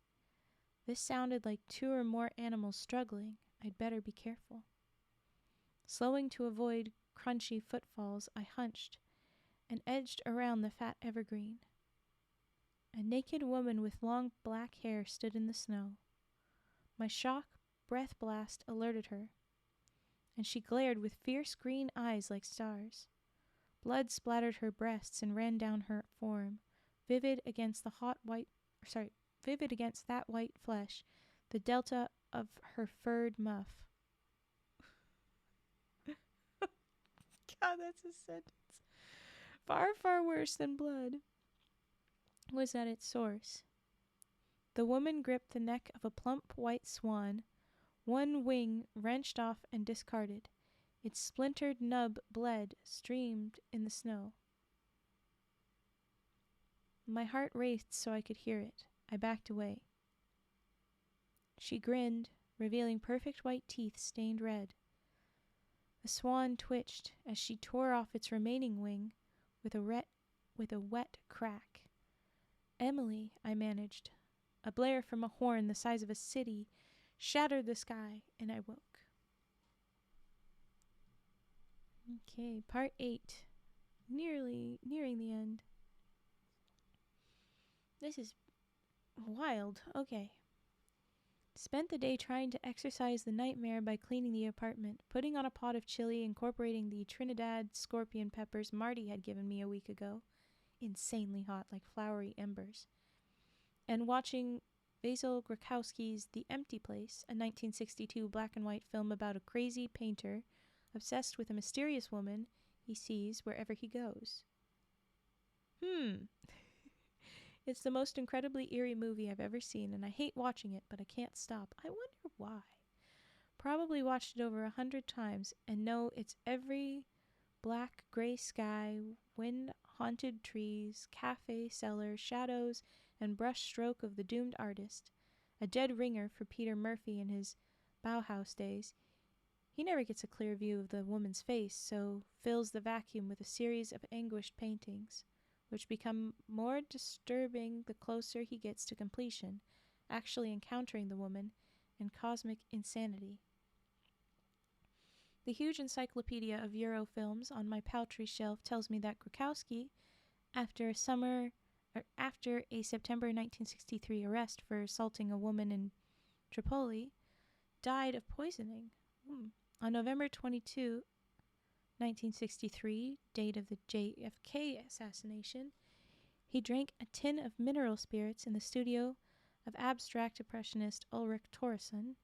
This sounded like 2 or more animals struggling. I'd better be careful. Slowing to avoid crunchy footfalls, I hunched and edged around the fat evergreen. A naked woman with long black hair stood in the snow. My shock breath blast alerted her, and she glared with fierce green eyes like stars. Blood splattered her breasts and ran down her form, vivid against that white flesh, the delta of her furred muff. God, that's a sentence. Far, far worse than blood was at its source. The woman gripped the neck of a plump white swan, One wing wrenched off and discarded. Its splintered nub bled, streamed in the snow. My heart raced so I could hear it. I backed away. She grinned, revealing perfect white teeth stained red. The swan twitched as she tore off its remaining wing with a wet crack. "Emily," I managed. A blare from a horn the size of a city shattered the sky, and I woke. Okay, part 8. Nearing the end. This is wild. Okay. Spent the day trying to exorcise the nightmare by cleaning the apartment, putting on a pot of chili incorporating the Trinidad scorpion peppers Marty had given me a week ago, insanely hot like floury embers, and watching Basil Grakowski's The Empty Place, a 1962 black and white film about a crazy painter obsessed with a mysterious woman he sees wherever he goes. It's the most incredibly eerie movie I've ever seen, and I hate watching it, but I can't stop. I wonder why. Probably watched it over 100 times, and know it's every black, gray sky, wind-haunted trees, cafe cellar, shadows, and brush stroke of the doomed artist. A dead ringer for Peter Murphy in his Bauhaus days. He never gets a clear view of the woman's face, so fills the vacuum with a series of anguished paintings, which become more disturbing the closer he gets to completion, actually encountering the woman and cosmic insanity. The huge encyclopedia of Euro films on my paltry shelf tells me that Grakowski, after a September 1963 arrest for assaulting a woman in Tripoli, died of poisoning. On November 22, 1963, date of the JFK assassination, he drank a tin of mineral spirits in the studio of abstract impressionist Ulrich Thorson,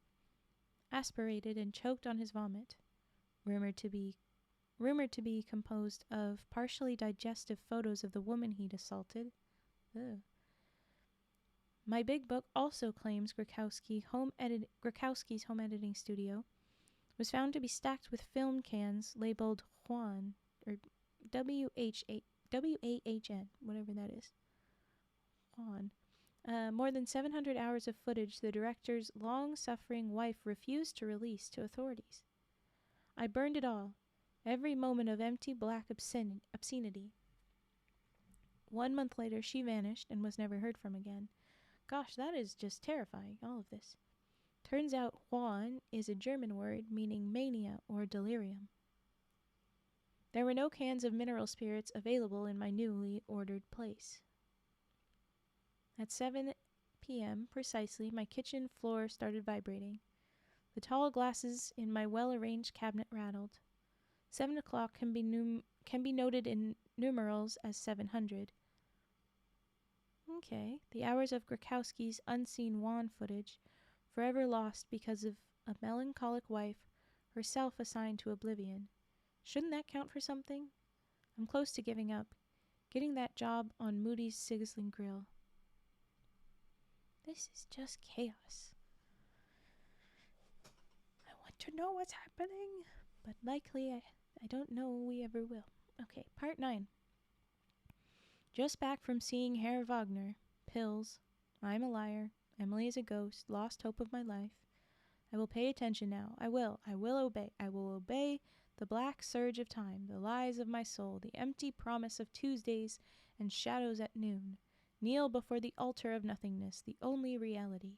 aspirated and choked on his vomit, rumored to be composed of partially digestive photos of the woman he'd assaulted. Ugh. My big book also claims Grakowski's home editing studio was found to be stacked with film cans labeled Juan, or W-A-H-N, whatever that is. Juan. More than 700 hours of footage the director's long-suffering wife refused to release to authorities. I burned it all, every moment of empty black obscenity. 1 month later, she vanished and was never heard from again. Gosh, that is just terrifying, all of this. Turns out Juan is a German word meaning mania or delirium. There were no cans of mineral spirits available in my newly ordered place. At 7 p.m. precisely, my kitchen floor started vibrating. The tall glasses in my well-arranged cabinet rattled. 7 o'clock can be noted in numerals as 700. Okay, the hours of Grakowski's unseen Juan footage, forever lost because of a melancholic wife, herself assigned to oblivion. Shouldn't that count for something? I'm close to giving up, getting that job on Moody's Sizzling Grill. This is just chaos. I want to know what's happening, but likely I don't know we ever will. Okay, part 9. Just back from seeing Herr Wagner. Pills. I'm a liar. Emily is a ghost. Lost hope of my life. I will pay attention now. I will obey. I will obey the black surge of time, the lies of my soul, the empty promise of Tuesdays and shadows at noon. Kneel before the altar of nothingness, the only reality.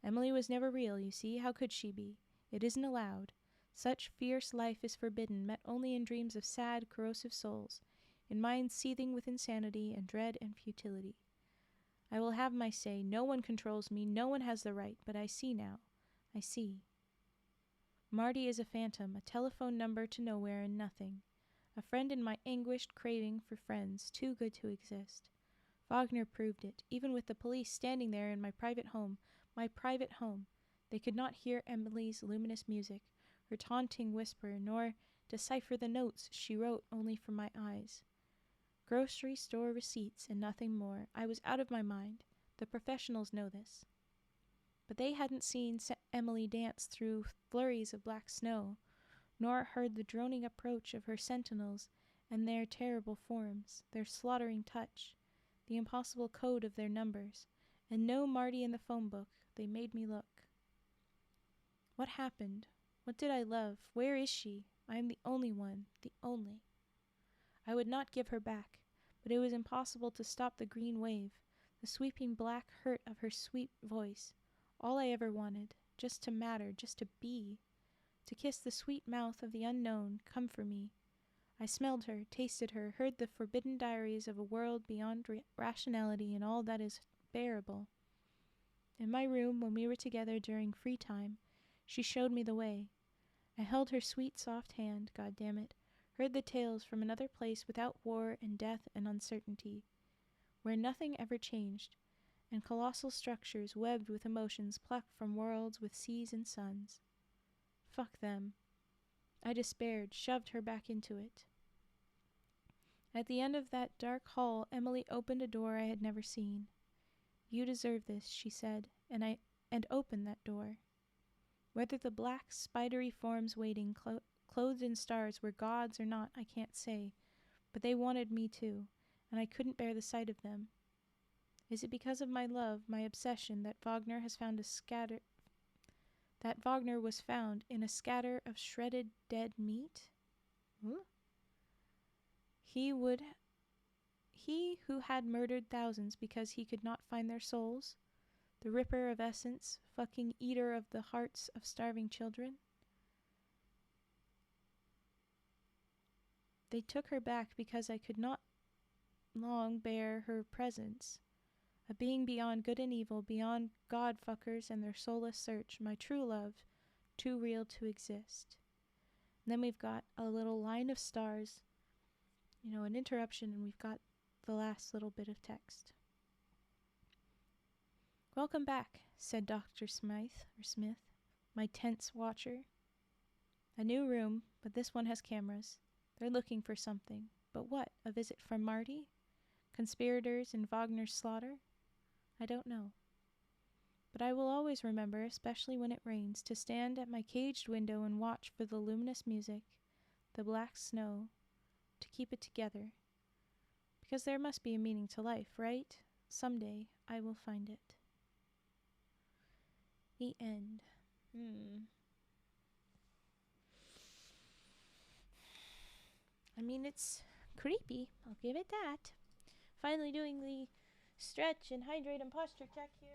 Emily was never real, you see. How could she be? It isn't allowed. Such fierce life is forbidden, met only in dreams of sad, corrosive souls, in minds seething with insanity and dread and futility. I will have my say. No one controls me. No one has the right. But I see now. I see. Marty is a phantom, a telephone number to nowhere and nothing. A friend in my anguished craving for friends, too good to exist. Wagner proved it, even with the police standing there in my private home. They could not hear Emily's luminous music, her taunting whisper, nor decipher the notes she wrote only from my eyes. Grocery store receipts and nothing more. I was out of my mind. The professionals know this. But they hadn't seen Emily dance through flurries of black snow, nor heard the droning approach of her sentinels and their terrible forms, their slaughtering touch, the impossible code of their numbers, and no Marty in the phone book. They made me look. What happened? What did I love? Where is she? I am the only one, the only. I would not give her back, but it was impossible to stop the green wave, the sweeping black hurt of her sweet voice. All I ever wanted, just to matter, just to be, to kiss the sweet mouth of the unknown, come for me. I smelled her, tasted her, heard the forbidden diaries of a world beyond rationality and all that is bearable. In my room, when we were together during free time, she showed me the way. I held her sweet, soft hand, God damn it, heard the tales from another place without war and death and uncertainty, where nothing ever changed, and colossal structures webbed with emotions plucked from worlds with seas and suns. Fuck them. I despaired, shoved her back into it. At the end of that dark hall, Emily opened a door I had never seen. You deserve this, she said, and opened that door. Whether the black, spidery forms waiting, clothed in stars, were gods or not, I can't say, but they wanted me too, and I couldn't bear the sight of them. Is it because of my love, my obsession, that Wagner was found in a scatter of shredded dead meat? Huh? He who had murdered thousands because he could not find their souls, the ripper of essence, fucking eater of the hearts of starving children. They took her back because I could not long bear her presence, a being beyond good and evil, beyond God-fuckers and their soulless search, my true love, too real to exist. And then we've got a little line of stars, an interruption, and we've got the last little bit of text. Welcome back, said Dr. Smith, my tense watcher. A new room, but this one has cameras. They're looking for something. But what? A visit from Marty? Conspirators in Wagner's slaughter? I don't know. But I will always remember, especially when it rains, to stand at my caged window and watch for the luminous music, the black snow, to keep it together. Because there must be a meaning to life, right? Someday I will find it. The end. I mean, it's creepy. I'll give it that. Finally doing the stretch and hydrate and posture check here.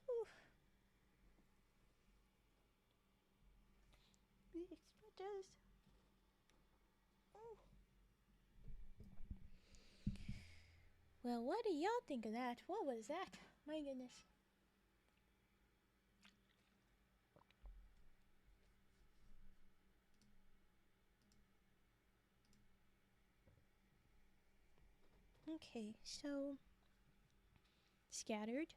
Oof. The stretches. Ooh. Well, what do y'all think of that? What was that? My goodness. Okay, so scattered.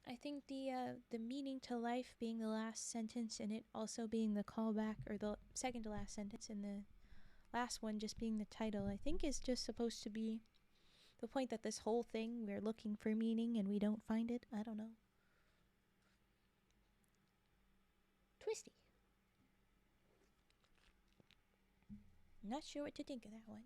I think the meaning to life being the last sentence and it also being the callback, or the second to last sentence and the last one just being the title, I think is just supposed to be the point that this whole thing, we're looking for meaning and we don't find it. I don't know. Twisty. I'm not sure what to think of that one.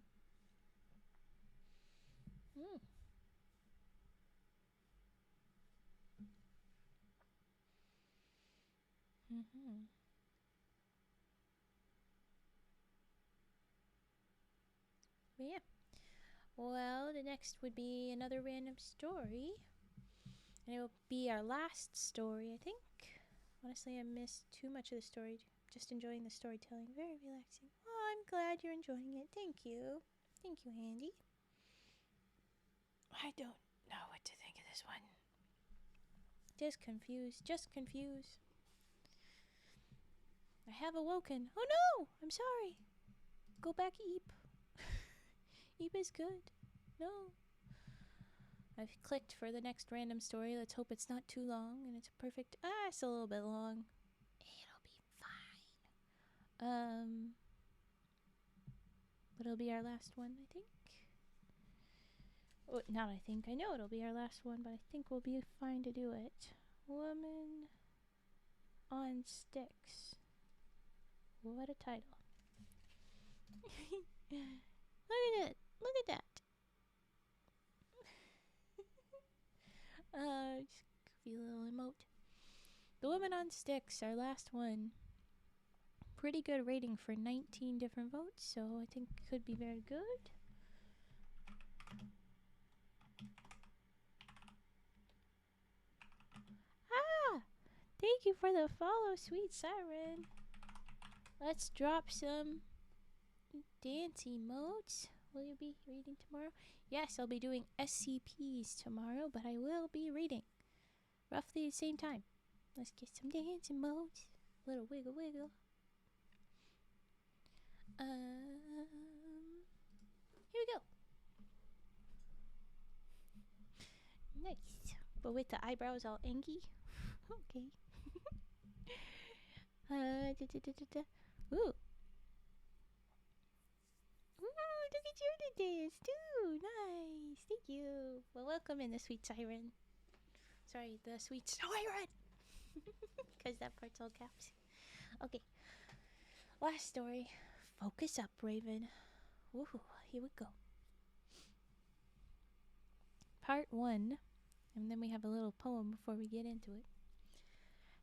But yeah. Well, the next would be another random story. And it will be our last story, I think. Honestly, I missed too much of the story. Just enjoying the storytelling. Very relaxing. Oh, I'm glad you're enjoying it. Thank you. Thank you, Handy. I don't know what to think of this one. Just confused. I have awoken. Oh no! I'm sorry. Go back, Eep. Eep is good. No. I've clicked for the next random story. Let's hope it's not too long and it's perfect. It's a little bit long. It'll be fine. But it'll be our last one, I think. Now I think I know it'll be our last one, but I think we'll be fine to do it. Woman on Sticks. What a title. Look at it. Look at that. Just goofy little emote. The Woman on Sticks, our last one. Pretty good rating for 19 different votes, so I think it could be very good. Ah! Thank you for the follow, sweet siren. Let's drop some dance emotes. Will you be reading tomorrow? Yes, I'll be doing SCPs tomorrow, but I will be reading. Roughly the same time. Let's get some dance emotes. Little wiggle wiggle. Here we go. Nice. But with the eyebrows all inky. Okay. Ooh. Ooh, look at you to dance too. Nice. Thank you. Well, welcome in the sweet siren. Sorry, the sweet siren. Because that part's all caps. Okay. Last story. Focus up, Raven. Ooh, here we go. Part 1. And then we have a little poem before we get into it.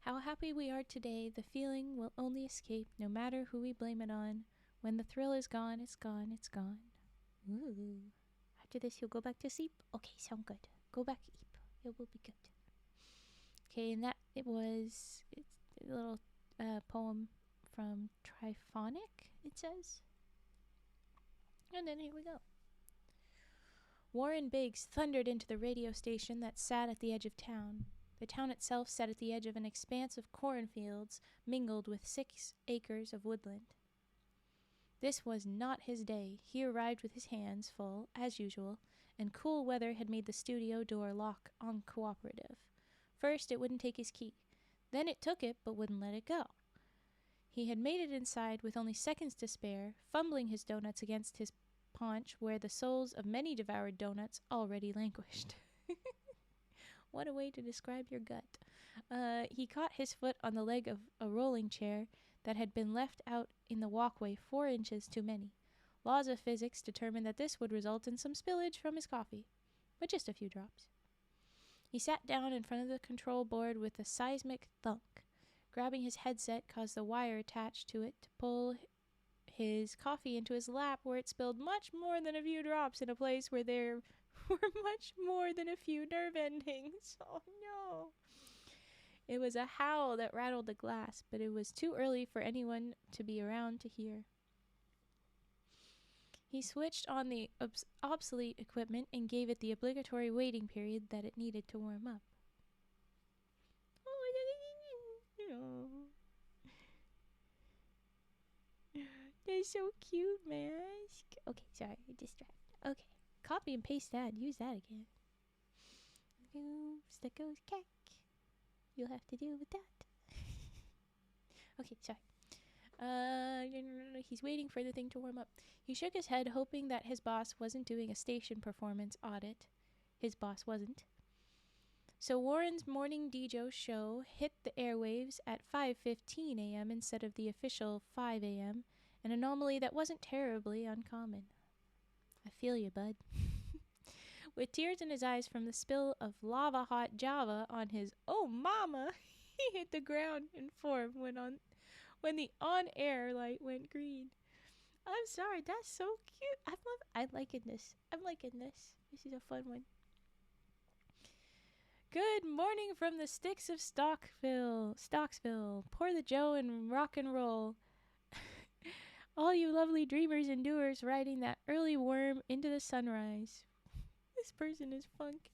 How happy we are today, the feeling will only escape no matter who we blame it on. When the thrill is gone, it's gone, it's gone. Ooh. After this, you'll go back to sleep? Okay, sound good. Go back, Eep. It will be good. Okay, and it's a little poem from Triphonic, it says. And then here we go. Warren Biggs thundered into the radio station that sat at the edge of town. The town itself sat at the edge of an expanse of cornfields mingled with 6 acres of woodland. This was not his day. He arrived with his hands full, as usual, and cool weather had made the studio door lock uncooperative. First, it wouldn't take his key. Then it took it, but wouldn't let it go. He had made it inside with only seconds to spare, fumbling his donuts against his paunch where the souls of many devoured donuts already languished. What a way to describe your gut. He caught his foot on the leg of a rolling chair that had been left out in the walkway 4 inches too many. Laws of physics determined that this would result in some spillage from his coffee, but just a few drops. He sat down in front of the control board with a seismic thunk. Grabbing his headset caused the wire attached to it to pull his coffee into his lap, where it spilled much more than a few drops in a place where there were much more than a few nerve endings. Oh no. It was a howl that rattled the glass, but it was too early for anyone to be around to hear. He switched on the obsolete equipment and gave it the obligatory waiting period that it needed to warm up. Oh, that's so cute, mask. Okay, sorry, I distracted. Okay, copy and paste that. Use that again. Stucco's cack. You'll have to deal with that. Okay, sorry. He's waiting for the thing to warm up. He shook his head, hoping that his boss wasn't doing a station performance audit. His boss wasn't. So Warren's morning DJ show hit the airwaves at 5:15 a.m. instead of the official 5 a.m., an anomaly that wasn't terribly uncommon. I feel you, bud. With tears in his eyes from the spill of lava-hot Java on his "Oh Mama," he hit the ground in form when the on-air light went green. I'm sorry, that's so cute. I'm liking this. This is a fun one. Good morning from the sticks of Stocksville. Pour the Joe and rock and roll. All you lovely dreamers and doers riding that early worm into the sunrise. This person is funky.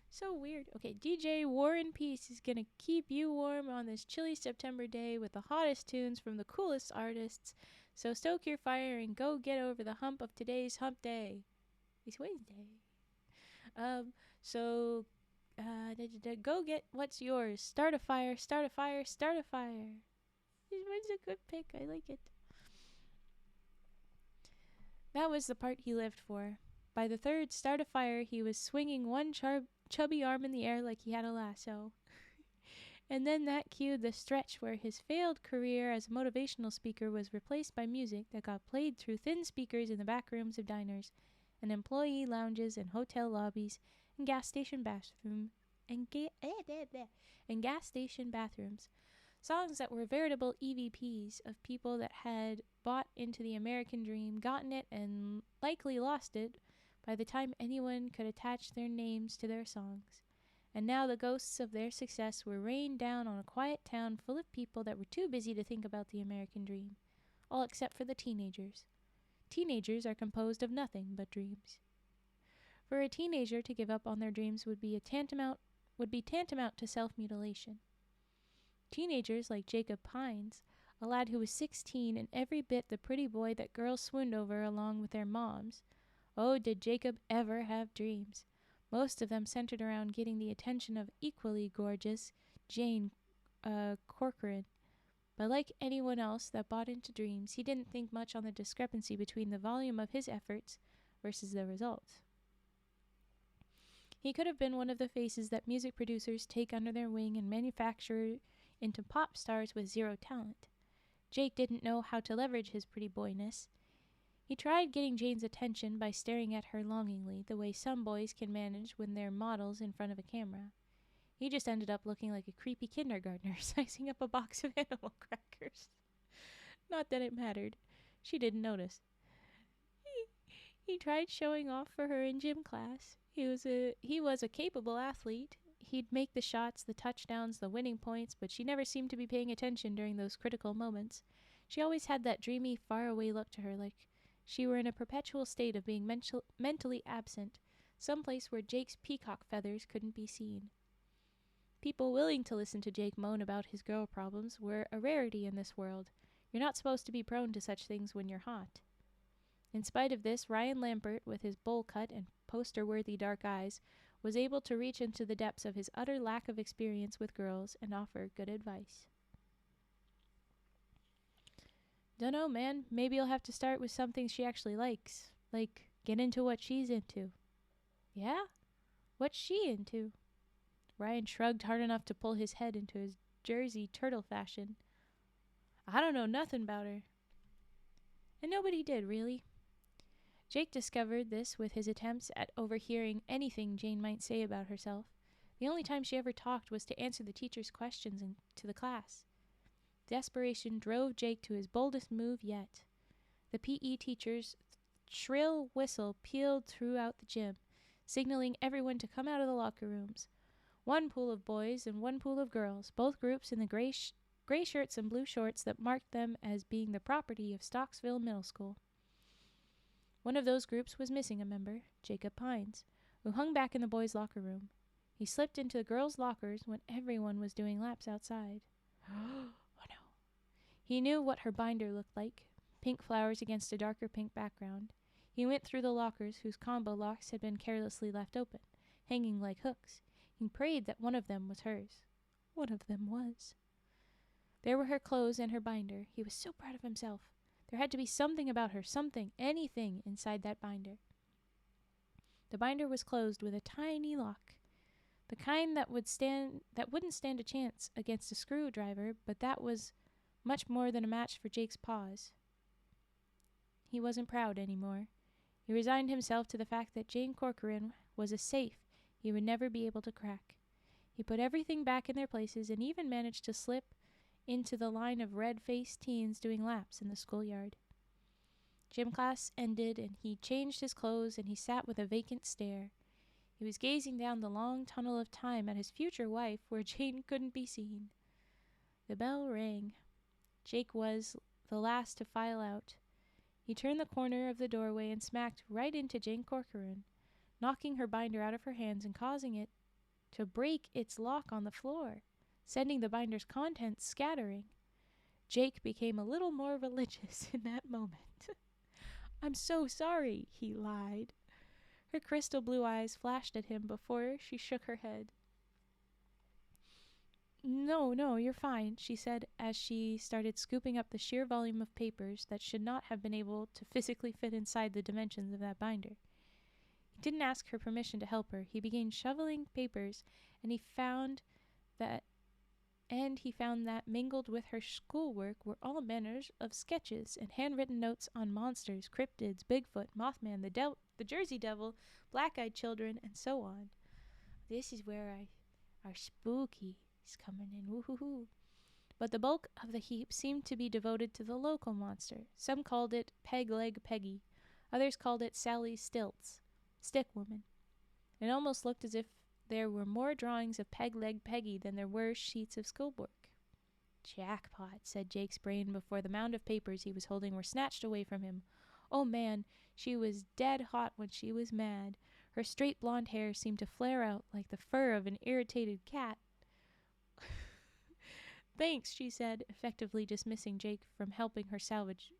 So weird. Okay, DJ War and Peace is gonna keep you warm on this chilly September day with the hottest tunes from the coolest artists. So stoke your fire and go get over the hump of today's hump day. It's Wednesday. Go get what's yours. Start a fire, start a fire, start a fire. This one's a good pick. I like it. That was the part he lived for. By the third start of fire, he was swinging one chubby arm in the air like he had a lasso. And then that cued the stretch where his failed career as a motivational speaker was replaced by music that got played through thin speakers in the back rooms of diners and employee lounges and hotel lobbies and gas station bathrooms. Songs that were veritable EVPs of people that had bought into the American dream, gotten it, and likely lost it by the time anyone could attach their names to their songs. And now the ghosts of their success were rained down on a quiet town full of people that were too busy to think about the American dream, all except for the teenagers. Teenagers are composed of nothing but dreams. For a teenager to give up on their dreams would be tantamount to self-mutilation. Teenagers like Jacob Pines, a lad who was 16 and every bit the pretty boy that girls swooned over along with their moms. Oh, did Jacob ever have dreams? Most of them centered around getting the attention of equally gorgeous Jane Corcoran. But like anyone else that bought into dreams, he didn't think much on the discrepancy between the volume of his efforts versus the results. He could have been one of the faces that music producers take under their wing and manufacture into pop stars with zero talent. Jake didn't know how to leverage his pretty boyness. He tried getting Jane's attention by staring at her longingly, the way some boys can manage when they're models in front of a camera. He just ended up looking like a creepy kindergartner sizing up a box of animal crackers. Not that it mattered. She didn't notice. He tried showing off for her in gym class. He was a capable athlete. He'd make the shots, the touchdowns, the winning points, but she never seemed to be paying attention during those critical moments. She always had that dreamy, faraway look to her, like she were in a perpetual state of being mentally absent, someplace where Jake's peacock feathers couldn't be seen. People willing to listen to Jake moan about his girl problems were a rarity in this world. You're not supposed to be prone to such things when you're hot. In spite of this, Ryan Lampert, with his bowl cut and poster-worthy dark eyes, was able to reach into the depths of his utter lack of experience with girls and offer good advice. Dunno, man. Maybe you'll have to start with something she actually likes. Like, get into what she's into. Yeah? What's she into? Ryan shrugged hard enough to pull his head into his Jersey turtle fashion. I don't know nothing about her. And nobody did, really. Jake discovered this with his attempts at overhearing anything Jane might say about herself. The only time she ever talked was to answer the teacher's questions to the class. Desperation drove Jake to his boldest move yet. The PE teacher's shrill whistle pealed throughout the gym, signaling everyone to come out of the locker rooms. One pool of boys and one pool of girls, both groups in the gray shirts and blue shorts that marked them as being the property of Stocksville Middle School. One of those groups was missing a member, Jacob Pines, who hung back in the boys' locker room. He slipped into the girls' lockers when everyone was doing laps outside. Oh no. He knew what her binder looked like, pink flowers against a darker pink background. He went through the lockers whose combo locks had been carelessly left open, hanging like hooks. He prayed that one of them was hers. One of them was. There were her clothes and her binder. He was so proud of himself. There had to be something about her, something, anything inside that binder. The binder was closed with a tiny lock, the kind that wouldn't stand a chance against a screwdriver, but that was much more than a match for Jake's paws. He wasn't proud anymore. He resigned himself to the fact that Jane Corcoran was a safe he would never be able to crack. He put everything back in their places and even managed to slip into the line of red-faced teens doing laps in the schoolyard. Gym class ended, and he changed his clothes, and he sat with a vacant stare. He was gazing down the long tunnel of time at his future wife where Jane couldn't be seen. The bell rang. Jake was the last to file out. He turned the corner of the doorway and smacked right into Jane Corcoran, knocking her binder out of her hands and causing it to break its lock on the floor, sending the binder's contents scattering. Jake became a little more religious in that moment. I'm so sorry, he lied. Her crystal blue eyes flashed at him before she shook her head. No, you're fine, she said as she started scooping up the sheer volume of papers that should not have been able to physically fit inside the dimensions of that binder. He didn't ask her permission to help her. He began shoveling papers, and that he found that mingled with her schoolwork were all manners of sketches and handwritten notes on monsters, cryptids, Bigfoot, Mothman, the Jersey Devil, black-eyed children, and so on. This is where our spooky is coming in. Woohoo! But the bulk of the heap seemed to be devoted to the local monster. Some called it Peg Leg Peggy. Others called it Sally Stilts, Stick Woman. It almost looked as if there were more drawings of Peg Leg Peggy than there were sheets of schoolwork. Jackpot, said Jake's brain before the mound of papers he was holding were snatched away from him. Oh man, she was dead hot when she was mad. Her straight blonde hair seemed to flare out like the fur of an irritated cat. Thanks, she said, effectively dismissing Jake from helping her salvage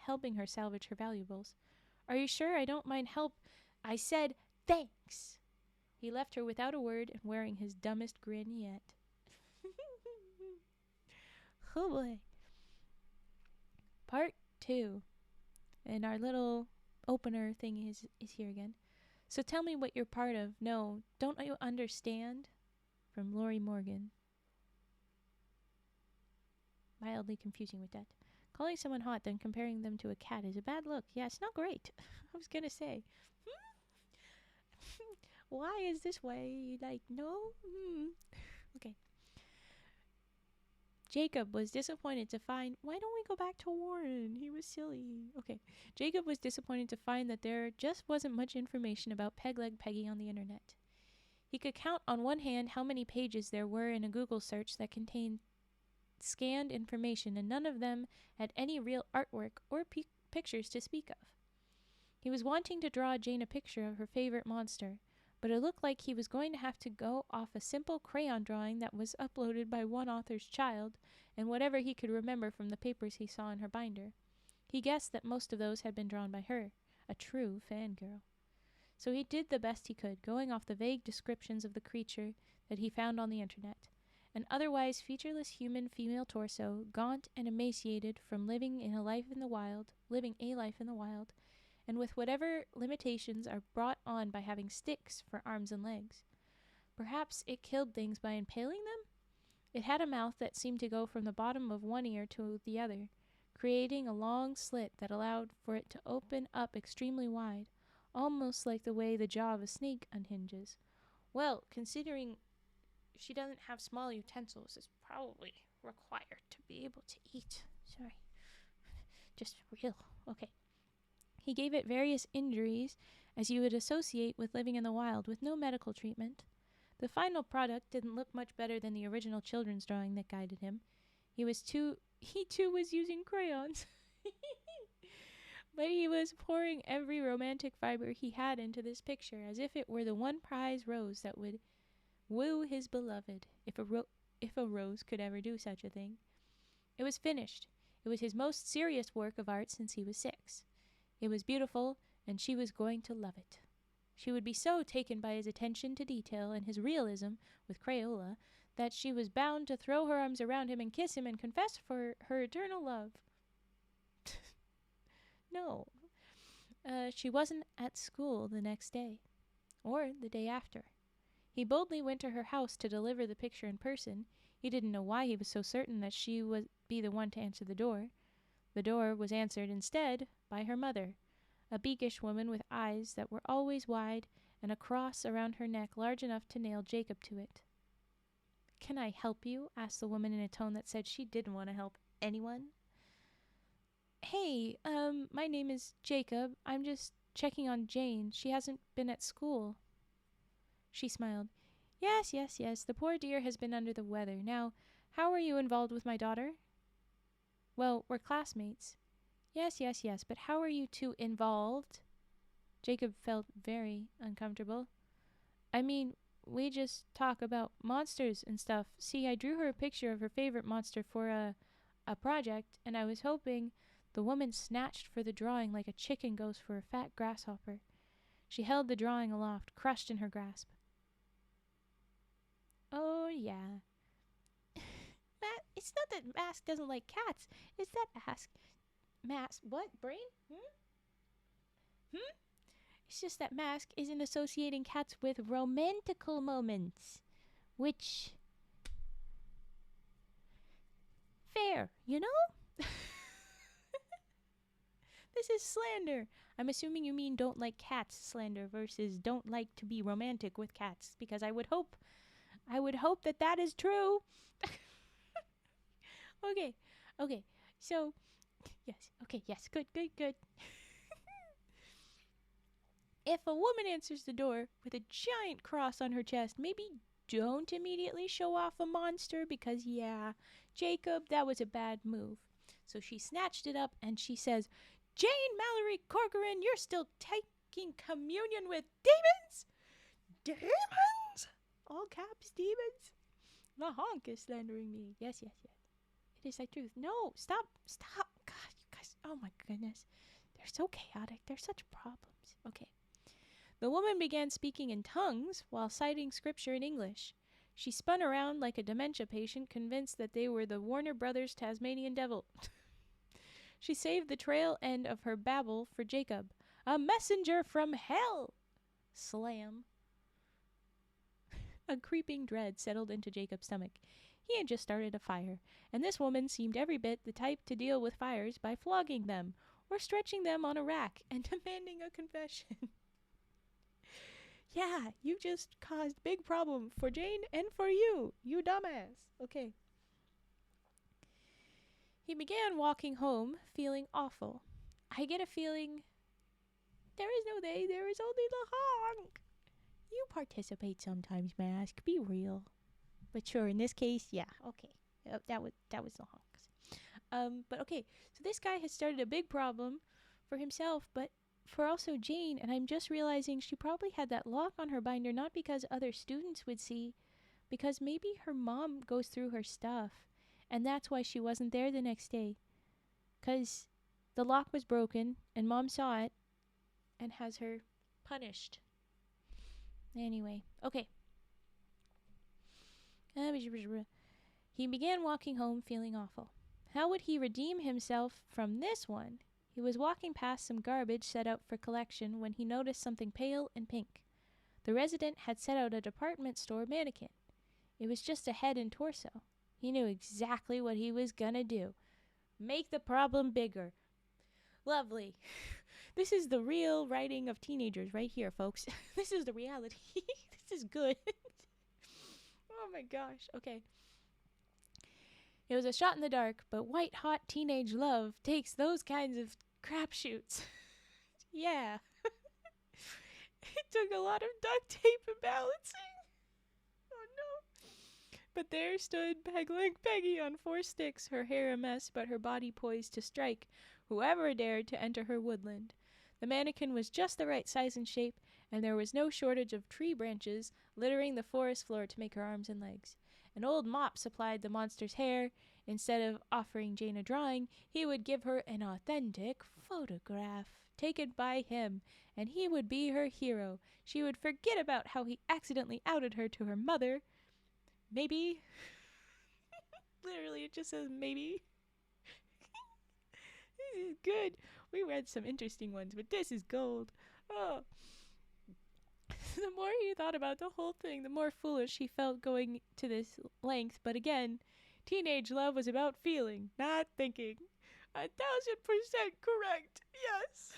her valuables. Are you sure? I don't mind help. I said thanks. He left her without a word and wearing his dumbest grin yet. Oh boy. Part 2. And our little opener thing is here again. So tell me what you're part of. No, don't you understand? From Lori Morgan. Mildly confusing with that. Calling someone hot, then comparing them to a cat is a bad look. Yeah, it's not great. I was gonna say. Why is this way? Like, no? Okay. Jacob was disappointed to find... Why don't we go back to Warren? He was silly. Okay. Jacob was disappointed to find that there just wasn't much information about Peg Leg Peggy on the internet. He could count on one hand how many pages there were in a Google search that contained scanned information, and none of them had any real artwork or pictures to speak of. He was wanting to draw Jane a picture of her favorite monster, but it looked like he was going to have to go off a simple crayon drawing that was uploaded by one author's child and whatever he could remember from the papers he saw in her binder. He guessed that most of those had been drawn by her, a true fangirl. So he did the best he could, going off the vague descriptions of the creature that he found on the internet. An otherwise featureless human female torso, gaunt and emaciated from living a life in the wild, and with whatever limitations are brought on by having sticks for arms and legs. Perhaps it killed things by impaling them? It had a mouth that seemed to go from the bottom of one ear to the other, creating a long slit that allowed for it to open up extremely wide, almost like the way the jaw of a snake unhinges. Well, considering she doesn't have small utensils, it's probably required to be able to eat. Sorry. Just real. Okay. He gave it various injuries, as you would associate with living in the wild, with no medical treatment. The final product didn't look much better than the original children's drawing that guided him. He too was using crayons. But he was pouring every romantic fiber he had into this picture, as if it were the one prize rose that would woo his beloved, if a rose could ever do such a thing. It was finished. It was his most serious work of art since he was 6. It was beautiful, and she was going to love it. She would be so taken by his attention to detail and his realism with Crayola that she was bound to throw her arms around him and kiss him and confess for her eternal love. No. She wasn't at school the next day, or the day after. He boldly went to her house to deliver the picture in person. He didn't know why he was so certain that she would be the one to answer the door. The door was answered instead by her mother, a beakish woman with eyes that were always wide and a cross around her neck large enough to nail Jacob to it. "Can I help you?" asked the woman in a tone that said she didn't want to help anyone. "Hey, my name is Jacob. I'm just checking on Jane. She hasn't been at school." She smiled. Yes. The poor dear has been under the weather. Now, how are you involved with my daughter?" "Well, we're classmates." Yes, but how are you two involved?" Jacob felt very uncomfortable. "I mean, we just talk about monsters and stuff. See, I drew her a picture of her favorite monster for a project, and I was hoping..." The woman snatched for the drawing like a chicken goes for a fat grasshopper. She held the drawing aloft, crushed in her grasp. "Oh, yeah. It's not that Mask doesn't like cats. It's that Mask... What? Brain? It's just that Mask isn't associating cats with romantical moments. Which, fair, you know? This is slander. I'm assuming you mean don't like cats slander versus don't like to be romantic with cats, because I would hope that that is true. Okay. Okay. So, yes. Okay, yes. Good, good, good. If a woman answers the door with a giant cross on her chest, maybe don't immediately show off a monster because, yeah, Jacob, that was a bad move. So she snatched it up and she says, Jane Mallory Corcoran, you're still taking communion with demons? Demons? All caps, demons? The honk is slandering me. Yes, yes, yes. It is thy truth. No, stop. God, you guys, oh my goodness. They're so chaotic. They're such problems. Okay. The woman began speaking in tongues while citing scripture in English. She spun around like a dementia patient convinced that they were the Warner Brothers Tasmanian Devil. She saved the trail end of her babble for Jacob. A messenger from hell! Slam. A creeping dread settled into Jacob's stomach. He had just started a fire, and this woman seemed every bit the type to deal with fires by flogging them, or stretching them on a rack and demanding a confession. Yeah, you just caused big problem for Jane and for you, you dumbass. Okay. He began walking home, feeling awful. I get a feeling there is no they, there is only the honk. You participate sometimes, Mask. Be real. But sure, in this case, yeah, okay. That was the honks. But okay, so this guy has started a big problem for himself, but for also Jane, and I'm just realizing she probably had that lock on her binder not because other students would see, because maybe her mom goes through her stuff, and that's why she wasn't there the next day. Because the lock was broken, and Mom saw it, and has her punished. Anyway, okay. He began walking home feeling awful. How would he redeem himself from this one? He was walking past some garbage set out for collection when he noticed something pale and pink. The resident had set out a department store mannequin. It was just a head and torso. He knew exactly what he was gonna do. Make the problem bigger. Lovely. This is the real writing of teenagers right here, folks. This is the reality. This is good. Oh my gosh. Okay. It was a shot in the dark, but white-hot teenage love takes those kinds of crapshoots. Yeah. It took a lot of duct tape and balancing. Oh no. But there stood Peg-Leg Peggy on 4 sticks, her hair a mess, but her body poised to strike whoever dared to enter her woodland. The mannequin was just the right size and shape, and there was no shortage of tree branches littering the forest floor to make her arms and legs. An old mop supplied the monster's hair. Instead of offering Jane a drawing, he would give her an authentic photograph taken by him, and he would be her hero. She would forget about how he accidentally outed her to her mother. Maybe. Literally, it just says maybe. This is good. We read some interesting ones, but this is gold. Oh. The more he thought about the whole thing, the more foolish he felt going to this length. But again, teenage love was about feeling, not thinking. 1000% correct. Yes.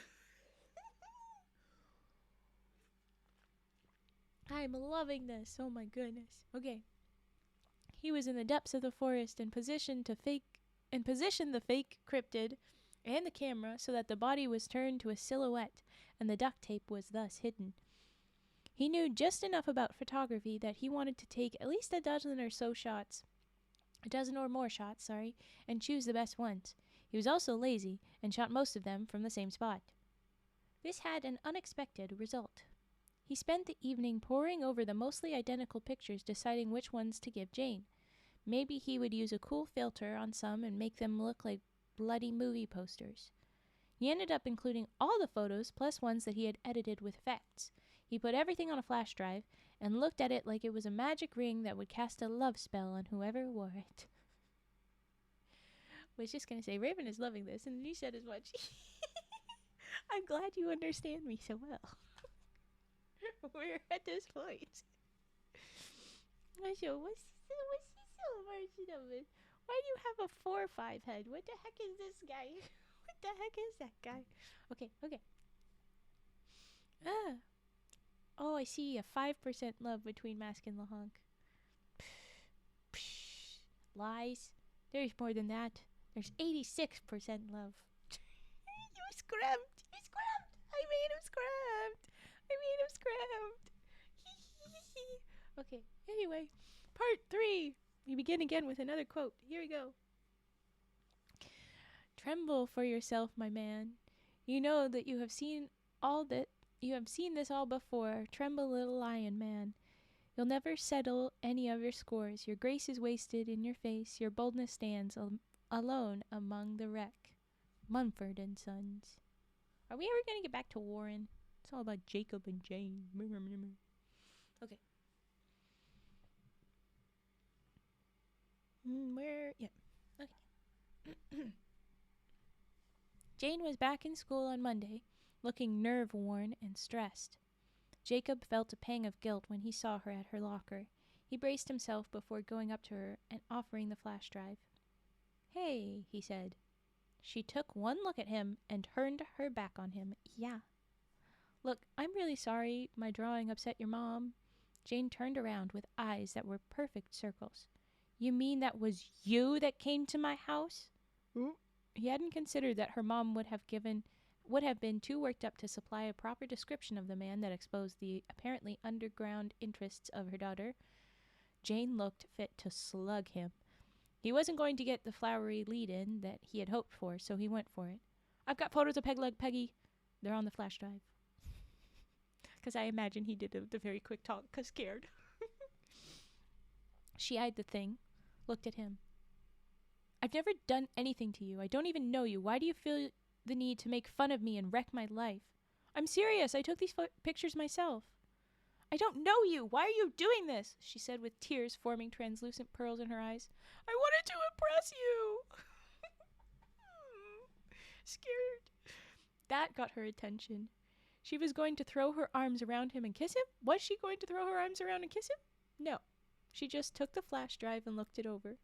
I'm loving this. Oh my goodness. Okay. He was in the depths of the forest and positioned the fake cryptid and the camera so that the body was turned to a silhouette and the duct tape was thus hidden. He knew just enough about photography that he wanted to take at least a dozen or more shots, and choose the best ones. He was also lazy and shot most of them from the same spot. This had an unexpected result. He spent the evening poring over the mostly identical pictures, deciding which ones to give Jane. Maybe he would use a cool filter on some and make them look like bloody movie posters. He ended up including all the photos plus ones that he had edited with effects. He put everything on a flash drive and looked at it like it was a magic ring that would cast a love spell on whoever wore it. Was just going to say, Raven is loving this, and you said as much. I'm glad you understand me so well. We're at this point. So what's so marginal? Why do you have a 4-5 head? What the heck is this guy? What the heck is that guy? Okay. Ah. Oh, I see a 5% love between Mask and Lahonk. Psh, lies. There's more than that. There's 86% love. You scrubbed. You scrubbed. I made him scrubbed. Okay, anyway. Part 3. We begin again with another quote. Here we go. Tremble for yourself, my man. You know that you have seen this all before. Tremble, little lion man. You'll never settle any of your scores. Your grace is wasted in your face. Your boldness stands alone among the wreck. Mumford and Sons. Are we ever going to get back to Warren? It's all about Jacob and Jane. Okay. Yeah. Okay. Jane was back in school on Monday, looking nerve-worn and stressed. Jacob felt a pang of guilt when he saw her at her locker. He braced himself before going up to her and offering the flash drive. "Hey," he said. She took one look at him and turned her back on him. "Yeah." "Look, I'm really sorry my drawing upset your mom." Jane turned around with eyes that were perfect circles. "You mean that was you that came to my house?" He hadn't considered that her mom would have been too worked up to supply a proper description of the man that exposed the apparently underground interests of her daughter. Jane looked fit to slug him. He wasn't going to get the flowery lead-in that he had hoped for, so he went for it. "I've got photos of Pegleg Peggy. They're on the flash drive." Because I imagine he did the very quick talk, because scared. She eyed the thing, looked at him. "I've never done anything to you. I don't even know you. Why do you feel the need to make fun of me and wreck my life?" "I'm serious. I took these pictures myself." "I don't know you. Why are you doing this?" she said with tears forming translucent pearls in her eyes. "I wanted to impress you." Scared. That got her attention. She was going to throw her arms around him and kiss him? Was she going to throw her arms around and kiss him? No. She just took the flash drive and looked it over.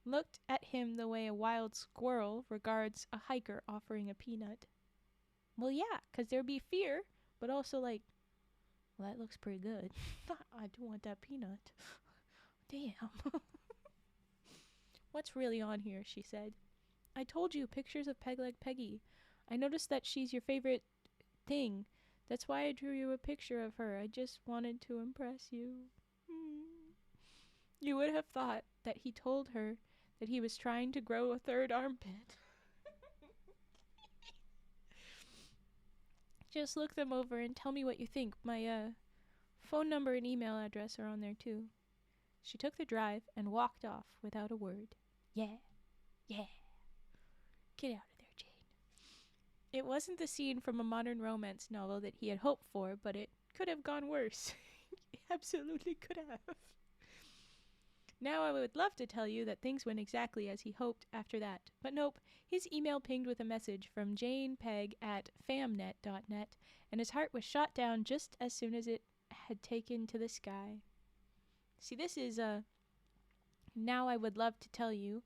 Looked at him the way a wild squirrel regards a hiker offering a peanut. Well, yeah, 'cause there'd be fear, but also like, well, that looks pretty good. I do want that peanut. Damn. "What's really on here?" she said. "I told you, pictures of Pegleg Peggy. I noticed that she's your favorite thing. That's why I drew you a picture of her. I just wanted to impress you." You would have thought that he told her that he was trying to grow a third armpit. "Just look them over and tell me what you think. My phone number and email address are on there too." She took the drive and walked off without a word. Yeah. Get out of there, Jane. It wasn't the scene from a modern romance novel that he had hoped for, but it could have gone worse. It absolutely could have. Now I would love to tell you that things went exactly as he hoped after that, but nope. His email pinged with a message from janepeg@famnet.net, and his heart was shot down just as soon as it had taken to the sky. See, this is now I would love to tell you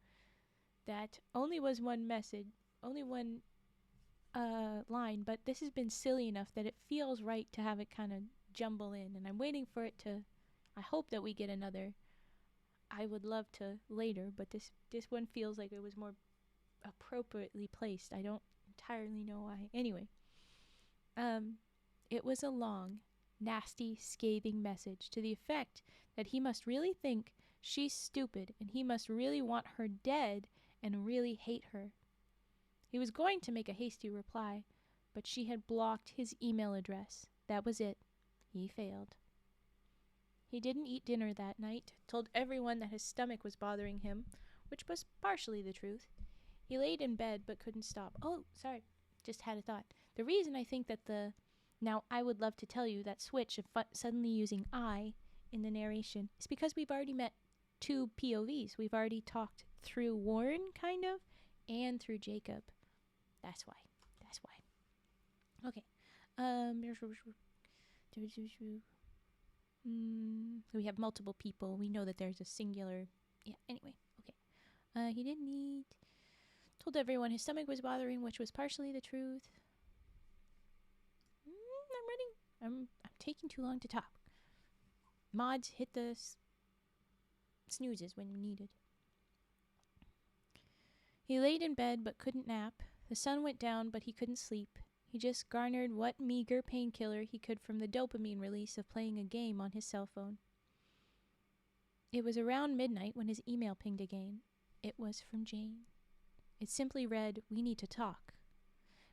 that only was one line, but this has been silly enough that it feels right to have it kind of jumble in, and I'm waiting for it to, I hope that we get another I would love to later, but this one feels like it was more appropriately placed. I don't entirely know why. Anyway, it was a long, nasty, scathing message to the effect that he must really think she's stupid and he must really want her dead and really hate her. He was going to make a hasty reply, but she had blocked his email address. That was it. He failed. He didn't eat dinner that night, told everyone that his stomach was bothering him, which was partially the truth. He laid in bed but couldn't stop. Oh, sorry, just had a thought. The reason I think that now I would love to tell you that switch of suddenly using I in the narration is because we've already met two POVs. We've already talked through Warren, kind of, and through Jacob. That's why. Okay. We have multiple people. We know that there's a singular. Yeah, anyway. Okay. He didn't eat. Told everyone his stomach was bothering, which was partially the truth. I'm running. I'm taking too long to talk. Mods, hit the snoozes when needed. He laid in bed but couldn't nap. The sun went down, but he couldn't sleep. He just garnered what meager painkiller he could from the dopamine release of playing a game on his cell phone. It was around midnight when his email pinged again. It was from Jane. It simply read, "We need to talk."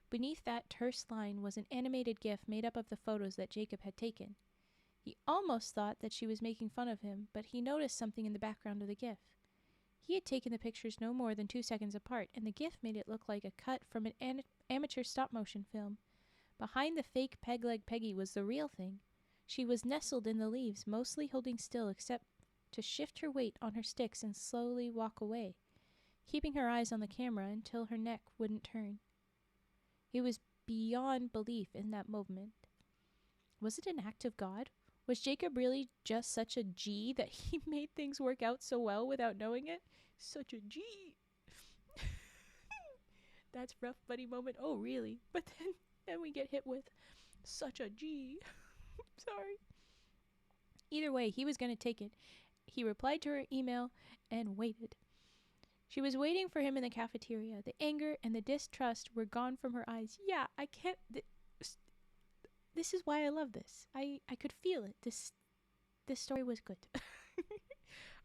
Beneath that terse line was an animated GIF made up of the photos that Jacob had taken. He almost thought that she was making fun of him, but he noticed something in the background of the GIF. He had taken the pictures no more than 2 seconds apart, and the GIF made it look like a cut from an amateur stop-motion film. Behind the fake Peg-Leg Peggy was the real thing. She was nestled in the leaves, mostly holding still except to shift her weight on her sticks and slowly walk away, keeping her eyes on the camera until her neck wouldn't turn. He was beyond belief in that moment. Was it an act of God? Was Jacob really just such a G that he made things work out so well without knowing it? Such a G. That's rough buddy moment. Oh, really? But then we get hit with such a G. Sorry. Either way, he was going to take it. He replied to her email and waited. She was waiting for him in the cafeteria. The anger and the distrust were gone from her eyes. Yeah, I can't... This is why I love this. I could feel it. This story was good.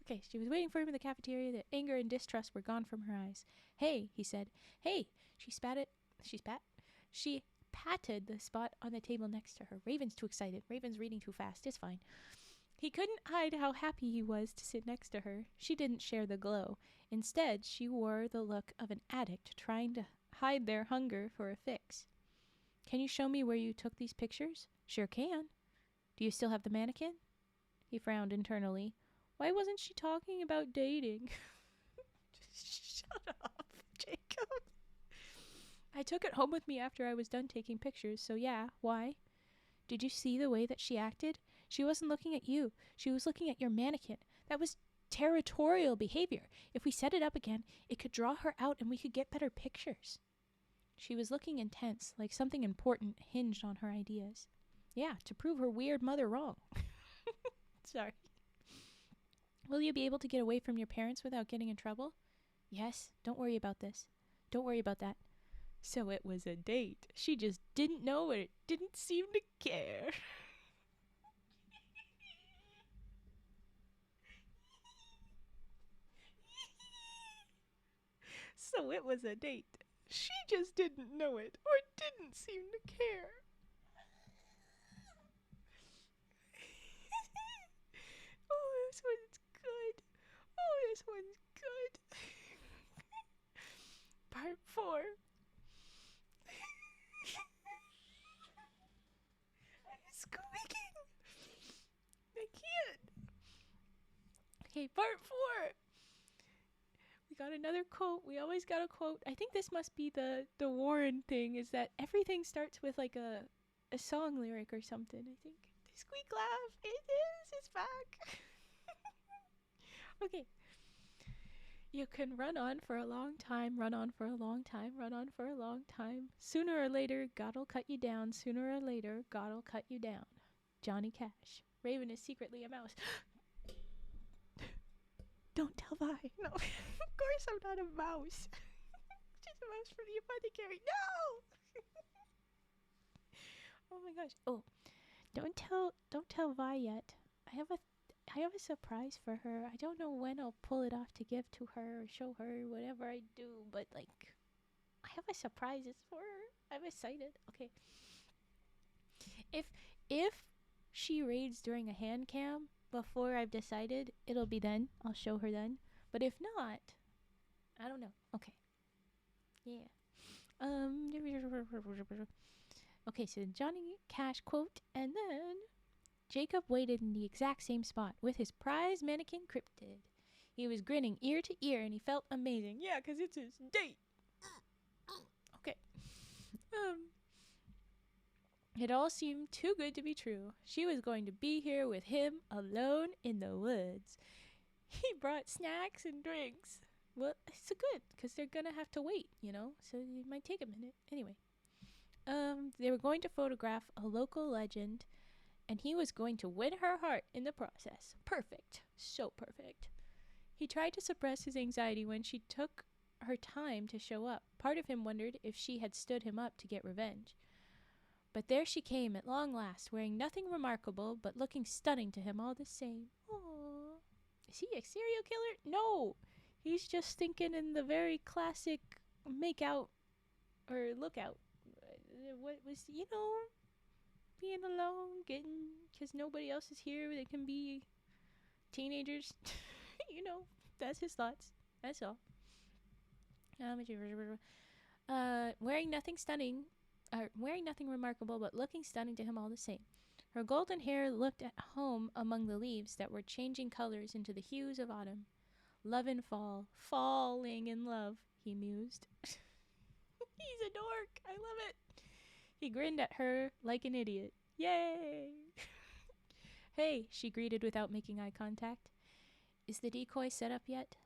Okay, she was waiting for him in the cafeteria. The anger and distrust were gone from her eyes. "Hey," he said. "Hey." She patted the spot on the table next to her. Raven's too excited. Raven's reading too fast. It's fine. He couldn't hide how happy he was to sit next to her. She didn't share the glow. Instead, she wore the look of an addict trying to hide their hunger for a fix. "Can you show me where you took these pictures?" "Sure can." "Do you still have the mannequin?" He frowned internally. Why wasn't she talking about dating? Shut up, Jacob. "I took it home with me after I was done taking pictures, so yeah, why?" "Did you see the way that she acted? She wasn't looking at you. She was looking at your mannequin. That was territorial behavior. If we set it up again, it could draw her out and we could get better pictures." She was looking intense, like something important hinged on her ideas. "Yeah, to prove her weird mother wrong." Sorry. "Will you be able to get away from your parents without getting in trouble?" "Yes, don't worry about this. Don't worry about that." So it was a date. She just didn't know it. Didn't seem to care. So it was a date. She just didn't know it or didn't seem to care. Oh, this one's good. Oh, this one's good. Part 4. I'm squeaking. I can't. Okay, part 4. We got another quote. We always got a quote. I think this must be the Warren thing, is that everything starts with like a song lyric or something, I think. The squeak laugh. It is. It's back. Okay. "You can run on for a long time, run on for a long time, run on for a long time. Sooner or later, God'll cut you down. Sooner or later, God'll cut you down." Johnny Cash. Raven is secretly a mouse. Don't tell Vi. No, of course I'm not a mouse. Just a mouse from the apothecary. No! Oh my gosh. Oh, don't tell Vi yet. I have a surprise for her. I don't know when I'll pull it off to give to her or show her, whatever I do, but like, I have a surprise for her. I'm excited. Okay. If she raids during a hand cam before I've decided, it'll be then. I'll show her then. But if not, I don't know. Okay. Yeah. Okay, so Johnny Cash quote, and then Jacob waited in the exact same spot with his prize mannequin cryptid. He was grinning ear to ear and he felt amazing. Yeah, 'cause it's his date. Okay. It all seemed too good to be true. She was going to be here with him alone in the woods. He brought snacks and drinks. Well, it's good because they're going to have to wait, so it might take a minute. Anyway, they were going to photograph a local legend, and he was going to win her heart in the process. Perfect. So perfect. He tried to suppress his anxiety when she took her time to show up. Part of him wondered if she had stood him up to get revenge. But there she came at long last, wearing nothing remarkable, but looking stunning to him all the same. Aww. Is he a serial killer? No. He's just thinking in the very classic make out or look out. What was, being alone, because nobody else is here. They can be teenagers. That's his thoughts. That's all. Wearing nothing remarkable, but looking stunning to him all the same. Her golden hair looked at home among the leaves that were changing colors into the hues of autumn. Love and fall, falling in love, he mused. He's a dork. I love it. He grinned at her like an idiot. Yay! Hey, she greeted without making eye contact. Is the decoy set up yet?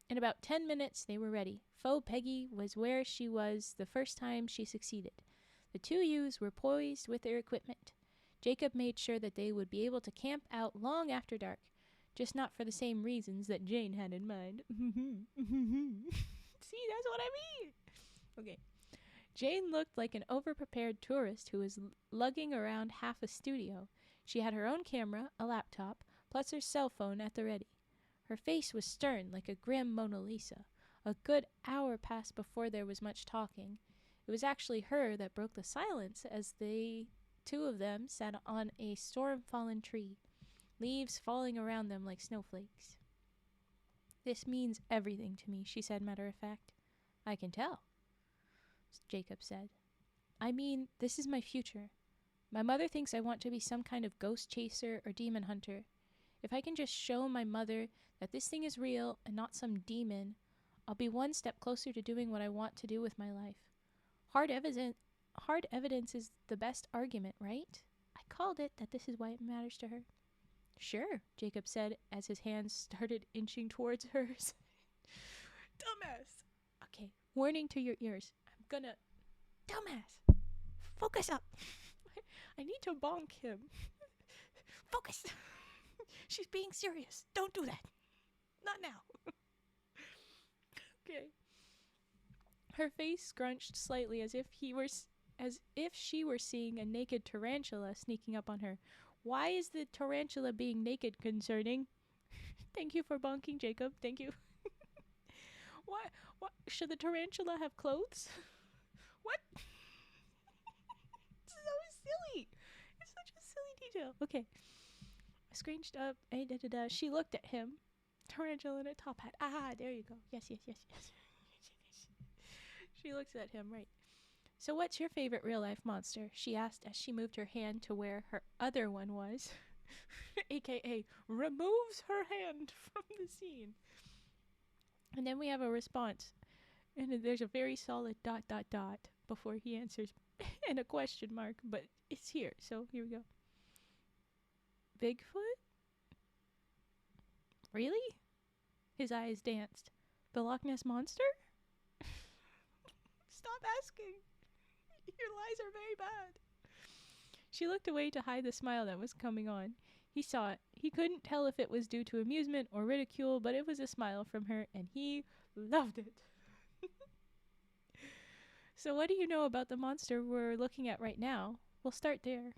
In about 10 minutes, they were ready. Faux Peggy was where she was the first time she succeeded. The two youths were poised with their equipment. Jacob made sure that they would be able to camp out long after dark, just not for the same reasons that Jane had in mind. See, that's what I mean. Okay. Jane looked like an over-prepared tourist who was lugging around half a studio. She had her own camera, a laptop, plus her cell phone at the ready. Her face was stern, like a grim Mona Lisa. A good hour passed before there was much talking. It was actually her that broke the silence as the two of them sat on a storm-fallen tree, leaves falling around them like snowflakes. This means everything to me, she said matter of fact. I can tell, Jacob said. I mean, this is my future. My mother thinks I want to be some kind of ghost chaser or demon hunter. If I can just show my mother that this thing is real and not some demon, I'll be one step closer to doing what I want to do with my life. Hard evidence is the best argument, right? I called it that this is why it matters to her. Sure, Jacob said as his hands started inching towards hers. Dumbass. Okay, warning to your ears. I'm gonna... Dumbass. Focus up. I need to bonk him. Focus. She's being serious. Don't do that. Not now. Okay. Her face scrunched slightly as if she were seeing a naked tarantula sneaking up on her. Why is the tarantula being naked concerning? Thank you for bonking, Jacob. Thank you. What? Should the tarantula have clothes? What? It's so silly. It's such a silly detail. Okay. Scrunched up. She looked at him. Tarantula in a top hat. Ah, there you go. Yes. She looks at him, right. So what's your favorite real-life monster? She asked as she moved her hand to where her other one was. AKA removes her hand from the scene. And then we have a response. And there's a very solid ... before he answers. And a question mark. But it's here. So here we go. Bigfoot? Really? His eyes danced. The Loch Ness Monster? Stop asking. Your lies are very bad. She looked away to hide the smile that was coming on. He saw it. He couldn't tell if it was due to amusement or ridicule, but it was a smile from her, and he loved it. So what do you know about the monster we're looking at right now? We'll start there.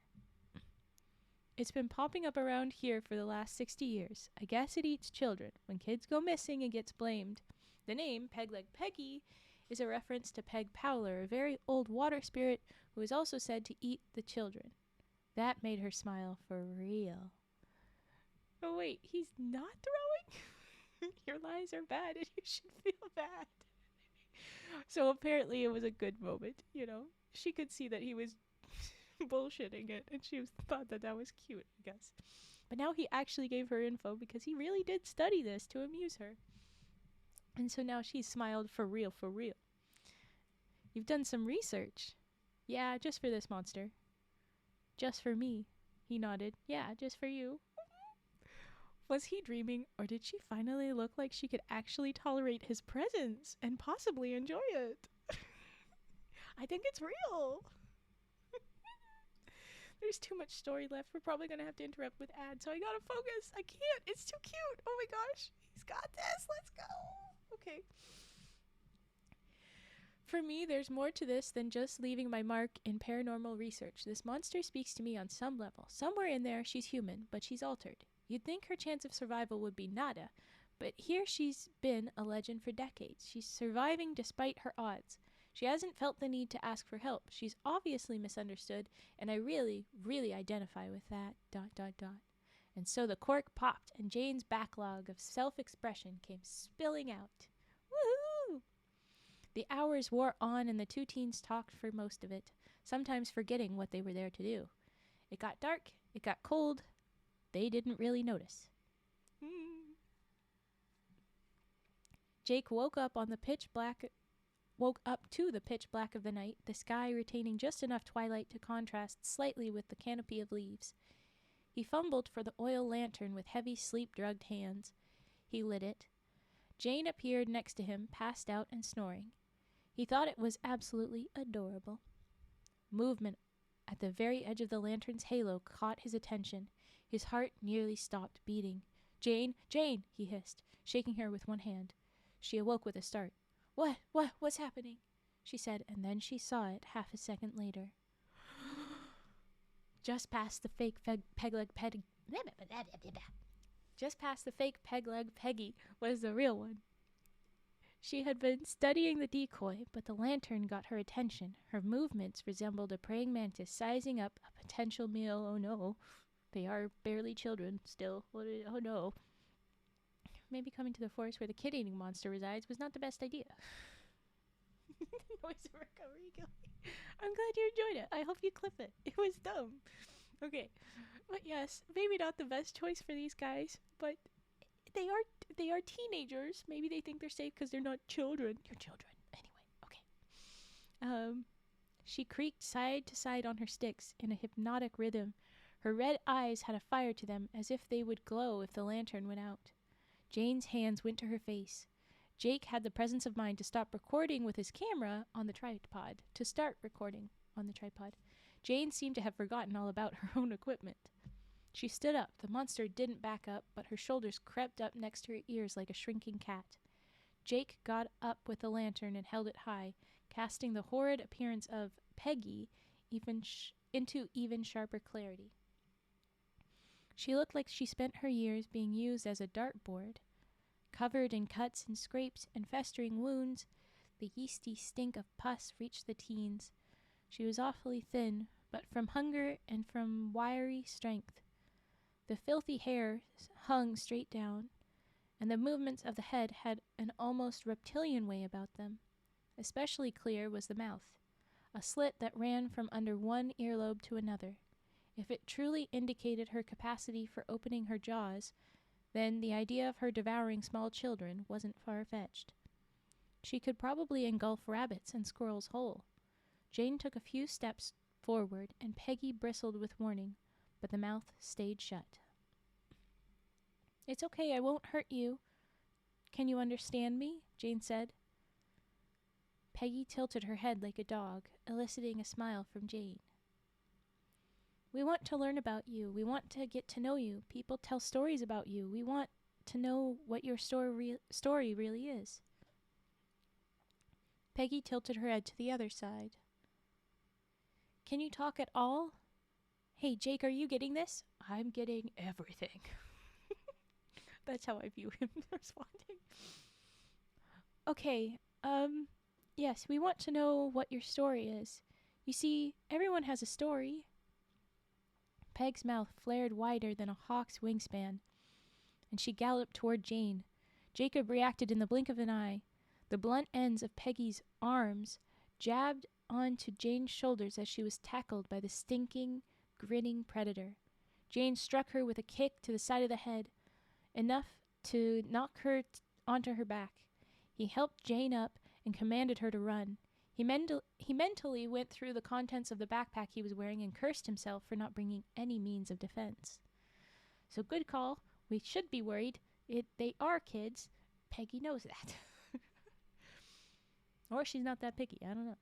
It's been popping up around here for the last 60 years. I guess it eats children. When kids go missing, it gets blamed. The name, Peg-Leg Peggy, is a reference to Peg Powler, a very old water spirit who is also said to eat the children. That made her smile for real. Oh wait, he's not throwing? Your lies are bad and you should feel bad. So apparently it was a good moment, She could see that he was bullshitting it, and she thought that was cute, I guess. But now he actually gave her info because he really did study this to amuse her. And so now she smiled for real. You've done some research. Yeah, just for this monster. Just for me. He nodded. Yeah, just for you. Was he dreaming, or did she finally look like she could actually tolerate his presence and possibly enjoy it? I think it's real. There's too much story left. We're probably going to have to interrupt with ads, so I gotta focus. I can't. It's too cute. Oh my gosh. He's got this. Let's go. Okay. For me, there's more to this than just leaving my mark in paranormal research. This monster speaks to me on some level. Somewhere in there, she's human, but she's altered. You'd think her chance of survival would be nada, but here she's been a legend for decades. She's surviving despite her odds. She hasn't felt the need to ask for help. She's obviously misunderstood, and I really, really identify with that, ... And so the cork popped, and Jane's backlog of self-expression came spilling out. Woohoo! The hours wore on, and the two teens talked for most of it, sometimes forgetting what they were there to do. It got dark, it got cold. They didn't really notice. Jake woke up to the pitch black of the night, the sky retaining just enough twilight to contrast slightly with the canopy of leaves. He fumbled for the oil lantern with heavy, sleep-drugged hands. He lit it. Jane appeared next to him, passed out and snoring. He thought it was absolutely adorable. Movement at the very edge of the lantern's halo caught his attention. His heart nearly stopped beating. Jane, Jane, he hissed, shaking her with one hand. She awoke with a start. What's happening? She said, and then she saw it half a second later. Just past the fake peg-leg Peggy was the real one. She had been studying the decoy, but the lantern got her attention. Her movements resembled a praying mantis sizing up a potential meal. Oh no, they are barely children still. Oh no. Maybe coming to the forest where the kid-eating monster resides was not the best idea. Noise recovery. I'm glad you enjoyed it. I hope you clip it. It was dumb. Okay. But yes, maybe not the best choice for these guys, but they are teenagers. Maybe they think they're safe because they're not children. You're children. Anyway, okay. She creaked side to side on her sticks in a hypnotic rhythm. Her red eyes had a fire to them, as if they would glow if the lantern went out. Jane's hands went to her face. Jake had the presence of mind to stop recording with his camera on the tripod, to start recording on the tripod. Jane seemed to have forgotten all about her own equipment. She stood up. The monster didn't back up, but her shoulders crept up next to her ears like a shrinking cat. Jake got up with the lantern and held it high, casting the horrid appearance of Peggy into even sharper clarity. She looked like she spent her years being used as a dartboard. Covered in cuts and scrapes and festering wounds, the yeasty stink of pus reached the teens. She was awfully thin, but from hunger and from wiry strength. The filthy hair hung straight down, and the movements of the head had an almost reptilian way about them. Especially clear was the mouth, a slit that ran from under one earlobe to another. If it truly indicated her capacity for opening her jaws, then the idea of her devouring small children wasn't far-fetched. She could probably engulf rabbits and squirrels whole. Jane took a few steps forward, and Peggy bristled with warning, but the mouth stayed shut. "It's okay, I won't hurt you. Can you understand me?" Jane said. Peggy tilted her head like a dog, eliciting a smile from Jane. "We want to learn about you. We want to get to know you. People tell stories about you. We want to know what your story really is." Peggy tilted her head to the other side. "Can you talk at all? Hey, Jake, are you getting this?" "I'm getting everything." That's how I view him responding. "Okay, yes, we want to know what your story is. You see, everyone has a story." Peg's mouth flared wider than a hawk's wingspan, and she galloped toward Jane. Jacob reacted in the blink of an eye. The blunt ends of Peggy's arms jabbed onto Jane's shoulders as she was tackled by the stinking, grinning predator. Jane struck her with a kick to the side of the head, enough to knock her onto her back. He helped Jane up and commanded her to run. He mentally went through the contents of the backpack he was wearing and cursed himself for not bringing any means of defense. So good call. We should be worried. They are kids. Peggy knows that. Or she's not that picky. I don't know.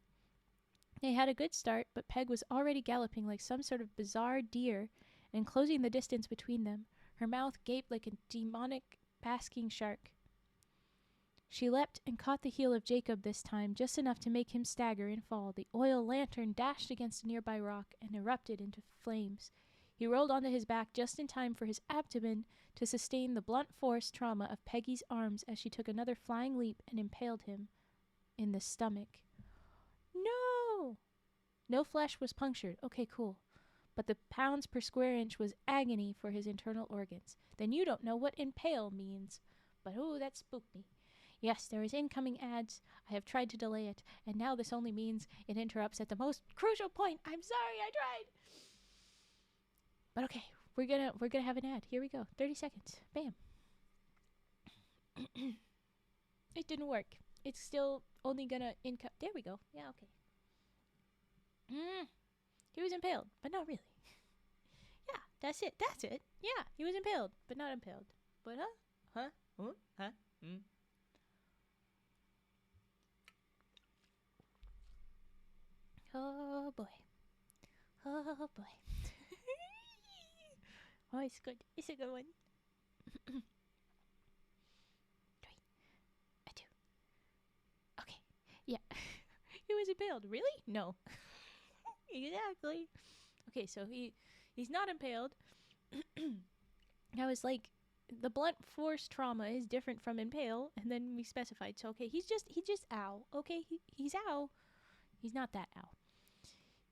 They had a good start, but Peg was already galloping like some sort of bizarre deer and closing the distance between them. Her mouth gaped like a demonic basking shark. She leapt and caught the heel of Jacob this time, just enough to make him stagger and fall. The oil lantern dashed against a nearby rock and erupted into flames. He rolled onto his back just in time for his abdomen to sustain the blunt force trauma of Peggy's arms as she took another flying leap and impaled him in the stomach. No! No flesh was punctured. Okay, cool. But the pounds per square inch was agony for his internal organs. Then you don't know what impale means. But oh, that spooked me. Yes, there is incoming ads. I have tried to delay it, and now this only means it interrupts at the most crucial point. I'm sorry, I tried. But okay, we're gonna have an ad. Here we go. 30 seconds. Bam. It didn't work. It's still only gonna there we go. Yeah, okay. He was impaled, but not really. Yeah, that's it. That's it. Yeah, he was impaled, but not impaled. But Oh boy. Oh boy. Oh, it's good. It's a good one. 3, 2. Okay. Yeah. He was impaled. Really? No. Exactly. Okay, so he's not impaled. I was like, the blunt force trauma is different from impale, and then we specified. So okay, he's just ow. Okay, he's ow. He's not that ow.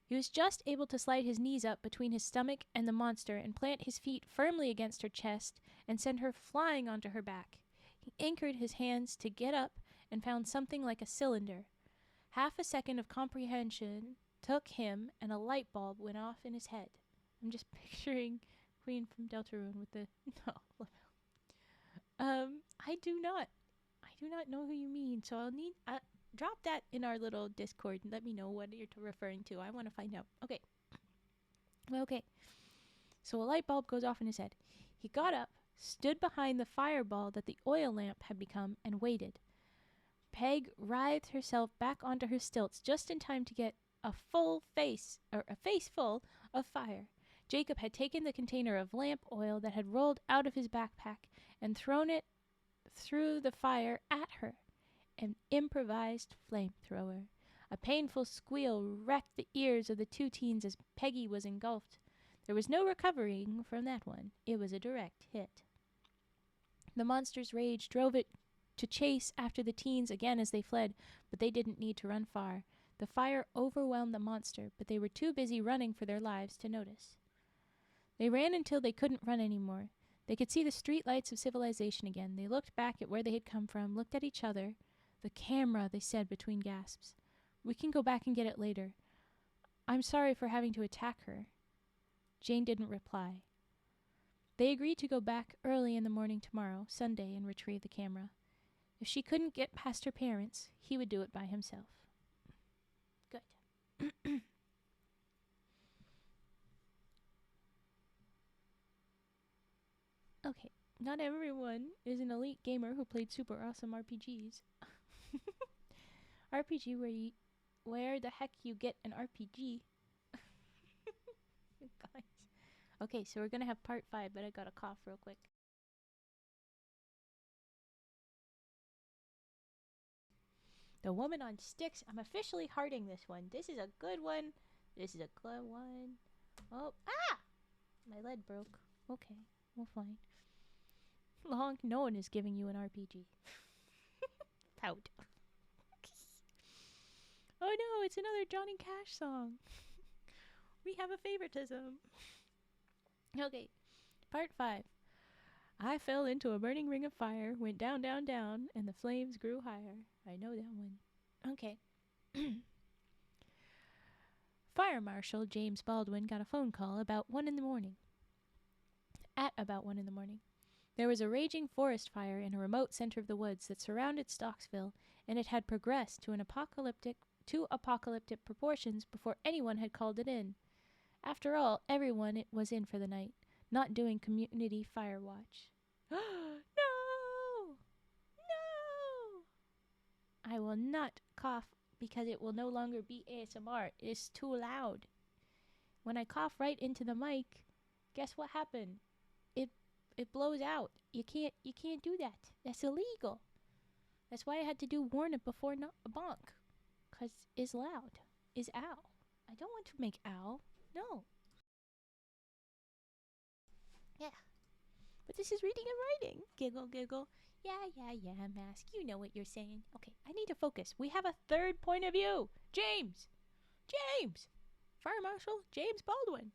He was just able to slide his knees up between his stomach and the monster and plant his feet firmly against her chest and send her flying onto her back. He anchored his hands to get up and found something like a cylinder. Half a second of comprehension took him, and a light bulb went off in his head. I'm just picturing Queen from Deltarune with the I do not know who you mean. So I'll need drop that in our little Discord and let me know what you're referring to. I want to find out. Okay. Well, okay. So a light bulb goes off in his head. He got up, stood behind the fireball that the oil lamp had become, and waited. Peg writhed herself back onto her stilts just in time to get a face full of fire. Jacob had taken the container of lamp oil that had rolled out of his backpack and thrown it through the fire at her. An improvised flamethrower. A painful squeal wrecked the ears of the two teens as Peggy was engulfed. There was no recovering from that one. It was a direct hit. The monster's rage drove it to chase after the teens again as they fled, but they didn't need to run far. The fire overwhelmed the monster, but they were too busy running for their lives to notice. They ran until they couldn't run anymore. They could see the street lights of civilization again. They looked back at where they had come from, looked at each other. The camera, they said between gasps. We can go back and get it later. I'm sorry for having to attack her. Jane didn't reply. They agreed to go back early in the morning tomorrow, Sunday, and retrieve the camera. If she couldn't get past her parents, he would do it by himself. Good. Okay, not everyone is an elite gamer who played super awesome RPGs. RPG where the heck you get an RPG? Guys. Okay, so we're gonna have part 5, but I gotta cough real quick. The Woman on Sticks. I'm officially hearting this one. This is a good one. This is a good one. Oh, my lead broke. Okay, well, fine. Long, no one is giving you an RPG. Pout. Oh no, it's another Johnny Cash song. We have a favoritism. Okay, part 5. I fell into a burning ring of fire, went down, down, down, and the flames grew higher. I know that one. Okay. Fire Marshal James Baldwin got a phone call about 1 in the morning. At about 1 in the morning. There was a raging forest fire in a remote center of the woods that surrounded Stocksville, and it had progressed to an apocalyptic too apocalyptic proportions before anyone had called it in. After all, everyone was in for the night, not doing community fire watch. No! No! I will not cough because it will no longer be ASMR. It is too loud. When I cough right into the mic, guess what happened? It blows out. You can't do that. That's illegal. That's why I had to do warn it before not a bonk. 'Cause it's loud. Is ow. I don't want to make ow. No. Yeah. But this is reading and writing. Giggle, giggle. Yeah, Mask. You know what you're saying. Okay, I need to focus. We have a third point of view. James! Fire Marshal James Baldwin.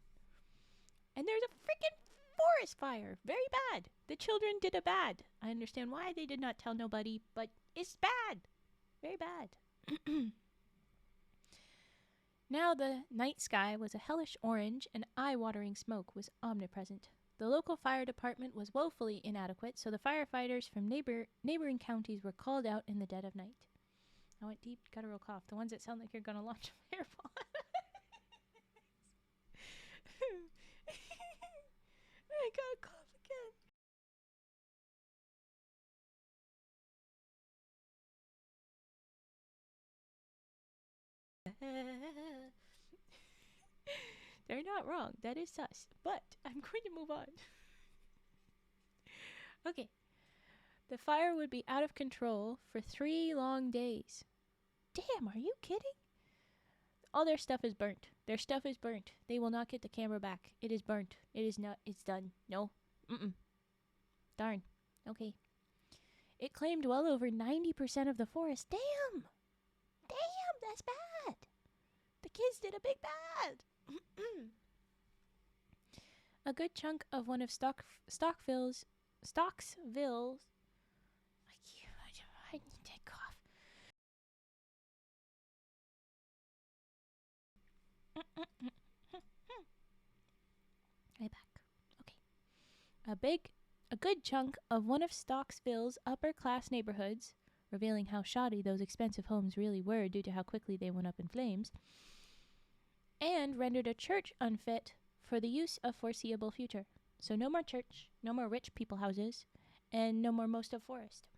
And there's a freaking forest fire. Very bad. The children did a bad. I understand why they did not tell nobody, but it's bad. Very bad. Now the night sky was a hellish orange, and eye-watering smoke was omnipresent. The local fire department was woefully inadequate, so the firefighters from neighboring counties were called out in the dead of night. I went deep guttural cough, the ones that sound like you're gonna launch a fireball. I gotta cough again. They're not wrong. That is sus. But I'm going to move on. Okay. The fire would be out of control for 3 long days. Damn, are you kidding? All their stuff is burnt. Their stuff is burnt. They will not get the camera back. It is burnt. It is not. It's done. No. Darn. Okay. It claimed well over 90% of the forest. Damn! That's bad. The kids did a big bad. A good chunk of one of Stockville's I need to cough. I'm back. Okay. A good chunk of one of Stocksville's upper class neighborhoods, revealing how shoddy those expensive homes really were due to how quickly they went up in flames, and rendered a church unfit for the use of foreseeable future. So no more church, no more rich people houses, and no more most of forest.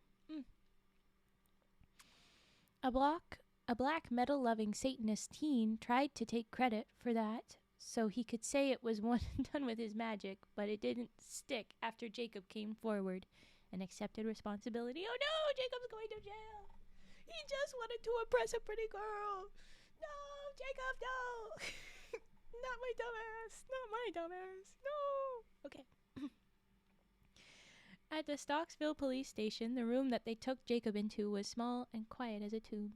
A black metal-loving Satanist teen tried to take credit for that so he could say it was one and done with his magic, but it didn't stick after Jacob came forward and accepted responsibility. Oh no, Jacob's going to jail. He just wanted to impress a pretty girl. No, Jacob, no. Not my dumbass. No. Okay. At the Stocksville police station, the room that they took Jacob into was small and quiet as a tomb.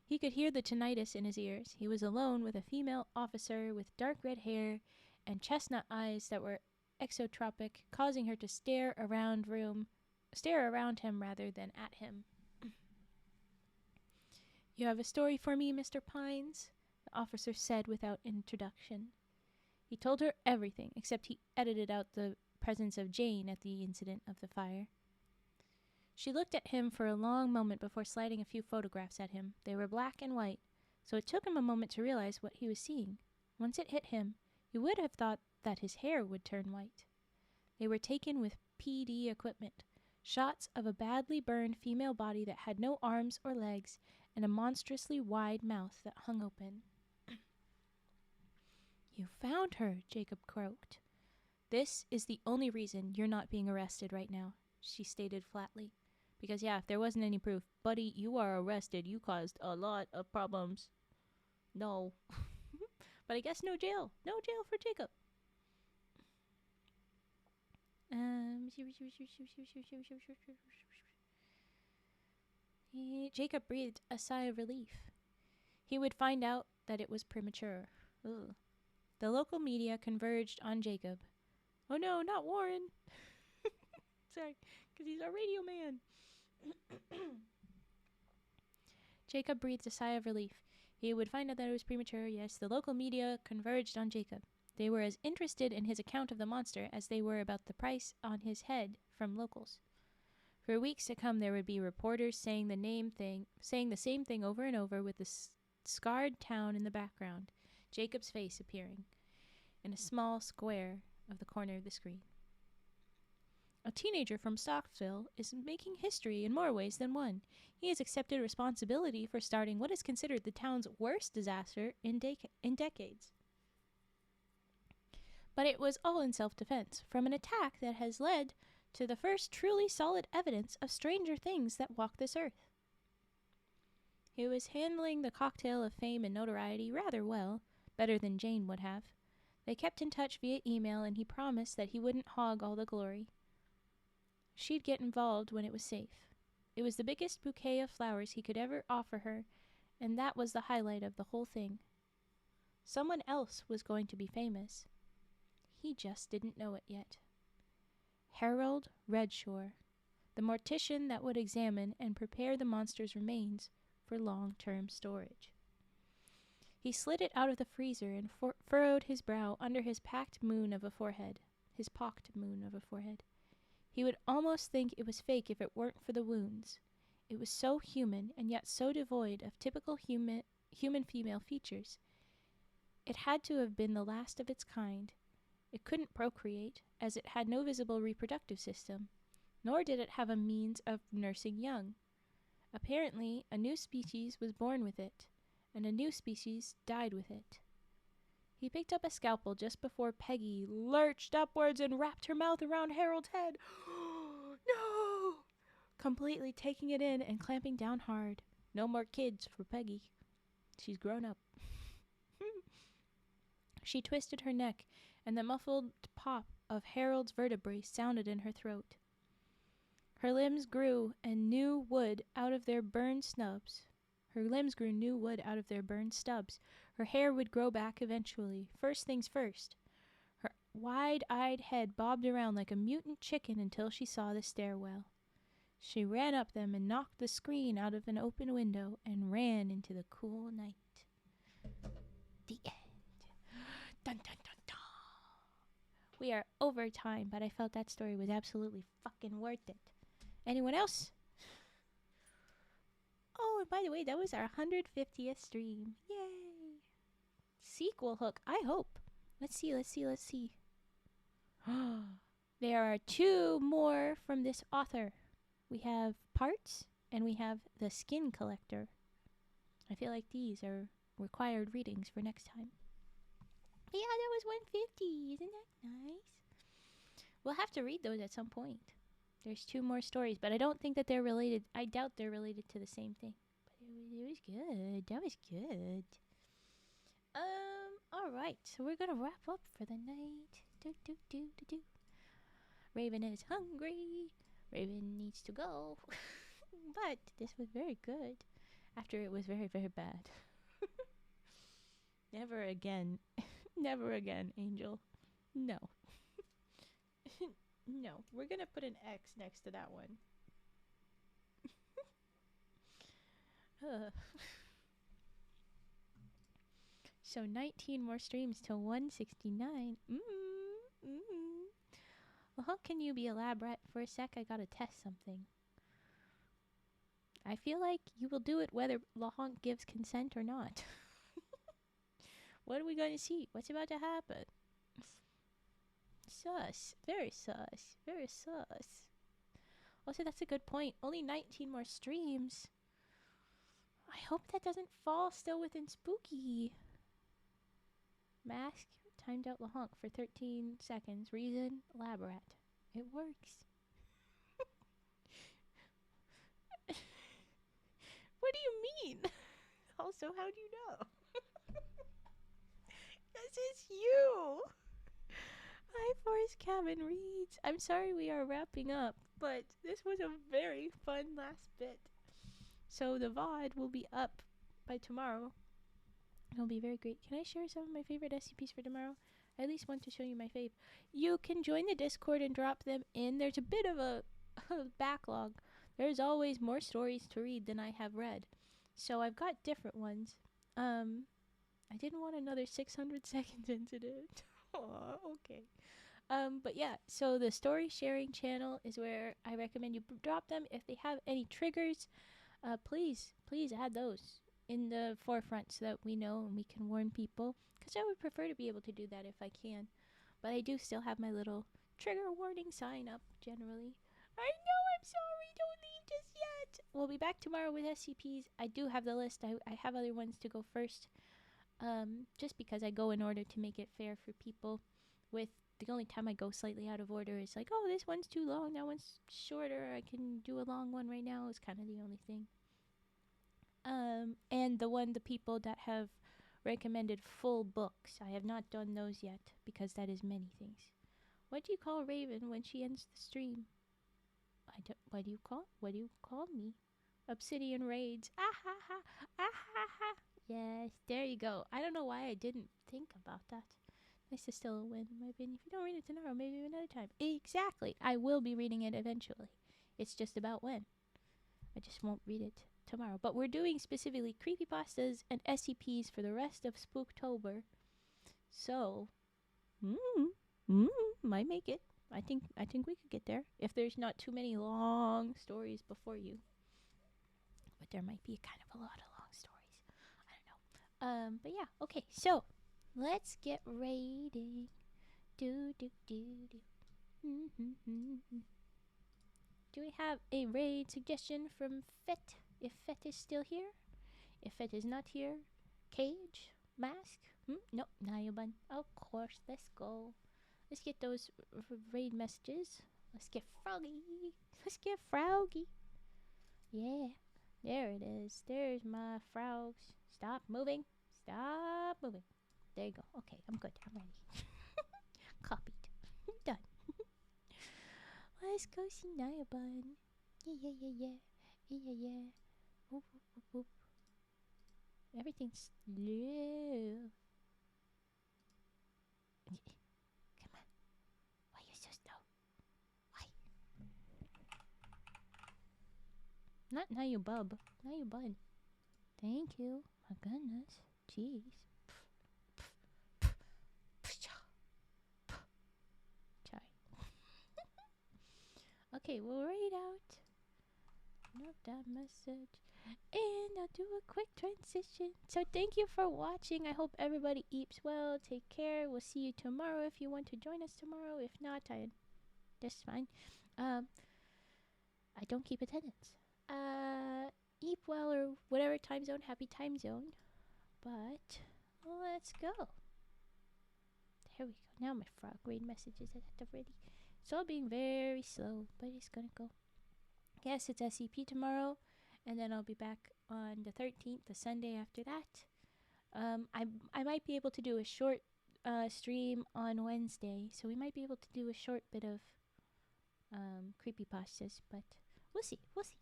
He could hear the tinnitus in his ears. He was alone with a female officer with dark red hair and chestnut eyes that were exotropic, causing her to stare around him rather than at him. You have a story for me, Mr. Pines? The officer said without introduction. He told her everything, except he edited out the presence of Jane at the incident of the fire. She looked at him for a long moment before sliding a few photographs at him. They were black and white, so it took him a moment to realize what he was seeing. Once it hit him, he would have thought that his hair would turn white. They were taken with PD equipment, shots of a badly burned female body that had no arms or legs and a monstrously wide mouth that hung open. You found her, Jacob croaked. This is the only reason you're not being arrested right now, she stated flatly. Because, yeah, if there wasn't any proof, buddy, you are arrested. You caused a lot of problems. No. But I guess no jail. No jail for Jacob. Jacob breathed a sigh of relief. He would find out that it was premature. Ugh. The local media converged on Jacob. Oh no, not Warren. Sorry, because he's our radio man. Jacob breathed a sigh of relief. He would find out that it was premature. Yes, the local media converged on Jacob. They were as interested in his account of the monster as they were about the price on his head from locals. For weeks to come, there would be reporters saying the same thing over and over, with the scarred town in the background, Jacob's face appearing in a small square of the corner of the screen. A teenager from Stockville is making history in more ways than one. He has accepted responsibility for starting what is considered the town's worst disaster in decades. But it was all in self-defense, from an attack that has led to the first truly solid evidence of stranger things that walk this earth. He was handling the cocktail of fame and notoriety rather well, better than Jane would have. They kept in touch via email, and he promised that he wouldn't hog all the glory. She'd get involved when it was safe. It was the biggest bouquet of flowers he could ever offer her, and that was the highlight of the whole thing. Someone else was going to be famous. He just didn't know it yet. Harold Redshore, the mortician that would examine and prepare the monster's remains for long-term storage. He slid it out of the freezer and furrowed his brow under his pocked moon of a forehead. He would almost think it was fake if it weren't for the wounds. It was so human, and yet so devoid of typical human female features. It had to have been the last of its kind. It couldn't procreate, as it had no visible reproductive system, nor did it have a means of nursing young. Apparently, a new species was born with it, and a new species died with it. He picked up a scalpel just before Peggy lurched upwards and wrapped her mouth around Harold's head. No! Completely taking it in and clamping down hard. No more kids for Peggy. She's grown up. She twisted her neck, and the muffled pop of Harold's vertebrae sounded in her throat. Her limbs grew new wood out of their burned stubs. Her hair would grow back eventually. First things first. Her wide-eyed head bobbed around like a mutant chicken until she saw the stairwell. She ran up them and knocked the screen out of an open window and ran into the cool night. The end. Dun, dun, dun, dun. We are over time, but I felt that story was absolutely fucking worth it. Anyone else? Oh, and by the way, that was our 150th stream. Yay! Sequel hook, I hope. Let's see. There are 2 more from this author. We have Parts, and we have The Skin Collector. I feel like these are required readings for next time. Yeah, that was 150. Isn't that nice? We'll have to read those at some point. There's 2 more stories, but I don't think that they're related. I doubt they're related to the same thing. But it was good. That was good. All right. So we're gonna wrap up for the night. Raven is hungry. Raven needs to go. But this was very good. After it was very, very bad. Never again. Never again, Angel. No. No. We're gonna put an X next to that one. So 19 more streams till 169. Well, how can you be a lab rat for a sec? I gotta test something. I feel like you will do it whether LaHonk gives consent or not. What are we going to see? What's about to happen? Sus. Very sus. Very sus. Also, that's a good point. Only 19 more streams. I hope that doesn't fall still within spooky. Mask timed out LaHonk for 13 seconds. Reason, lab rat. It works. What do you mean? Also, how do you know? This is you. Hi, Forest Cabin Reads. I'm sorry we are wrapping up, but this was a very fun last bit. So the VOD will be up by tomorrow. It'll be very great. Can I share some of my favorite SCPs for tomorrow? I at least want to show you my fave. You can join the Discord and drop them in. There's a bit of a backlog. There's always more stories to read than I have read. So I've got different ones. I didn't want another 600 seconds incident. Aw, okay. But yeah, so the story sharing channel is where I recommend you drop them. If they have any triggers, please add those in the forefront so that we know and we can warn people. Because I would prefer to be able to do that if I can. But I do still have my little trigger warning sign up generally. I know, I'm sorry, don't leave just yet. We'll be back tomorrow with SCPs. I do have the list. I have other ones to go first. Just because I go in order to make it fair for people. With the only time I go slightly out of order is like, oh, this one's too long, that one's shorter. I can do a long one right now. Is kind of the only thing. And the people that have recommended full books, I have not done those yet because that is many things. What do you call Raven when she ends the stream? What do you call me? Obsidian Raids. Ah ha ha. Ah ha ha. Yes, there you go. I don't know why I didn't think about that. Nice to still win, in my opinion. If you don't read it tomorrow, maybe another time. Exactly. I will be reading it eventually. It's just about when. I just won't read it tomorrow. But we're doing specifically creepypastas and SCPs for the rest of Spooktober. So, might make it. I think we could get there if there's not too many long stories before you. But there might be kind of a lot of long stories. I don't know. But yeah, okay. So, let's get raiding. Do. Do we have a raid suggestion from Fet? If Fet is still here? If Fet is not here, Cage? Mask? No, Nayabun. Of course, let's go. Let's get those raid messages. Let's get Froggy. Let's get Froggy. Yeah, there it is. There's my frogs. Stop moving. Stop moving. There you go. Okay, I'm good. I'm ready. Copied. Done. Let's go see Nayabun. Yeah. Whoop. Everything's slow. Come on. Why are you so slow? Why? Not Nayabun. Thank you. My goodness. Jeez. Sorry. Okay, we'll read out. Note that message. And I'll do a quick transition. So thank you for watching. I hope everybody eats well. Take care. We'll see you tomorrow if you want to join us tomorrow. If not, that's fine. I don't keep attendance. Eat well or whatever time zone. Happy time zone. But let's go. There we go. Now my frog raid messages are at the ready. It's all being very slow, but it's gonna go. Yes, it's SCP tomorrow, and then I'll be back on the 13th, the Sunday after that. I might be able to do a short stream on Wednesday, so we might be able to do a short bit of creepypastas, but we'll see. But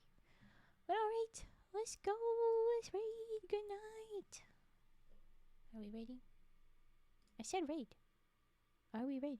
alright, let's go. Let's raid. Good night. Are we raiding? I said raid. Are we raiding?